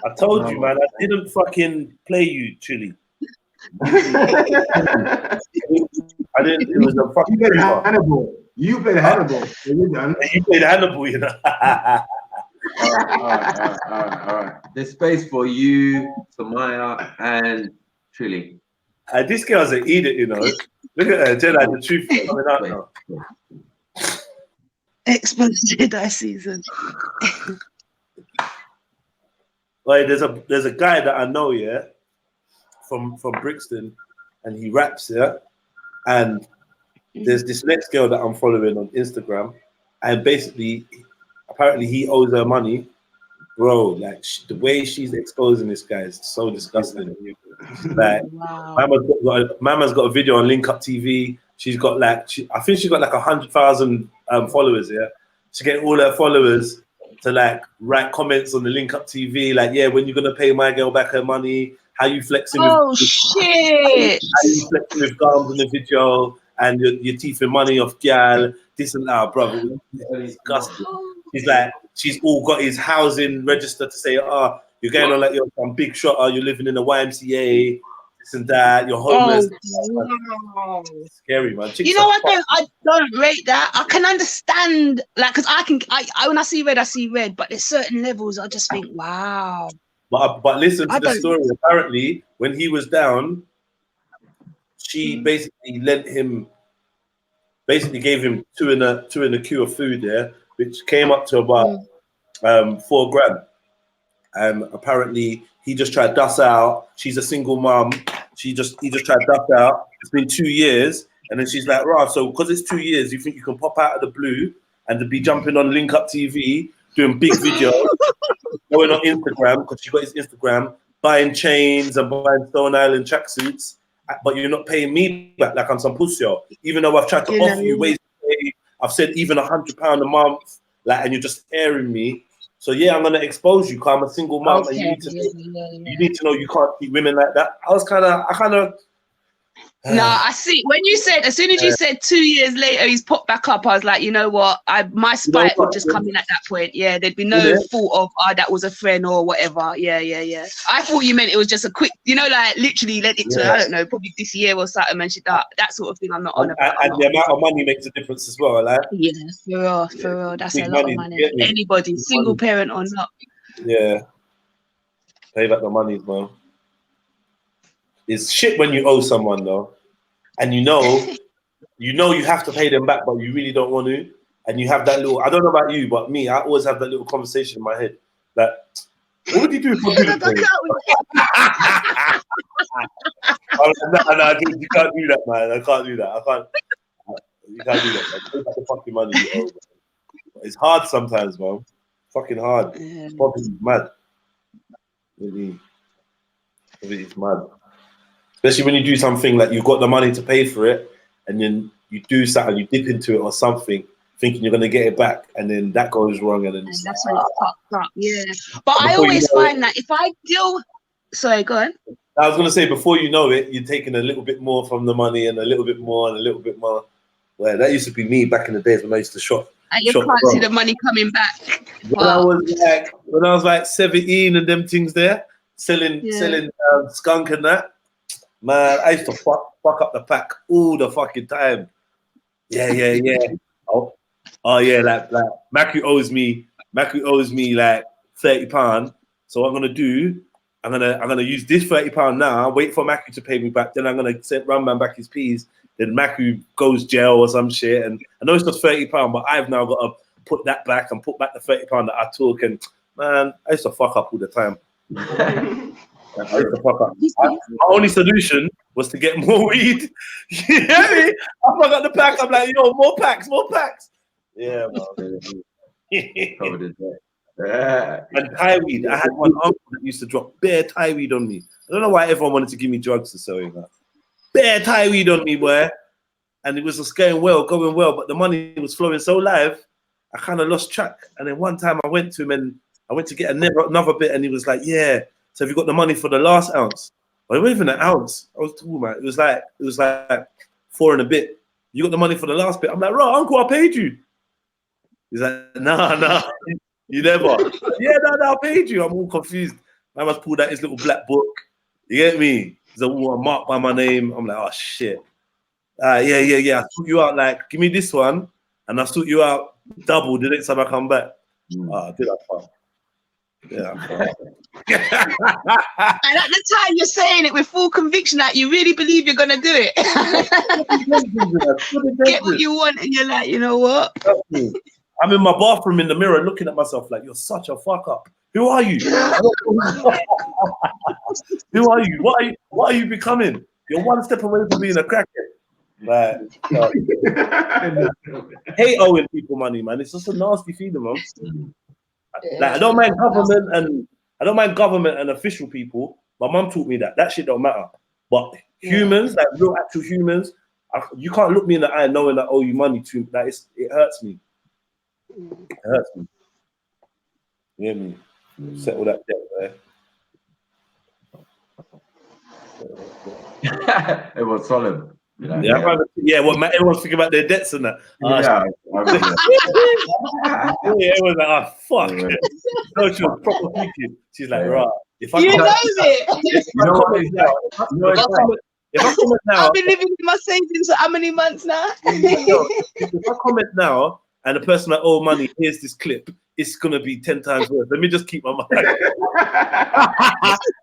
Speaker 9: I told you, man. I didn't fucking play you, Chili. I didn't. It was a fucking.
Speaker 6: You played Hannibal. You played Hannibal.
Speaker 9: You played Hannibal, you know.
Speaker 10: All right. There's space for you, Samaya, and Trilly.
Speaker 9: This girl's an idiot, you know. Look at her, Jedi. The truth is coming out now.
Speaker 11: Exposed Jedi season.
Speaker 9: Like, there's a guy that I know, yeah, from Brixton, and he raps, yeah, and there's this next girl that I'm following on Instagram, and basically, apparently he owes her money, bro. Like the way she's exposing this guy is so disgusting. Like, Mama's got a video on Link Up TV. She's got like, I think she's got like 100,000 followers. Yeah, she get all her followers to like write comments on the Link Up TV, like, yeah, when you gonna pay my girl back her money? How you flexing?
Speaker 11: Shit!
Speaker 9: How you flexing with gums in the video? And you're teething money off gal, this and that, brother. It's disgusting. She's like, she's all got his housing register to say, you're going on like you're some big shot, you're living in a YMCA, this and that, you're homeless.
Speaker 11: Oh,
Speaker 9: it's scary, man.
Speaker 11: You know what? I don't rate that. I can understand, like, because I when I see red, but there's certain levels I just think, wow.
Speaker 9: But listen to the story. Apparently, when he was down, she basically gave him two in a queue of food there, which came up to about $4,000. And apparently he just tried to dust out. She's a single mom. He just tried to dust out. It's been 2 years, and then she's like, right, so because it's 2 years, you think you can pop out of the blue and to be jumping on Link Up TV, doing big videos, going on Instagram, because she got his Instagram, buying chains and buying Stone Island tracksuits, but you're not paying me back like I'm some pussy. Even though I've tried to offer you ways to pay, I've said even £100 a month, like, and you're just airing me. So yeah, I'm gonna expose you because I'm a single mom, and you need to know you can't keep women like that. I kind of.
Speaker 11: No, I see. When you said, as soon as you said 2 years later he's popped back up, I was like, you know what? My spite would just come in at that point. Yeah, there'd be no thought of that was a friend or whatever. Yeah. I thought you meant it was just a quick, like literally led it to I don't know, probably this year or something. And that sort of thing. I'm not on about.
Speaker 9: And the amount of money makes a difference as well, like.
Speaker 11: Yeah, for real. That's a lot of money. Anybody, single parent or not.
Speaker 9: Yeah. Pay back the money, man. It's shit when you owe someone though, and you know you have to pay them back, but you really don't want to, and you have that little. I don't know about you, but me, I always have that little conversation in my head. Like, what would you do if I do this? No, you can't do that, man. I can't do that. You can't do that. Pay back the fucking money you owe. It's hard sometimes, man. Fucking hard. Poverty's mad. Really, it's mad. Especially when you do something like you've got the money to pay for it, and then you do something, you dip into it or something, thinking you're gonna get it back, and then that goes wrong, and then it's
Speaker 11: That's when it's fucked up. Yeah. But I
Speaker 9: Before you
Speaker 11: always
Speaker 9: know
Speaker 11: find that if I deal, sorry, go on.
Speaker 9: I was gonna say, before you know it, you're taking a little bit more from the money and a little bit more and a little bit more. Well, that used to be me back in the days when I used to shop.
Speaker 11: And you can't see the money coming back.
Speaker 9: When I was like 17 and them things there, selling skunk and that, man, I used to fuck up the pack all the fucking time. Yeah. Oh yeah, like Maku owes me like £30. So what I'm gonna do, I'm gonna use this £30 now, wait for Maku to pay me back, then I'm gonna send Runman back his peas, then Maku goes jail or some shit. And I know it's just £30, but I've now got to put that back and put back the £30 that I took. And man, I used to fuck up all the time. I used to fuck up. My only solution was to get more weed. You hear me? I forgot the pack. I'm like, yo, more packs. Yeah, man. And Thai weed. I had one uncle that used to drop bare Thai weed on me. I don't know why everyone wanted to give me drugs to sell that. Bare Thai weed on me, boy. And it was just going well, but the money was flowing so live, I kind of lost track. And then one time I went to him and I went to get another bit, and he was like, yeah, so have you got the money for the last ounce? Well, it wasn't even an ounce. I was talking about it was like 4 and a bit. You got the money for the last bit? I'm like, right, uncle, I paid you. He's like, nah, you never. Yeah, no, I paid you. I'm all confused. I must pull out his little black book. You get me? There's a mark by my name. I'm like, oh shit. Yeah. I sort you out, like, give me this one, and I'll sort you out double the next time I come back. Did I fuck? Yeah.
Speaker 11: And at the time you're saying it with full conviction that you really believe you're gonna do it. Get what you want, and you're like, you know what?
Speaker 9: I'm in my bathroom in the mirror looking at myself like, you're such a fuck up. Who are you? Who are you? What are you becoming? You're one step away from being a crackhead. Like, hate owing people money, man. It's just a nasty feeling, man. Like, I don't mind government and official people. My mum taught me that shit don't matter. But humans, like real actual humans, you can't look me in the eye knowing that I owe you money to. Like, it hurts me. It hurts me. You hear me? Settle that debt,
Speaker 10: man. It was solemn. You know,
Speaker 9: everyone's thinking about their debts and that. It was like, oh, fuck. No, she was proper thinking. She's like, right. If I comment now,
Speaker 11: I've been living with my savings for how many months now?
Speaker 9: If I comment now and the person that owe money hears this clip, it's gonna be 10 times worse. Let me just keep my mind.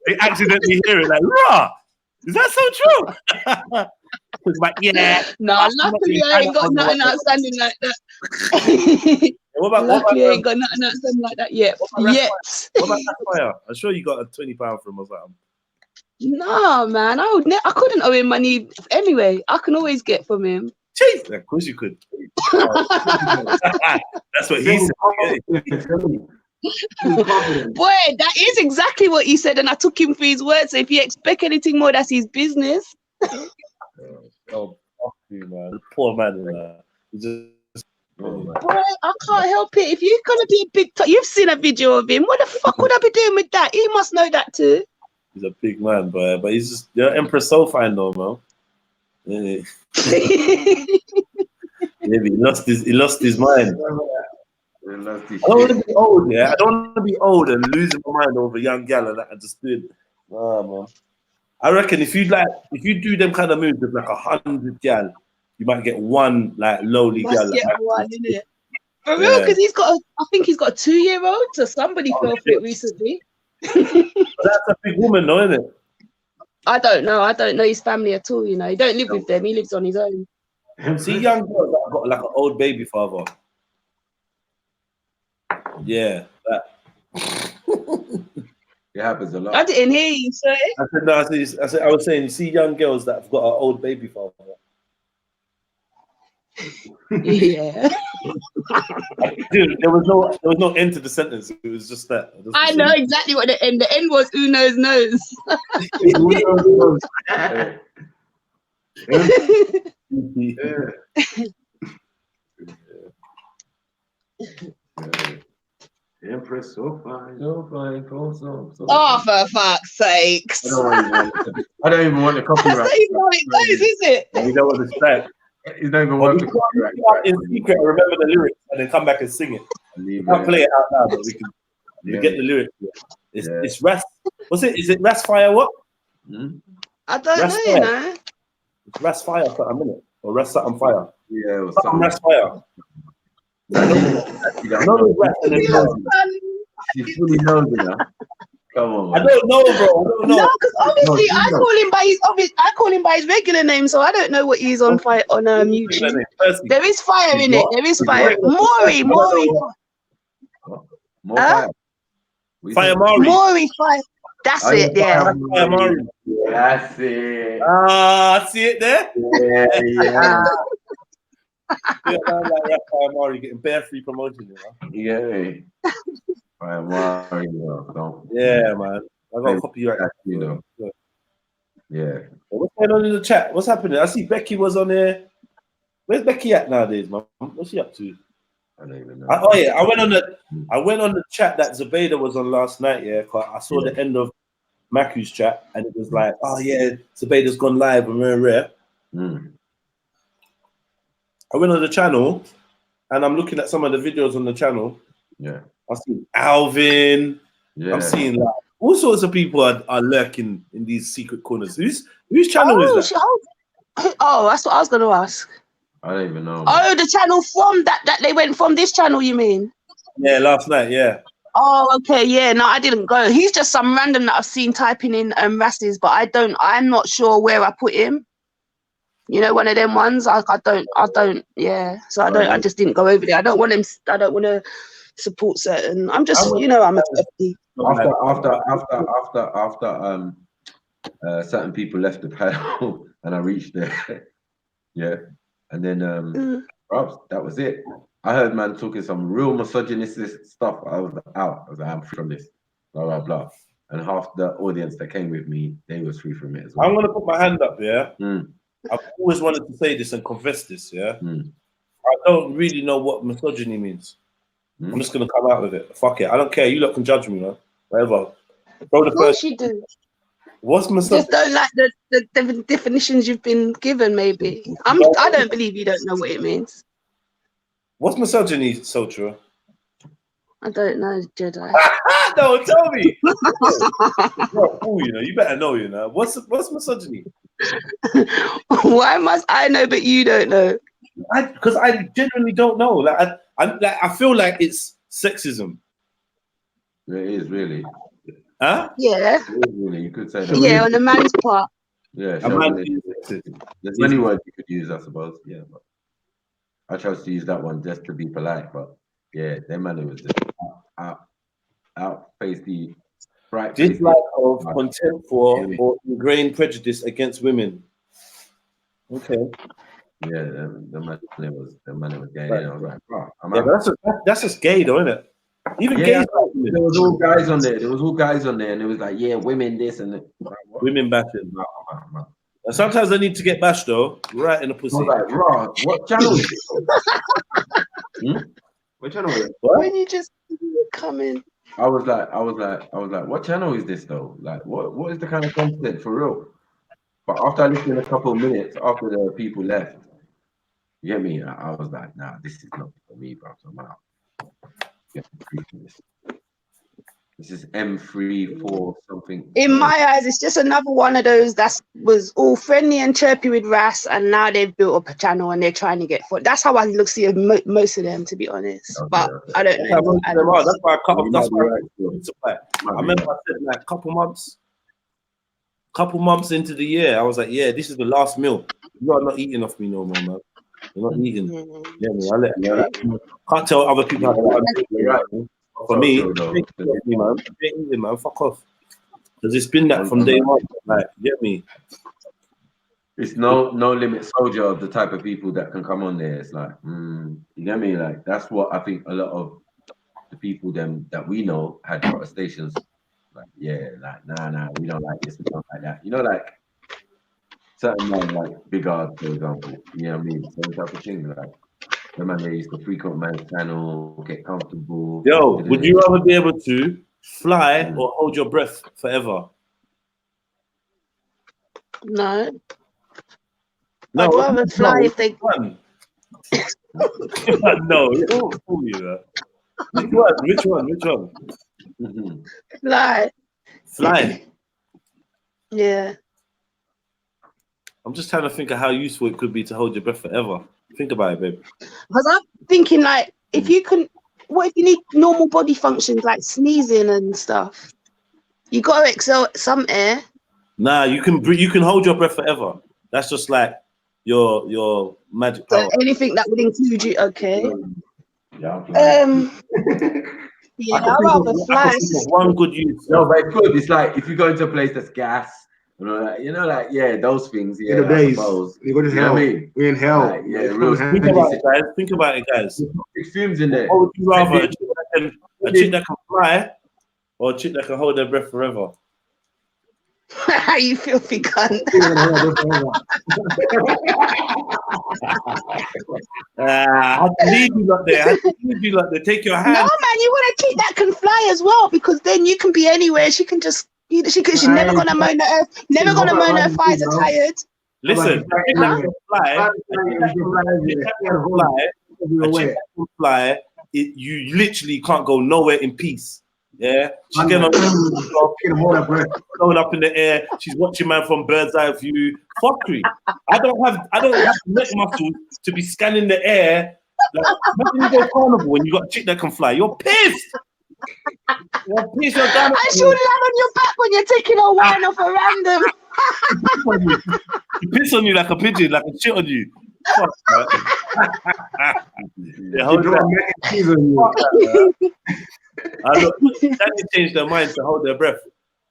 Speaker 9: They accidentally hear it, like, rah! Is that so true? Like, yeah.
Speaker 11: No, luckily I ain't got nothing outstanding like that. Luckily I ain't got nothing outstanding like that yet.
Speaker 9: What about that fire? I'm sure you got a £20 from or something.
Speaker 11: No, man, I couldn't owe him money anyway. I can always get from him.
Speaker 9: Jeez, of course you could. That's what he said.
Speaker 11: Boy, that is exactly what he said, and I took him for his word. So if you expect anything more, that's his business.
Speaker 9: Oh, fuck you, man. Poor man.
Speaker 11: Boy, I can't help it. If you're gonna be a big, you've seen a video of him. What the fuck would I be doing with that? He must know that too.
Speaker 9: He's a big man, boy, but he's just Empress so fine though, man. Yeah. Maybe he lost his mind. I don't want to be old, yeah. I don't want to be old and losing my mind over a young gal and that. I just did. Nah, man. I reckon if you do them kind of moves with like 100 gal, you might get one like lowly gal.
Speaker 11: One, innit? For real, because I think he's got a 2-year-old, so somebody fell for it recently.
Speaker 9: That's a big woman, though, isn't it?
Speaker 11: I don't know his family at all, you know. He don't live with them, he lives on his own.
Speaker 9: See young girls that got like an old baby father. Yeah, that.
Speaker 10: It happens a lot.
Speaker 11: I didn't hear you say.
Speaker 9: I was saying, you see young girls that have got an old baby father.
Speaker 11: Yeah.
Speaker 9: Dude, there was no end to the sentence. It was just that.
Speaker 11: I know exactly what the end. The end was who knows knows.
Speaker 10: Empress, so fine, so
Speaker 11: Oh, for fuck's sakes!
Speaker 10: I don't even want the copyright.
Speaker 11: That's not even how it goes, is it?
Speaker 9: You know what it's like.
Speaker 10: It's not even worth the copyright.
Speaker 9: In secret, remember the lyrics and then come back and sing it. We can't play it out now, but we can. We get the lyrics. It's Ras. What's it? Is it Ras Fire? What?
Speaker 11: I don't know. You know.
Speaker 9: It's Ras Fire for a minute, or Ras Something Fire.
Speaker 10: Yeah, it was
Speaker 9: something Ras Fire.
Speaker 10: She fully knows it now. Come on, man.
Speaker 9: I don't know, bro. I don't know.
Speaker 11: No, because obviously I call him by his regular name, so I don't know what he's on fire on YouTube. There is fire in it. There is fire. Maury.
Speaker 9: Fire Maury.
Speaker 11: Maury fire. That's it. Yeah.
Speaker 9: Fire Maury.
Speaker 10: That's it.
Speaker 9: Ah, see it there.
Speaker 10: Yeah.
Speaker 9: Yeah, like Fire Maury getting bare free promotion, you know?
Speaker 10: Yeah. Fire Maury,
Speaker 9: yeah, man. I got a copyright.
Speaker 10: You know. Yeah.
Speaker 9: What's going on in the chat? What's happening? I see Becky was on there. Where's Becky at nowadays, man? What's she up to?
Speaker 10: I don't even know.
Speaker 9: I went on the chat that Zubaydah was on last night. Yeah, 'cause I saw the end of Maku's chat, and it was like, oh yeah, Zubaydah's gone live and rare. I went on the channel, and I'm looking at some of the videos on the channel.
Speaker 10: Yeah,
Speaker 9: I see Alvin. Yeah. I'm seeing like all sorts of people are lurking in these secret corners. Whose channel is that?
Speaker 11: Oh, that's what I was going to ask.
Speaker 10: I don't even know.
Speaker 11: Oh, the channel from that they went from this channel, you mean?
Speaker 9: Yeah, last night, yeah.
Speaker 11: Oh, okay, yeah. No, I didn't go. He's just some random that I've seen typing in Rasties, but I'm not sure where I put him. You know, one of them ones. I don't. Yeah. So I just didn't go over there. I don't want him. I don't want to support certain. I'm just, I'm a
Speaker 10: after certain people left the panel and I reached there. Yeah. And then that was it. I heard man talking some real misogynistic stuff. I was out. I was like, I'm free from this. Blah blah blah. And half the audience that came with me, they was free from it as well.
Speaker 9: I'm gonna put my hand up, yeah. I've always wanted to say this and confess this, yeah. I don't really know what misogyny means. I'm just gonna come out with it. Fuck it. I don't care. You lot can judge me, man. Whatever. Bro,
Speaker 11: of course you do.
Speaker 9: What's misogyny?
Speaker 11: Just don't like the definitions you've been given, maybe. I don't believe you don't know what it means.
Speaker 9: What's misogyny, Surtur?
Speaker 11: I don't know, Jedi.
Speaker 9: No, tell me. You're a fool, you know. You better know, you know. What's misogyny?
Speaker 11: Why must I know but you don't know?
Speaker 9: Because I genuinely don't know. Like I feel like it's sexism.
Speaker 10: It is really.
Speaker 9: Huh?
Speaker 11: Yeah.
Speaker 10: It is really. You could say that.
Speaker 11: Yeah, on the man's part.
Speaker 10: Yeah. There's many words you could use, I suppose. Yeah, but I chose to use that one just to be polite. But yeah, their man was just outface the right.
Speaker 9: Dislike of contempt for or ingrained prejudice against women. Okay.
Speaker 10: Yeah, the man was gay. Right. I was like, bro,
Speaker 9: that's just gay, though, isn't it? Even gay.
Speaker 10: There was all guys on there. And it was like, yeah, women this and that.
Speaker 9: Women bashing. And sometimes they need to get bashed though, right in the pussy.
Speaker 10: I was like, bro, what channel is this? What channel is it?
Speaker 11: When you just come in.
Speaker 10: I was like, what channel is this though? Like, what is the kind of content for real? But after I listened a couple of minutes after the people left, you get me? I was like, nah, this is not for me, bro. So I'm out. This is M34 something.
Speaker 11: In my eyes, it's just another one of those that was all friendly and chirpy with Ras, and now they've built up a channel and they're trying to get foot. That's how I see most of them, to be honest.
Speaker 10: Okay,
Speaker 11: but I don't know.
Speaker 9: That's why I cut off. That's why I remember I said like couple months into the year, I was like, yeah, this is the last meal. You are not eating off me no more, man. You're not eating. Yeah, man, I let you know. Can't tell other people how to right. For me, man, eating, man, fuck off. Because it's been that from day one. Like, you get me?
Speaker 10: It's no limit soldier of the type of people that can come on there. It's like, you get me? Like that's what I think a lot of the people them that we know had protestations. Like, yeah, like nah, we don't like this, we don't like that. You know, like certain men like Big Art, for example. You know what I mean? So type of thing. Like the man they used to frequent man's channel, get comfortable.
Speaker 9: Yo, would you rather be able to fly or hold your breath forever?
Speaker 11: No.
Speaker 9: No,
Speaker 11: I'd rather fly if they.
Speaker 9: No, don't fool you. Which one? Fly.
Speaker 11: Yeah.
Speaker 9: I'm just trying to think of how useful it could be to hold your breath forever. Think about it, babe.
Speaker 11: Because I'm thinking, like, if you can, what if you need normal body functions like sneezing and stuff? You got to exhale some air.
Speaker 9: Nah, you can hold your breath forever. That's just like your magic power.
Speaker 11: So anything that would include you, okay.
Speaker 10: Yeah,
Speaker 11: yeah, I'd rather fly.
Speaker 9: One good use.
Speaker 10: No, but it's good. It's like if you go into a place that's gas, like yeah, those things. Yeah,
Speaker 6: In the days,
Speaker 10: you go to hell. We're
Speaker 6: in hell.
Speaker 10: Like, yeah, real.
Speaker 9: Think about it, guys.
Speaker 10: Extremes in there.
Speaker 9: What would you rather, a chick that can fly or a chick that can hold their breath forever?
Speaker 11: You filthy cunt.
Speaker 9: I have to leave you like there. Take your hand.
Speaker 11: No, man, you want a chick that can fly as well, because then you can be anywhere. She can just, she's never gonna moan at her. Never gonna moan her thighs are tired.
Speaker 9: Listen, a chick that can fly, you literally can't go nowhere in peace. Yeah, she's going up in the air. She's watching man from bird's eye view. Fuckery. I don't have neck muscles to be scanning the air. Like, imagine you go carnival when you got a chick that can fly. You're pissed. You're pissed.
Speaker 11: I should land on your back when you're taking a wine off a random.
Speaker 9: She piss on you like a pigeon, like a shit on you. Fuck, yeah, hold that. Look, Shani changed their mind to hold their breath.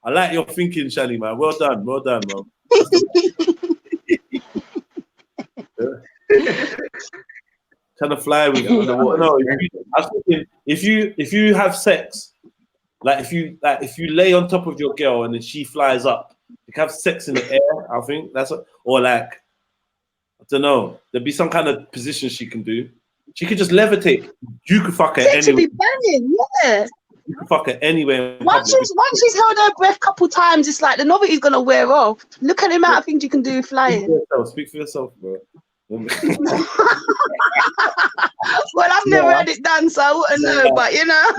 Speaker 9: I like your thinking, Shani, man. Well done, man. Trying to fly with you. No, I was thinking if you have sex, like if you lay on top of your girl and then she flies up, you can have sex in the air. I think that's or like I don't know. There'd be some kind of position she can do. She could just levitate. You could fuck her anywhere.
Speaker 11: She be banging, yeah.
Speaker 9: You can fuck her anywhere.
Speaker 11: Once she's held her breath a couple times, it's like the novelty's gonna wear off. Look at the amount of things you can do flying.
Speaker 9: Speak for yourself, bro.
Speaker 11: Well, I've never had it done, so I wouldn't know. But you know.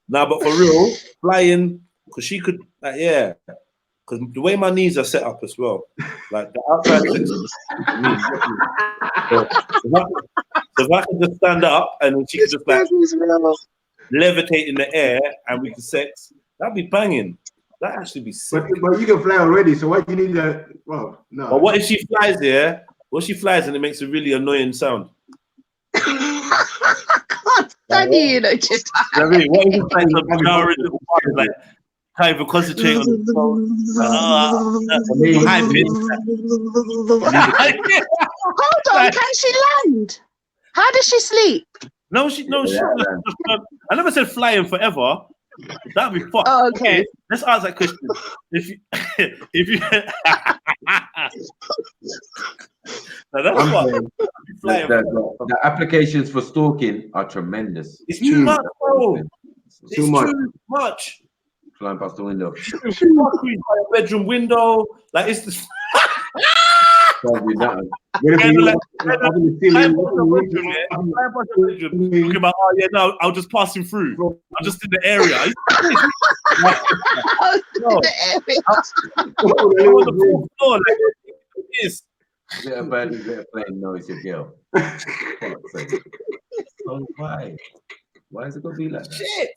Speaker 9: Nah, but for real, flying, because she could, because the way my knees are set up as well, like the outside. So if I could just stand up and then she could just like levitate in the air and we could sex, that'd be banging. That'd actually be sick.
Speaker 6: But you can fly already, so why do you need that? Well, no.
Speaker 9: But what if she flies there? What if she flies and it makes a really annoying sound?
Speaker 11: God, stand you know, just.
Speaker 9: I mean, what if it's like can't even concentrate on the phone.
Speaker 11: Hold on, can she land? How does she sleep?
Speaker 9: No, she. I never said flying forever. That'd be fucked.
Speaker 11: Oh, okay.
Speaker 9: Let's ask that question. If you no, that's fucked.
Speaker 10: The applications for stalking are tremendous.
Speaker 9: It's too much, bro. It's too much.
Speaker 10: Flying past the window.
Speaker 9: Bedroom window. Like it's just
Speaker 6: Looking
Speaker 9: about, oh yeah, no, I'll just pass him through. I'm just in the area.
Speaker 10: It's your girl. So why? Why is it gonna be like that?
Speaker 9: Shit.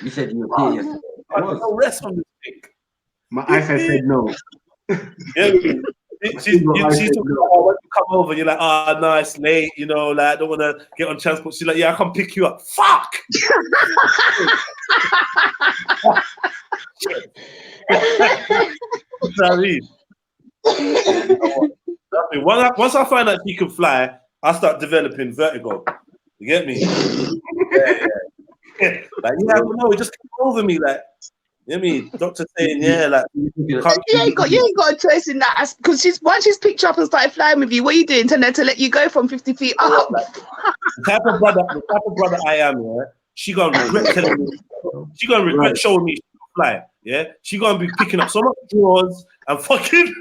Speaker 10: You said you were here yesterday.
Speaker 9: No rest on this thing.
Speaker 6: My eyesight said no.
Speaker 9: Yeah. She's come over, you're like, oh no, it's late, you know, like I don't want to get on transport. She's like, yeah, I can pick you up. Fuck. What I mean? Once I find out she can fly, I start developing vertigo. You get me? Yeah. Like, yeah, I don't know, it just came over me, like, you know what I mean? Doctor saying, yeah, like,
Speaker 11: you ain't got a choice in that, because once she's picked you up and started flying with you, what are you doing? Telling her to let you go from 50 feet up?
Speaker 9: The type of brother I am, yeah, she gonna regret telling me, she gonna regret showing me she can fly, yeah? She gonna be picking up so much drawers and fucking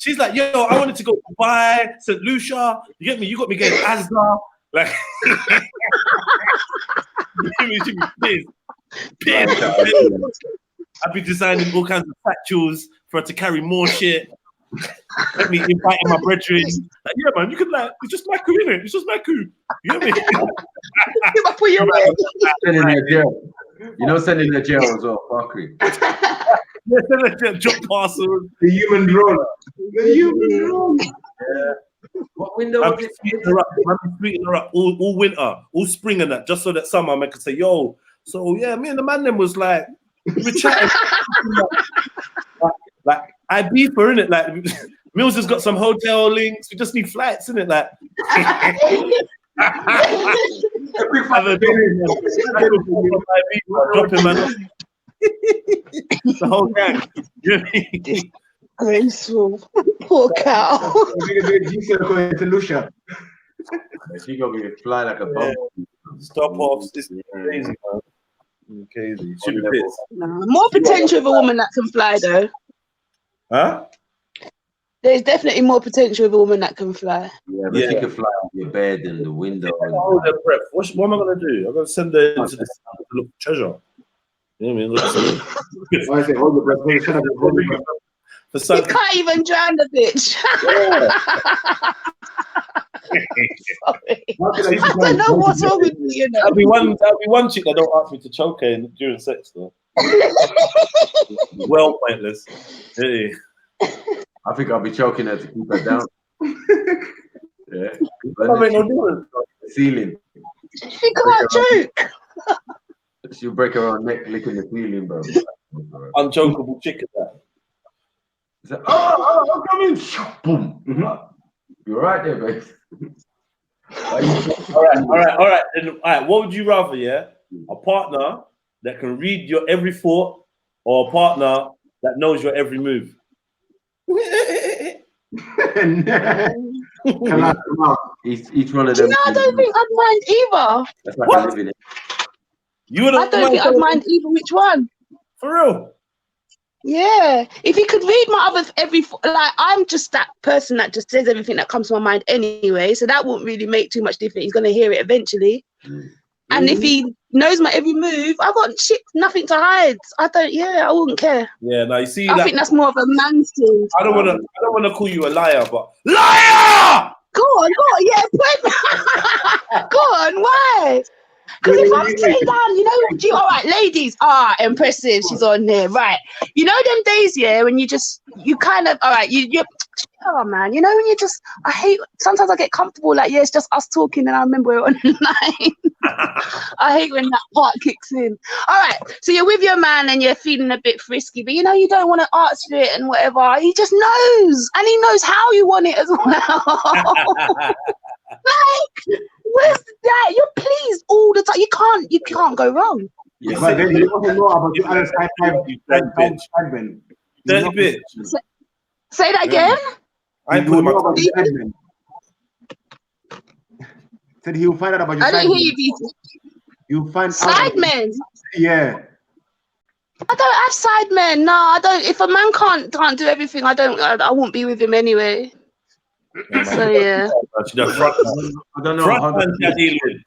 Speaker 9: She's like, yo, I wanted to go to Dubai, St. Lucia. You get me? You got me getting Asda. Like, she be pissed. I'd be designing all kinds of factuals for her to carry more shit. Let me inviting my brethren. Like, yeah, man, you could like, it's just Maku, innit? It's just Maku. You get me?
Speaker 10: Sending her jail. You know, sending her jail as well, fuckery.
Speaker 9: Yeah, send her job parcels.
Speaker 6: The human drone. The human drone.
Speaker 10: Yeah. What window
Speaker 9: I've
Speaker 10: was
Speaker 9: been
Speaker 10: it?
Speaker 9: tweeting her up all winter, all spring and that, just so that summer I could say, yo, so yeah, me and the man them was like, we were chatting. like I beef her, innit? Like, Mills has got some hotel links, we just need flights, innit? Like, dropping man. The whole gang.
Speaker 11: Graceful. Poor cow.
Speaker 10: To Lucia. She gonna be fly like a bump.
Speaker 9: Stop off. This is crazy, man. Crazy. Should be pissed.
Speaker 11: More potential of a woman that can fly, though.
Speaker 9: Huh?
Speaker 11: There's definitely more potential of a woman that can fly.
Speaker 10: Yeah, but she can fly on your bed and the window.
Speaker 9: Hold her breath. What am I gonna do? I'm gonna send her into the look for treasure. You know what I mean?
Speaker 6: I say, hold your breath. Hold your breath.
Speaker 11: You can't even drown the bitch. Sorry. I don't know what's wrong with me, you know.
Speaker 9: There'll be one chick that don't ask me to choke her during sex, though. Well, pointless. Hey.
Speaker 10: I think I'll be choking her to keep her down. Yeah. Ceiling.
Speaker 11: You can't choke.
Speaker 10: She'll break her own neck licking the ceiling, bro.
Speaker 9: Unchokeable chick at that.
Speaker 10: Like, I'm coming. Boom. You're right there, babe.
Speaker 9: All right. What would you rather, yeah? A partner that can read your every thought, or a partner that knows your every move?
Speaker 10: Each one of them.
Speaker 11: No, I don't think I'd mind either.
Speaker 10: That's like I live in it.
Speaker 11: I don't think I'd mind either which one.
Speaker 9: For real?
Speaker 11: Yeah. If he could read my like, I'm just that person that just says everything that comes to my mind anyway, so that won't really make too much difference. He's gonna hear it eventually. And if he knows my every move, I've got nothing to hide. I wouldn't care.
Speaker 9: Yeah, now you see,
Speaker 11: I think that's more of a man's thing.
Speaker 9: I don't wanna call you a liar, but liar!
Speaker 11: Go on, yeah, go on, why? Because if I'm sitting down, all right, ladies, impressive, she's on there, right? You know them days, yeah, when you kind of, all right, oh man, when you just, sometimes I get comfortable, like, yeah, it's just us talking, and I remember we're online. I hate when that part kicks in. All right, so you're with your man and you're feeling a bit frisky, but you don't want to ask for it and whatever. He just knows, and he knows how you want it as well. Like, where's that? You're pleased all the time. You can't go wrong.
Speaker 6: Yeah, but then you also know about the other side,
Speaker 9: Dirty bitch.
Speaker 11: Say that again.
Speaker 6: I know about the sidemen. Said he'll find out about your
Speaker 11: I didn't hear you, BT.
Speaker 6: You'll find
Speaker 11: sidemen.
Speaker 6: Yeah.
Speaker 11: I don't have sidemen. No, I don't. If a man can't do everything, I won't be with him anyway. So yeah.
Speaker 10: I don't know how to deal with.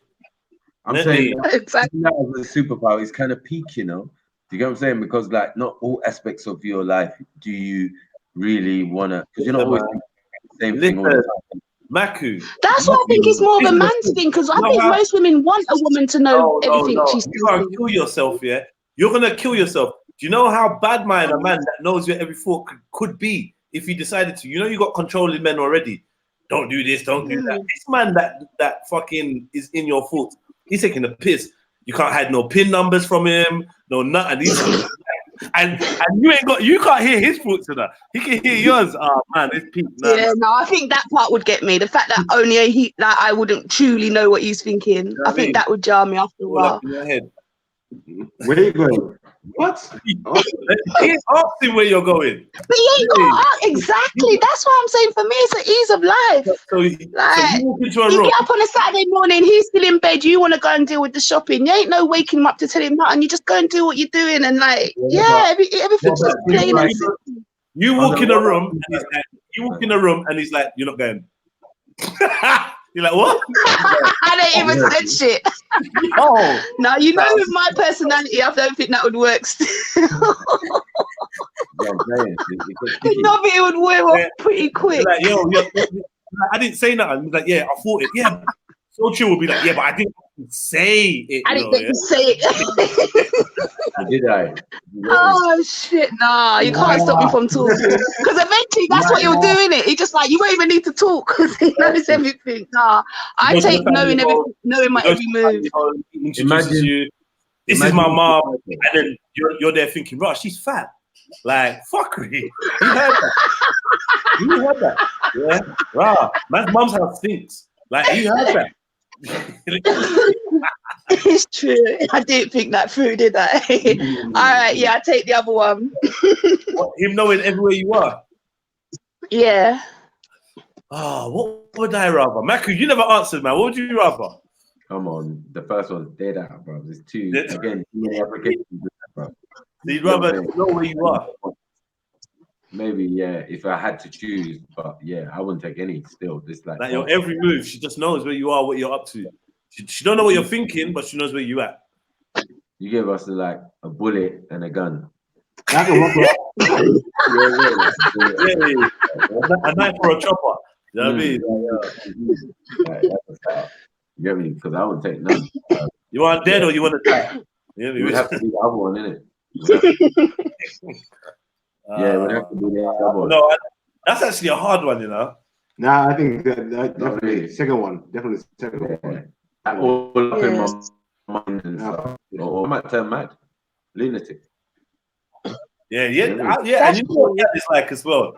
Speaker 10: I'm saying exactly that as a superpower is kind of peak, Do you get what I'm saying? Because like not all aspects of your life do you really wanna, because you're not always doing the same thing all the time.
Speaker 9: Maku.
Speaker 11: That's why I think it's more of a man's thing, because I think most women want a woman to know everything she's doing.
Speaker 9: You can't kill yourself, yeah? You're gonna kill yourself. Do you know how bad mind a man that knows your every thought could be if he decided to? You got controlling men already. Don't do this, don't do that. This man that fucking is in your thoughts, he's taking a piss. You can't hide no pin numbers from him, no nothing. And you can't hear his thoughts in that. He can hear yours. Oh man, it's peak. Nah.
Speaker 11: Yeah, no, I think that part would get me. The fact that only I wouldn't truly know what he's thinking.
Speaker 9: You know
Speaker 11: I think that would jar me after a
Speaker 9: all up
Speaker 11: while.
Speaker 9: in your head.
Speaker 10: Where are you going? What?
Speaker 9: He ain't asking where you're going.
Speaker 11: But you ain't got exactly. That's what I'm saying. For me, it's the ease of life.
Speaker 9: So you walk into a
Speaker 11: You
Speaker 9: room.
Speaker 11: get up on a Saturday morning, he's still in bed. You want to go and deal with the shopping. You ain't no waking him up to tell him nothing. You just go and do what you're doing, and like, everything's just plain and simple.
Speaker 9: You walk in a room, and he's like, you're not going. You're like, what?
Speaker 11: I don't even said shit.
Speaker 9: Oh.
Speaker 11: No, you know, with my personality, I don't think that would work still. Nobby would wear off pretty quick.
Speaker 9: Like, yo, I didn't say nothing. He's like, yeah, I thought it. Yeah. So chill would be like, yeah, but I didn't say it.
Speaker 11: I didn't get to say it.
Speaker 10: Did I?
Speaker 11: Oh shit! Nah, you can't stop me from talking. Because eventually, that's what you're doing. It. He just like you won't even need to talk because he knows everything. Nah, I take knowing everything, knowing my every move.
Speaker 9: Introduces you. This is my mom, and then you're there thinking, "Right, she's fat." Like fuckery. You heard that? Yeah, right. My mom's house stinks. Like you heard that.
Speaker 11: It's true. I didn't think that through, did I? All right, yeah, I take the other one.
Speaker 9: Him knowing everywhere you are.
Speaker 11: Yeah.
Speaker 9: Oh, what would I rather? Maku, you never answered, man. What would you rather?
Speaker 10: Come on, the first one's dead out, bro. There's two again. Too many applications, bro.
Speaker 9: So you'd rather know where you are.
Speaker 10: Maybe, yeah, if I had to choose, but yeah, I wouldn't take any still. This like
Speaker 9: your every move, she just knows where you are, what you're up to. She don't know what you're thinking, but she knows where you at.
Speaker 10: You give us like a bullet and a gun.
Speaker 9: A knife or a chopper. You know what I mean?
Speaker 10: You get me? Because I wouldn't take none.
Speaker 9: You want dead or you want to die?
Speaker 10: It would have to be the other one, innit? Yeah, it would have to be the other one.
Speaker 9: No, that's actually a hard one, you know.
Speaker 6: Nah, I think that definitely second one. Definitely second one.
Speaker 10: All up in my mind and stuff. Or I might turn mad. Lunatic.
Speaker 9: Yeah, and you know what that is like as well.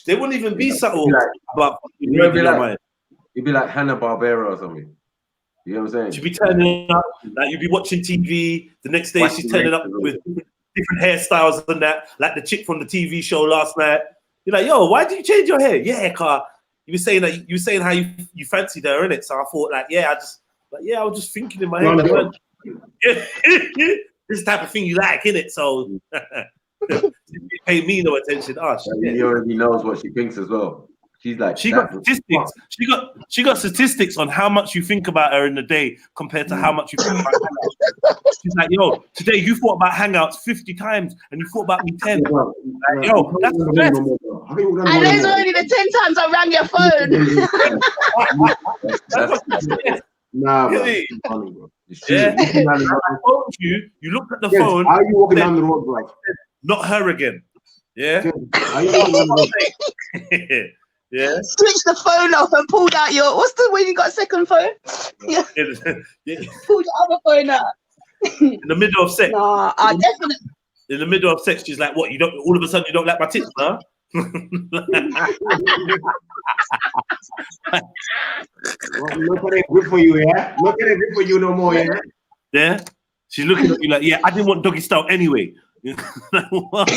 Speaker 9: They wouldn't even be subtle about
Speaker 10: it'd be like Hanna-Barbera or something. You know what I'm saying?
Speaker 9: She'd be turning up, like you'd be watching TV. The next day she's turning up with different hairstyles and that, like the chick from the TV show last night. You're like, yo, why did you change your hair? Yeah, car. You were saying that you were saying how you fancied her, innit? So I thought, like, I was just thinking in my head. Yeah, this type of thing you like, innit? So you pay me no attention. Oh, shit.
Speaker 10: He already knows what she thinks as well. She's like,
Speaker 9: she got statistics. She got statistics on how much you think about her in the day compared to how much you think about Hangouts. She's like, yo, today you thought about Hangouts 50 times and you thought about me 10. Like, yo, that's the best.
Speaker 11: And those are only the 10 times I rang your phone.
Speaker 6: Nah, bro.
Speaker 9: Yeah. I told you looked at the phone.
Speaker 6: How are you walking down the road, bro?
Speaker 9: Not her again. Yeah.
Speaker 6: Are you walking down the road?
Speaker 9: Yeah.
Speaker 11: Switched the phone off and pulled out your when you got a second phone? Yeah. Pulled your other phone out.
Speaker 9: In the middle of sex.
Speaker 11: Nah, I definitely.
Speaker 9: In the middle of sex, she's like, "What? You don't? All of a sudden, you don't like my tits, huh?"
Speaker 6: Look at it, good for you, yeah. Look at it, good for you no more, yeah.
Speaker 9: Yeah. She's looking at you like, "Yeah, I didn't want doggy style anyway." What are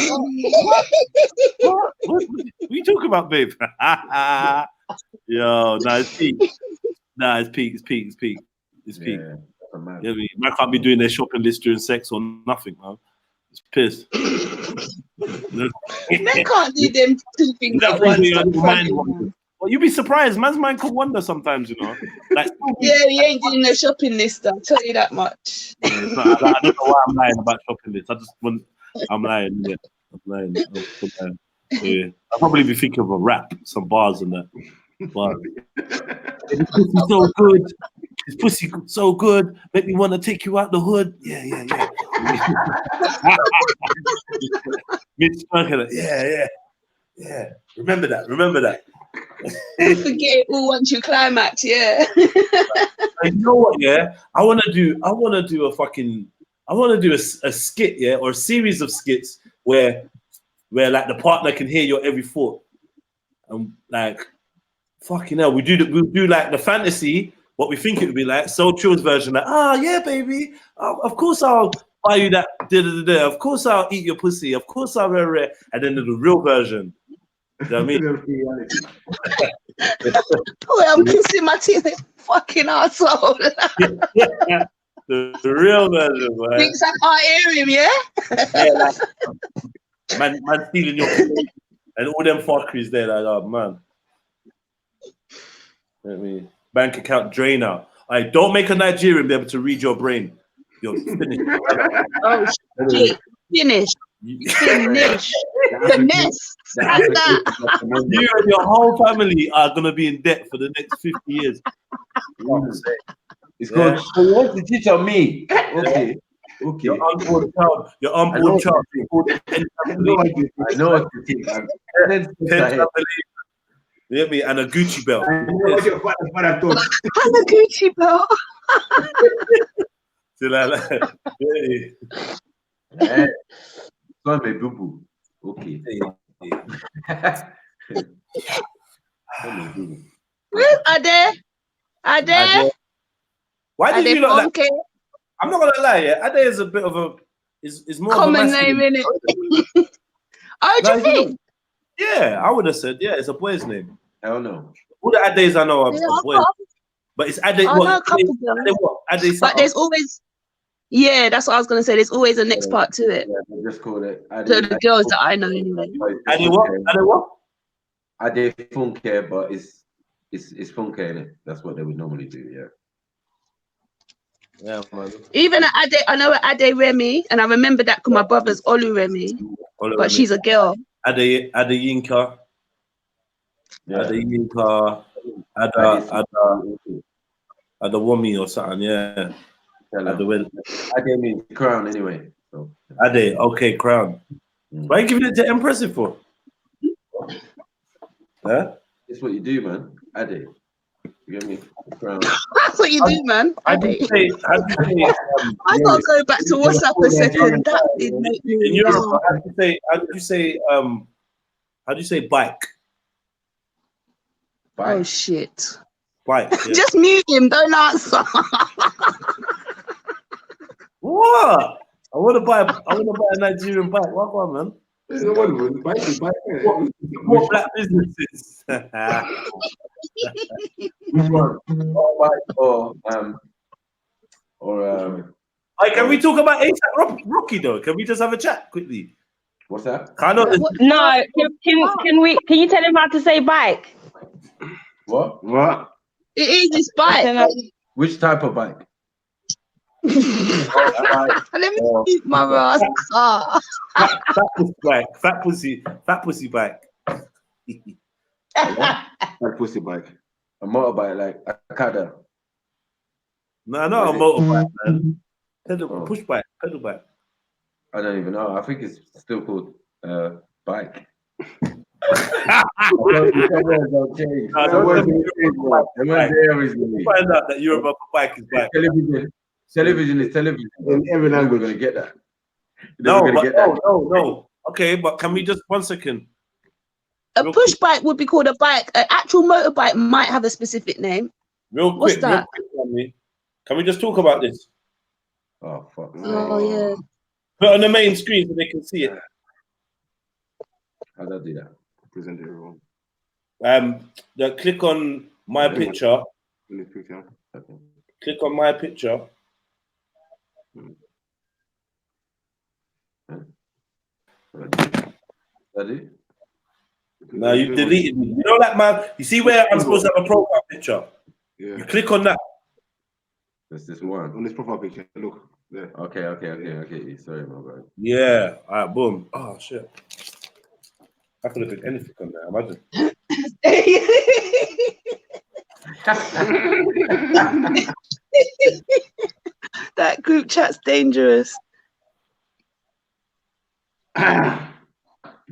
Speaker 9: you talking about, babe? Yo, it's peak. It's peak. It's peak.
Speaker 10: Yeah,
Speaker 9: I mean, man can't be doing their shopping list during sex or nothing, man. It's pissed.
Speaker 11: Men can't do them two things at once.
Speaker 9: Well, you'd be surprised. Man's mind can wander sometimes, you know. Like,
Speaker 11: yeah, he ain't doing the shopping list. I'll tell you that much.
Speaker 9: I don't know why I'm lying about shopping list. I'm lying. Yeah. I'm lying. Yeah. I'll probably be thinking of a rap, some bars and that. But this pussy so good. This pussy so good. Make me want to take you out the hood. Yeah. Yeah. Remember that.
Speaker 11: You forget it all once you climax, yeah.
Speaker 9: You know what? Yeah, I want to do a skit, yeah, or a series of skits where like the partner can hear your every thought, and like fucking hell, we'll do like the fantasy, what we think it would be like. So Chill's version, like, yeah, baby, of course I'll buy you that, of course I'll eat your pussy, of course I'll and then the real version. You know what I mean?
Speaker 11: Boy, I'm kissing my teeth, fucking asshole.
Speaker 9: The real version, man.
Speaker 11: Thinks I can't hear him, yeah?
Speaker 9: Yeah, like, man stealing your and all them fuckeries there, like, oh man. Let me bank account drainer. I don't make a Nigerian be able to read your brain. You're finished.
Speaker 11: Oh shit. Finished. Finish. Finesse. That's that.
Speaker 9: You and your whole family are gonna be in debt for the next 50 years.
Speaker 10: It's called, so you want to teach on me? Okay.
Speaker 9: Your unborn child. Your unborn child.
Speaker 10: I know what to teach.
Speaker 9: You get me? And a Gucci belt.
Speaker 11: And a Gucci belt.
Speaker 10: Okay.
Speaker 11: Where's Ade? Ade?
Speaker 9: Why did you not
Speaker 11: like?
Speaker 9: I'm not gonna lie, yeah. Ade is a bit of a is more
Speaker 11: common
Speaker 9: of a
Speaker 11: name, innit? Oh, do you think?
Speaker 9: Yeah, I would have said, yeah, it's a boy's name.
Speaker 10: Hell no.
Speaker 9: All the Ades I know are boys. But it's Ade. Ade.
Speaker 11: But there's always, yeah, that's what I was gonna say. There's always a next part to it.
Speaker 10: Yeah, they just call it Ade.
Speaker 11: So the girls that I know anyway.
Speaker 9: Ade what? Ade what?
Speaker 10: Ade Funke, but it's Funke, innit? That's what they would normally do, yeah.
Speaker 9: Yeah, man.
Speaker 11: Even at Ade, I know at Ade Remy, and I remember that because my brother's Olu Remy, but she's a girl.
Speaker 9: Ade Yinka.
Speaker 10: Yeah.
Speaker 9: Ade Yinka. Ada Wami or something, yeah.
Speaker 10: Ade means crown anyway. So.
Speaker 9: Ade, okay, crown. Why are you giving it to Empressive for? Huh?
Speaker 10: It's what you do, man. Ade. You get me? Crown.
Speaker 11: That's what you do, man.
Speaker 9: I
Speaker 11: gotta go back to WhatsApp a second. That did make me
Speaker 9: in Europe, how do you say bike?
Speaker 11: Oh shit.
Speaker 9: Bike. Yeah.
Speaker 11: Just mute him, don't answer.
Speaker 9: What? I want to buy a Nigerian bike. What one, man? What black businesses?
Speaker 10: Which one?
Speaker 9: Can we talk about ASAP Rocky though? Can we just have a chat quickly?
Speaker 10: What's that?
Speaker 5: No, can you tell him how to say bike?
Speaker 10: What?
Speaker 11: It is this bike.
Speaker 10: Which type of bike?
Speaker 11: Let me see my ass car.
Speaker 9: Fat pussy bike.
Speaker 10: Fat pussy bike. A motorbike like a Kada.
Speaker 9: No, not a motorbike, man. Push bike, pedal bike.
Speaker 10: I don't even know. I think it's still called bike.
Speaker 9: Find out that Europe bike is bike.
Speaker 10: Television is television. In every language, we're gonna get that.
Speaker 9: No. Okay, but can we just 1 second?
Speaker 11: A push bike would be called a bike. An actual motorbike might have a specific name.
Speaker 9: Real
Speaker 11: What's
Speaker 9: quick,
Speaker 11: that?
Speaker 9: Can we just talk about this?
Speaker 10: Oh fuck.
Speaker 11: Oh yeah.
Speaker 9: Put it on the main screen so they can see it.
Speaker 10: How do I do that? Present it wrong.
Speaker 9: Click on my picture. Click on my picture. No, you deleted me. You know that, man. You see where I'm supposed to have a profile picture? Yeah. You click on that.
Speaker 10: That's this one. On this profile picture. Look. There. Okay. Sorry, my bad.
Speaker 9: Yeah. All right, boom. Oh shit. I could have picked anything on there. Imagine.
Speaker 11: That group chat's dangerous.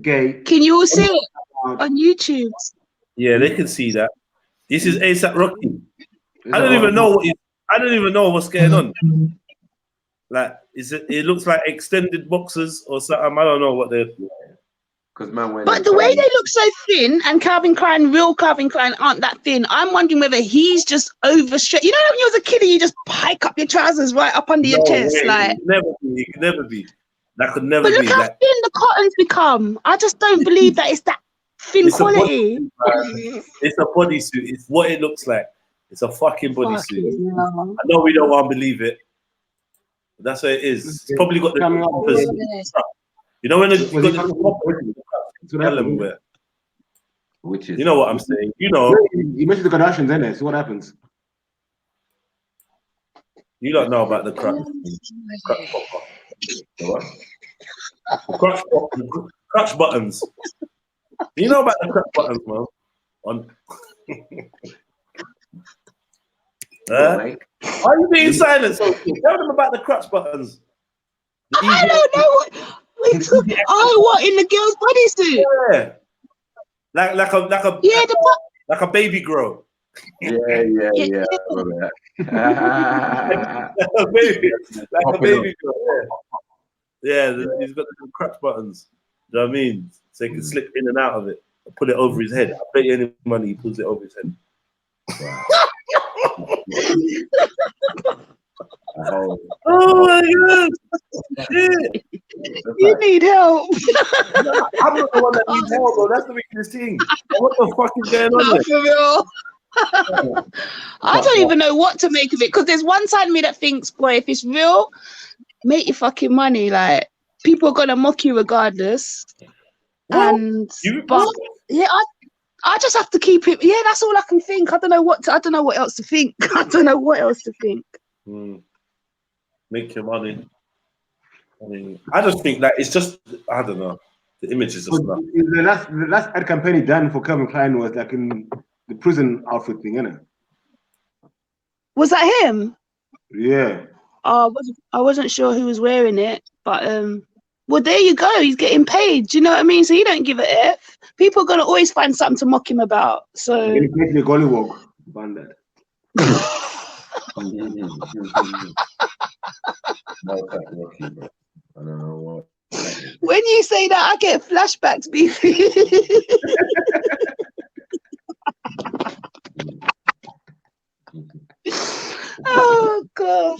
Speaker 10: Gay.
Speaker 11: Can you all see it on YouTube?
Speaker 9: Yeah, they can see that. This is ASAP Rocky.
Speaker 10: It's
Speaker 9: I don't even know what I don't even know what's going on. Like, it looks like extended boxes or something. I don't know what they're.
Speaker 10: Because man, when
Speaker 11: But the way they look so thin, and Calvin Klein, real Calvin Klein, aren't that thin. I'm wondering whether he's just overstretched. You know, when you was a kid, and you just hike up your trousers right up under your chest,
Speaker 9: way.
Speaker 11: like.
Speaker 9: It could never be. It could never be. That could never
Speaker 11: But look
Speaker 9: be.
Speaker 11: how
Speaker 9: Like,
Speaker 11: thin the cottons become. I just don't believe that it's that thin
Speaker 9: it's
Speaker 11: quality.
Speaker 9: It's a bodysuit. It's what it looks like. It's a fucking bodysuit.
Speaker 11: Fucking hell.
Speaker 9: I know we don't want to believe it. But that's what it is. It's probably got the poppers. You know when it's got the poppers?
Speaker 10: Which is,
Speaker 9: you know what I'm saying? You know.
Speaker 6: You mentioned the Kardashians, innit? So what happens?
Speaker 9: You don't know about the crutch. Crutch buttons. You know about the crutch buttons, man. Why are you being silent? So tell them about the crutch buttons.
Speaker 11: I don't know what. What in the girl's bodysuit?
Speaker 9: Yeah, like a like a baby grow.
Speaker 10: Yeah. I remember that.
Speaker 9: like a baby girl. Yeah, he's got the crutch buttons. Do you know what I mean? So he can slip in and out of it. Put it over his head. I bet you any money he pulls it over his head.
Speaker 10: Oh
Speaker 9: my god! Shit.
Speaker 11: You need help.
Speaker 9: I'm not the one that needs help, bro. That's the weakest thing. What the fuck is going on there?
Speaker 11: For real. I don't even know what to make of it, because there's one side of me that thinks, boy, if it's real, make your fucking money. Like, people are gonna mock you regardless. And but yeah, I just have to keep it. Yeah, that's all I can think. I don't know what else to think. I don't know what else to think.
Speaker 9: Make your money. I mean, I just think that it's just, I don't know. The images of stuff.
Speaker 6: The last ad campaign he done for Calvin Klein was like in the prison outfit thing, innit?
Speaker 11: Was that him?
Speaker 6: Yeah.
Speaker 11: I wasn't sure who was wearing it, but well, there you go. He's getting paid. Do you know what I mean? So he don't give a F. People are gonna always find something to mock him about. So
Speaker 6: He basically gollywog banded.
Speaker 10: I don't know what.
Speaker 11: When you say that, I get flashbacks, beefy. Oh gosh.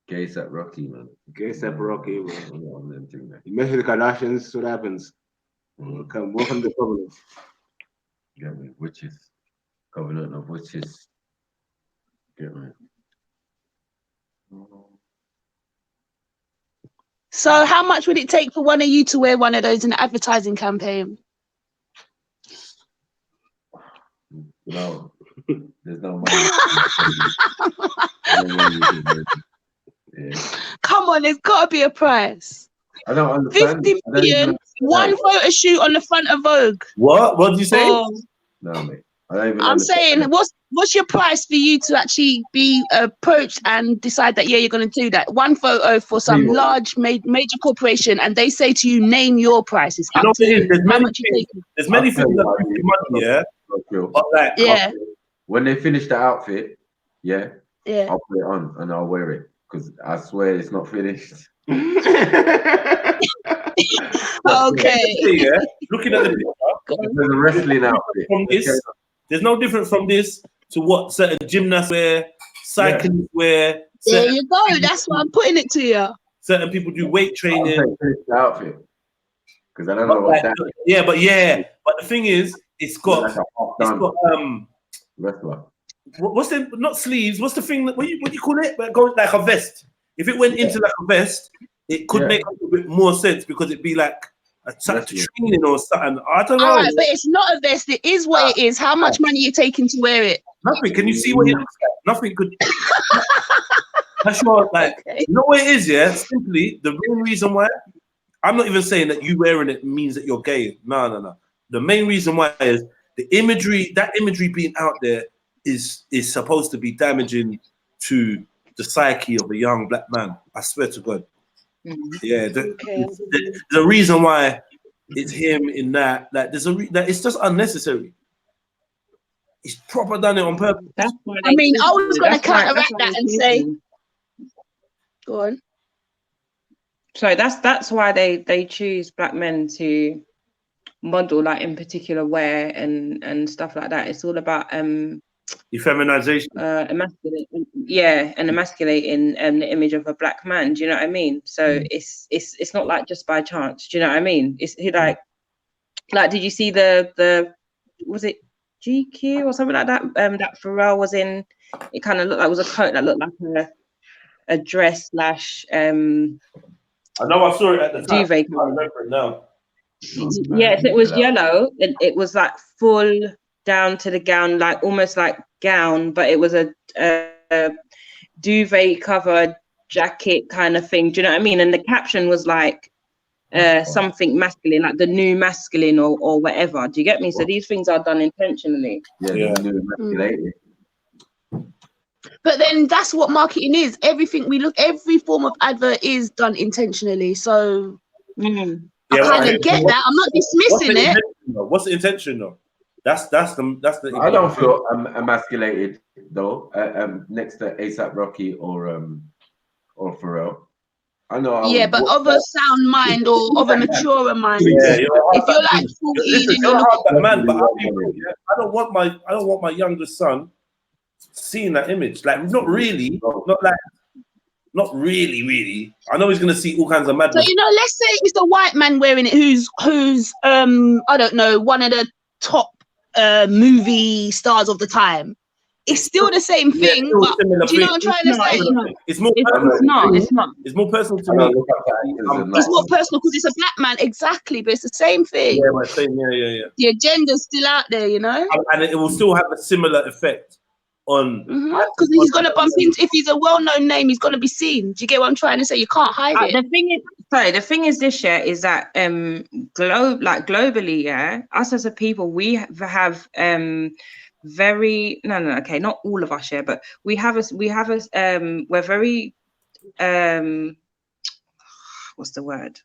Speaker 10: GUYZ Rocky, man.
Speaker 6: GUYZ Rocky, man. You mentioned the Kardashians, so what happens? Welcome to the Covenant.
Speaker 10: Get me, witches. Covenant of witches. Get me.
Speaker 11: So how much would it take for one of you to wear one of those in an advertising campaign?
Speaker 10: No, there's no money.
Speaker 11: Come on, there's got to be a price.
Speaker 10: I don't understand.
Speaker 11: 50 million, one photo shoot on the front of Vogue.
Speaker 9: What? What did you say?
Speaker 10: No, mate. I don't even
Speaker 11: I'm saying, what's your price for you to actually be approached and decide that, yeah, you're going to do that? One photo for some large major corporation, and they say to you, name your prices.
Speaker 9: You know what it is? There's many things that give you money, yeah? But like,
Speaker 11: yeah.
Speaker 10: When they finish the outfit,
Speaker 11: yeah,
Speaker 10: I'll put it on and I'll wear it, because I swear it's not finished.
Speaker 11: Okay.
Speaker 9: Yeah. Looking at the picture,
Speaker 10: there's a wrestling outfit.
Speaker 9: From this, there's no difference from this to what certain gymnasts wear, cyclists wear.
Speaker 11: There you go. That's why I'm putting it to you.
Speaker 9: Certain people do weight training.
Speaker 10: Finish the outfit, because I don't know what that is.
Speaker 9: Yeah, but the thing is, it's got
Speaker 10: wrestler.
Speaker 9: What's the not sleeves? What's the thing that what do you call it? Where it goes like a vest. If it went into like a vest, it could make a little bit more sense, because it'd be like a training or something. I don't know.
Speaker 11: All right, but it's not a vest. It is what it is. How much money are you taking to wear it?
Speaker 9: Nothing. Can you see what it looks like? Nothing could. That's your like. You know what it is? Yeah. Simply the main reason why. I'm not even saying that you wearing it means that you're gay. No. The main reason why is the imagery. That imagery being out there is supposed to be damaging to the psyche of a young black man. I swear to God. Yeah, there's a reason why it's him in that. Like there's that it's just unnecessary. He's proper done it on purpose.
Speaker 11: That's why
Speaker 5: I mean, I was going to
Speaker 11: that's why-
Speaker 5: counteract
Speaker 11: that's why
Speaker 5: that
Speaker 11: they
Speaker 5: and
Speaker 11: choose
Speaker 5: say,
Speaker 11: them.
Speaker 5: go on.
Speaker 11: So that's why they choose black men to model like in particular wear and stuff like that. It's all about
Speaker 9: Effeminization.
Speaker 11: emasculating the image of a black man. Do you know what I mean? So it's not like just by chance. Do you know what I mean? It's like did you see the was it GQ or something like that? That Pharrell was in. It kind of looked like it was a coat that looked like a dress slash
Speaker 9: I know I saw it at the time.
Speaker 11: duvet.
Speaker 9: I remember it now.
Speaker 11: Yes, it was yellow. It was like full down to the gown, like almost like gown, but it was a duvet covered jacket kind of thing. Do you know what I mean? And the caption was like something masculine, like the new masculine or whatever. Do you get me? So these things are done intentionally.
Speaker 10: Yeah. The new masculinity.
Speaker 5: But then that's what marketing is. Everything every form of advert is done intentionally. So I kind of get that. I'm not dismissing it.
Speaker 9: What's the intention though? That's the.
Speaker 10: I don't feel emasculated though. Next to ASAP Rocky or Pharrell. I know.
Speaker 5: Yeah, but of a sound mind or of a mature mind.
Speaker 9: Yeah,
Speaker 5: if you're like 14 and you're looking,
Speaker 9: man, but I don't want my youngest son seeing that image. Like not really. Not really. I know he's gonna see all kinds of madness.
Speaker 5: So let's say it's a white man wearing it who's I don't know, one of the top movie stars of the time. It's still the same thing, but do you know what I'm trying to say?
Speaker 9: It's more personal. It's more personal to me.
Speaker 5: It's more personal because it's a black man, exactly, but it's the same thing.
Speaker 9: Yeah.
Speaker 5: The agenda's still out there,
Speaker 9: and it will still have a similar effect on
Speaker 5: because he's gonna bump into, if he's a well-known name, he's gonna be seen. Do you get what I'm trying to say? You can't hide it.
Speaker 11: The thing is this year is that globally, us as a people, we have very not all of us, but we're very what's the word?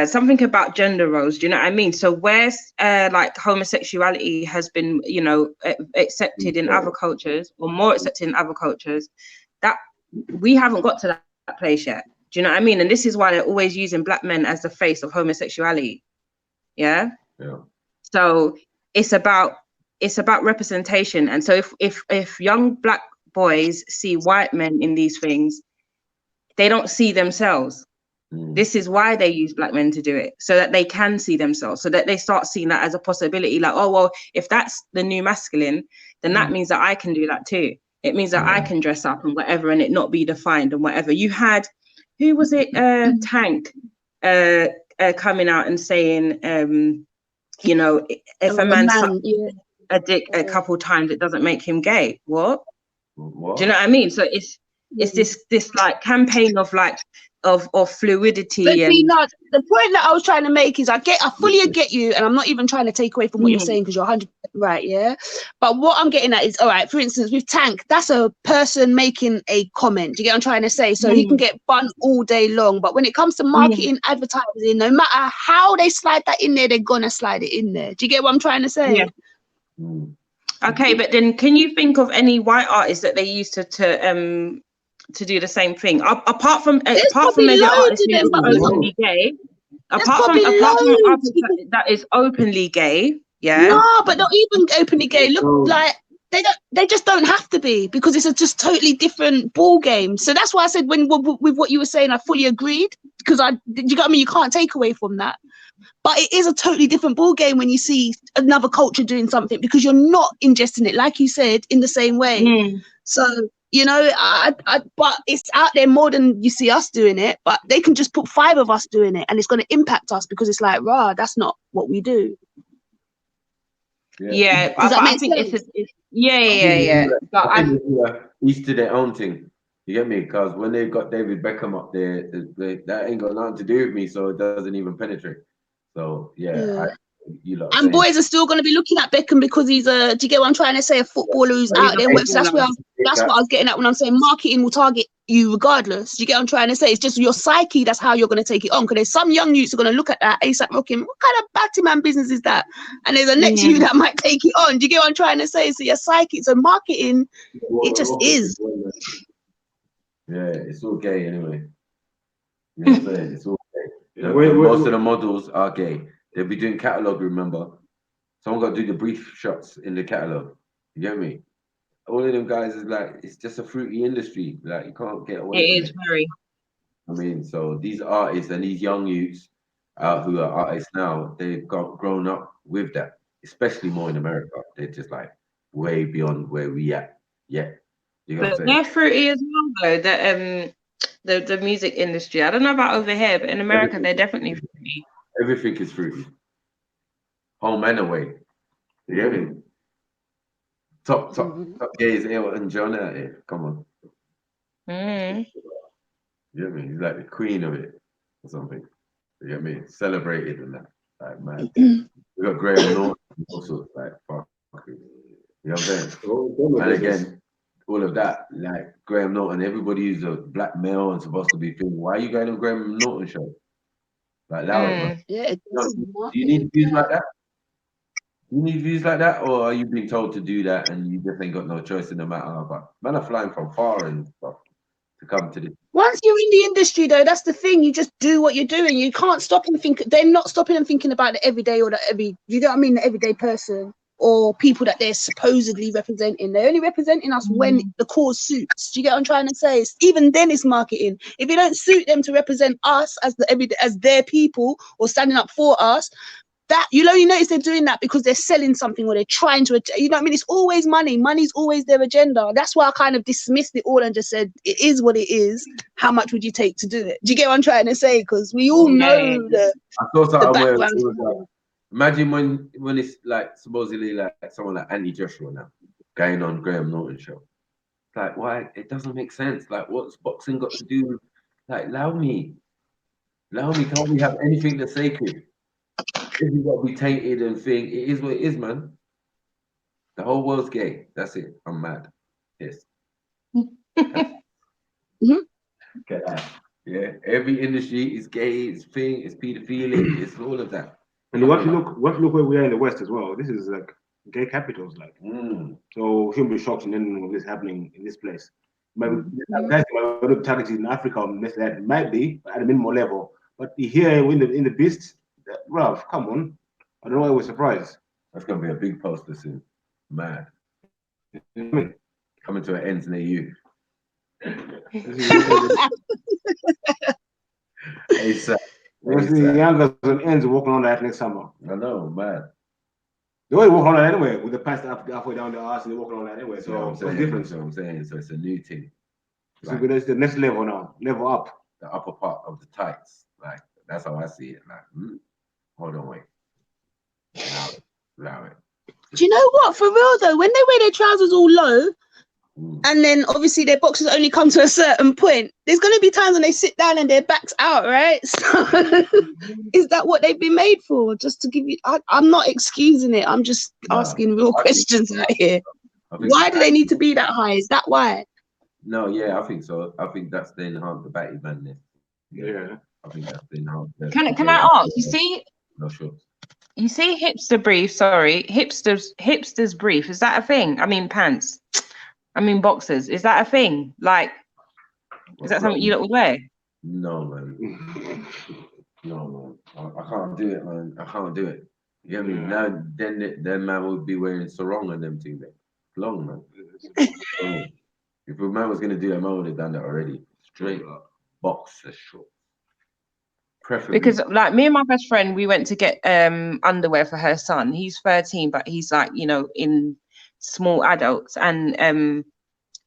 Speaker 11: Something about gender roles. Do you know what I mean? So where like homosexuality has been, accepted in other cultures or more accepted in other cultures, that we haven't got to that place yet. Do you know what I mean? And this is why they're always using black men as the face of homosexuality. Yeah. So it's about representation. And so if young black boys see white men in these things, they don't see themselves. This is why they use black men to do it, so that they can see themselves, so that they start seeing that as a possibility. Like, oh, well, if that's the new masculine, then that means that I can do that too. It means that I can dress up and whatever, and it not be defined and whatever. You had, who was it? Tank coming out and saying, if a man sucks a dick a couple times, it doesn't make him gay. What? Do you know what I mean? So it's this like campaign of like of fluidity.
Speaker 5: But the point that I was trying to make is I fully get you, and I'm not even trying to take away from what you're saying because you're 100% right, yeah. But what I'm getting at is, all right, for instance, with Tank, that's a person making a comment. Do you get what I'm trying to say? So he can get bun all day long, but when it comes to marketing, advertising, no matter how they slide that in there, they're gonna slide it in there. Do you get what I'm trying to say?
Speaker 11: Yeah. Okay, but then can you think of any white artists that they used to do the same thing, apart from maybe artists who are openly gay, apart from artists that is openly gay,
Speaker 5: no, but not even openly gay. Look, like they just don't have to be, because it's a just totally different ball game. So that's why I said with what you were saying, I fully agreed, because you got me. You can't take away from that. But it is a totally different ball game when you see another culture doing something, because you're not ingesting it, like you said, in the same way. So. But it's out there more than you see us doing it, but they can just put 5 of us doing it and it's going to impact us, because it's like, that's not what we do.
Speaker 11: Yeah.
Speaker 5: Does that make sense?
Speaker 11: Yeah.
Speaker 10: But each to their own thing. You get me? Because when they've got David Beckham up there, that ain't got nothing to do with me, so it doesn't even penetrate. So, and
Speaker 5: boys are still going to be looking at Beckham because he's do you get what I'm trying to say? A footballer who's out there. So that's what I was getting at when I'm saying marketing will target
Speaker 11: you regardless. Do you get what I'm trying to say? It's just your psyche, that's how you're going to take it on. Because there's some young youths are going to look at that ASAP Rocking, what kind of batty man business is that? And there's a next you that might take it on. Do you get what I'm trying to say? So your psyche, so marketing, it just is.
Speaker 10: Yeah, it's all gay anyway. You know what I'm saying? It's all gay. Most of the models are gay. They'll be doing catalogue, remember? Someone got to do the brief shots in the catalogue. You get me? All of them guys is like, it's just a fruity industry. Like, you can't get away from it.
Speaker 5: It is very.
Speaker 10: I mean, so these artists and these young youths who are artists now, they've grown up with that, especially more in America. They're just like way beyond where we at. Yeah. You know what I'm saying?
Speaker 5: They're fruity as well, though. The music industry. I don't know about over here, but in America, they're definitely fruity.
Speaker 10: Everything is fruity. Home and away. You get me? Top gays, and John out here. Come on. You get me? He's like the queen of it or something. You get me? Celebrated and that. Like, man. We got Graham Norton and all sorts, like, fuck. You know what I'm saying? And again, all of that, like Graham Norton, everybody who's a black male and supposed to be thinking, why are you going on Graham Norton show? Like, allow it, man.
Speaker 11: Yeah,
Speaker 10: Do you need views like that? You need views like that, or are you being told to do that and you just ain't got no choice in the matter? But man are flying from far and stuff to come to this.
Speaker 11: Once you're in the industry, though, that's the thing. You just do what you're doing. You can't stop and think. They're not stopping and thinking about the everyday or you know what I mean? The everyday person or people that they're supposedly representing. They're only representing us when the cause suits. Do you get what I'm trying to say? Even then, it's marketing. If it don't suit them to represent us as their people or standing up for us, that you'll only notice they're doing that because they're selling something or they're trying to, you know what I mean? It's always money. Money's always their agenda. That's why I kind of dismissed it all and just said, it is what it is. How much would you take to do it? Do you get what I'm trying to say? Because we all know the background.
Speaker 10: Imagine when it's like supposedly like someone like Andy Joshua now going on Graham Norton show. Like, why? It doesn't make sense. Like, what's boxing got to do with, like, allow me. Can't we have anything that's sacred? If you got to be tainted and thing, it is what it is, man. The whole world's gay. That's it. I'm mad. Yes. Get that. Yeah. Every industry is gay. It's thing. It's pedophilia. It's all of that.
Speaker 6: And you want to look where we are in the West as well. This is like gay capitals, like. So shouldn't be shocked in anything of this happening in this place. Maybe targeted in Africa, that might be at a minimal level, but here in the beast. Ralph, come on. I don't know why we're surprised.
Speaker 10: That's going to be a big poster soon. Mad. Coming to an end near you. ASAP.
Speaker 6: The youngers and ends walking on that next summer.
Speaker 10: I know, mad.
Speaker 6: They always walk on that anyway, with the pants halfway down the arse and they're walking on that anyway. So
Speaker 10: yeah,
Speaker 6: what's the difference?
Speaker 10: I'm saying. So it's a new thing.
Speaker 6: So it's the next level now. Level up.
Speaker 10: The upper part of the tights. Like, that's how I see it. Like, hold on, wait. Allow it.
Speaker 11: Do you know what? For real though, when they wear their trousers all low, and then obviously their boxers only come to a certain point, there's going to be times when they sit down and their back's out, right? So is that what they've been made for? Just to give you, I'm not excusing it. I'm just asking real questions out here. Why do they need to be that high? Is that why?
Speaker 10: No, yeah, I think so. I think that's the enhanced the batty madness.
Speaker 6: Yeah.
Speaker 10: I think that's the enhanced.
Speaker 5: Can I ask? You see?
Speaker 10: No, sure.
Speaker 5: You see hipster brief, hipsters brief, is that a thing? I mean pants. I mean boxers. Is that a thing? Like, is that something you lot would wear?
Speaker 10: No, man. No, man. I can't do it, man. I can't do it. You get me? Now, then man would be wearing sarong and them things. Long, man. If a man was going to do that, man would have done that already. Straight up. Boxer shorts. Preferably.
Speaker 5: Because like me and my best friend, we went to get underwear for her son. He's 13, but he's like, you know, in small adults, and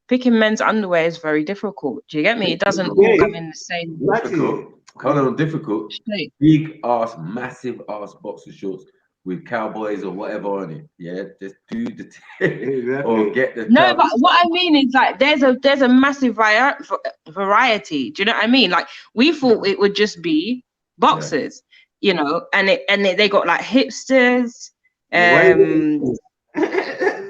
Speaker 5: picking men's underwear is very difficult. Do you get me? It doesn't all come in the same.
Speaker 10: Difficult. Big ass, massive ass boxer shorts with cowboys or whatever on it. Yeah, just do the or get the.
Speaker 5: No, but what I mean is like there's a massive variety. Do you know what I mean? Like we thought it would just be boxers, you know, and they got like hipsters.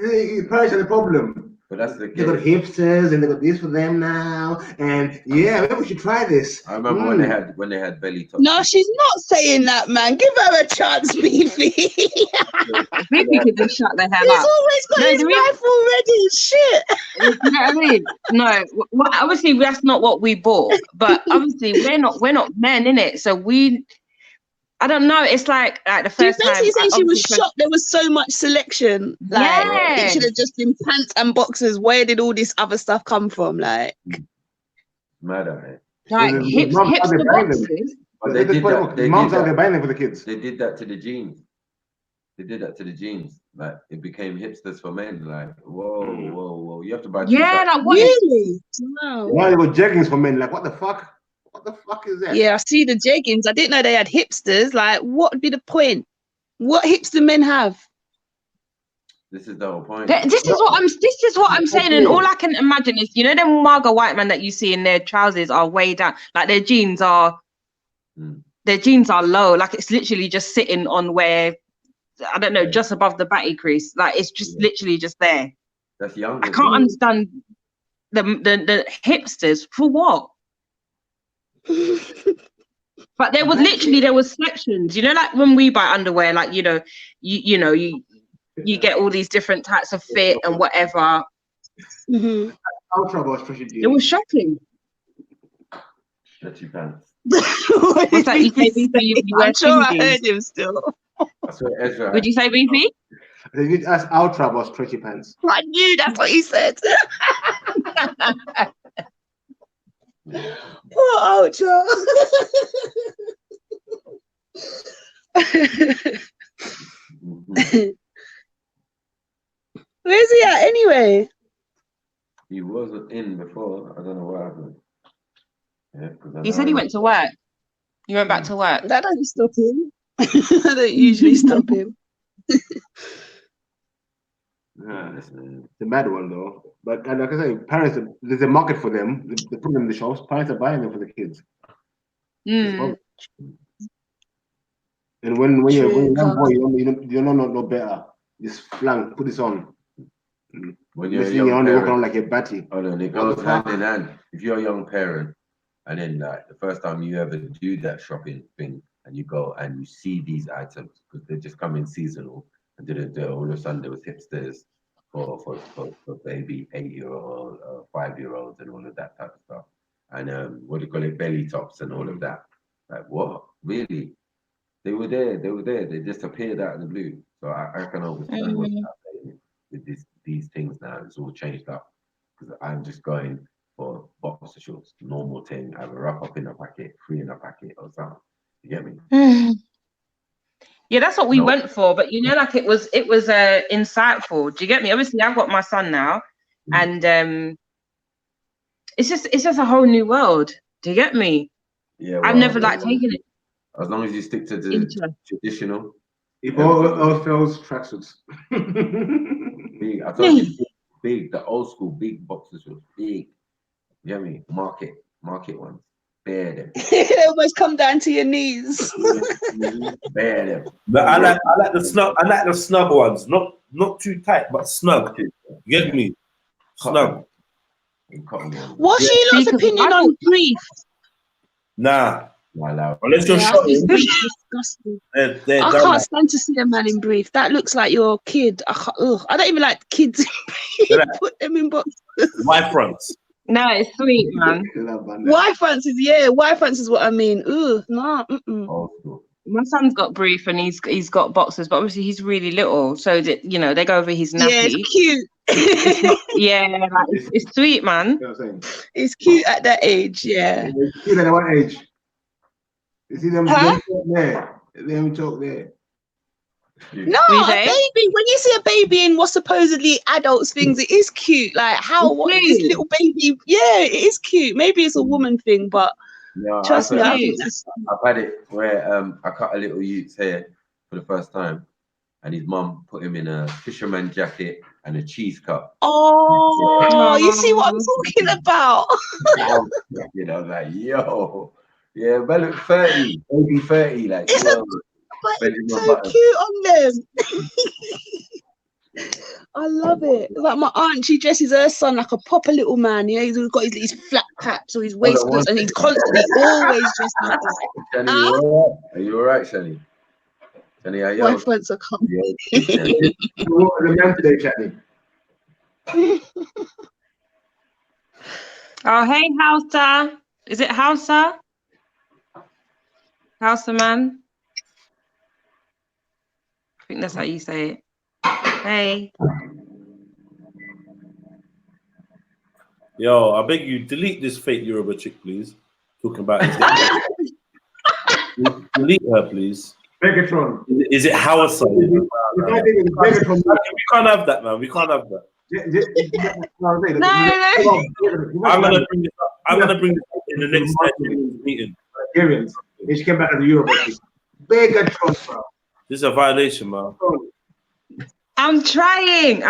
Speaker 6: You the problem.
Speaker 10: But that's the
Speaker 6: They got hipsters and they got this for them now. And yeah, maybe we should try this.
Speaker 10: I remember when they had belly tops.
Speaker 11: No, she's not saying that, man. Give her a chance, Beefy.
Speaker 5: Beefy could just shut the hell
Speaker 11: He's
Speaker 5: up.
Speaker 11: always got his rifle ready. Shit.
Speaker 5: You know what I mean? No, obviously that's not what we bought, but obviously we're not men, innit? So I don't know. It's like the first time.
Speaker 11: She said she was shocked there was so much selection. Like it should have just been pants and boxers. Where did all this other stuff come from? Like,
Speaker 10: Mad,
Speaker 5: like hipster boxes.
Speaker 10: But they did that.
Speaker 6: Moms out there buying them for the kids.
Speaker 10: They did that to the jeans. Like it became hipsters for men. Like whoa. You have to buy.
Speaker 5: Yeah, like what?
Speaker 11: Really? Wow.
Speaker 6: Now they got jeggings for men. Like what the fuck? What the fuck is that?
Speaker 11: Yeah, I see the jeggings. I didn't know they had hipsters. Like, what would be the point? What hipster men have?
Speaker 10: This is the whole point.
Speaker 5: This is what I'm saying, and all I can imagine is, you know, them Marga white men that you see in their trousers are way down, like their jeans are low, like it's literally just sitting on where, I don't know, just above the batty crease, like it's just literally just there.
Speaker 10: That's young.
Speaker 5: I can't understand the hipsters for what. But there was sections, you know, like when we buy underwear, like you get all these different types of fit and whatever.
Speaker 11: Mm-hmm.
Speaker 5: It was shocking.
Speaker 10: Stretchy pants.
Speaker 5: What's that? You say BB?
Speaker 11: I'm sure I heard him still.
Speaker 10: That's what Ezra.
Speaker 5: Would you say BB?
Speaker 6: They need to ask Ultra about stretchy pants.
Speaker 11: I knew that's what he said. Poor Ultra. Where's he at anyway?
Speaker 10: He wasn't in before. I don't know what happened. Yeah,
Speaker 5: He said he went to work. He went back to work.
Speaker 11: That doesn't stop him. I don't usually stop him.
Speaker 6: Yeah, it's a mad one though. But like I say, parents, there's a market for them. They put them in the shops. Parents are buying them for the kids. And when you're a young boy, you don't know no better. Just flank, put this on.
Speaker 10: When you're a
Speaker 6: young
Speaker 10: young
Speaker 6: parent,
Speaker 10: parent,
Speaker 6: walk around like a batty.
Speaker 10: Hold on, it goes hand in hand. If you're a young parent, and then like the first time you ever do that shopping thing, and you go and you see these items because they just come in seasonal, and all of a sudden there was hipsters for baby 8-year-old, 5-year-olds, and all of that type of stuff, and what do you call it, belly tops and all of that. Like what? Really? They were there. They just appeared out of the blue. So I can understand what's happening with these things now. It's all changed up because I'm just going for boxer shorts, normal thing. I have a wrap up in a packet, 3 in a packet, or something. You get me?
Speaker 5: Yeah, that's what we went for. But you know, like it was insightful. Do you get me? Obviously, I've got my son now, and it's just a whole new world. Do you get me?
Speaker 10: Yeah,
Speaker 5: I've never taken it.
Speaker 10: As long as you stick to the traditional.
Speaker 6: If all fails, tracksuits.
Speaker 10: Big, I told you, big, the old school big boxers was big. You get me? Market ones. Bear them.
Speaker 11: They almost come down to your knees.
Speaker 10: Bear them.
Speaker 9: But I like the snug. I like the snug ones. Not too tight, but snug. You get me? Snug.
Speaker 11: What's your lot's opinion on brief?
Speaker 9: Nah.
Speaker 10: Unless
Speaker 9: you're
Speaker 11: showing. Disgusting. I can't stand to see a man in brief. That looks like your kid. I don't even like kids. Put them in boxes.
Speaker 9: Y fronts.
Speaker 5: No, it's sweet, man.
Speaker 11: Y fronts is what I mean. Ugh, nah.
Speaker 5: My son's got brief and he's got boxers, but obviously he's really little, so that they go over his nappy.
Speaker 11: Yeah, it's cute.
Speaker 5: It's sweet, man.
Speaker 11: It's cute at that age. Yeah.
Speaker 6: It's cute at what age? You see them talk there. Them talk there.
Speaker 11: No, a baby. When you see a baby in what's supposedly adults things, it is cute. Like this little baby. Yeah, it is cute. Maybe it's a woman thing, but trust me,
Speaker 10: I've had it where I cut a little youth's hair for the first time, and his mum put him in a fisherman jacket and a cheese cup.
Speaker 11: Oh, you see what I'm talking about?
Speaker 10: You know, like yo. Yeah, but look 30, maybe 30, like yo.
Speaker 11: But it's so cute on them. I love it. Like my aunt, she dresses her son like a proper little man. Yeah, he's got his flat caps or his waistcoats, and he's constantly always dressed like that.
Speaker 10: Shani, you all right? Are you all right, Shani? Shani, are you
Speaker 11: My
Speaker 10: okay?
Speaker 11: friends are coming.
Speaker 6: What was the man today, Shani?
Speaker 5: Oh, hey, Hausa. Is it Hausa? Hausa man? I think that's how you say it. Hey.
Speaker 9: Yo, I beg you, delete this fake Yoruba chick, please. Talking about delete her, please.
Speaker 6: Megatron.
Speaker 9: Is it Hausa? We can't have that, man. We can't have that. I'm gonna bring this up. I'm gonna bring this up in the next meeting.
Speaker 6: Nigerians. She came back as a Yoruba chick. Megatron, bro.
Speaker 9: This is a violation, man.
Speaker 5: I'm trying.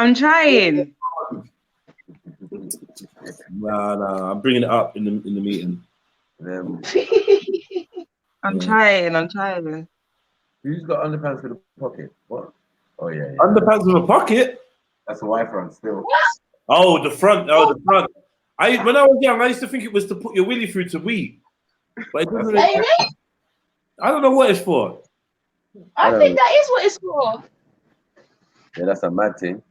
Speaker 9: Nah. I'm bringing it up in the meeting.
Speaker 5: I'm trying.
Speaker 10: Who's got underpants with a pocket? What? Oh yeah.
Speaker 9: Underpants with a pocket?
Speaker 10: That's a Y front still.
Speaker 9: Oh, the front. Oh, the front. When I was young, I used to think it was to put your willy through to wee. But it doesn't. I don't know what it's for.
Speaker 11: I think that is what it's for.
Speaker 10: Yeah, that's a mad thing.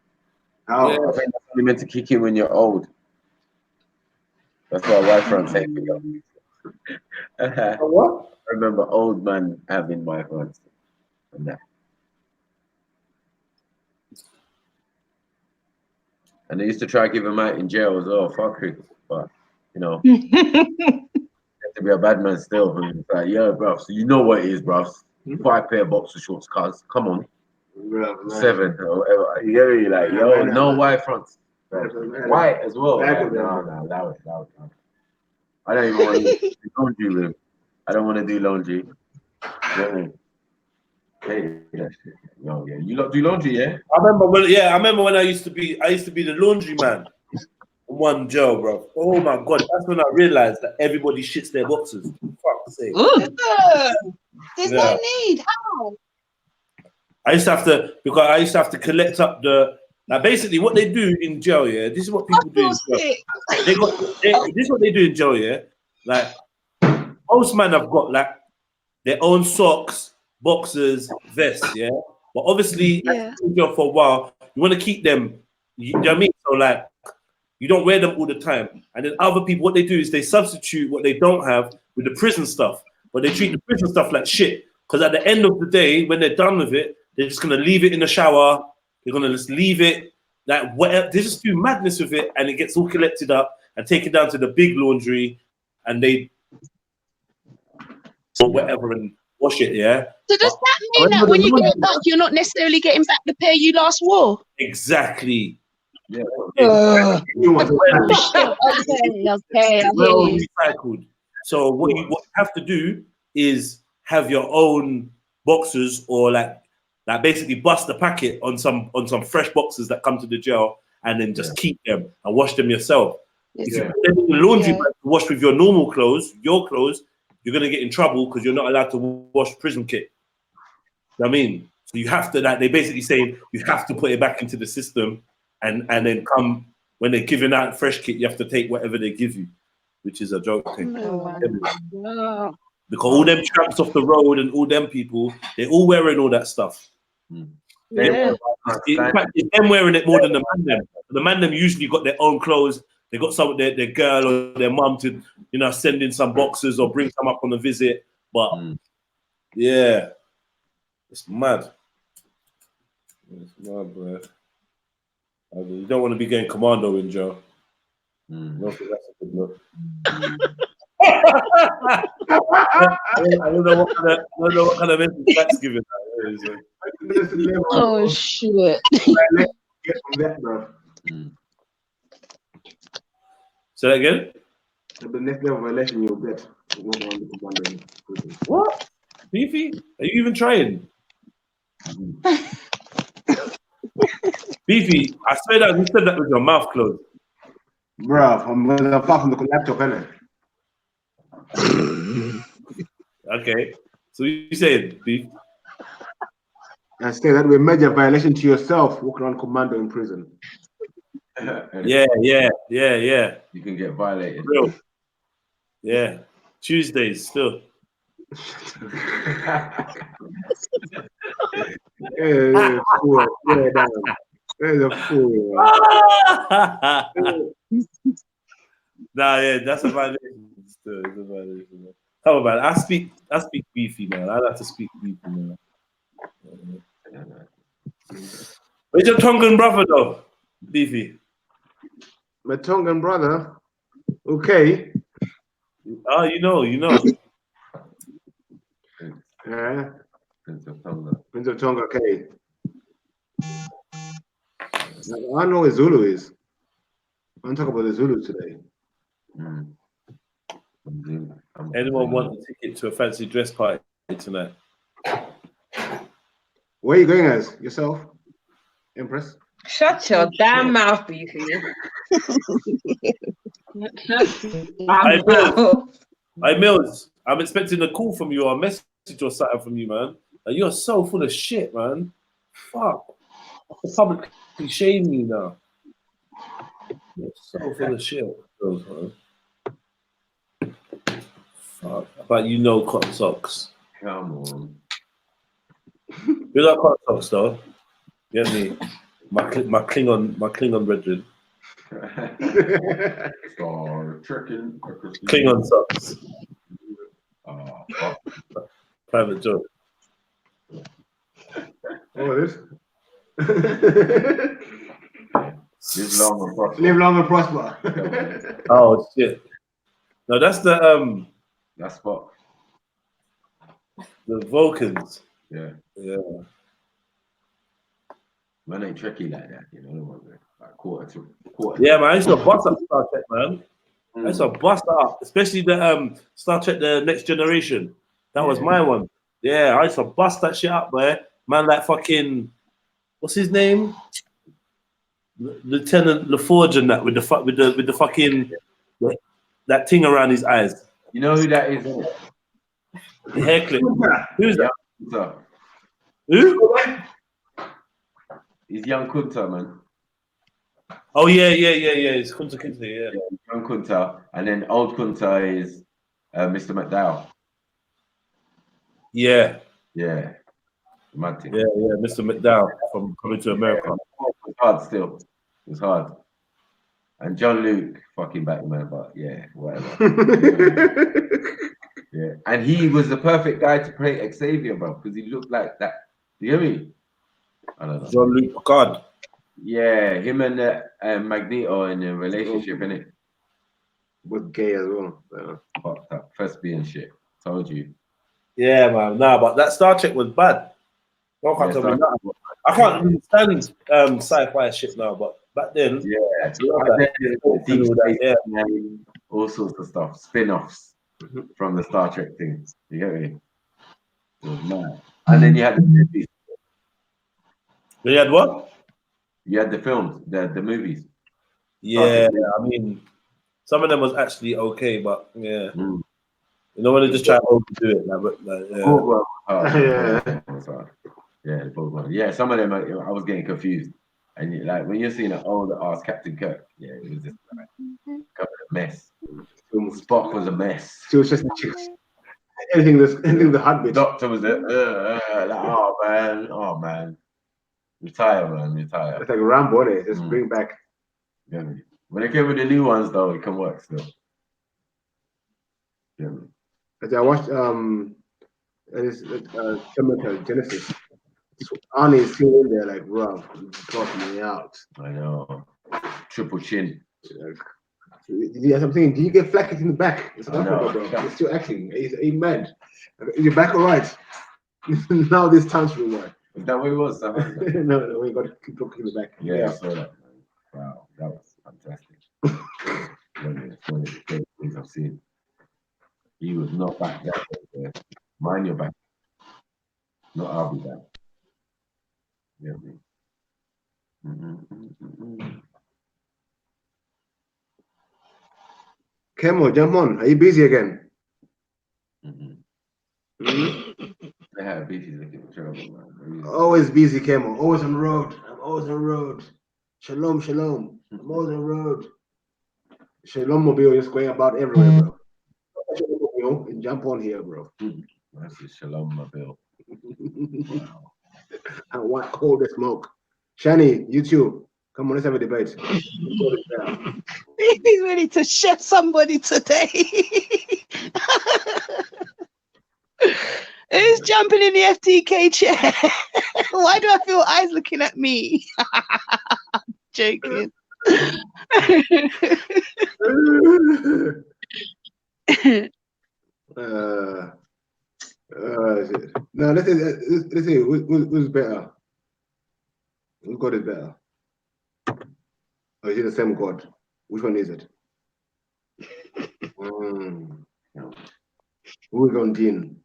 Speaker 6: Oh.
Speaker 10: Yeah. I think that's only meant to kick in when you're old. That's why Y front take me up.
Speaker 9: What?
Speaker 10: I remember old man having Y fronts and that. And they used to try to give him out in jail as well, fuck it. But you know, you have to be a bad man still. And it's like, yeah, bruv. So you know what it is, bruv. 5 pair of boxer shorts, cuz. Come on. 7 or whatever. You get me? Like, yo, no white fronts. White as well. No, allow it. I don't even want to do laundry with him. I don't want to do laundry. You know what I mean? Hey, that shit. Yo, yeah. You lot do laundry, yeah?
Speaker 9: I remember when I used to be the laundry man in one jail, bro. Oh my god, that's when I realized that everybody shits their boxes. Fuck's sake.
Speaker 11: There's no need. How?
Speaker 9: I used to have to collect up basically what they do in jail, yeah. This is what people do in jail. This is what they do in jail, yeah. Like most men have got like their own socks, boxers, vests, yeah. But obviously, in jail for a while, you want to keep them. You know what I mean? So like, you don't wear them all the time. And then other people, what they do is they substitute what they don't have with the prison stuff. But they treat the prison stuff like shit. Because at the end of the day, when they're done with it, they're just gonna leave it in the shower. They're gonna just leave it like whatever. They just do madness with it, and it gets all collected up and taken down to the big laundry, and they or whatever and wash it. Yeah.
Speaker 11: So does that mean that when you get back, you're not necessarily getting back the pair you last wore?
Speaker 9: Exactly. Yeah.
Speaker 11: Okay.
Speaker 9: Well recycled. So what you have to do is have your own boxes, or like basically bust a packet on some fresh boxes that come to the jail, and then just keep them and wash them yourself. If you put them in the laundry bag to wash with your normal clothes, your clothes, you're gonna get in trouble because you're not allowed to wash prison kit. You know what I mean? So you have to they basically say you have to put it back into the system, and then come when they're giving out fresh kit, you have to take whatever they give you, which is a joke thing. Because all them tramps off the road and all them people, they're all wearing all that stuff. In fact, it's them wearing it more than the man them. The man them usually got their own clothes. They got some their girl or their mum to, send in some boxes or bring some up on a visit. But yeah, it's mad. It's mad, bro. You don't want to be getting commando in jail. I don't think that's a good look. I don't know what kind of message that's giving.
Speaker 11: Oh shit!
Speaker 9: Say that again.
Speaker 6: The next level of election you'll get.
Speaker 9: What? Beefy? Are you even trying? Beefy, I swear that you said that with your mouth closed.
Speaker 6: Bruh, I'm gonna far from the laptop, innit?
Speaker 9: Okay. So you saying, Beef?
Speaker 6: And say that we major violation to yourself walking around commando in prison.
Speaker 9: Yeah.
Speaker 10: You can get violated.
Speaker 9: Real. Yeah. Tuesdays still.
Speaker 6: Yeah, fool. Yeah, damn. There's a fool.
Speaker 9: Nah, yeah, that's a violation. Still, it's a violation. Man. Come on, man. I speak beefy, man. I like to speak beefy, man. Where's your Tongan brother, though? Beefy.
Speaker 6: My Tongan brother. Okay.
Speaker 9: Oh, you know.
Speaker 6: Yeah.
Speaker 10: Prince of Tonga.
Speaker 6: Prince of Tonga, okay. I know what Zulu is. I'm talking about the Zulu today.
Speaker 9: Anyone want a ticket to a fancy dress party tonight?
Speaker 6: Where are you going as? Yourself? Empress?
Speaker 5: Shut your damn mouth, Beefy.
Speaker 9: Hey, Mills, I'm expecting a call from you or a message or something from you, man. Like, you're so full of shit, man. Fuck. I'm publicly shaming you now. You're so full of shit. Man. Fuck. But you know cotton socks.
Speaker 10: Come on.
Speaker 9: You like cotton socks, though? Get me? My Klingon brethren. Klingon socks. Private joke.
Speaker 6: Oh, this?
Speaker 10: Live long and prosper.
Speaker 6: Live long and prosper.
Speaker 9: Oh shit! No, that's the
Speaker 10: That's Spock.
Speaker 9: The Vulcans.
Speaker 10: Yeah. Man ain't tricky like that, you know. Like quarter.
Speaker 9: Yeah, man. I used to bust up Star Trek, man. I used to bust up, especially the Star Trek: The Next Generation. That was my one. Yeah, I used to bust that shit up, man. Man, like fucking, what's his name? Lieutenant LaForge and that with the fucking that thing around his eyes.
Speaker 10: You know who that is?
Speaker 9: The hair clip. Who's that?
Speaker 10: Who? He's young Kunta, man.
Speaker 9: Oh yeah. It's Kunta Kinte, yeah.
Speaker 10: Young Kunta, and then old Kunta is Mr. McDowell.
Speaker 9: Yeah.
Speaker 10: Yeah. Romantic.
Speaker 9: Yeah, Mr. McDowell from Coming to America.
Speaker 10: It's hard still. It's hard. And John Luke, fucking Batman, but yeah, whatever. Yeah. And he was the perfect guy to play Xavier, bro, because he looked like that. You hear me? I don't know.
Speaker 9: John Luke Picard.
Speaker 10: Yeah, him and Magneto in a relationship, innit?
Speaker 6: Was gay as well.
Speaker 10: Fucked up. Lesbian shit. Told you.
Speaker 9: Yeah, man. Nah, but that Star Trek was bad. No one can't tell me nothing. I can't understand sci-fi shit now, but back then,
Speaker 10: all sorts of stuff, spin-offs from the Star Trek things. You get me? It was mad. And then you had the movies.
Speaker 9: You had what?
Speaker 10: You had the films, the movies.
Speaker 9: Yeah, I mean, some of them was actually okay, but yeah. You know when they just try to overdo it,
Speaker 10: Yeah, some of them I was getting confused. And like when you're seeing an old ass Captain Kirk, yeah, it was just like a mess. Spock was a mess.
Speaker 6: She was just anything the heartbeat.
Speaker 10: Doctor was like, oh man. Retire, man, retire.
Speaker 6: It's like Rambo, just bring back.
Speaker 10: Yeah, when they came with the new ones though, it can work still. Yeah.
Speaker 6: I watched Genesis. Arnie's still in there, like, bro, talking me out.
Speaker 10: I know. Triple chin.
Speaker 6: I'm thinking, did you get flacked in the back? It's You're still acting. Are you mad? Is your back all right? Now this time's rewind.
Speaker 10: Is that what it was?
Speaker 6: No, we got to keep looking in the back.
Speaker 10: Yeah, I saw that. Wow, that was fantastic. One of the great things I've seen. He was not back there. Mind your back. Not I'll be back. Yeah.
Speaker 6: Kemo, jump on. Are you busy again?
Speaker 10: They had beaches looking terrible, man.
Speaker 6: Always busy, Kemo. Always on road. I'm always on road. Shalom, shalom. I'm always on road. Shalom mobile is going about everywhere, bro. Shalom mobile and jump on here, bro.
Speaker 10: That's a Shalom mobile. Wow.
Speaker 6: I want all the smoke. Shani, you too. Come on, let's have a debate.
Speaker 11: He's ready to chef somebody today. Who's jumping in the FTK chair? Why do I feel eyes looking at me? Joking.
Speaker 6: No, let's see who's better. Whose God is better? Or is it the same God? Which one is it? Who's on Jinn?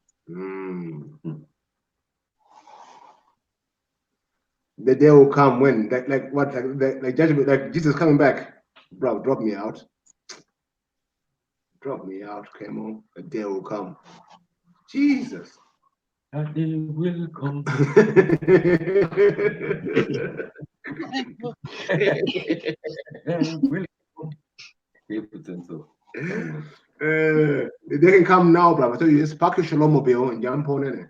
Speaker 6: The day will come when, like judgment, like Jesus coming back. Bro, drop me out. Drop me out, come on. The day will come. Jesus.
Speaker 10: That day will come.
Speaker 6: They can come now, bro. I tell you, just pack your Shalom mobile and jump on in it.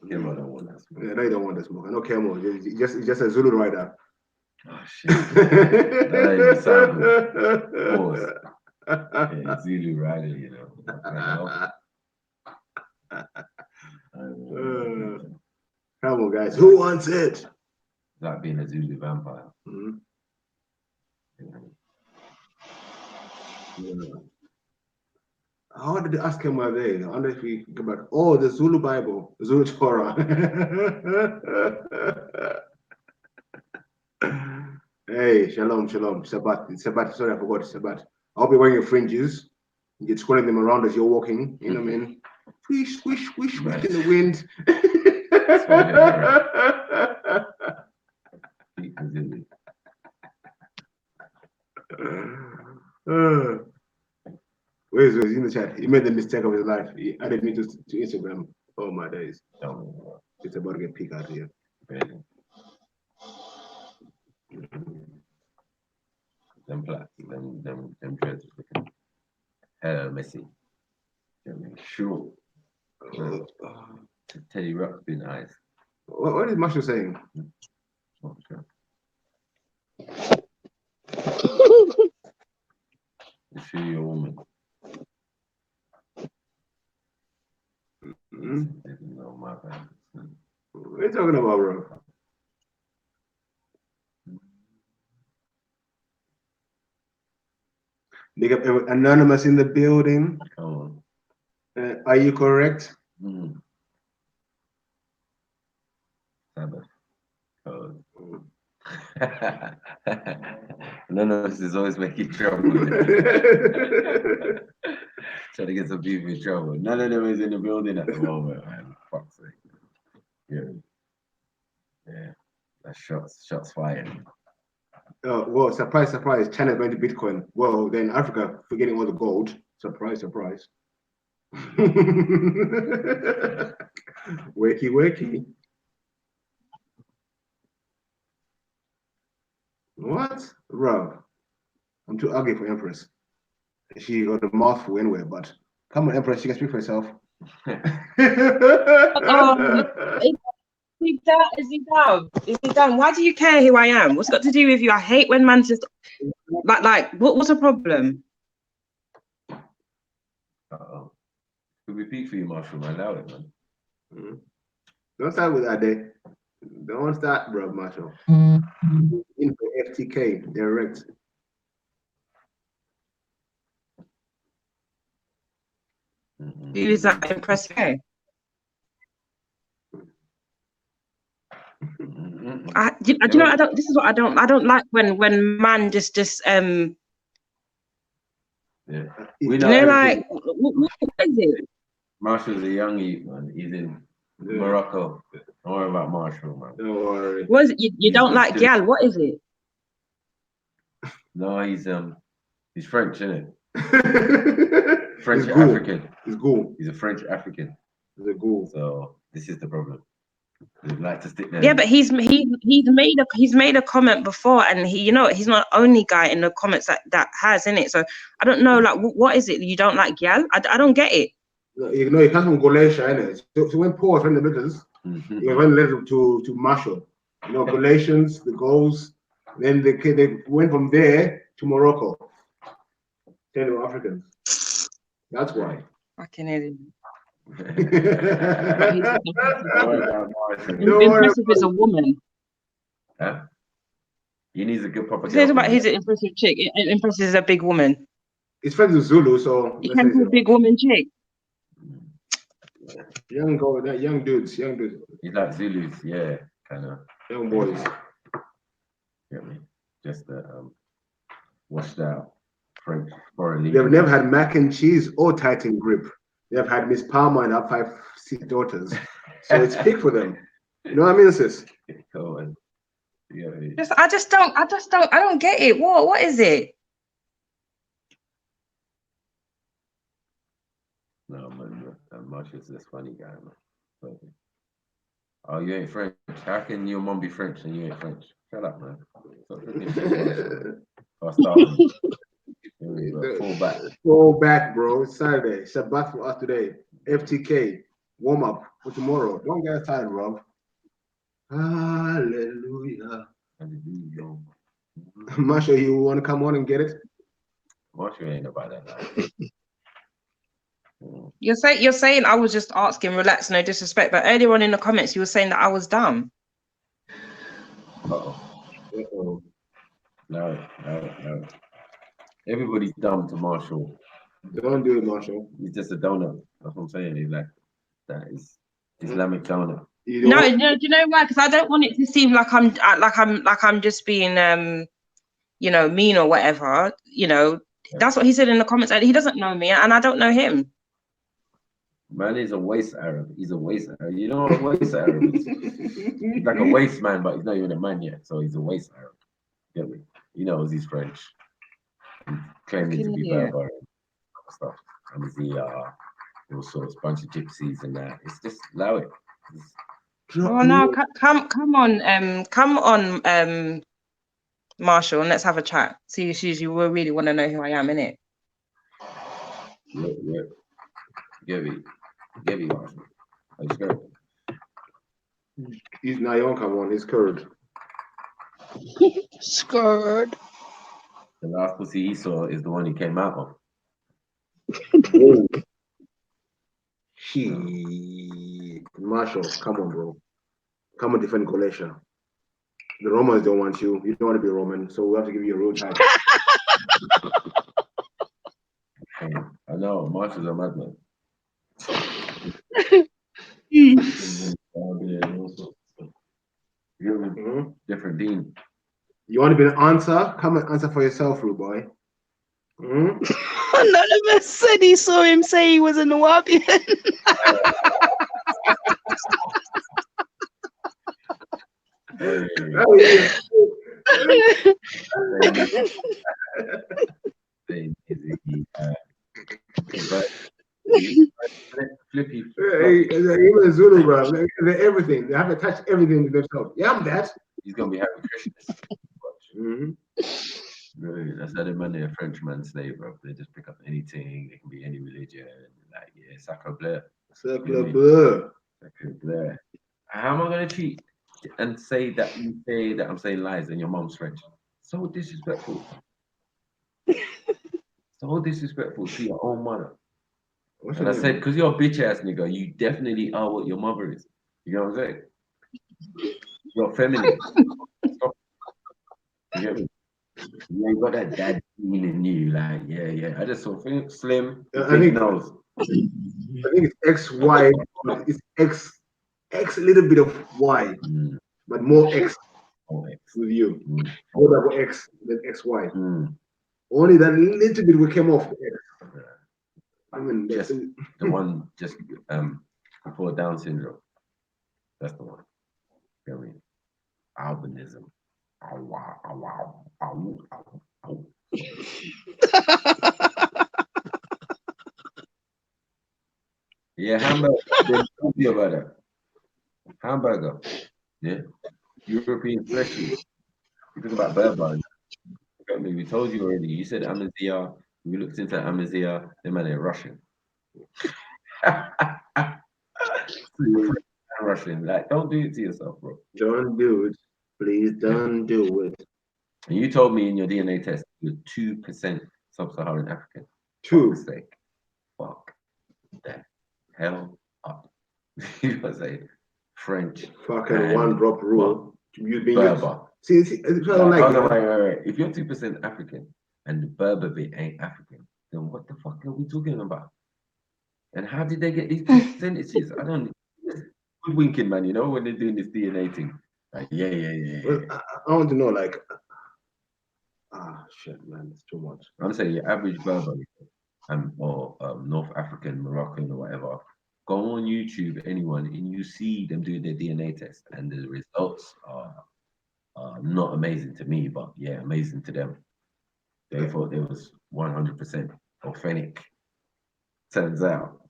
Speaker 10: Kemo don't want that smoke.
Speaker 6: Yeah, they don't want the smoke. I know Kemo. It's just a Zulu rider.
Speaker 10: Oh shit. That ain't even sound good. Pause. Yeah, Zulu rider, you know.
Speaker 6: Come on, guys. Who wants it?
Speaker 10: It's like being a Zulu vampire.
Speaker 6: How did they ask him why they? I wonder if we think about the Zulu Bible, Zulu Torah. Hey, shalom, shalom. Sabbat. Sorry, I forgot Sabbat. I'll be wearing your fringes. You're twirling them around as you're walking. You know what I mean? Swish, swish, swish, swish in the wind. Where's in the chat? He made the mistake of his life. He added me to Instagram. Oh my days. It's about to get peak out here.
Speaker 10: Them blacks, them dreads looking hella messy. You know what I mean? Sure. Teddy Rock's been nice.
Speaker 6: What is Marshall saying?
Speaker 10: Not sure. Show your woman. No, my bad.
Speaker 6: What are you talking about, bro? Big up Anonymous in the building.
Speaker 10: Come
Speaker 6: on. Are you correct?
Speaker 10: Sabbath. Anonymous is always making trouble. Trying to get some people in trouble. None of them is in the building at the moment, man. Fuck's sake. Yeah. That's shots fired.
Speaker 6: Well, surprise, surprise. China going to Bitcoin. Well, then Africa forgetting all the gold. Surprise, surprise. Wakey, wakey. What? Bro, I'm too ugly for Empress. She got a mouthful anyway, but come on, Empress, you can speak for yourself.
Speaker 5: Is he down? Is he down? Why do you care who I am? What's got to do with you? I hate when man's just what's the problem?
Speaker 10: Could we peak for you, Marshall, man? Allow it, man.
Speaker 6: Don't start with that day. Don't start, bro, Marshall. In for FTK, direct.
Speaker 5: Who is that Empress K? Do you know? This is what I don't like when man just
Speaker 10: Yeah.
Speaker 5: We know, like, what is it?
Speaker 10: Marshall's a young youth, man. He's in Morocco. Don't worry about Marshall, man.
Speaker 6: Don't worry.
Speaker 5: What is it? You don't like gal? What is it?
Speaker 10: No, he's French, isn't it? French
Speaker 6: African.
Speaker 10: African.
Speaker 6: He's cool.
Speaker 10: He's a French African.
Speaker 3: The ghoul.
Speaker 10: So this is the problem. We'd like to stick there.
Speaker 5: Yeah, but he's made a comment before, and he's not the only guy in the comments that has in it. So I don't know, like, what is it? You don't like Gyal? I don't get it.
Speaker 3: You know, he comes from Galatia, innit? So when Paul was in the letters, he went letter to Marshall. You know, Galatians, the goals. Then they went from there to Morocco. Then they were Africans. That's why.
Speaker 5: Fucking idiot.
Speaker 10: Impressive
Speaker 5: is a woman.
Speaker 10: Huh? He needs a good proper.
Speaker 5: He's about he's an impressive chick. Impressive is a big woman.
Speaker 3: He's friends with Zulu, so
Speaker 5: he can be a big woman chick.
Speaker 3: Young dudes.
Speaker 10: He's like Zulus, yeah, kind of
Speaker 3: young boys.
Speaker 10: Get me? Just washed out French foreign league.
Speaker 3: They've never had mac and cheese or Titan grip. They've had Miss Palmer and her 5 daughters. So it's big for them. You know what I mean, sis?
Speaker 10: Go on. Yeah.
Speaker 5: I don't get it. What is it?
Speaker 10: No, man, Marsh is this funny guy, man. Oh, you ain't French. How can your mom be French and you ain't French? Shut up, man.
Speaker 3: Fall back, bro. It's Saturday. Shabbat for us today. FTK. Warm up for tomorrow. Don't get tired, Rob. Hallelujah. Marsha, you want to come on and get it?
Speaker 10: Marsha ain't about that.
Speaker 5: You're saying I was just asking, relax, no disrespect. But earlier on in the comments, you were saying that I was dumb.
Speaker 10: Uh-oh. No. Everybody's dumb to Marshall.
Speaker 3: Don't do it, Marshall.
Speaker 10: He's just a donut. That's what I'm saying. He's like that is Islamic donut.
Speaker 5: No, do you know why? Because I don't want it to seem like I'm just being mean or whatever. That's what he said in the comments. He doesn't know me, and I don't know him.
Speaker 10: Man is a waste Arab. He's a waste Arab. You know what a waste Arab is? He's like a waste man, but he's not even a man yet. So he's a waste Arab. Get me? He knows he's French. He's claiming to be Berber and stuff. And he's all sorts, bunch of gypsies and that. It's just allow it.
Speaker 5: Oh no, come on, Marshall, and let's have a chat. See if you will really want to know who I am, innit?
Speaker 10: Yeah. Get me, Marshall. Let's go.
Speaker 3: He's Nyonka one, he's Kurd.
Speaker 11: Scared.
Speaker 10: The last pussy he saw is the one he came out of.
Speaker 3: Marshall, come on, bro. Come and defend Galatia. The Romans don't want you. You don't want to be Roman, so we have to give you a real title.
Speaker 10: I know, Marshall's a madman. Different Dean.
Speaker 3: You want to be an answer? Come and answer for yourself, rude boy.
Speaker 11: None of us said he saw him say he was a Nawabian.
Speaker 10: Flippy.
Speaker 3: Even Zulu, bro. They're everything. They have to touch everything to themselves. Yeah, I'm that.
Speaker 10: He's gonna be having Christmas. Really, that's how they man they're a Frenchman slave, bro. They just pick up anything. They can be any religion. Like, yeah, sacre bleu.
Speaker 3: Sacre bleu.
Speaker 10: Sacre bleu. How am I gonna cheat and say that you say that I'm saying lies and your mom's French? So disrespectful. So disrespectful to your own mother. And I said, because you're a bitch ass nigga, you definitely are what your mother is. You know what I'm saying? You're feminine. Stop. You get me? You ain't got that dad gene in you, like, yeah. I just saw slim, big nose.
Speaker 3: I think it's XY, it's X a little bit of Y, but more X with you. More double X than XY. Only that little bit we came off the X. I mean,
Speaker 10: just the one just before Down syndrome. That's the one. You know what I mean? Albinism. Yeah, hamburger. They told you about that. Hamburger. Yeah. European fleshy. You talk about Berber. We told you already. You said Amazia. We looked into Amazia. They man ain't Russian. Russian. Like, don't do it to yourself, bro.
Speaker 6: Don't do it. Please don't do it.
Speaker 10: And you told me in your DNA test you're 2% sub-Saharan African.
Speaker 6: 2.
Speaker 10: Fuck the hell up. You gotta say French.
Speaker 6: Fucking one drop rule. You being
Speaker 10: Berber.
Speaker 6: See, it's not like
Speaker 10: wait. If you're 2% African and the Berber bit ain't African, then what the fuck are we talking about? And how did they get these percentages? I don't. Good winking, man. You know when they're doing this DNA thing. Like, yeah.
Speaker 6: Well, I want to know, like, shit, man, it's too much.
Speaker 10: I'm saying your average Berber, or North African, Moroccan, or whatever. Go on YouTube, anyone, and you see them doing their DNA test, and the results are not amazing to me, but yeah, amazing to them. They thought it was 100% authentic. Turns out,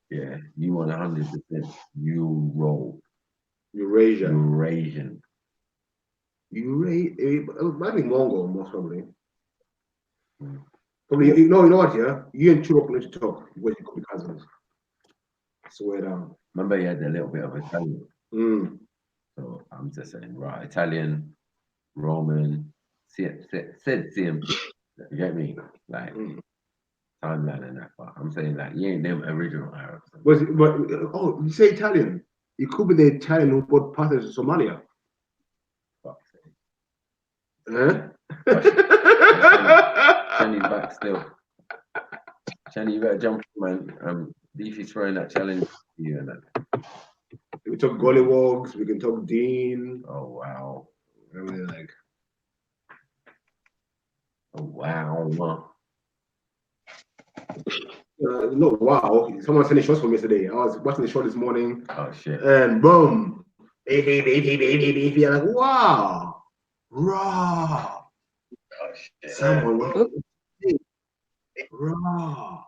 Speaker 10: yeah, you want 100%. You roll. Eurasian.
Speaker 6: I think Mongol, most probably. Probably, you know what, yeah? You and Churok need to talk when you could be cousins. Swear down.
Speaker 10: Remember, he had a little bit of Italian. So I'm just saying, right, Italian, Roman, said CMP. You get me? Like, timeline and that, but I'm saying, like, you ain't them original Arabs.
Speaker 6: But you say Italian. It could be the Italian who bought passes to Somalia.
Speaker 10: Fuck's sake.
Speaker 6: Huh?
Speaker 10: Chenny's back still. Chenny, you better jump, man. Beefy's throwing that challenge to you and that.
Speaker 6: We talk gollywogs, we can talk Dean.
Speaker 10: Oh, wow.
Speaker 6: Everything like.
Speaker 10: Oh, wow.
Speaker 6: No, wow. Someone sent a shot from yesterday. I was watching the show this morning.
Speaker 10: Oh, shit.
Speaker 6: And boom. Beefy. I'm like, wow. Raw.
Speaker 10: Oh, shit.
Speaker 6: Someone raw.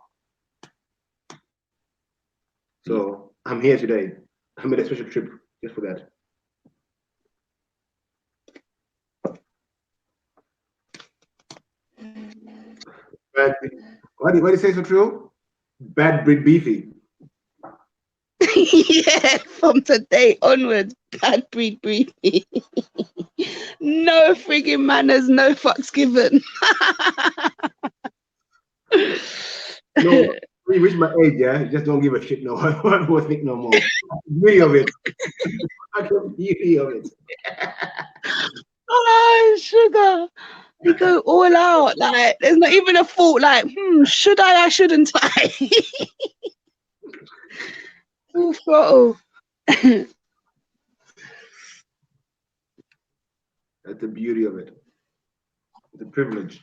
Speaker 6: So I'm here today. I made a special trip just for that. Why do you say so true? Bad breed beefy.
Speaker 11: Yeah, from today onwards, bad breed beefy. No frigging manners, no fucks given.
Speaker 6: No, when you reach my age, yeah, you just don't give a shit no more. I don't think no more. Beauty of it. Beauty of it.
Speaker 11: Oh, sugar. You go all out. Like, there's not even a thought, like, should I shouldn't I? Full throttle.
Speaker 6: That's the beauty of it. The privilege.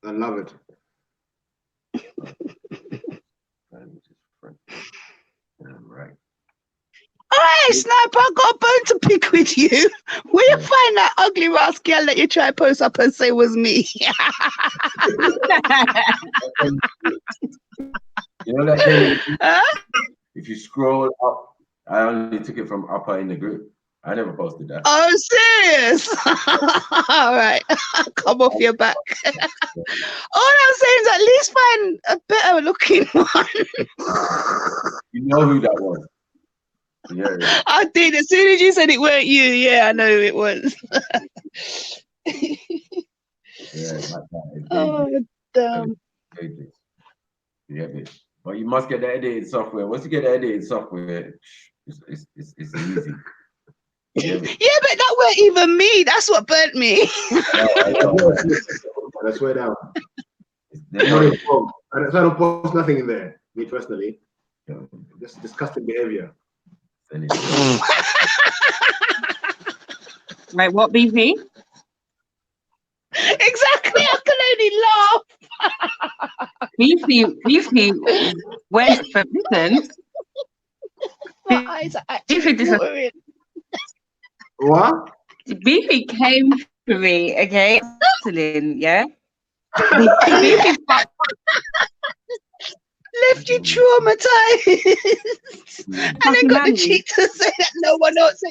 Speaker 6: I love it.
Speaker 10: Right.
Speaker 11: Alright, Sniper, I got a bone to pick with you. Where you find that ugly ass girl that you try to post up and say was me?
Speaker 10: You know that thing? If you scroll up, I only took it from upper in the group. I never posted that.
Speaker 11: Oh, serious? All right, come off your back. All I'm saying is at least find a better looking one.
Speaker 10: You know who that was? Yeah.
Speaker 11: I did. As soon as you said it weren't you, yeah, I know who it was.
Speaker 10: Yeah, like that.
Speaker 11: Oh, damn.
Speaker 10: Yeah, but you must get the edited software. Once you get the edited software, it's easy.
Speaker 11: Yeah, but that weren't even me. That's what burnt me.
Speaker 6: I swear down. I don't post nothing in there, me personally. Just disgusting behavior.
Speaker 5: Right, what, BV?
Speaker 11: Exactly, I can
Speaker 5: only laugh. Beefy, where's the listen?
Speaker 11: My eyes are actually watering.
Speaker 6: What?
Speaker 5: Beefy came for me, okay? Yeah?
Speaker 14: left you traumatized, and then got the cheek to say that no one else.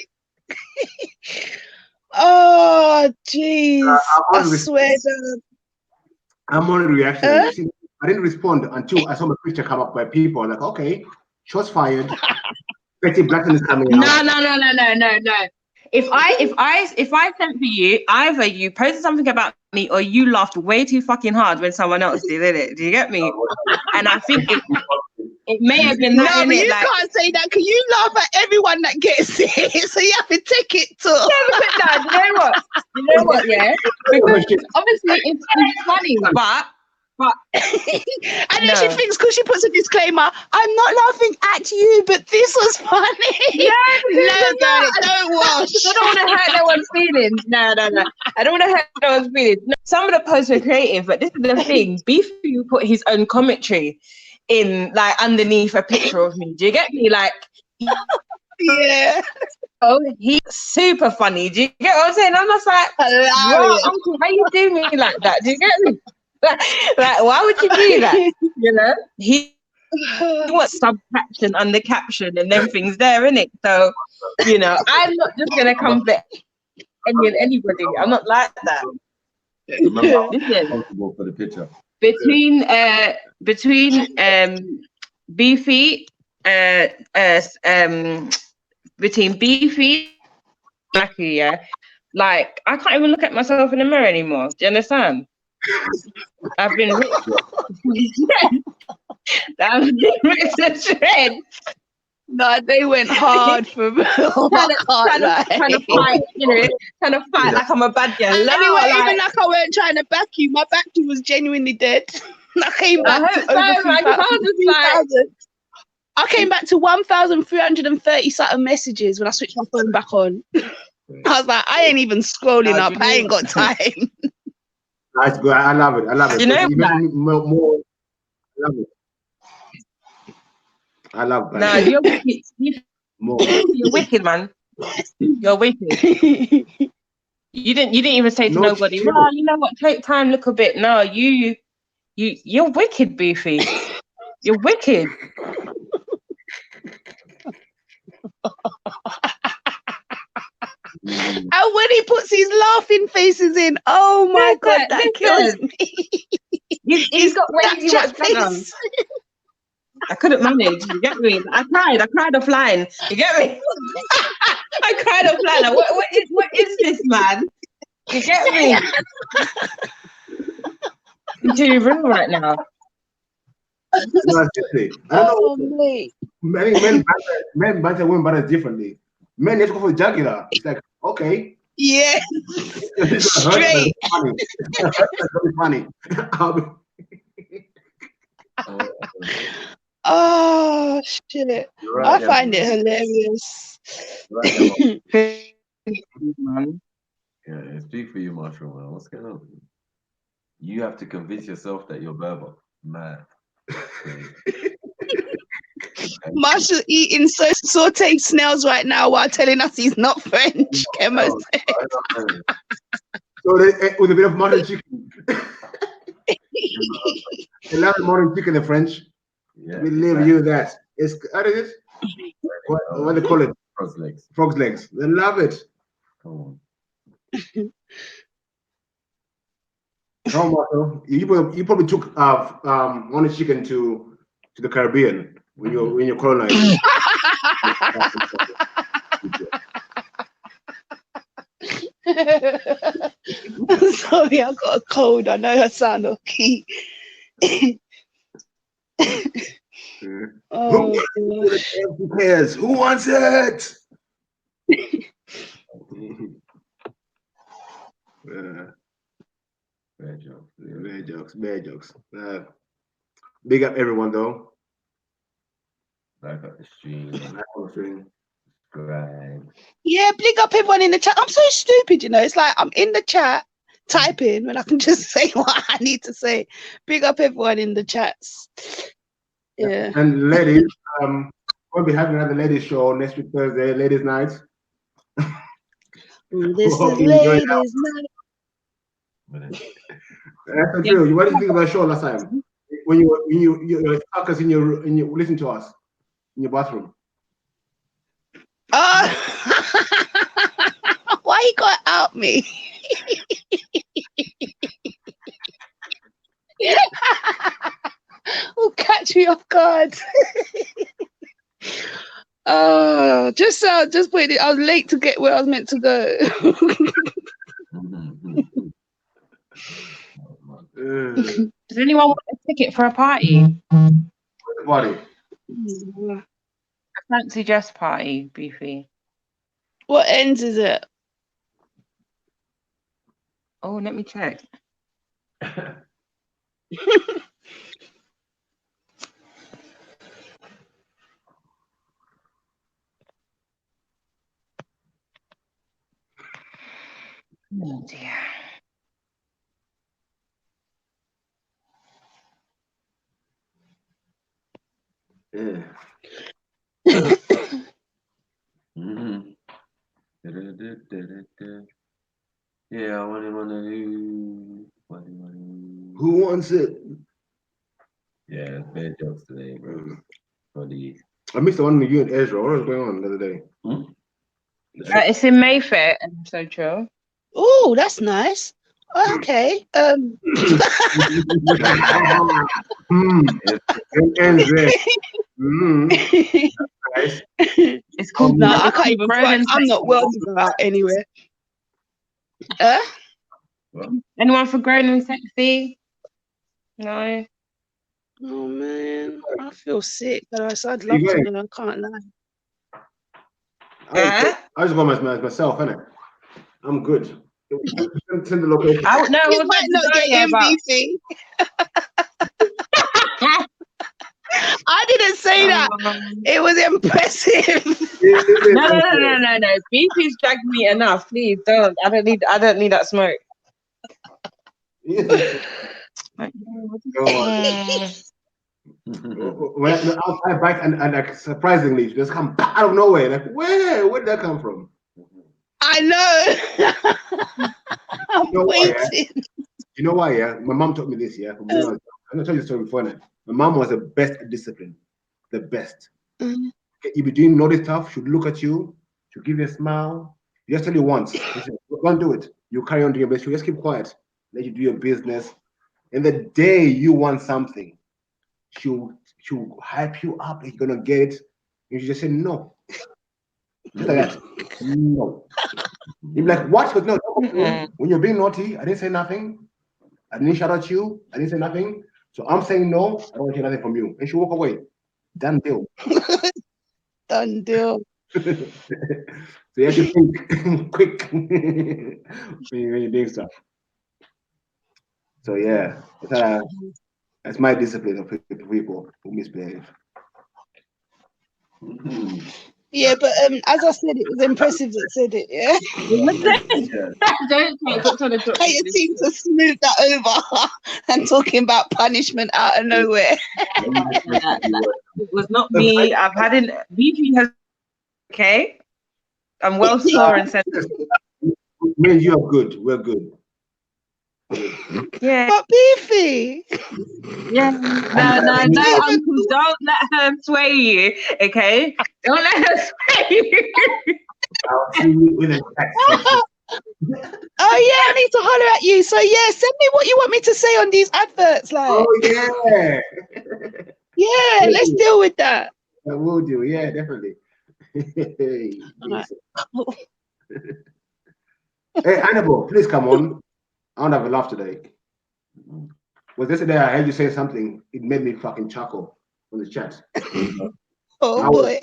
Speaker 14: Oh, jeez! I swear to.
Speaker 6: I'm on reaction. See, I didn't respond until I saw my picture come up by people. I'm like, okay, shots fired. Betty Blackton is coming out.
Speaker 5: No. If I sent for you, either you posted something about me or you laughed way too fucking hard when someone else did it. Do you get me? And I think it may have been that.
Speaker 14: No, but you
Speaker 5: like,
Speaker 14: can't say that because you laugh at everyone that gets it, so you have to take it to.
Speaker 5: Yeah, but you know what? Yeah, because obviously it's funny, but
Speaker 14: and then she thinks because she puts a disclaimer, I'm not laughing at you, but this was funny.
Speaker 5: Yeah,
Speaker 14: no, don't wash.
Speaker 5: I don't want to hurt no one's feelings. No. I don't want to hurt no one's feelings. No, some of the posts were creative, but this is the thing. Beefy put his own commentary in, like, underneath a picture of me. Do you get me? Like,
Speaker 14: yeah.
Speaker 5: Oh, he's super funny. Do you get what I'm saying? I'm just like, bro, uncle, why you do me like that? Do you get me? Like, why would you do that? You know, he wants sub caption, under caption, and then things there, innit? So, you know, I'm not just gonna come for anybody. I'm not like that. Listen,
Speaker 10: for the picture.
Speaker 5: between Beefy, between Beefy, Mackie, yeah, like I can't even look at myself in the mirror anymore. Do you understand? I've been ripped. I've been ripped to shreds.
Speaker 14: No, they went hard for me.
Speaker 5: Trying to fight, you know, trying to fight like I'm a bad girl.
Speaker 14: And anyway, even like I weren't trying to back you, my battery was genuinely dead. I came back I came back to 1,330 something messages when I switched my phone back on. I was like, I ain't even scrolling up. I ain't got time.
Speaker 6: That's good. I love it. I love it.
Speaker 5: You know,
Speaker 6: you make me more. I love it. I love that.
Speaker 5: No, you're wicked. You're wicked, man. You're wicked. You didn't even say to nobody, well, you know what, take time, look a bit. No, you're wicked, Beefy. You're wicked.
Speaker 14: And when he puts his laughing faces in, oh my God, that kills me.
Speaker 5: He's got way too much blood. I couldn't manage. You get me? I cried offline. You get me? I cried offline. Like, what is this, man? You get me? Into your room right now.
Speaker 6: No, seriously. I don't know. Men banter women banter differently. Men, let's go for the jugular. It's like, okay.
Speaker 14: Yeah. Straight.
Speaker 6: That's funny.
Speaker 14: Oh shit!
Speaker 6: Right,
Speaker 14: I find it hilarious.
Speaker 10: Right, yeah, speak for you, Marshall. Man. What's going on? You have to convince yourself that you're Berber. Man.
Speaker 14: Marshall eating sauteed snails right now while telling us he's not French.
Speaker 6: So with a bit of mutton chicken. They love mutton chicken in French.
Speaker 10: Yeah,
Speaker 6: we leave you that. It's what is it? What do they call it?
Speaker 10: Frog's legs.
Speaker 6: Frog's legs. They love it.
Speaker 10: Come on.
Speaker 6: Come on, Marshall. You probably took mutton chicken to the Caribbean when you're colonized.
Speaker 14: Sorry, I got a cold. I know I sound okay.
Speaker 6: Oh, who cares? Who wants it? Bad jokes. Bad jokes. Big up everyone though.
Speaker 10: Back up the stream. Right.
Speaker 14: Yeah, big up everyone in the chat. I'm so stupid, you know. It's like I'm in the chat typing when I can just say what I need to say. Big up everyone in the chats. Yeah.
Speaker 6: And ladies, we'll be having another ladies show next week Thursday, ladies night.
Speaker 14: This is ladies night.
Speaker 6: That's true. What did you think about the show last time? when you stuck us in your listen to us in your bathroom.
Speaker 14: Why you gotta out me? Will catch me off guard. Just wait. I was late to get where I was meant to go.
Speaker 5: Does anyone want a ticket for a party?
Speaker 6: Party.
Speaker 5: A fancy dress party, Beefy.
Speaker 14: What ends is it?
Speaker 5: Oh, let me check. Oh dear.
Speaker 10: Yeah. Yeah, I want to do.
Speaker 6: Who wants it?
Speaker 10: Yeah, bad jokes today, bro. Funny.
Speaker 6: I missed the one with you and Ezra. What was going on the other day?
Speaker 5: It's in Mayfair, and so true.
Speaker 14: Oh, that's nice. Okay.
Speaker 6: Nice.
Speaker 5: It's called.
Speaker 14: No, I can't even front. I'm not well to go out anywhere.
Speaker 5: Anyone for grown and sexy? No.
Speaker 14: Oh man, I feel sick. But I'd love to go. I can't lie.
Speaker 6: I just got myself, innit? I'm good. Send the location.
Speaker 14: You might not get in, Beefy. I didn't say that. It was impressive.
Speaker 5: No. Beefy's dragged me enough. Please don't. I don't need that smoke.
Speaker 6: When I bite and like surprisingly just come out of nowhere. Like where'd that come from?
Speaker 14: I know. I'm waiting.
Speaker 6: You know why? Yeah, my mom taught me this. Yeah, I'm gonna tell you the story before now. My mom was the best at discipline, the best.
Speaker 14: Mm-hmm.
Speaker 6: You be doing naughty stuff. She'd look at you. She'll give you a smile. You just tell you once. Don't do it. You carry on doing your best. She'll just keep quiet. Let you do your business. And the day you want something, she'll hype you up. You're gonna get it. And you just say no. Just like that. No. You'll be like, what? No. When you're being naughty, I didn't say nothing. I didn't shout at you. I didn't say nothing. So I'm saying no. I don't want to hear nothing from you. And she'll walk away. Done deal.
Speaker 14: Done deal.
Speaker 6: So you have to think quick when you're doing stuff. So yeah, that's my discipline of people who misbehave.
Speaker 14: Yeah, but as I said, it was impressive that said it. Yeah. How you seem to smooth that over and talking about punishment out of nowhere.
Speaker 5: It was not me. I've had an Beefy has. Okay, I'm well sore and sensitive.
Speaker 6: Me and you are good. We're good.
Speaker 5: Yeah.
Speaker 14: But Beefy.
Speaker 5: Yeah. No, uncles, don't let her sway you. Okay, don't let her sway you.
Speaker 6: I'll see you with a text.
Speaker 14: Oh yeah, I need to holler at you. So yeah, send me what you want me to say on these adverts. Like,
Speaker 6: oh yeah.
Speaker 14: Yeah, let's deal with that.
Speaker 6: I will do. Yeah, definitely. Hey, Annabelle, please come on. I don't have a laugh today. Was yesterday I heard you say something? It made me fucking chuckle on the chat.
Speaker 14: Oh boy.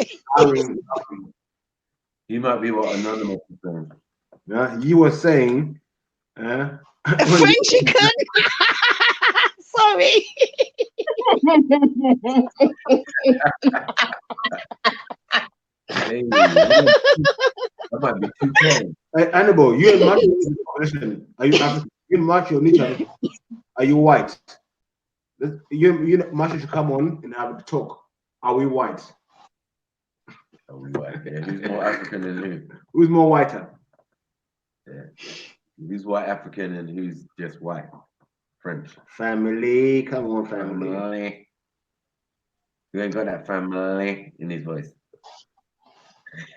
Speaker 10: You might be what Anonymous is saying.
Speaker 6: Yeah, you were saying
Speaker 14: French chicken. Sorry.
Speaker 10: Hey, that might be too cold.
Speaker 6: Hey, Annabelle, you and Mark are you African? You and Mark, are you white? You Mark should come on and have a talk. Are we white?
Speaker 10: Are we white? Yeah, who's more African than who?
Speaker 6: Who's more whiter?
Speaker 10: Yeah. Who's white African and who's just white? French.
Speaker 3: Family, come on, family.
Speaker 10: Family. You ain't got that family in his voice.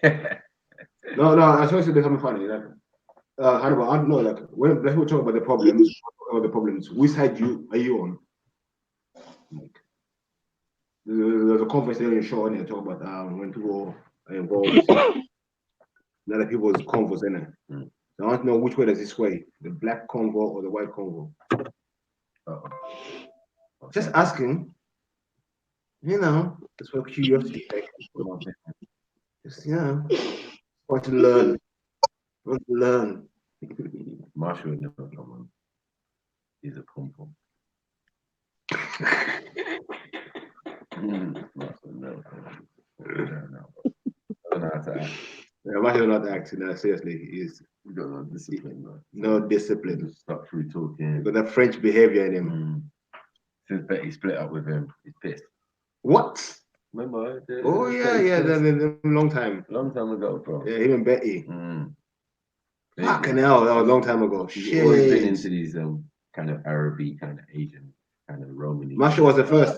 Speaker 3: No, I was supposed to do something funny. Like, Hannibal, I don't know. Like, when people talk about the problems, which side are you on? Like, there's a conference there in show and they talk about when people are involved. Other people's convos in it. So I want to know which way does this sway, the black convo or the white convo. Just asking, you know, just for curiosity. Just, you know, want to learn. Want to learn.
Speaker 10: Marshall would never come on. He's a convo. Marshall never come on. I don't know how to act.
Speaker 3: Yeah, Marshall not acting. No, seriously, he's
Speaker 10: got no discipline.
Speaker 3: No discipline.
Speaker 10: Stop through talking.
Speaker 3: Got that French behavior in him.
Speaker 10: Since Betty split up with him, he's pissed.
Speaker 3: What?
Speaker 10: Remember?
Speaker 3: Oh yeah, long time.
Speaker 10: Long time ago, bro.
Speaker 3: Yeah, him and Betty.
Speaker 10: Fucking
Speaker 3: hell, that was a long time ago.
Speaker 10: He's always been into these kind of Arabic, kind of Asian, kind of Roman.
Speaker 3: Masha was the first.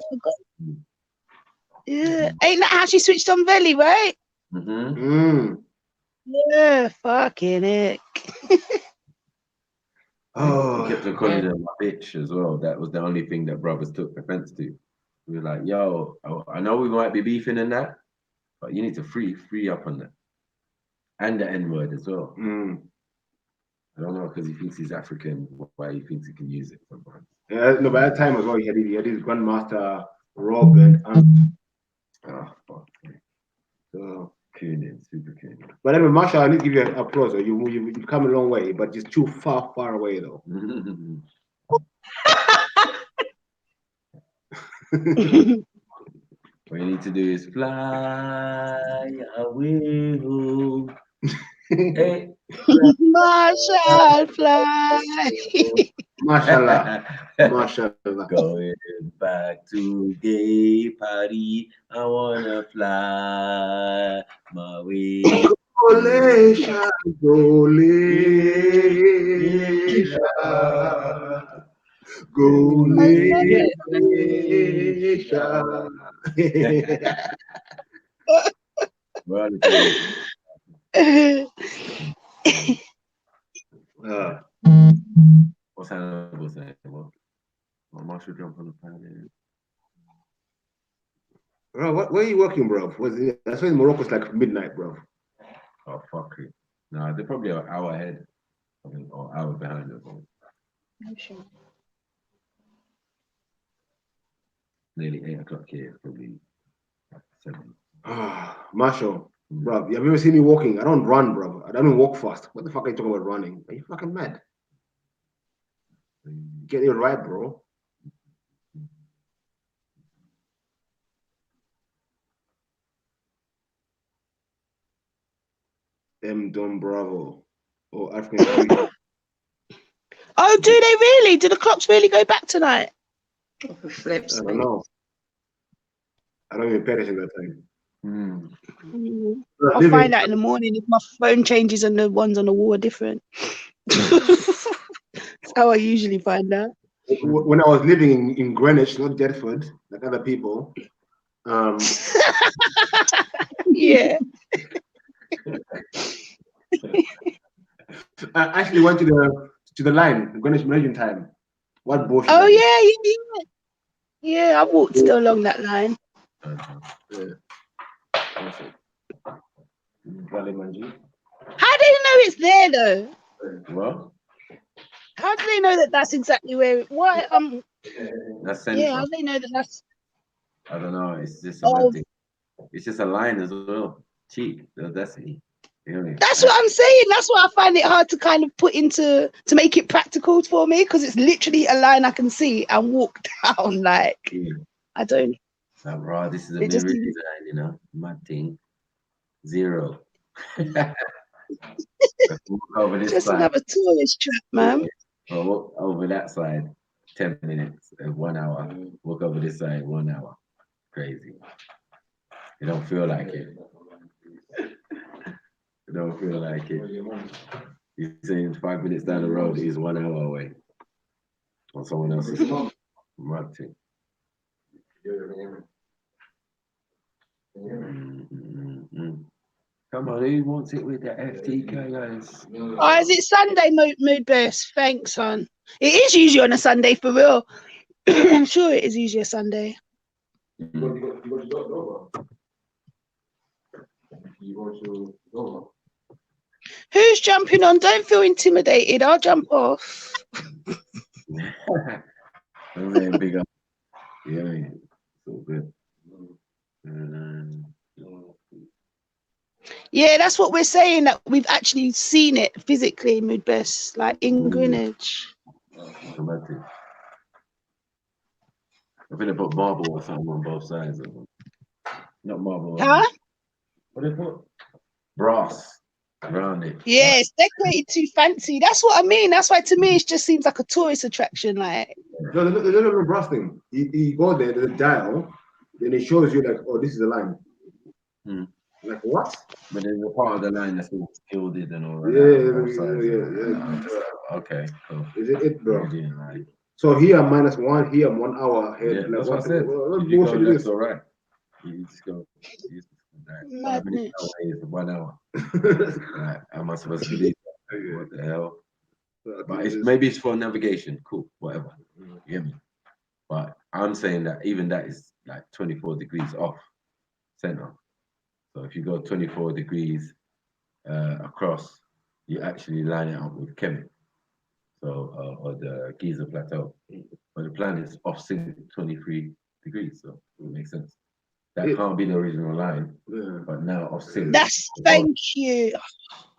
Speaker 14: Yeah, ain't that how she switched on Belly, right? Yeah, fucking heck.
Speaker 10: Oh, he kept on calling her my bitch as well. That was the only thing that brothers took offense to. We were like, yo, I know we might be beefing in that, but you need to free up on that. And the N-word as well. I don't know, because he thinks he's African, why he thinks he can use it sometimes.
Speaker 3: Yeah, no, but at that time as well, he had his grandmaster Rob and
Speaker 10: oh, fuck.
Speaker 3: So
Speaker 10: Cooning, super cooning.
Speaker 3: But anyway, Masha, I need to give you an applause. You've come a long way, but just too far away though.
Speaker 10: What you need to do is fly away home. Hey,
Speaker 14: Marshall, fly.
Speaker 3: Mashallah. Mashallah.
Speaker 10: Going back to gay party. I wanna fly my way.
Speaker 3: Golesha,
Speaker 10: What's Hannibal saying? What Marshall jump on the planet?
Speaker 3: Bro, where are you working, bro? That's why in Morocco it's like midnight, bro.
Speaker 10: Oh, fuck it. No, they're probably an hour ahead. I mean, or hour behind us. Nearly 8 o'clock here, probably 7.
Speaker 3: Marshall, bro, have you ever seen me walking? I don't run, bro. I don't walk fast. What the fuck are you talking about running? Are you fucking mad? Get it right, bro. Don Bravo or African.
Speaker 14: Oh, do they really? Do the clocks really go back tonight?
Speaker 3: I don't know. I don't even pay attention that time.
Speaker 14: I'll find out in the morning if my phone changes and the ones on the wall are different. That's how I usually find out.
Speaker 3: When I was living in Greenwich, not Deptford, like other people.
Speaker 14: Yeah.
Speaker 3: I actually went to the line, Greenwich Meridian time. What bullshit.
Speaker 14: Oh yeah. Yeah, I walked still along that line.
Speaker 3: Yeah.
Speaker 14: How do they know it's there though?
Speaker 10: Well,
Speaker 14: how do they know that that's exactly where? Why?
Speaker 10: That's central.
Speaker 14: Yeah, how do they know that that's?
Speaker 10: I don't know. It's just a thing. It's just a line as well. Cheap. That's it.
Speaker 14: That's what I'm saying. That's why I find it hard to kind of put to make it practical for me, because it's literally a line I can see and walk down. Like I don't.
Speaker 10: Bro, this is a mirror design, you know, mad thing. 0. Over this
Speaker 14: just
Speaker 10: side.
Speaker 14: another tourist trap, man.
Speaker 10: Well, walk over that side, 10 minutes, 1 hour. Walk over this side, 1 hour. Crazy. You don't feel like it. You don't feel like it. You're saying 5 minutes down the road is 1 hour away. on someone else's mad thing. Come on, who wants it with the FTK, guys?
Speaker 14: Oh, is it Sunday, mood burst? Thanks, son. It is usually on a Sunday for real. I'm sure it is usually a Sunday. Who's jumping on? Don't feel intimidated. I'll jump off.
Speaker 10: Big up. Yeah, it's all good.
Speaker 14: Yeah, that's what we're saying, that we've actually seen it physically, mood burst, like in Greenwich.
Speaker 10: Automatic. I think they put marble or something on both sides of them. Not marble.
Speaker 14: Huh?
Speaker 10: What do they put? Brass around it.
Speaker 14: Yeah, it's decorated too fancy. That's what I mean. That's why to me it just seems like a tourist attraction. Like,
Speaker 6: no, there's no brass thing. You go there, there's a dial, then it shows you like, oh, this is the line. Like what?
Speaker 10: But there's a part of the line that's all gilded and all that.
Speaker 6: Yeah.
Speaker 10: Okay, cool.
Speaker 6: Is it, bro?
Speaker 10: Right.
Speaker 6: So here -1, here 1 hour. Here,
Speaker 10: Yeah,
Speaker 6: like,
Speaker 10: that's what I said.
Speaker 6: What
Speaker 10: You go
Speaker 6: bullshit
Speaker 10: left
Speaker 6: is
Speaker 10: or right. You just go. 5 minutes away is 1 hour. Right, am I supposed to believe that? What the hell? But maybe it's for navigation. Cool, whatever. You get me? But I'm saying that even that is like 24 degrees off center. So if you go 24 degrees across, you actually line it up with Kemet. So or the GUYZ plateau. But the plan is off sync 23 degrees. So it makes sense. That can't be the original line, but now off sync.
Speaker 14: thank you.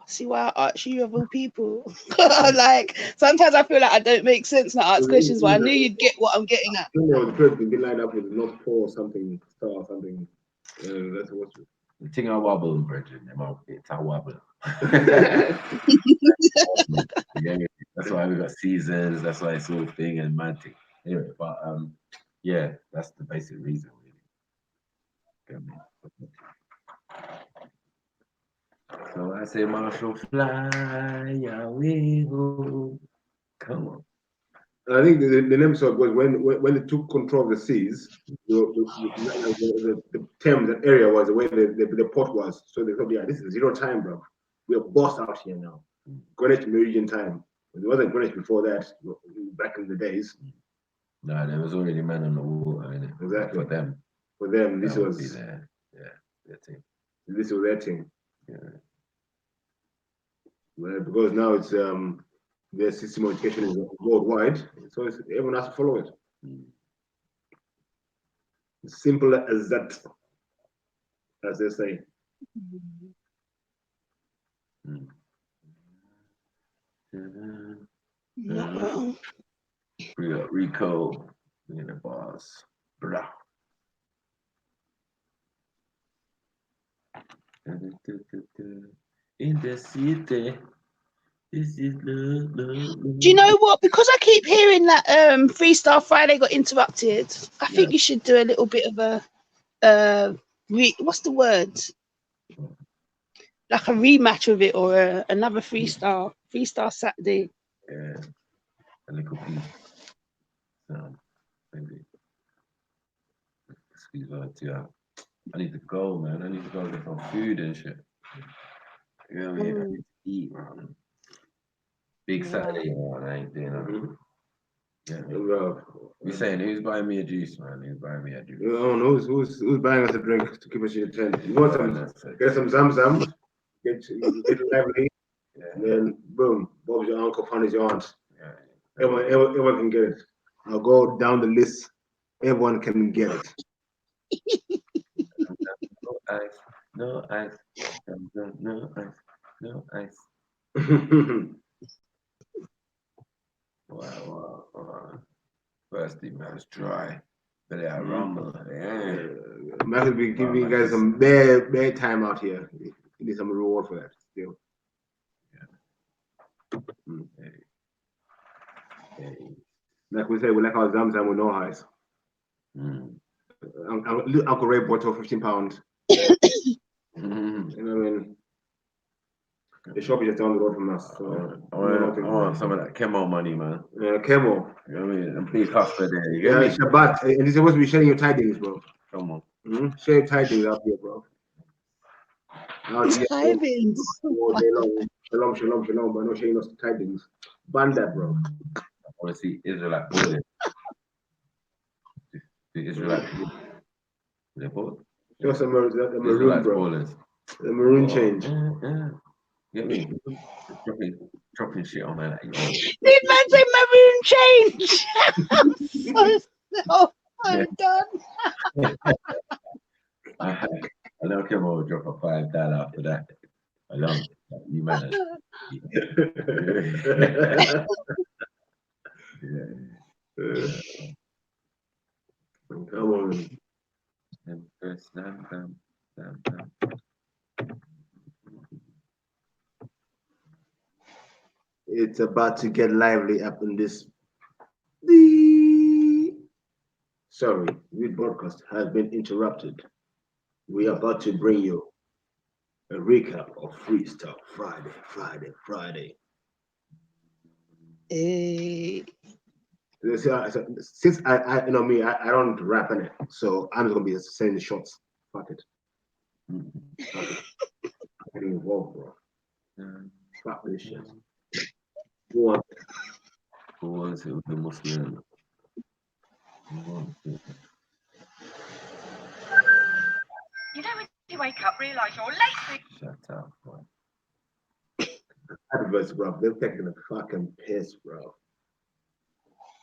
Speaker 14: See why I ask you of all people. Like sometimes I feel like I don't make sense when I ask questions, but I knew you'd get what I'm getting at.
Speaker 6: You know, the person can be lined up with North Pole or something, star or something. That's what.
Speaker 10: The thing I wobble, Bridget, it's a wobble. That's why we got seasons. That's why it's all thing and mad thing. Anyway, but yeah, that's the basic reason, really. So I say, Marshall, fly away, oh. Come on.
Speaker 6: I think the name was when they took control of the seas, the Thames, that area was the way the port was. So they thought, yeah, this is 0 time, bro. We're boss out here now. Greenwich Meridian time. It wasn't Greenwich before that, back in the days.
Speaker 10: No, there was already men on the water, innit?
Speaker 6: Exactly.
Speaker 10: For them,
Speaker 6: this was
Speaker 10: their thing.
Speaker 6: This was their thing.
Speaker 10: Yeah.
Speaker 6: Well, because now it's their system of education is worldwide, so everyone has to follow it. Simple as that, as they say.
Speaker 10: We got Rico in the boss. Blah. In the city. This is love.
Speaker 14: Do you know what? Because I keep hearing that Freestyle Friday got interrupted, I think you should do a little bit of a what's the word? Like a rematch of it, or another freestyle Saturday.
Speaker 10: Yeah, a little piece. Maybe. Excuse me, yeah. I need to go, man. I need to go get some food and shit. You know what I mean? I need to eat, man. Big Saturday, man. I ain't doing nothing. Yeah, we saying who's buying me a juice, man? Who's buying me a juice?
Speaker 6: I don't know who's buying us a drink to keep us in tent. You want some? Get some Zamzam. Get lively. And then boom, Bob's your uncle, Fanny's your aunt. Everyone can get it. I'll go down the list. Everyone can get it.
Speaker 10: No ice, no ice, no ice. Wow. Thirsty man's dry. But yeah, rumble. Yeah.
Speaker 6: Mac will be giving you guys some bare time out here. You need some reward for that still. Like we say, we like our Zamzam with no highs. Uncle Ray bought for £15. You know what I mean? The shop is just down the road from us. So
Speaker 10: I want some of that chemo money, man.
Speaker 6: Yeah, chemo.
Speaker 10: You know what I mean? And please hustler there. You
Speaker 6: Yeah,
Speaker 10: get me?
Speaker 6: Shabbat. And you're supposed to be sharing your tidings, bro.
Speaker 10: Come on.
Speaker 6: Share your tidings out here, bro.
Speaker 14: Tidings.
Speaker 6: All day long. Shalom, shalom, shalom, but no sharing us tidings. Ban that, bro.
Speaker 10: I want to see Israelite balling. The Israelite. They're balling.
Speaker 6: Just the maroon, bro.
Speaker 10: Ballers.
Speaker 6: The maroon change.
Speaker 10: Yeah. Get me? Dropping shit on my like,
Speaker 14: Did man say maroon change? I'm done.
Speaker 10: I know Kim will drop a $5 after that. Alone. You man.
Speaker 6: Come on. It's about to get lively up in this. Sorry, this broadcast has been interrupted. We are about to bring you a recap of Freestyle Friday. Since I you know me, I don't rap in it, so I'm just gonna be saying the shots. Fuck it. I'm getting involved, bro. Fuck this shit. Who wants it with the Muslim?
Speaker 15: You know when you wake up, realise you're late.
Speaker 10: Shut up, boy.
Speaker 6: Adverts, bro. They're taking a fucking piss, bro.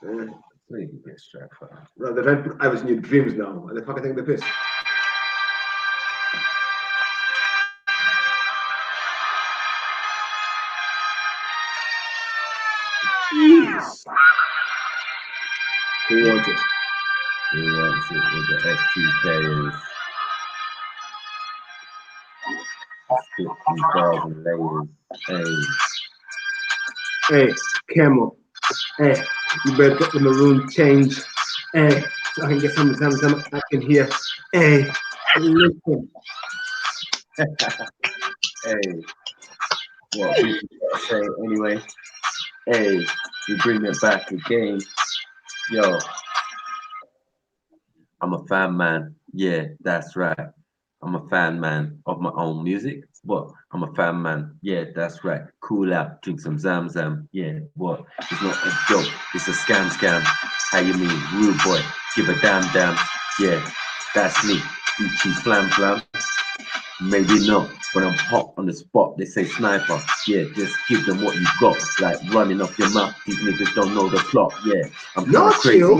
Speaker 10: So you can get strapped for that.
Speaker 6: Bro, they're trying to put Iris in your dreams now. And they're fucking taking the piss. Jeez. Who wants it?
Speaker 10: Who wants it with the STKs? 50,000 layers.
Speaker 6: Hey, Camel. Hey, you better get the maroon change. Hey, so I can get some I can hear. Hey, listen.
Speaker 10: Hey, what people say anyway? Hey, we bring it back again. Yo, I'm a fan man. Yeah, that's right. I'm a fan man of my own music. What? I'm a fan man. Yeah, that's right. Cool out, drink some Zam Zam. Yeah, what? It's not a joke. It's a scam. How you mean? Rude boy. Give a damn. Yeah, that's me. Uchi flam. Maybe not. When I'm hot on the spot, they say sniper. Yeah, just give them what you got. Like running off your mouth. These niggas don't know the plot. Yeah, I'm
Speaker 6: no
Speaker 10: crazy.
Speaker 6: Chill.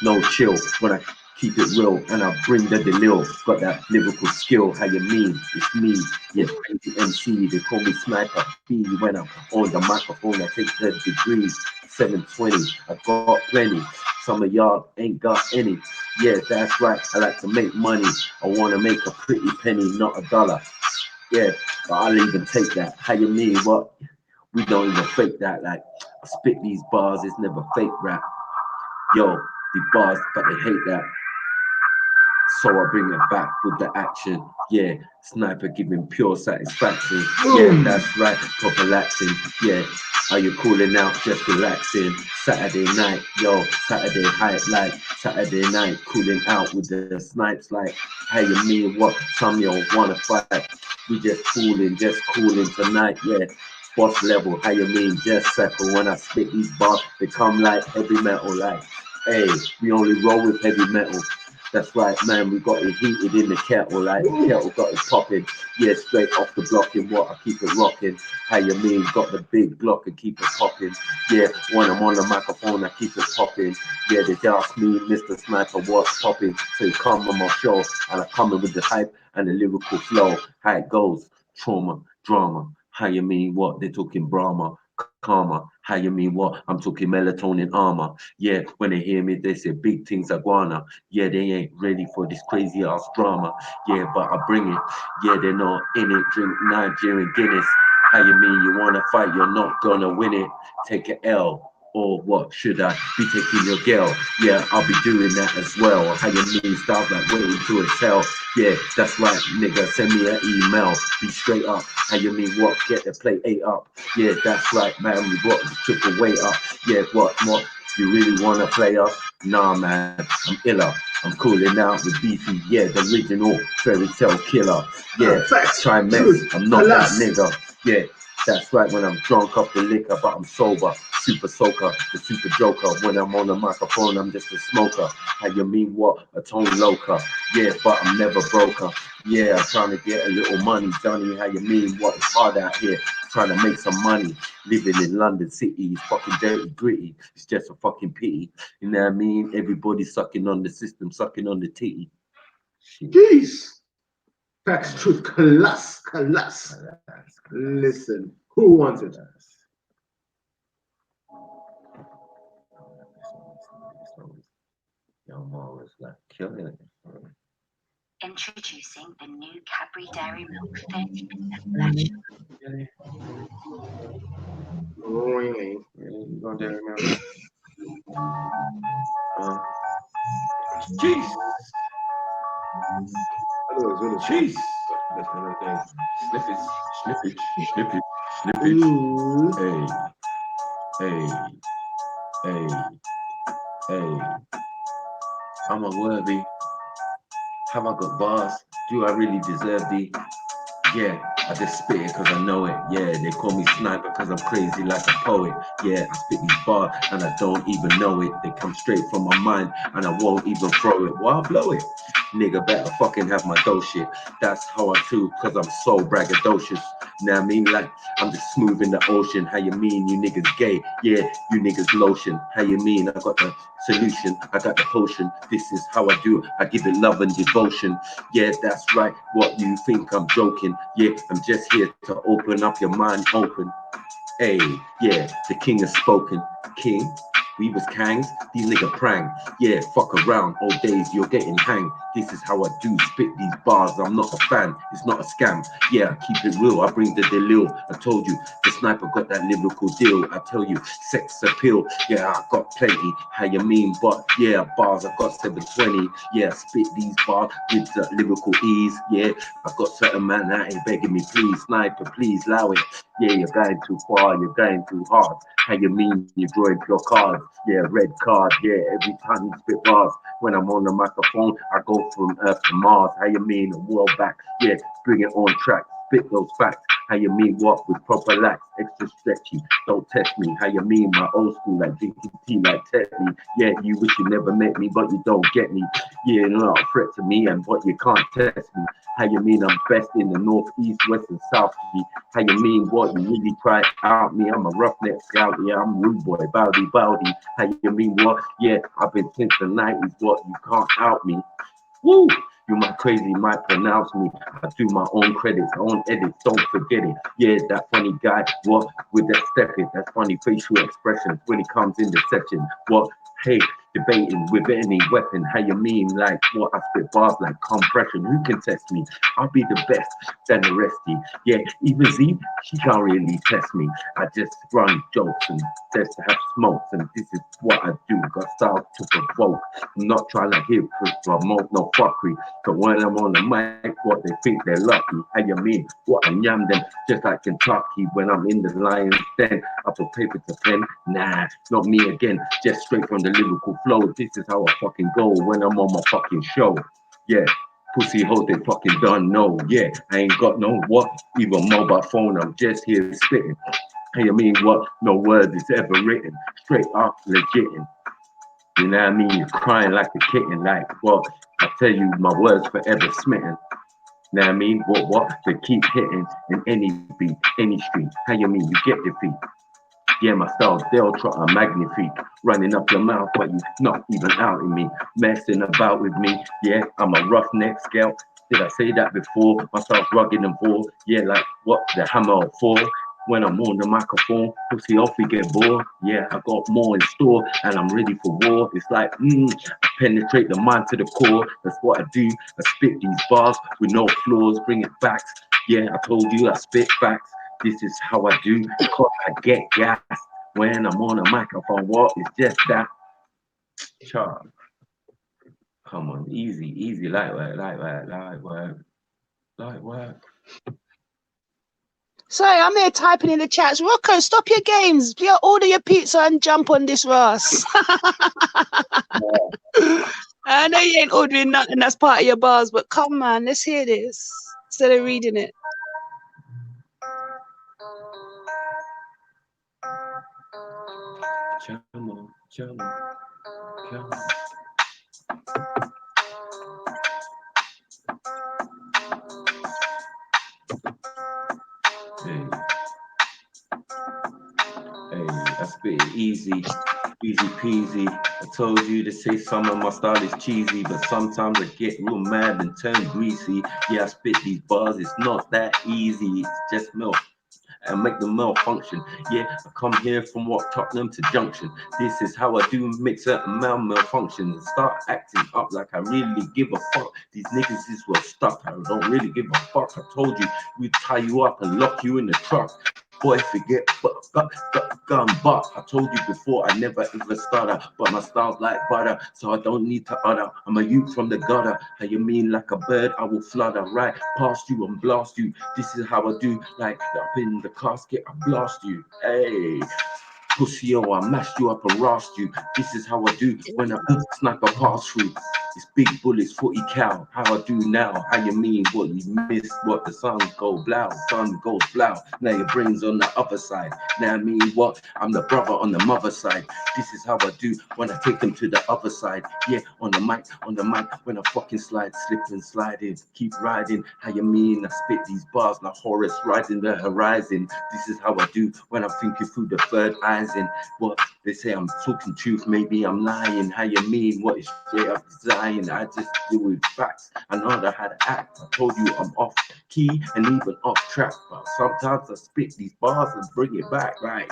Speaker 10: No chill. When I keep it real and I bring the delil. Got that lyrical skill. How you mean? It's me. Yeah, crazy MC. They call me Sniper. B when I'm on the microphone. I take the degrees. 720. I got plenty. Some of y'all ain't got any. Yeah, that's right. I like to make money. I want to make a pretty penny, not $1. Yeah, but I'll even take that. How you mean? What? We don't even fake that. Like, I spit these bars. It's never fake rap. Yo, the bars, but they hate that. So I bring it back with the action. Yeah, Sniper giving pure satisfaction. Yeah, that's right, proper action. Yeah, are you cooling out, just relaxing? Saturday night, yo, Saturday hype like Saturday night, cooling out with the snipes like, how you mean what? Some y'all wanna fight. We just cooling tonight, yeah. Boss level, how you mean just settle? When I spit these bars, they come like heavy metal, like, hey, we only roll with heavy metal. That's right, man, we got it heated in the kettle, like the kettle got it popping. Yeah, straight off the block in what I keep it rocking. How you mean, got the big block and keep it popping. Yeah, when I'm on the microphone, I keep it popping. Yeah, they ask me, Mr. Sniper, what's popping? So you come on my show, and I come in with the hype and the lyrical flow. How it goes, trauma, drama. How you mean what? They're talking Brahma. Karma, how you mean what? I'm talking melatonin armor. Yeah, when they hear me, they say big things iguana. Yeah, they ain't ready for this crazy ass drama. Yeah, but I bring it. Yeah, they're not in it. Drink Nigerian Guinness. How you mean you wanna fight? You're not gonna win it. Take an L Or what should I be taking your girl? Yeah, I'll be doing that as well. How you mean stuff like waiting to excel? Yeah, that's right, nigga. Send me an email. Be straight up. How you mean what? Get the play 8 up. Yeah, that's right, man. We got the triple weight up. Yeah, what? You really wanna play up? Nah, man. I'm iller. I'm cooling out with beefy. Yeah, the original fairy tale killer. Yeah, try mess. I'm not that nigga. Yeah. That's right, when I'm drunk off the liquor, but I'm sober. Super soaker, the super joker. When I'm on the microphone, I'm just a smoker. How you mean what? A tone loca. Yeah, but I'm never broker. Yeah, I'm trying to get a little money. Johnny, how you mean what? It's hard out here. Trying to make some money. Living in London City is fucking dirty, gritty. It's just a fucking pity. You know what I mean? Everybody's sucking on the system, sucking on the titty.
Speaker 6: Jeez. Facts, truth, class. Listen, who wants it?
Speaker 10: Young Mo is like killing it.
Speaker 15: Introducing the new Cadbury Dairy Milk 30% black sugar.
Speaker 10: Really? You gonna dairy milk? Jeez. Jeez. Snippage. Hey. Am I worthy? Have I got bars? Do I really deserve thee? Yeah, I just spit it cause I know it. Yeah, they call me sniper cause I'm crazy like a poet. Yeah, I spit these bars and I don't even know it. They come straight from my mind and I won't even throw it. Why blow it? Nigga better fucking have my dough shit. That's how I do cause I'm so braggadocious. Now I mean like I'm just smooth in the ocean. How you mean you niggas gay? Yeah, you niggas lotion. How you mean I got the solution? I got the potion. This is how I do. I give it love and devotion. Yeah, that's right. What you think I'm joking? Yeah, I'm just here to open up your mind open. Hey, yeah, the king has spoken. King? We was kangs, these nigga prang. Yeah, fuck around, old days, you're getting hanged. This is how I do spit these bars, I'm not a fan, it's not a scam. Yeah, I keep it real, I bring the delil. I told you, the sniper got that lyrical deal. I tell you, sex appeal. Yeah, I got plenty, how you mean? But yeah, bars, I got 720. Yeah, spit these bars with the lyrical ease. Yeah, I got certain man out here begging me, please, sniper, please, allow it. Yeah, you're going too far, you're going too hard. How you mean you're drawing your cards? Yeah, red card, yeah, every time you spit bars. When I'm on the microphone, I go from Earth to Mars. How you mean a world back? Yeah, bring it on track, spit those facts. How you mean what with proper lax, extra stretchy, don't test me. How you mean my old school like drinking tea like Tetley. Yeah, you wish you never met me, but you don't get me. Yeah, you're not a threat to me, and but you can't test me. How you mean I'm best in the north, east, west, and south? How you mean what? You really try out me? I'm a roughneck scout, yeah, I'm rude boy, bowdy. How you mean what? Yeah, I've been since the 90s, what? You can't out me. Woo! You might crazy, might pronounce me. I do my own credits, own edits, don't forget it. Yeah, that funny guy, what? With that stepping, that's funny facial expressions when he comes in the section. What? Hey, debating with any weapon. How you mean? Like what? I spit bars like compression. Who can test me? I'll be the best than the resty. Yeah, even Z, she can't really test me. I just run jokes and just to have smokes, and this is what I do. Got style to provoke. I'm not trying to hit promote no fuckery. But when I'm on the mic, what they think they're lucky. How you mean? What I yam them just like Kentucky when I'm in the lion's den. I put paper to pen. Nah, not me again. Just straight from the lyrical flow. This is how I fucking go when I'm on my fucking show. Yeah. Pussy hoes, they fucking done know. Yeah, I ain't got no what, even mobile phone, I'm just here spitting. Hey, you mean what? No word is ever written. Straight up, legitin'. You know what I mean? You're crying like a kitten, like what? I tell you, my words forever smitten. You know what I mean? What? They keep hitting in any beat, any street. How you mean? You get defeat. Yeah, my style's Del Trotter, magnifique. Running up your mouth, but you not even out in me. Messing about with me. Yeah, I'm a roughneck scout. Did I say that before? My style's rugged and bored. Yeah, like what? The hammer or four. When I'm on the microphone, pussy off, we get bored. Yeah, I got more in store and I'm ready for war. It's like, I penetrate the mind to the core. That's what I do. I spit these bars with no flaws, bring it back. Yeah, I told you I spit facts. This is how I do, cause I get gas. when I'm on a microphone. What is just that? Chart. Come on, easy, light work.
Speaker 14: Sorry, I'm here typing in the chats. Rocco, stop your games. Order your pizza and jump on this Ross. I know you ain't ordering nothing that's part of your bars, but come on, let's hear this instead of reading it.
Speaker 10: Come on. Hey, I spit it easy peasy. I told you to say some of my style is cheesy, but sometimes I get real mad and turn greasy. Yeah, I spit these bars, it's not that easy, it's just milk. And make the malfunction. Yeah, I come here from what Tottenham to Junction. This is how I do make certain malfunction and start acting up like I really give a fuck. These niggas is well stuck. I don't really give a fuck. I told you we'd tie you up and lock you in the truck. Boy, forget gun, but I told you before I never ever stutter, but my style's like butter, so I don't need to utter. I'm a youth from the gutter. How you mean like a bird? I will flutter right past you and blast you. This is how I do, like up in the casket, I blast you. Hey, pussy, oh, I mashed you up and rashed you. This is how I do when I sniper pass through. It's big bullets, 40 cal. How I do now? How you mean? What you miss? What the sun go blow? Sun goes blow. Now your brain's on the other side. Now I mean what? I'm the brother on the mother side. This is how I do when I take them to the other side. Yeah, on the mic, when I fucking slide, slip and slide in. Keep riding. How you mean? I spit these bars like Horace riding the horizon. This is how I do when I'm thinking through the third eyes in. What they say I'm talking truth, maybe I'm lying. How you mean? What is straight up design? I just do with facts. I know how to act. I told you I'm off key and even off track, but sometimes I spit these bars and bring it back, right?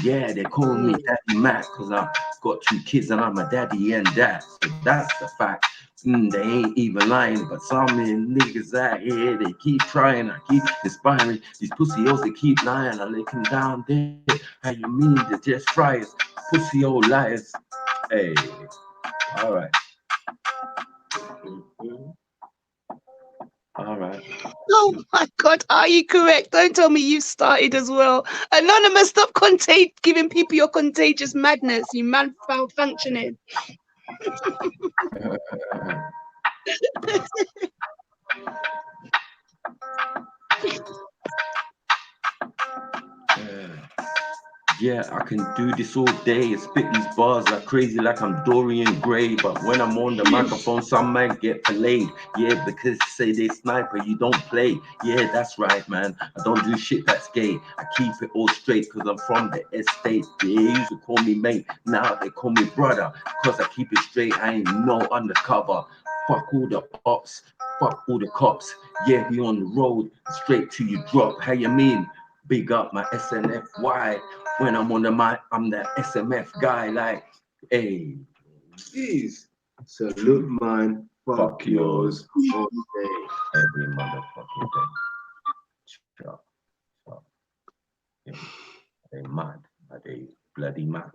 Speaker 10: Yeah, they call me Daddy Mac because I got 2 kids and I'm a daddy and dad. So that's the fact. They ain't even lying, but some niggas out here, they keep trying. I keep inspiring these pussy hoes, they keep lying. I let them down there. How you mean? They're just fryers, pussy old liars. Hey, all right. All right.
Speaker 14: Oh my God, are you correct? Don't tell me you started as well. Anonymous, stop giving people your contagious madness, you man malfunctioning.
Speaker 10: Yeah, I can do this all day. Spit these bars like crazy, like I'm Dorian Gray. But when I'm on the microphone, some might get played. Yeah, because say they sniper, you don't play. Yeah, that's right, man. I don't do shit that's gay. I keep it all straight because I'm from the estate. They used to call me mate, now they call me brother. Because I keep it straight, I ain't no undercover. Fuck all the ops, fuck all the cops. Yeah, we on the road, straight to you drop. How you mean? Big up my SNFY. When I'm on the mic, I'm the SMF guy. Like, hey,
Speaker 6: jeez, salute mine, fuck yours all day,
Speaker 10: every motherfucking day. Chop. Yeah. They mad, are they bloody mad?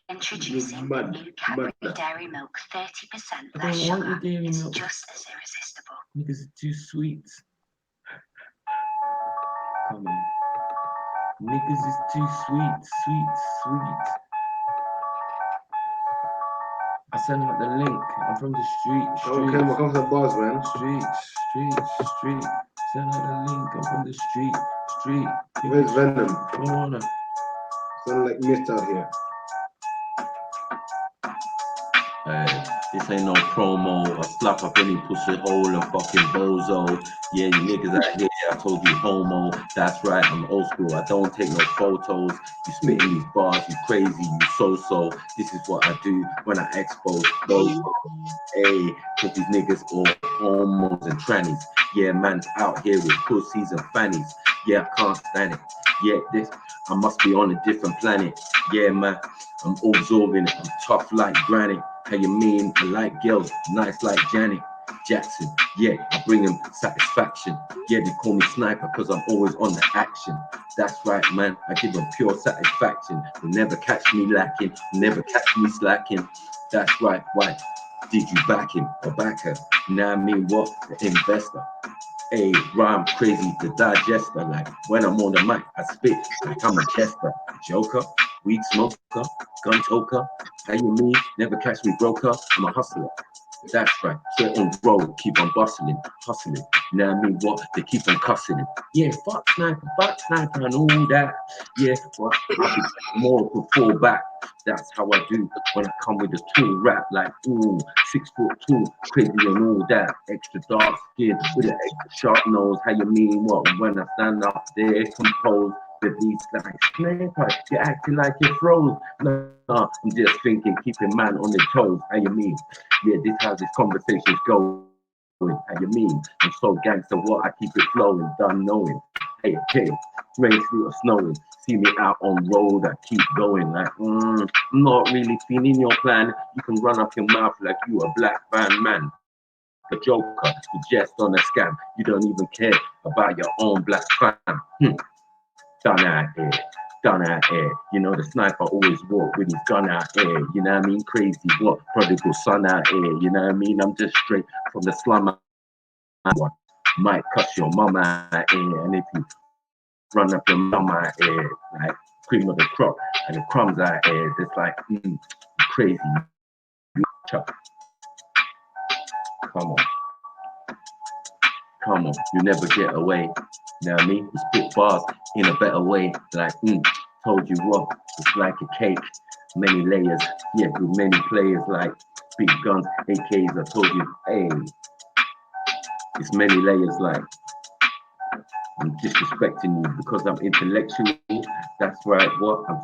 Speaker 15: Introducing new Cadbury Dairy Milk 30% less sugar. It's just as irresistible.
Speaker 10: Niggas are too sweet. Come on. Niggas is too sweet. I send out the link. I'm from the street.
Speaker 6: Okay, we'll come to the bars, man.
Speaker 10: Street. Send out the link. I'm from the street.
Speaker 6: Where's Venom?
Speaker 10: Don't wanna.
Speaker 6: Sound like mist out here.
Speaker 10: Hey, this ain't no promo. I slap up any pussy hole and fucking bozo. Yeah, you niggas out here, I told you homo. That's right, I'm old school. I don't take no photos. You spitting these bars, you crazy, you so. This is what I do when I expose those. Hey, cause these niggas all homos and trannies. Yeah, man's out here with pussies and fannies. Yeah, I can't stand it. Yeah, I must be on a different planet. Yeah, man, I'm absorbing it. I'm tough like granite. How you mean? I like girls, nice like Janet. Jackson. Yeah, I bring him satisfaction. Yeah, they call me sniper because I'm always on the action. That's right, man. I give them pure satisfaction. You'll never catch me lacking. You'll never catch me slacking. That's right. Why did you back him or back her? Now I mean what? The investor. Hey, rhyme crazy, the digester. Like when I'm on the mic, I spit like I'm a jester, joker, weed smoker, gun toker. How you mean? Never catch me broker. I'm a hustler. That's right. Straight on road, keep on bustling, hustling. Now I mean what? They keep on cussing him. Yeah, fuck sniper, and all that. Yeah, but I be more to fall back. That's how I do when I come with a tool rap, like ooh, 6'2", crazy and all that. Extra dark skin with an extra sharp nose. How you mean what? When I stand up there, compose the beats like sniper, you're acting like you're froze. No, I'm just thinking, keeping man on the toes. How you mean? Yeah, this how this conversation's going. How you mean? I'm so gangster, what? I keep it flowing, done knowing. Hey, rain, sleet or snowing. See me out on road, I keep going like, I'm not really feeling your plan. You can run up your mouth like you a black man. A joker, you jest on a scam. You don't even care about your own black fam. Done out here. You know the sniper always walk with his gun out here. You know what I mean? Crazy what? Prodigal son out here. You know what I mean? I'm just straight from the slum. Might cuss your mama out here, and if you run up your mama out here, like cream of the crop and the crumbs out here, it's like crazy. Chuck. Come on, you never get away. You know what I mean? We spit bars in a better way. Like, told you what, it's like a cake. Many layers, yeah, with many players like big guns, AKs. I told you, hey, it's many layers like I'm disrespecting you because I'm intellectual. That's right, what? I'm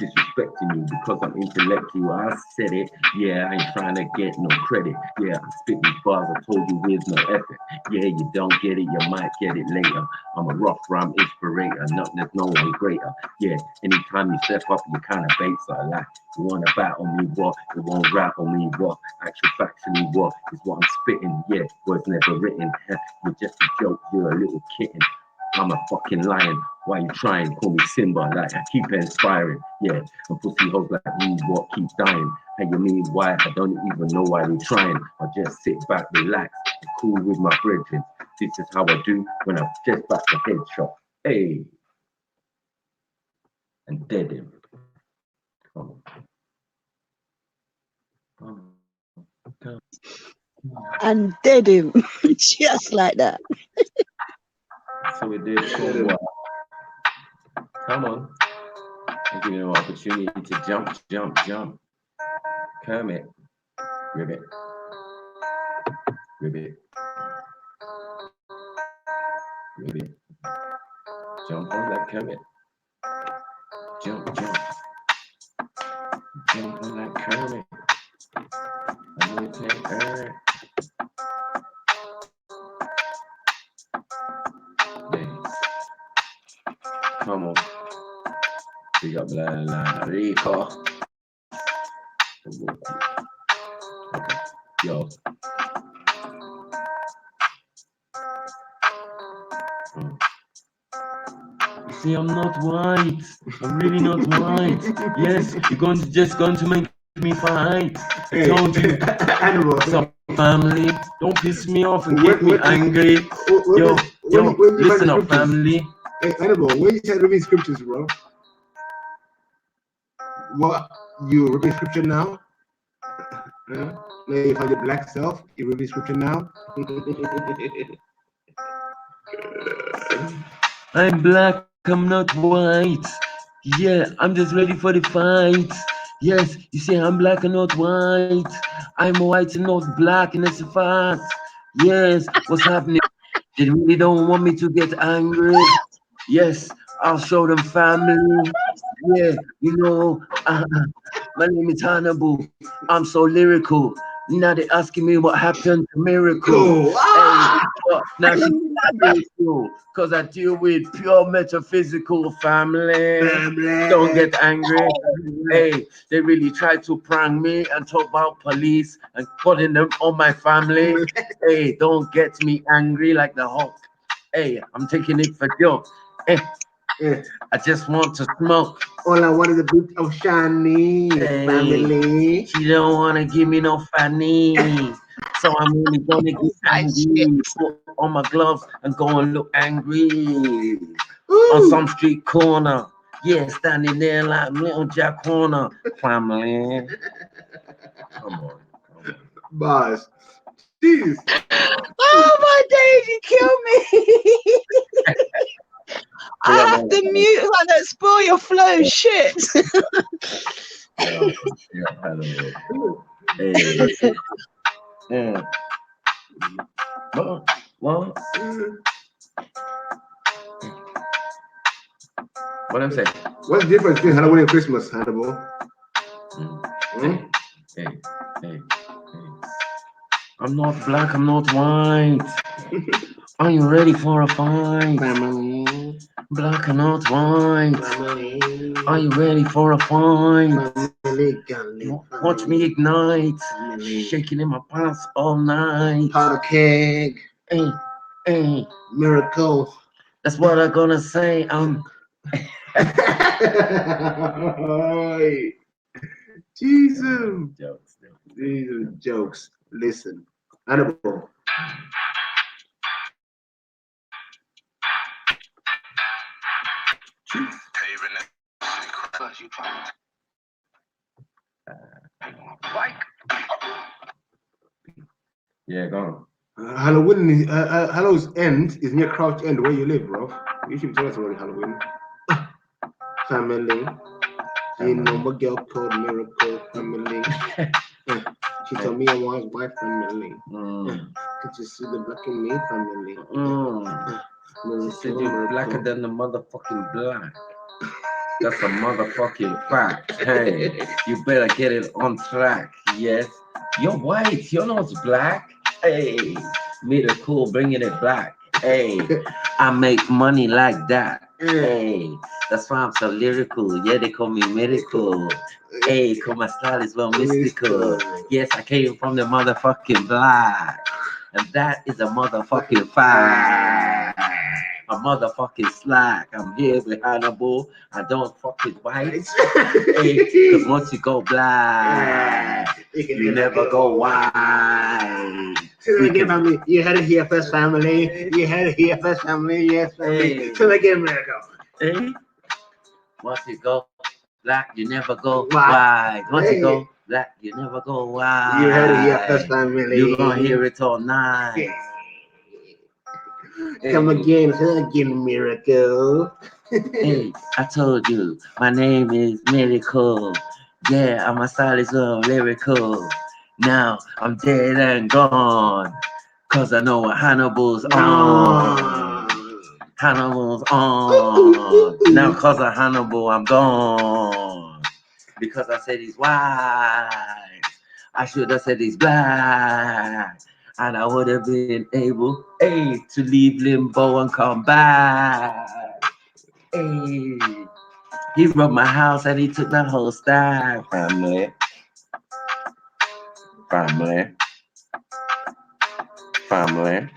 Speaker 10: disrespecting you because I'm intellectual. I said it, yeah, I ain't trying to get no credit. Yeah, I spit these bars, I told you with no effort. Yeah, you don't get it, you might get it later. I'm a rough rhyme inspirator, there's no one greater. Yeah, anytime you step up, you kind of bait, so I like. You wanna battle me, what? You won't rattle me, what? Actual factually, what? Is what I'm spitting, yeah, words never written. You're just a joke, you're a little kitten. I'm a fucking lion. Why you trying? Call me Simba. Like I keep inspiring. Yeah, and pussy hoes like me, what keep dying? How you mean why? I don't even know why they trying. I just sit back, relax, and cool with my brethren. This is how I do when I just back the headshot. Hey, and dead him. Come on.
Speaker 14: And dead him just like that.
Speaker 10: So we did so what? Come on. I'm giving you an opportunity to jump. Kermit. Ribbit. Jump on that Kermit. Jump on that Kermit. I'm gonna take her. Come on. Big up La Rico. Okay. Yo. You see, I'm not white. I'm really not white. Yes, you're just going to make me fight. I told you. Some family. Don't piss me off and get me angry. Yo, listen up, family.
Speaker 6: Hey, Animal, when you start reading scriptures, bro, what, you reading scripture now? Now you find your black self, you reading scripture now?
Speaker 10: I'm black, I'm not white. Yeah, I'm just ready for the fight. Yes, you say I'm black and not white. I'm white and not black, and it's a fact. Yes, what's happening? They really don't want me to get angry. Yes, I'll show them family. Yeah, you know, my name is Hannibal. I'm so lyrical. Now they're asking me what happened to Miracle. Hey, now she Because I deal with pure metaphysical family. Don't get angry. Hey, they really try to prank me and talk about police and putting them on my family. Hey, don't get me angry like the Hulk. Hey, I'm taking it for joke. Hey, I just want to smoke.
Speaker 6: All I want is a bit of shiny family.
Speaker 10: She don't want to give me no fanny. So I'm really gonna get angry, put on my gloves and go and look angry. On some street corner. Yeah, standing there like little Jack Horner. Family. Come on.
Speaker 6: Bars. Jeez.
Speaker 14: Oh my days, you kill me. I have to mute so I don't spoil your flow. Shit.
Speaker 10: What I'm saying?
Speaker 6: What's the difference between Halloween and Christmas, Hannibal?
Speaker 10: Hey. I'm not black, I'm not white. Are you ready for a fight?
Speaker 6: Family.
Speaker 10: Black and not white.
Speaker 6: Family.
Speaker 10: Are you ready for a fight?
Speaker 6: Family.
Speaker 10: Watch me ignite. Shaking in my pants all night.
Speaker 6: Powder keg.
Speaker 10: Hey.
Speaker 6: Miracle.
Speaker 10: That's what I'm gonna say.
Speaker 6: Jesus. These are jokes. Listen. Hannibal.
Speaker 10: Yeah, go on.
Speaker 6: Halloween, Hallow's End is near Crouch End, where you live, bro. You should tell us about Halloween. Family. You know my girl called Miracle Family. She told me I was white family. Could you see the black in me family?
Speaker 10: She said you're blacker than the motherfucking black. That's a motherfucking fact. Hey, you better get it on track. Yes, you're white. You're not black. Hey, Miracle, bringing it back. Hey, I make money like that. Hey, that's why I'm so lyrical. Yeah, they call me Miracle. Hey, cause my style is well mystical. Yes, I came from the motherfucking black. And that is a motherfucking fact. A motherfucking slack. I'm here with Hannibal. I don't fuck with whites. Hey, cause once you go black, you never go white.
Speaker 6: Family. You had it here first, family. You had it here first, family. Yes, family. Till I get Miracle.
Speaker 10: Hey, once you go black, you never go white. Once you go black, you never go white.
Speaker 6: You had it here first, family.
Speaker 10: You're gonna hear it all night.
Speaker 6: Come again, Miracle.
Speaker 10: Hey, I told you, my name is Miracle. Yeah, my style is lyrical. Now I'm dead and gone. Cause I know what Hannibal's on. Hannibal's on. Now cause of Hannibal, I'm gone. Because I said he's white. I should have said he's black. And I would have been able, hey, to leave limbo and come back. Hey, he robbed my house and he took that whole style. Family. Family. Family.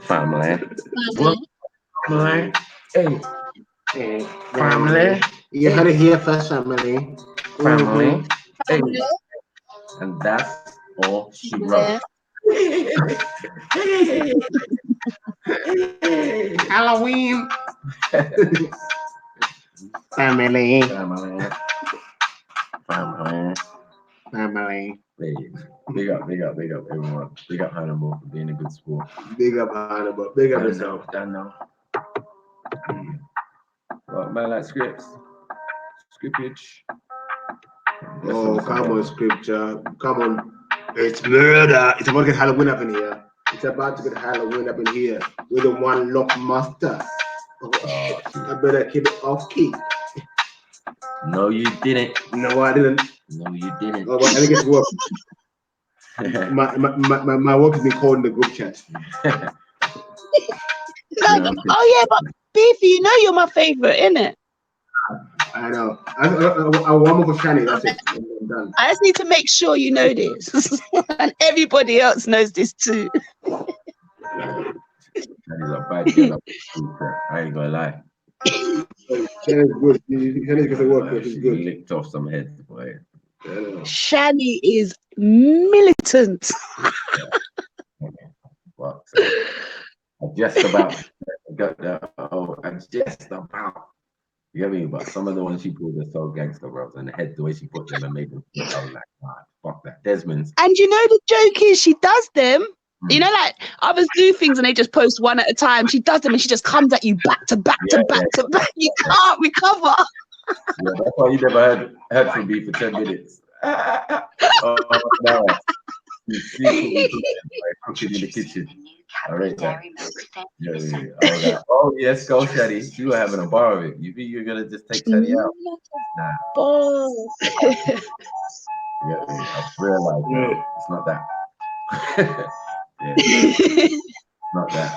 Speaker 10: Family. What? Family. Hey. Family.
Speaker 6: You had it here first, family.
Speaker 10: Family. Hey. And that's all she wrote.
Speaker 6: Halloween. Family.
Speaker 10: Family. Family.
Speaker 6: Family.
Speaker 10: Hey, big up everyone. Big up Hannibal for being a good sport.
Speaker 6: Big up Hannibal. Big up yourself.
Speaker 10: Done now. What man like scripts? Scriptage.
Speaker 6: Oh, come on, scripture. Come on. It's murder. It's about to get Halloween up in here. It's about to get Halloween up in here. We're the one lock master. Oh, I better keep it off key.
Speaker 10: No, you didn't.
Speaker 6: No, I didn't.
Speaker 10: No, you didn't.
Speaker 6: Oh, but I think it's work. My work has been called in the group chat.
Speaker 14: Oh yeah, but Beefy, you know you're my favorite, innit?
Speaker 6: I know. I one more for Shani. That's it. I'm done.
Speaker 14: I just need to make sure you know this, and everybody else knows this too.
Speaker 10: That is a bad girl. I ain't gonna lie.
Speaker 6: Shani's good. Shani's got to work with. She's
Speaker 10: She
Speaker 6: good.
Speaker 10: licked off some heads, boy.
Speaker 14: Shani is militant.
Speaker 10: But I just about got that. Oh, I just about. You get me? But some of the ones she pulled are so gangster, bro. And the head, the way she put them and made them flip, I was like, nah, fuck that. Desmond's.
Speaker 14: And you know the joke is she does them. You know, like others do things and they just post one at a time. She does them and she just comes at you back to back to back to back. You can't recover.
Speaker 10: Yeah, that's why you never heard from me for 10 minutes. Oh no. You secretly cooking in the kitchen. All right, oh yes, go Shadi. You were having a bar of it. You think you're gonna just take Shadi out? Nah. Yeah, I realized it's not that. Not that.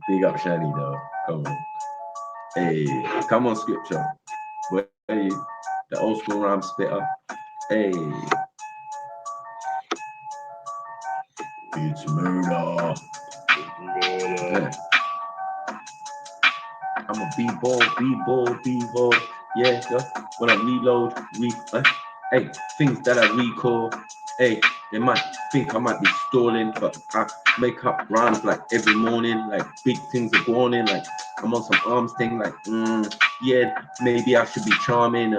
Speaker 10: Big up Shani though. Come on. Hey, come on, scripture. Where are you? The old school rhyme spitter. Hey. It's murder. Yeah. I'm a b-ball. Yeah, when I reload, hey, things that I recall. Hey, they might think I might be stalling, but I make up rhymes like every morning, like big things are going in, like I'm on some arms thing, like, yeah, maybe I should be charming,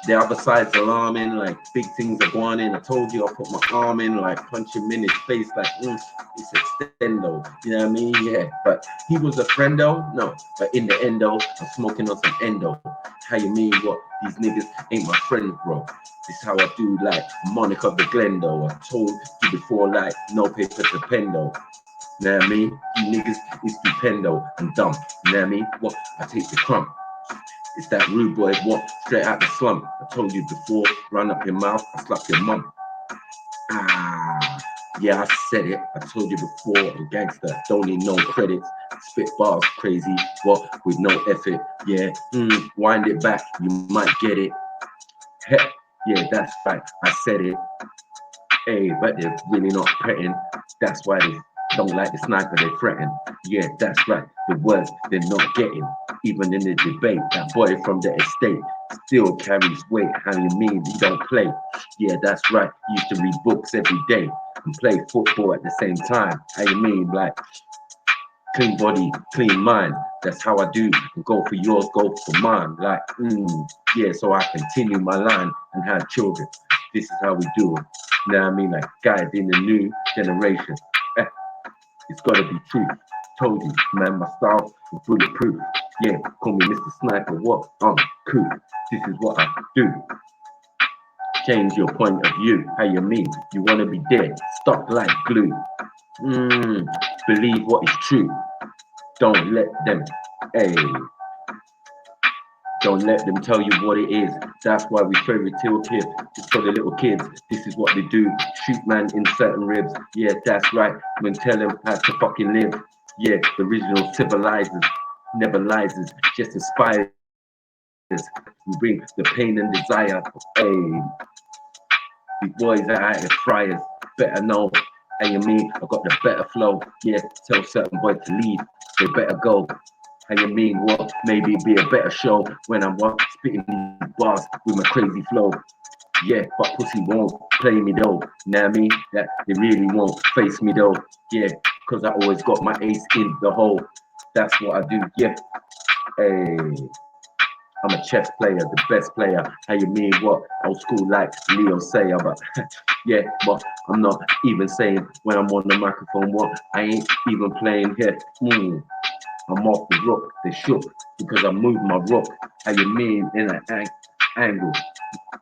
Speaker 10: the other side's alarming, like big things are going in. I told you I put my arm in, like punch him in his face, like it's extendo. You know what I mean? Yeah, but he was a friendo? No, but in the endo, I'm smoking on some endo. How you mean what? These niggas ain't my friend, bro. This how I do, like Monica the Glendo. I told you before, like no paper to pendo. You know what I mean? You niggas is stupendo and dumb. You know what I mean? What? I take the crumb. It's that rude boy, what? Straight out the slum. I told you before, run up your mouth, I slap your mum. Yeah, I said it. I told you before, I'm gangster, don't need no credits. Spit bars crazy, what? With no effort. Yeah, wind it back, you might get it. Heck, yeah, that's right, I said it. Hey, but they're really not petting. That's why they don't like the sniper, they threaten. Yeah, that's right, the words they're not getting. Even in the debate, that boy from the estate still carries weight. How you mean he don't play? Yeah, that's right, used to read books every day and play football at the same time. How you mean, like, clean body, clean mind. That's how I do. Go for yours, go for mine. Like, yeah, so I continue my line and have children. This is how we do it. You know what I mean? Like, guys in the new generation. It's gotta be true. Told you, man, my style is bulletproof. Yeah, call me Mr. Sniper, what? I'm cool. This is what I do. Change your point of view. How you mean? You wanna be dead, stuck like glue. Believe what is true. Don't let them, don't let them tell you what it is. That's why we fairy tale kids. Just for the little kids. This is what they do. Shoot man in certain ribs. Yeah, that's right. When tell them how to fucking live. Yeah, the original civilizers. Never lies, just inspires. We bring the pain and desire. These boys are out of fryers. Better know. Hey, you mean? I got the better flow. Yeah, tell certain boys to leave. They better go. How you mean what? Maybe it'd be a better show when I'm spitting these bars with my crazy flow. Yeah, but pussy won't play me though. Know what I mean? That they really won't face me though. Yeah, cause I always got my ace in the hole. That's what I do. Yeah. Hey. I'm a chess player, the best player. How you mean what? Old school like Leo Sayer, but yeah, but I'm not even saying when I'm on the microphone what I ain't even playing here. I'm off the rock, they shook because I moved my rock. How you mean in an angle?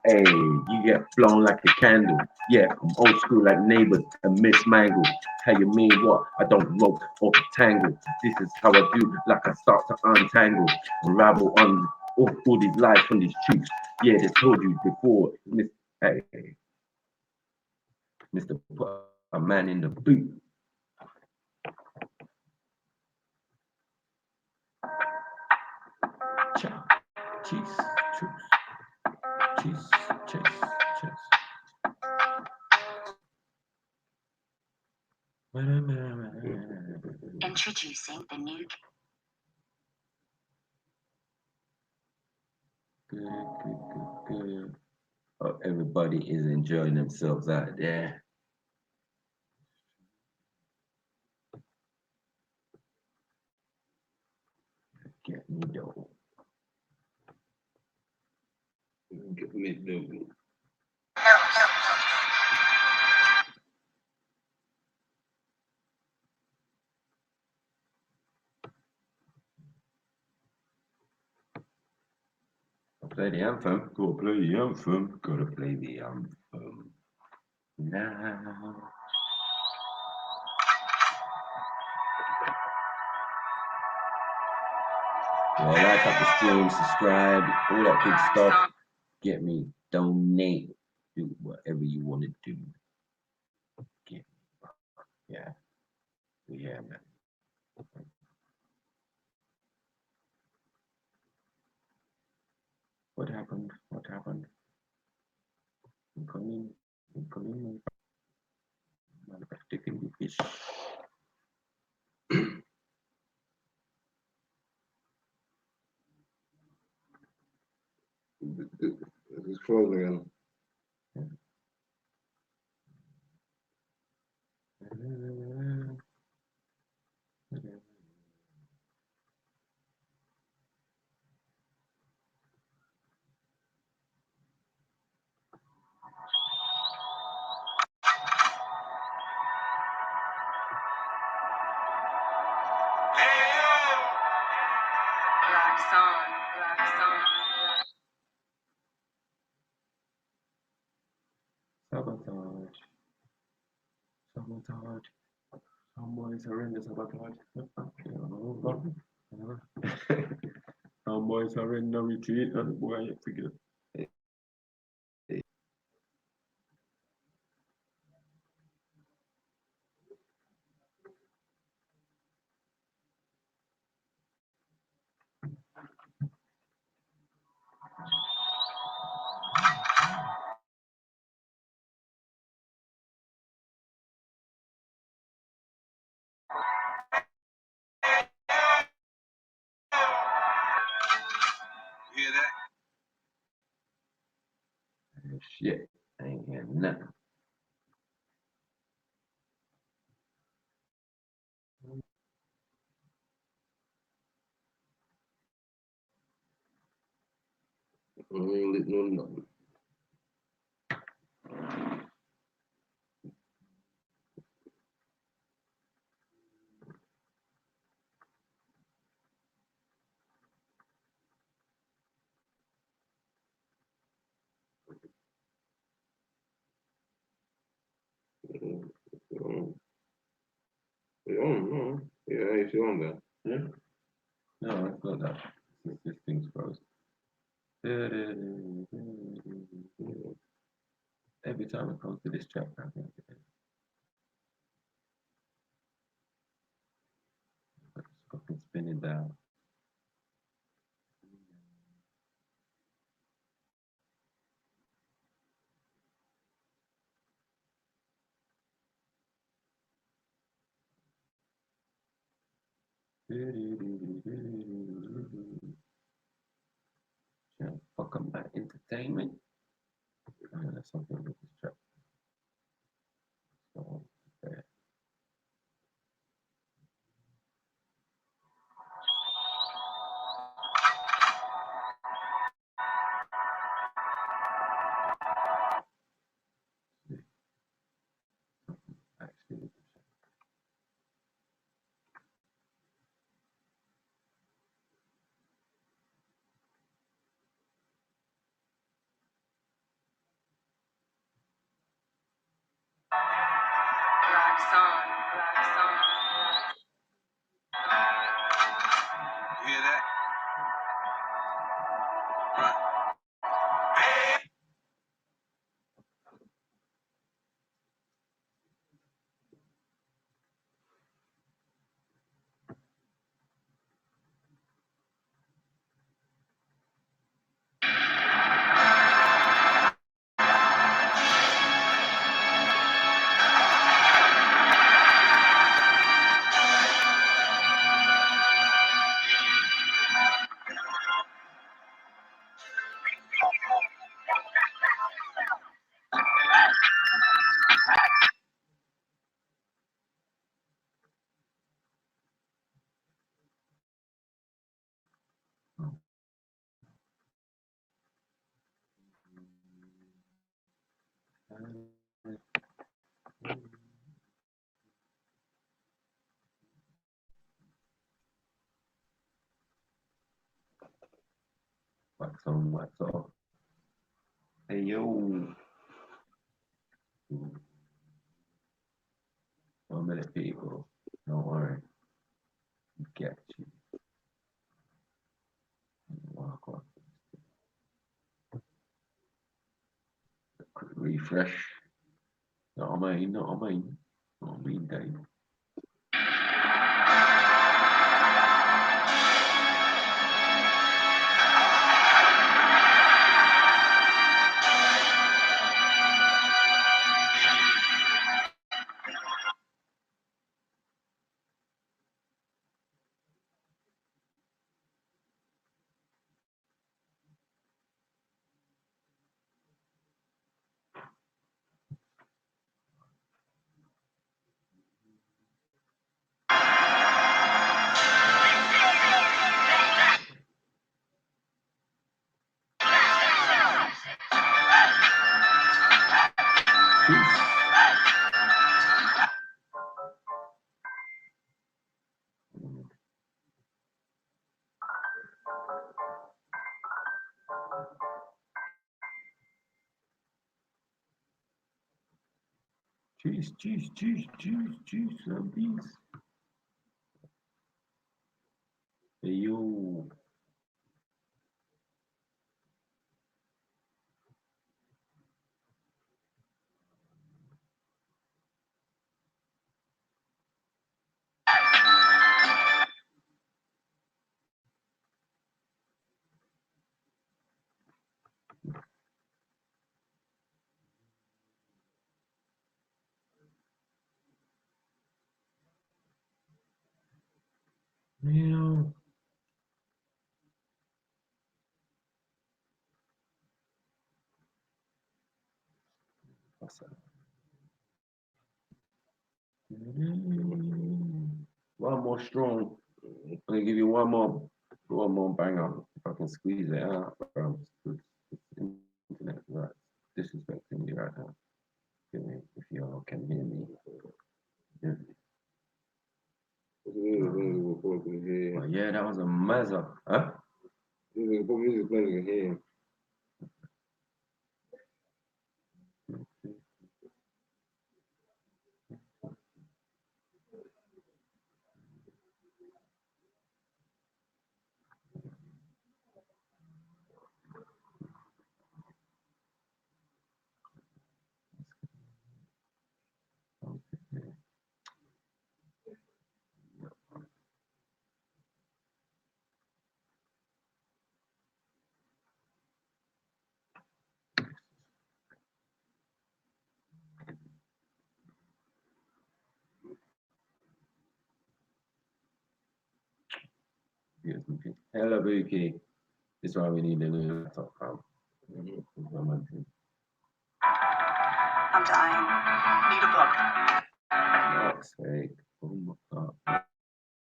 Speaker 10: Hey, you get blown like a candle. Yeah, I'm old school like neighbors and Miss Mangle. How you mean what? I don't rope or tangle. This is how I do, like I start to untangle, unravel on all these lies from these truths. Yeah, they told you before. Hey. Mr. Put a man in the boot. Cha, cheese, choose. Cheese, chase, chase.
Speaker 15: Introducing the new.
Speaker 10: Good. Oh, everybody is enjoying themselves out there. Get me dough.
Speaker 1: Get me dough.
Speaker 10: Play the anthem. Gotta play the anthem. Gotta play the anthem. Now. Yeah, like up the stream, subscribe, all that good stuff. Get me, donate, do whatever you want to do. Get me, yeah, yeah, man. What happened? What happened? I'm coming. I'm coming. I'm taking the fish.
Speaker 1: It's closed again.
Speaker 10: Sabotage. Sabotage. Some boys are in the sabotage. Some boys are in the retreat, and the boy, I forget.
Speaker 1: Hear that?
Speaker 10: Shit, I ain't hear nothing.
Speaker 1: I ain't lit no nothing. No. Yeah, it's on there.
Speaker 10: Yeah? No, it's not that. This thing's frozen. Every time it comes to this chat, I think it's fucking spinning down. Trying to fuck up my entertainment. That's something with this chat. So, okay. Actually, Wax on, wax off. Hey yo. 1 minute, people. Don't worry. Get you. Walk on. Quick refresh. Not on me, not on me. Not on me, Dave. Juice, some beats. Hey yo. Yeah. What's that? One more strong. I'm gonna give you one more banger. If I can squeeze it out, bro. It's internet right disrespecting me right now. If y'all can hear me. Yeah. Yeah, that was a mazza. Huh? Hello, Buki. This is why we need a new laptop, fam.
Speaker 15: I'm dying. Need a book.
Speaker 10: Fuck's sake. Oh my god.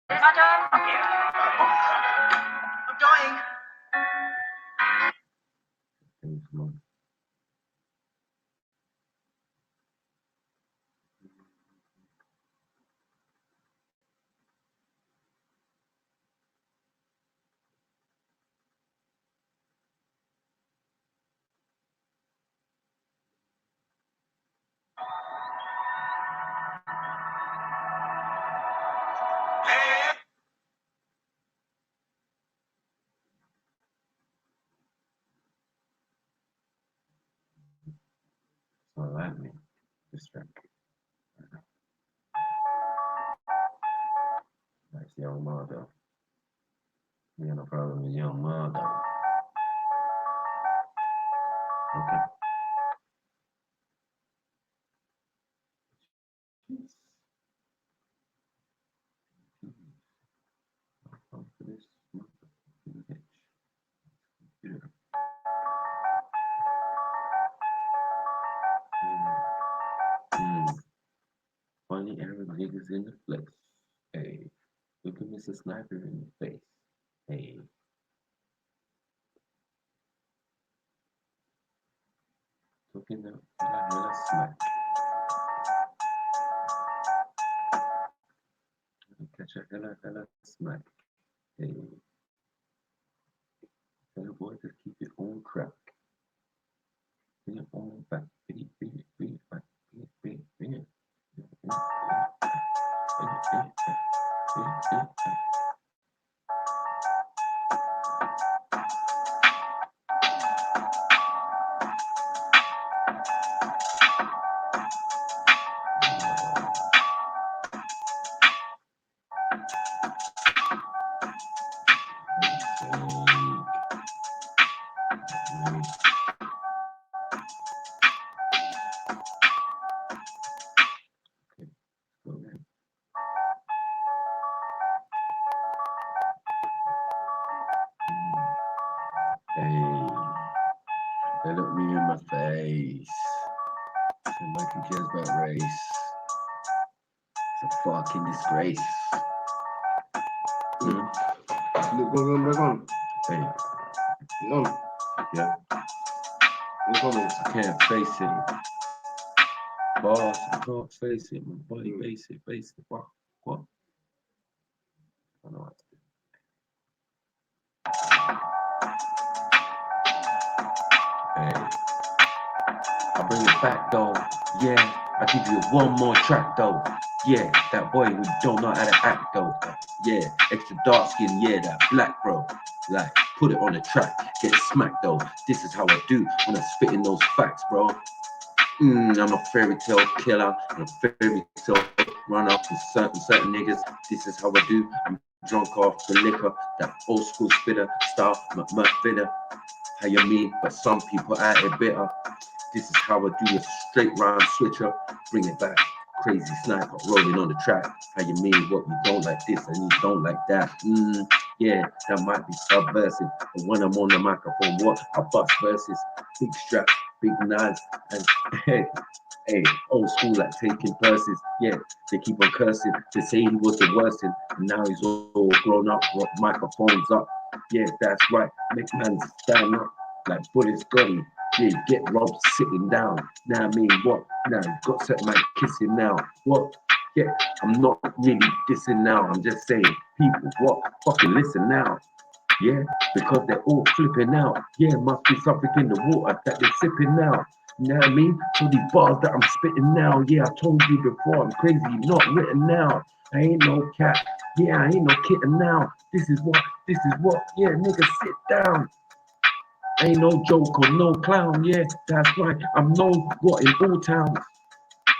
Speaker 15: Madam, I'm here. I'm dying.
Speaker 10: Come on. It's not like me. Distract. That's young mother. We got no problem with young mother. Okay. Funny Arab niggas in the flesh. Hey, look at Mr. Sniper in the face. Hey. talking now. Hella smack. Catch a hella smack. Hey. Tell the boy to keep it on track. Bring it on back. Bring it back. Bring it. Hey, they look me in my face. Nobody cares about race. It's a fucking disgrace.
Speaker 6: Go on.
Speaker 10: Hey,
Speaker 6: No.
Speaker 10: yeah.
Speaker 6: No comments.
Speaker 10: I can't face it. Boss, I can't face it. My body face it. What? I don't know what to do. Hey, I bring it back though. Yeah, I give you one more track though. Yeah, that boy we don't know how to act though. Yeah, extra dark skin, yeah, that black bro. Like, put it on the track, get smacked though. This is how I do when I'm spitting those facts, bro. I'm a fairy tale killer, and a fairy tale runner for certain niggas. This is how I do. I'm drunk off the liquor, that old school spitter style, fitter. How you mean? But some people out here bitter. This is how I do a straight rhyme switcher. Bring it back. Crazy sniper rolling on the track. How you mean what you don't like this and you don't like that? Yeah, that might be subversive. But when I'm on the microphone, what? I bust verses. Big straps, big knives, and hey, old school like taking purses. Yeah, they keep on cursing. They say he was the worst and now he's all grown up, got microphones up. Yeah, that's right. Make man stand up like bullets got him. Yeah, get robbed sitting down. Now I mean what? Now you got set man kissing now. What? Yeah, I'm not really dissing now. I'm just saying, people, what? Fucking listen now. Yeah, because they're all flipping out. Yeah, must be something in the water that they're sipping now. You know what I mean? So these bars that I'm spitting now, yeah, I told you before, I'm crazy, not written now. I ain't no cat. Yeah, I ain't no kitten now. This is what, yeah, nigga, sit down. I ain't no joke or no clown, yeah, that's right. I'm known what in all towns.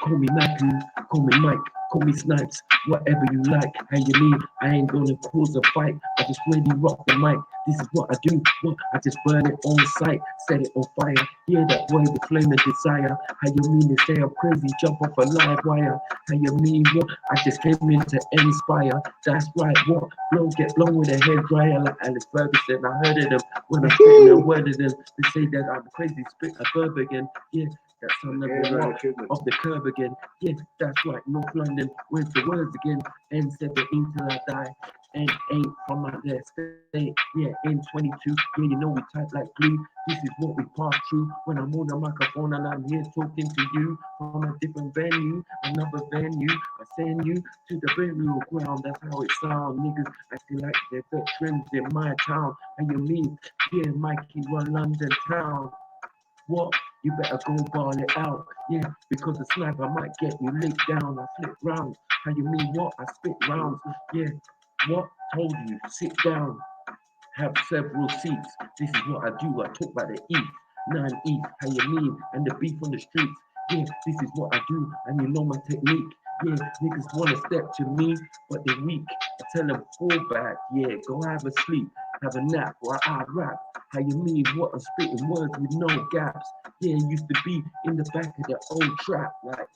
Speaker 10: Call me Matthew, call me Mike, call me Snipes, whatever you like. How you mean? I ain't gonna cause a fight. I just really rock the mic. This is what I do. What? I just burn it on sight, set it on fire. Yeah, that boy with flame and desire. How you mean to say I'm crazy? Jump off a live wire. How you mean what? I just came in to inspire. That's right. What? Blow get blown with a hair dryer like Alex Ferguson. I heard of them when I'm spitting a word of them. They say that I'm crazy, spit a verb again. Yeah. That's on number one off the curb again. Yeah, that's right, North London. Where's the words again? N7 till I die. N8 from out there state. Yeah, N22. Yeah, you know we type like glue. This is what we pass through when I'm on the microphone and I'm here talking to you from a different venue, another venue. I send you to the burial ground. That's how it sounds. Niggas acting like they're veterans in my town. And you mean, yeah, Mikey run London town. What? You better go ball it out. Yeah, because the sniper might get you licked down. I flip rounds. How you mean what? I spit rounds. Yeah, what? Told you, sit down. Have several seats. This is what I do. I talk about the eat. 9 eat. How you mean? And the beef on the streets. Yeah, this is what I do. And you know my technique. Yeah, niggas wanna step to me, but they're weak. I tell them fall back. Yeah, go have a sleep. Have a nap while I rap. How you mean what? I'm spitting words with no gaps. Yeah, used to be in the back of the old trap. Like,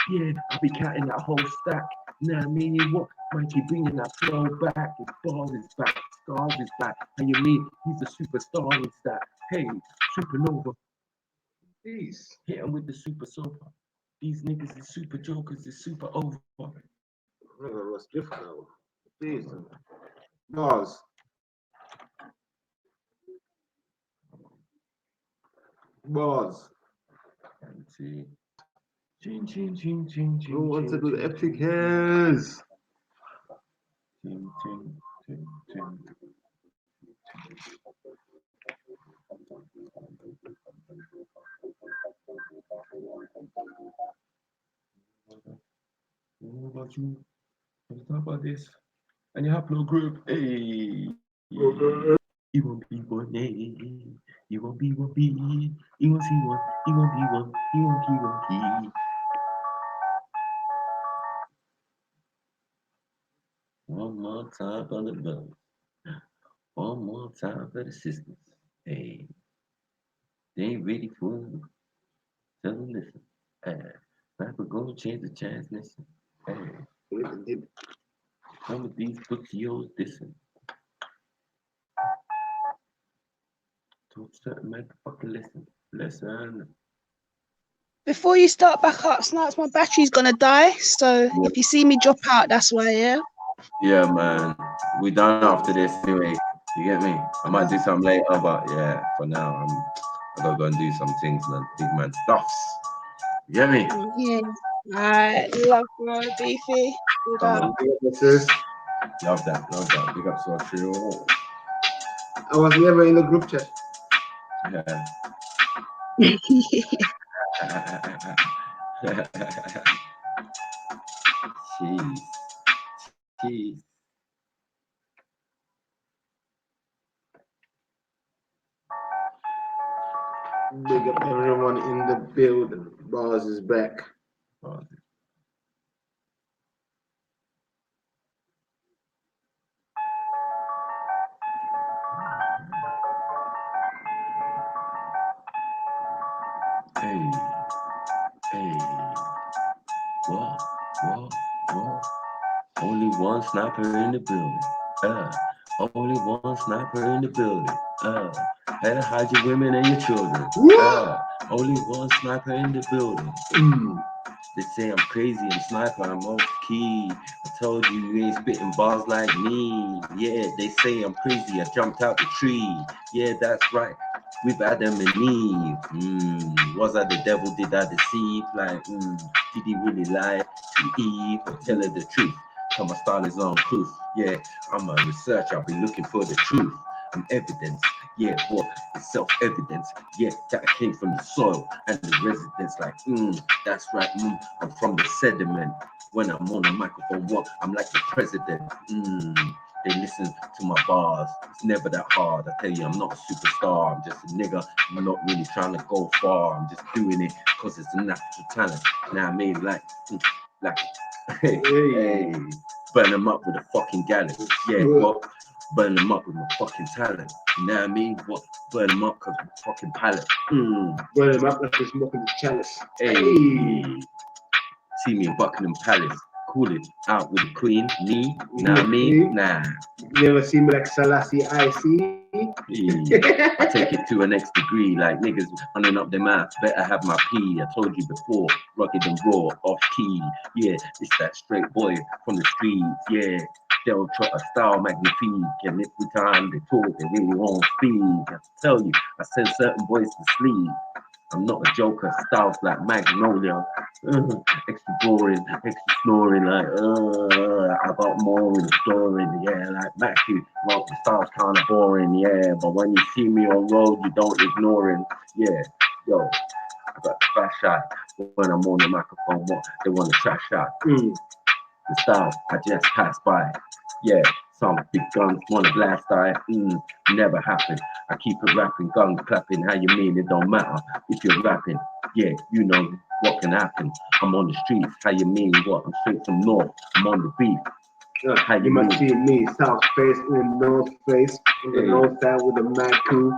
Speaker 10: yeah, I be counting that whole stack. Now I mean what? Mikey bringing that flow back. His bars is back. Stars is back. How you mean? He's a superstar. It's that. Hey, supernova. Please hit him with the super sofa. These niggas is super jokers. Is super over.
Speaker 6: What's different now? Please. Bars. Bars.
Speaker 10: See. Ching, ching, ching, ching, ching.
Speaker 6: Who wants to do the
Speaker 10: ching,
Speaker 6: epic
Speaker 10: ching,
Speaker 6: hairs?
Speaker 10: ching, ching, ching, ching. What about you? Let's talk about this. And you have no group. Hey. You won't be one A. You won't be one B. You won't see one. You won't be one. You won't be one P. One more time for the love. One more time for the sisters. Hey. They ain't ready for it. Tell them listen. Rapper gonna change the chance, listen. Hey. Some of these putios listen. Don't start motherfucking listen. Listen.
Speaker 14: Before you start back up, Snipes, my battery's gonna die. So if you see me drop out, that's why, yeah?
Speaker 10: Yeah, man. We done after this anyway. You get me? I might do something later, but yeah, for now, I gotta go and do some things, man. Big man stuffs. You get me?
Speaker 14: Yeah. Alright, love, bro, beefy. Good
Speaker 10: Come
Speaker 14: up.
Speaker 10: on. Love that, love that. Big up Surtur.
Speaker 6: I was never in the group chat.
Speaker 10: Yeah. Jeez. Jeez.
Speaker 6: Big up everyone in the building. Bars is back.
Speaker 10: Hey. Hey. What? Only one sniper in the building. Only one sniper in the building. Better hide your women and your children. Only one sniper in the building. They say I'm crazy, I'm sniper, I'm off key. I told you you ain't spitting bars like me. Yeah, they say I'm crazy, I jumped out the tree. Yeah, that's right. We've Adam and Eve. Was I the devil? Did I deceive? Like, did he really lie to Eve or tell her the truth? So my style is on proof. Yeah, I'm a researcher. I'll be looking for the truth and evidence. Yeah, what? It's self-evidence. Yeah, that came from the soil and the residents. Like, that's right. I'm from the sediment. When I'm on the microphone, what? I'm like the president. They listen to my bars. It's never that hard. I tell you, I'm not a superstar. I'm just a nigga. I'm not really trying to go far. I'm just doing it because it's a natural talent. Now I mean, like, hey, burn them up with a fucking gallon. Yeah, what? Burn them up with my fucking talent. You know what I mean? What? Burn them up because of my fucking palate.
Speaker 6: Burn them up like they're smoking the chalice.
Speaker 10: Hey. See me in Buckingham Palace. Cool it out with the Queen. Me? You know what I mean? Nah.
Speaker 6: You never see me like Selassie IC?
Speaker 10: I take it to a next degree, like niggas running up their mouth. Better have my P. I told you before, rugged and raw, off key. Yeah, it's that straight boy from the streets. Yeah, they'll try a style magnifique, and every time they talk, they really won't speak. I tell you, I send certain boys to sleep. I'm not a joker, styles like Magnolia. Extra boring, extra snoring, like, I got more in the story, yeah, like Matthew, well, the style's kind of boring, yeah, but when you see me on road, you don't ignore him, yeah, yo, I got the flash out, when I'm on the microphone, what, they want to trash out, the style, I just pass by, yeah, some big guns wanna blast I, never happen. I keep it rapping, gun clapping, how you mean it don't matter. If you're rapping, yeah, you know what can happen. I'm on the streets, how you mean what? I'm straight from north, I'm on the beat. How you
Speaker 6: must see me, south face in north face, on the north side with a mad crew.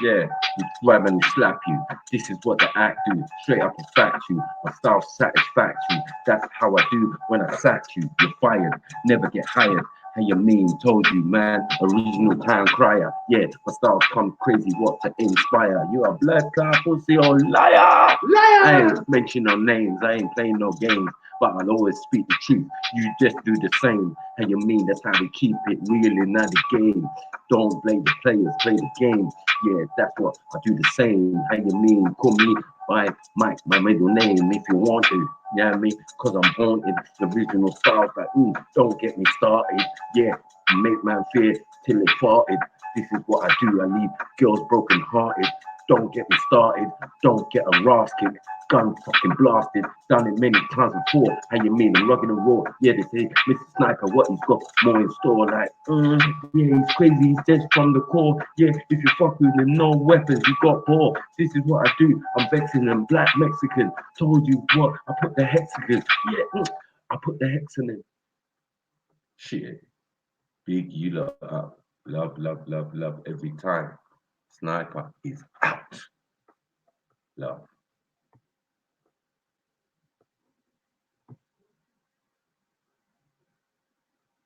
Speaker 10: Yeah, you grab and slap you. This is what the act do. Straight up and fact you. My style satisfactory. That's how I do when I sack you. You're fired. Never get hired. How you mean? Told you, man. Original town crier. Yeah, my styles come crazy. What to inspire? You a blood clot pussy or liar? Liar! I ain't mention no names. I ain't playing no games. But I'll always speak the truth. You just do the same. How you mean? That's how we keep it real in the game. Don't blame the players, play the game. Yeah, that's what I do the same. How you mean? Call me I Mike, my middle name if you want to. Yeah, I mean, cause I'm haunted. The original styles like, don't get me started. Yeah, make man fear till it farted. This is what I do. I leave girls broken hearted. Don't get me started. Don't get a rascal. Gun fucking blasted. Done it many times before. How you mean? I'm rugged and raw. Yeah, they say Mr. Sniper, what he's got more in store. Like, yeah, he's crazy. He's dead from the core. Yeah, if you fuck with him, no weapons. You got poor. This is what I do. I'm vexing them. Black Mexican. Told you what? I put the hexagon. Yeah, I put the hexagon. Shit. Big you lot up. Love, love, love, love every time. Sniper is out. Love.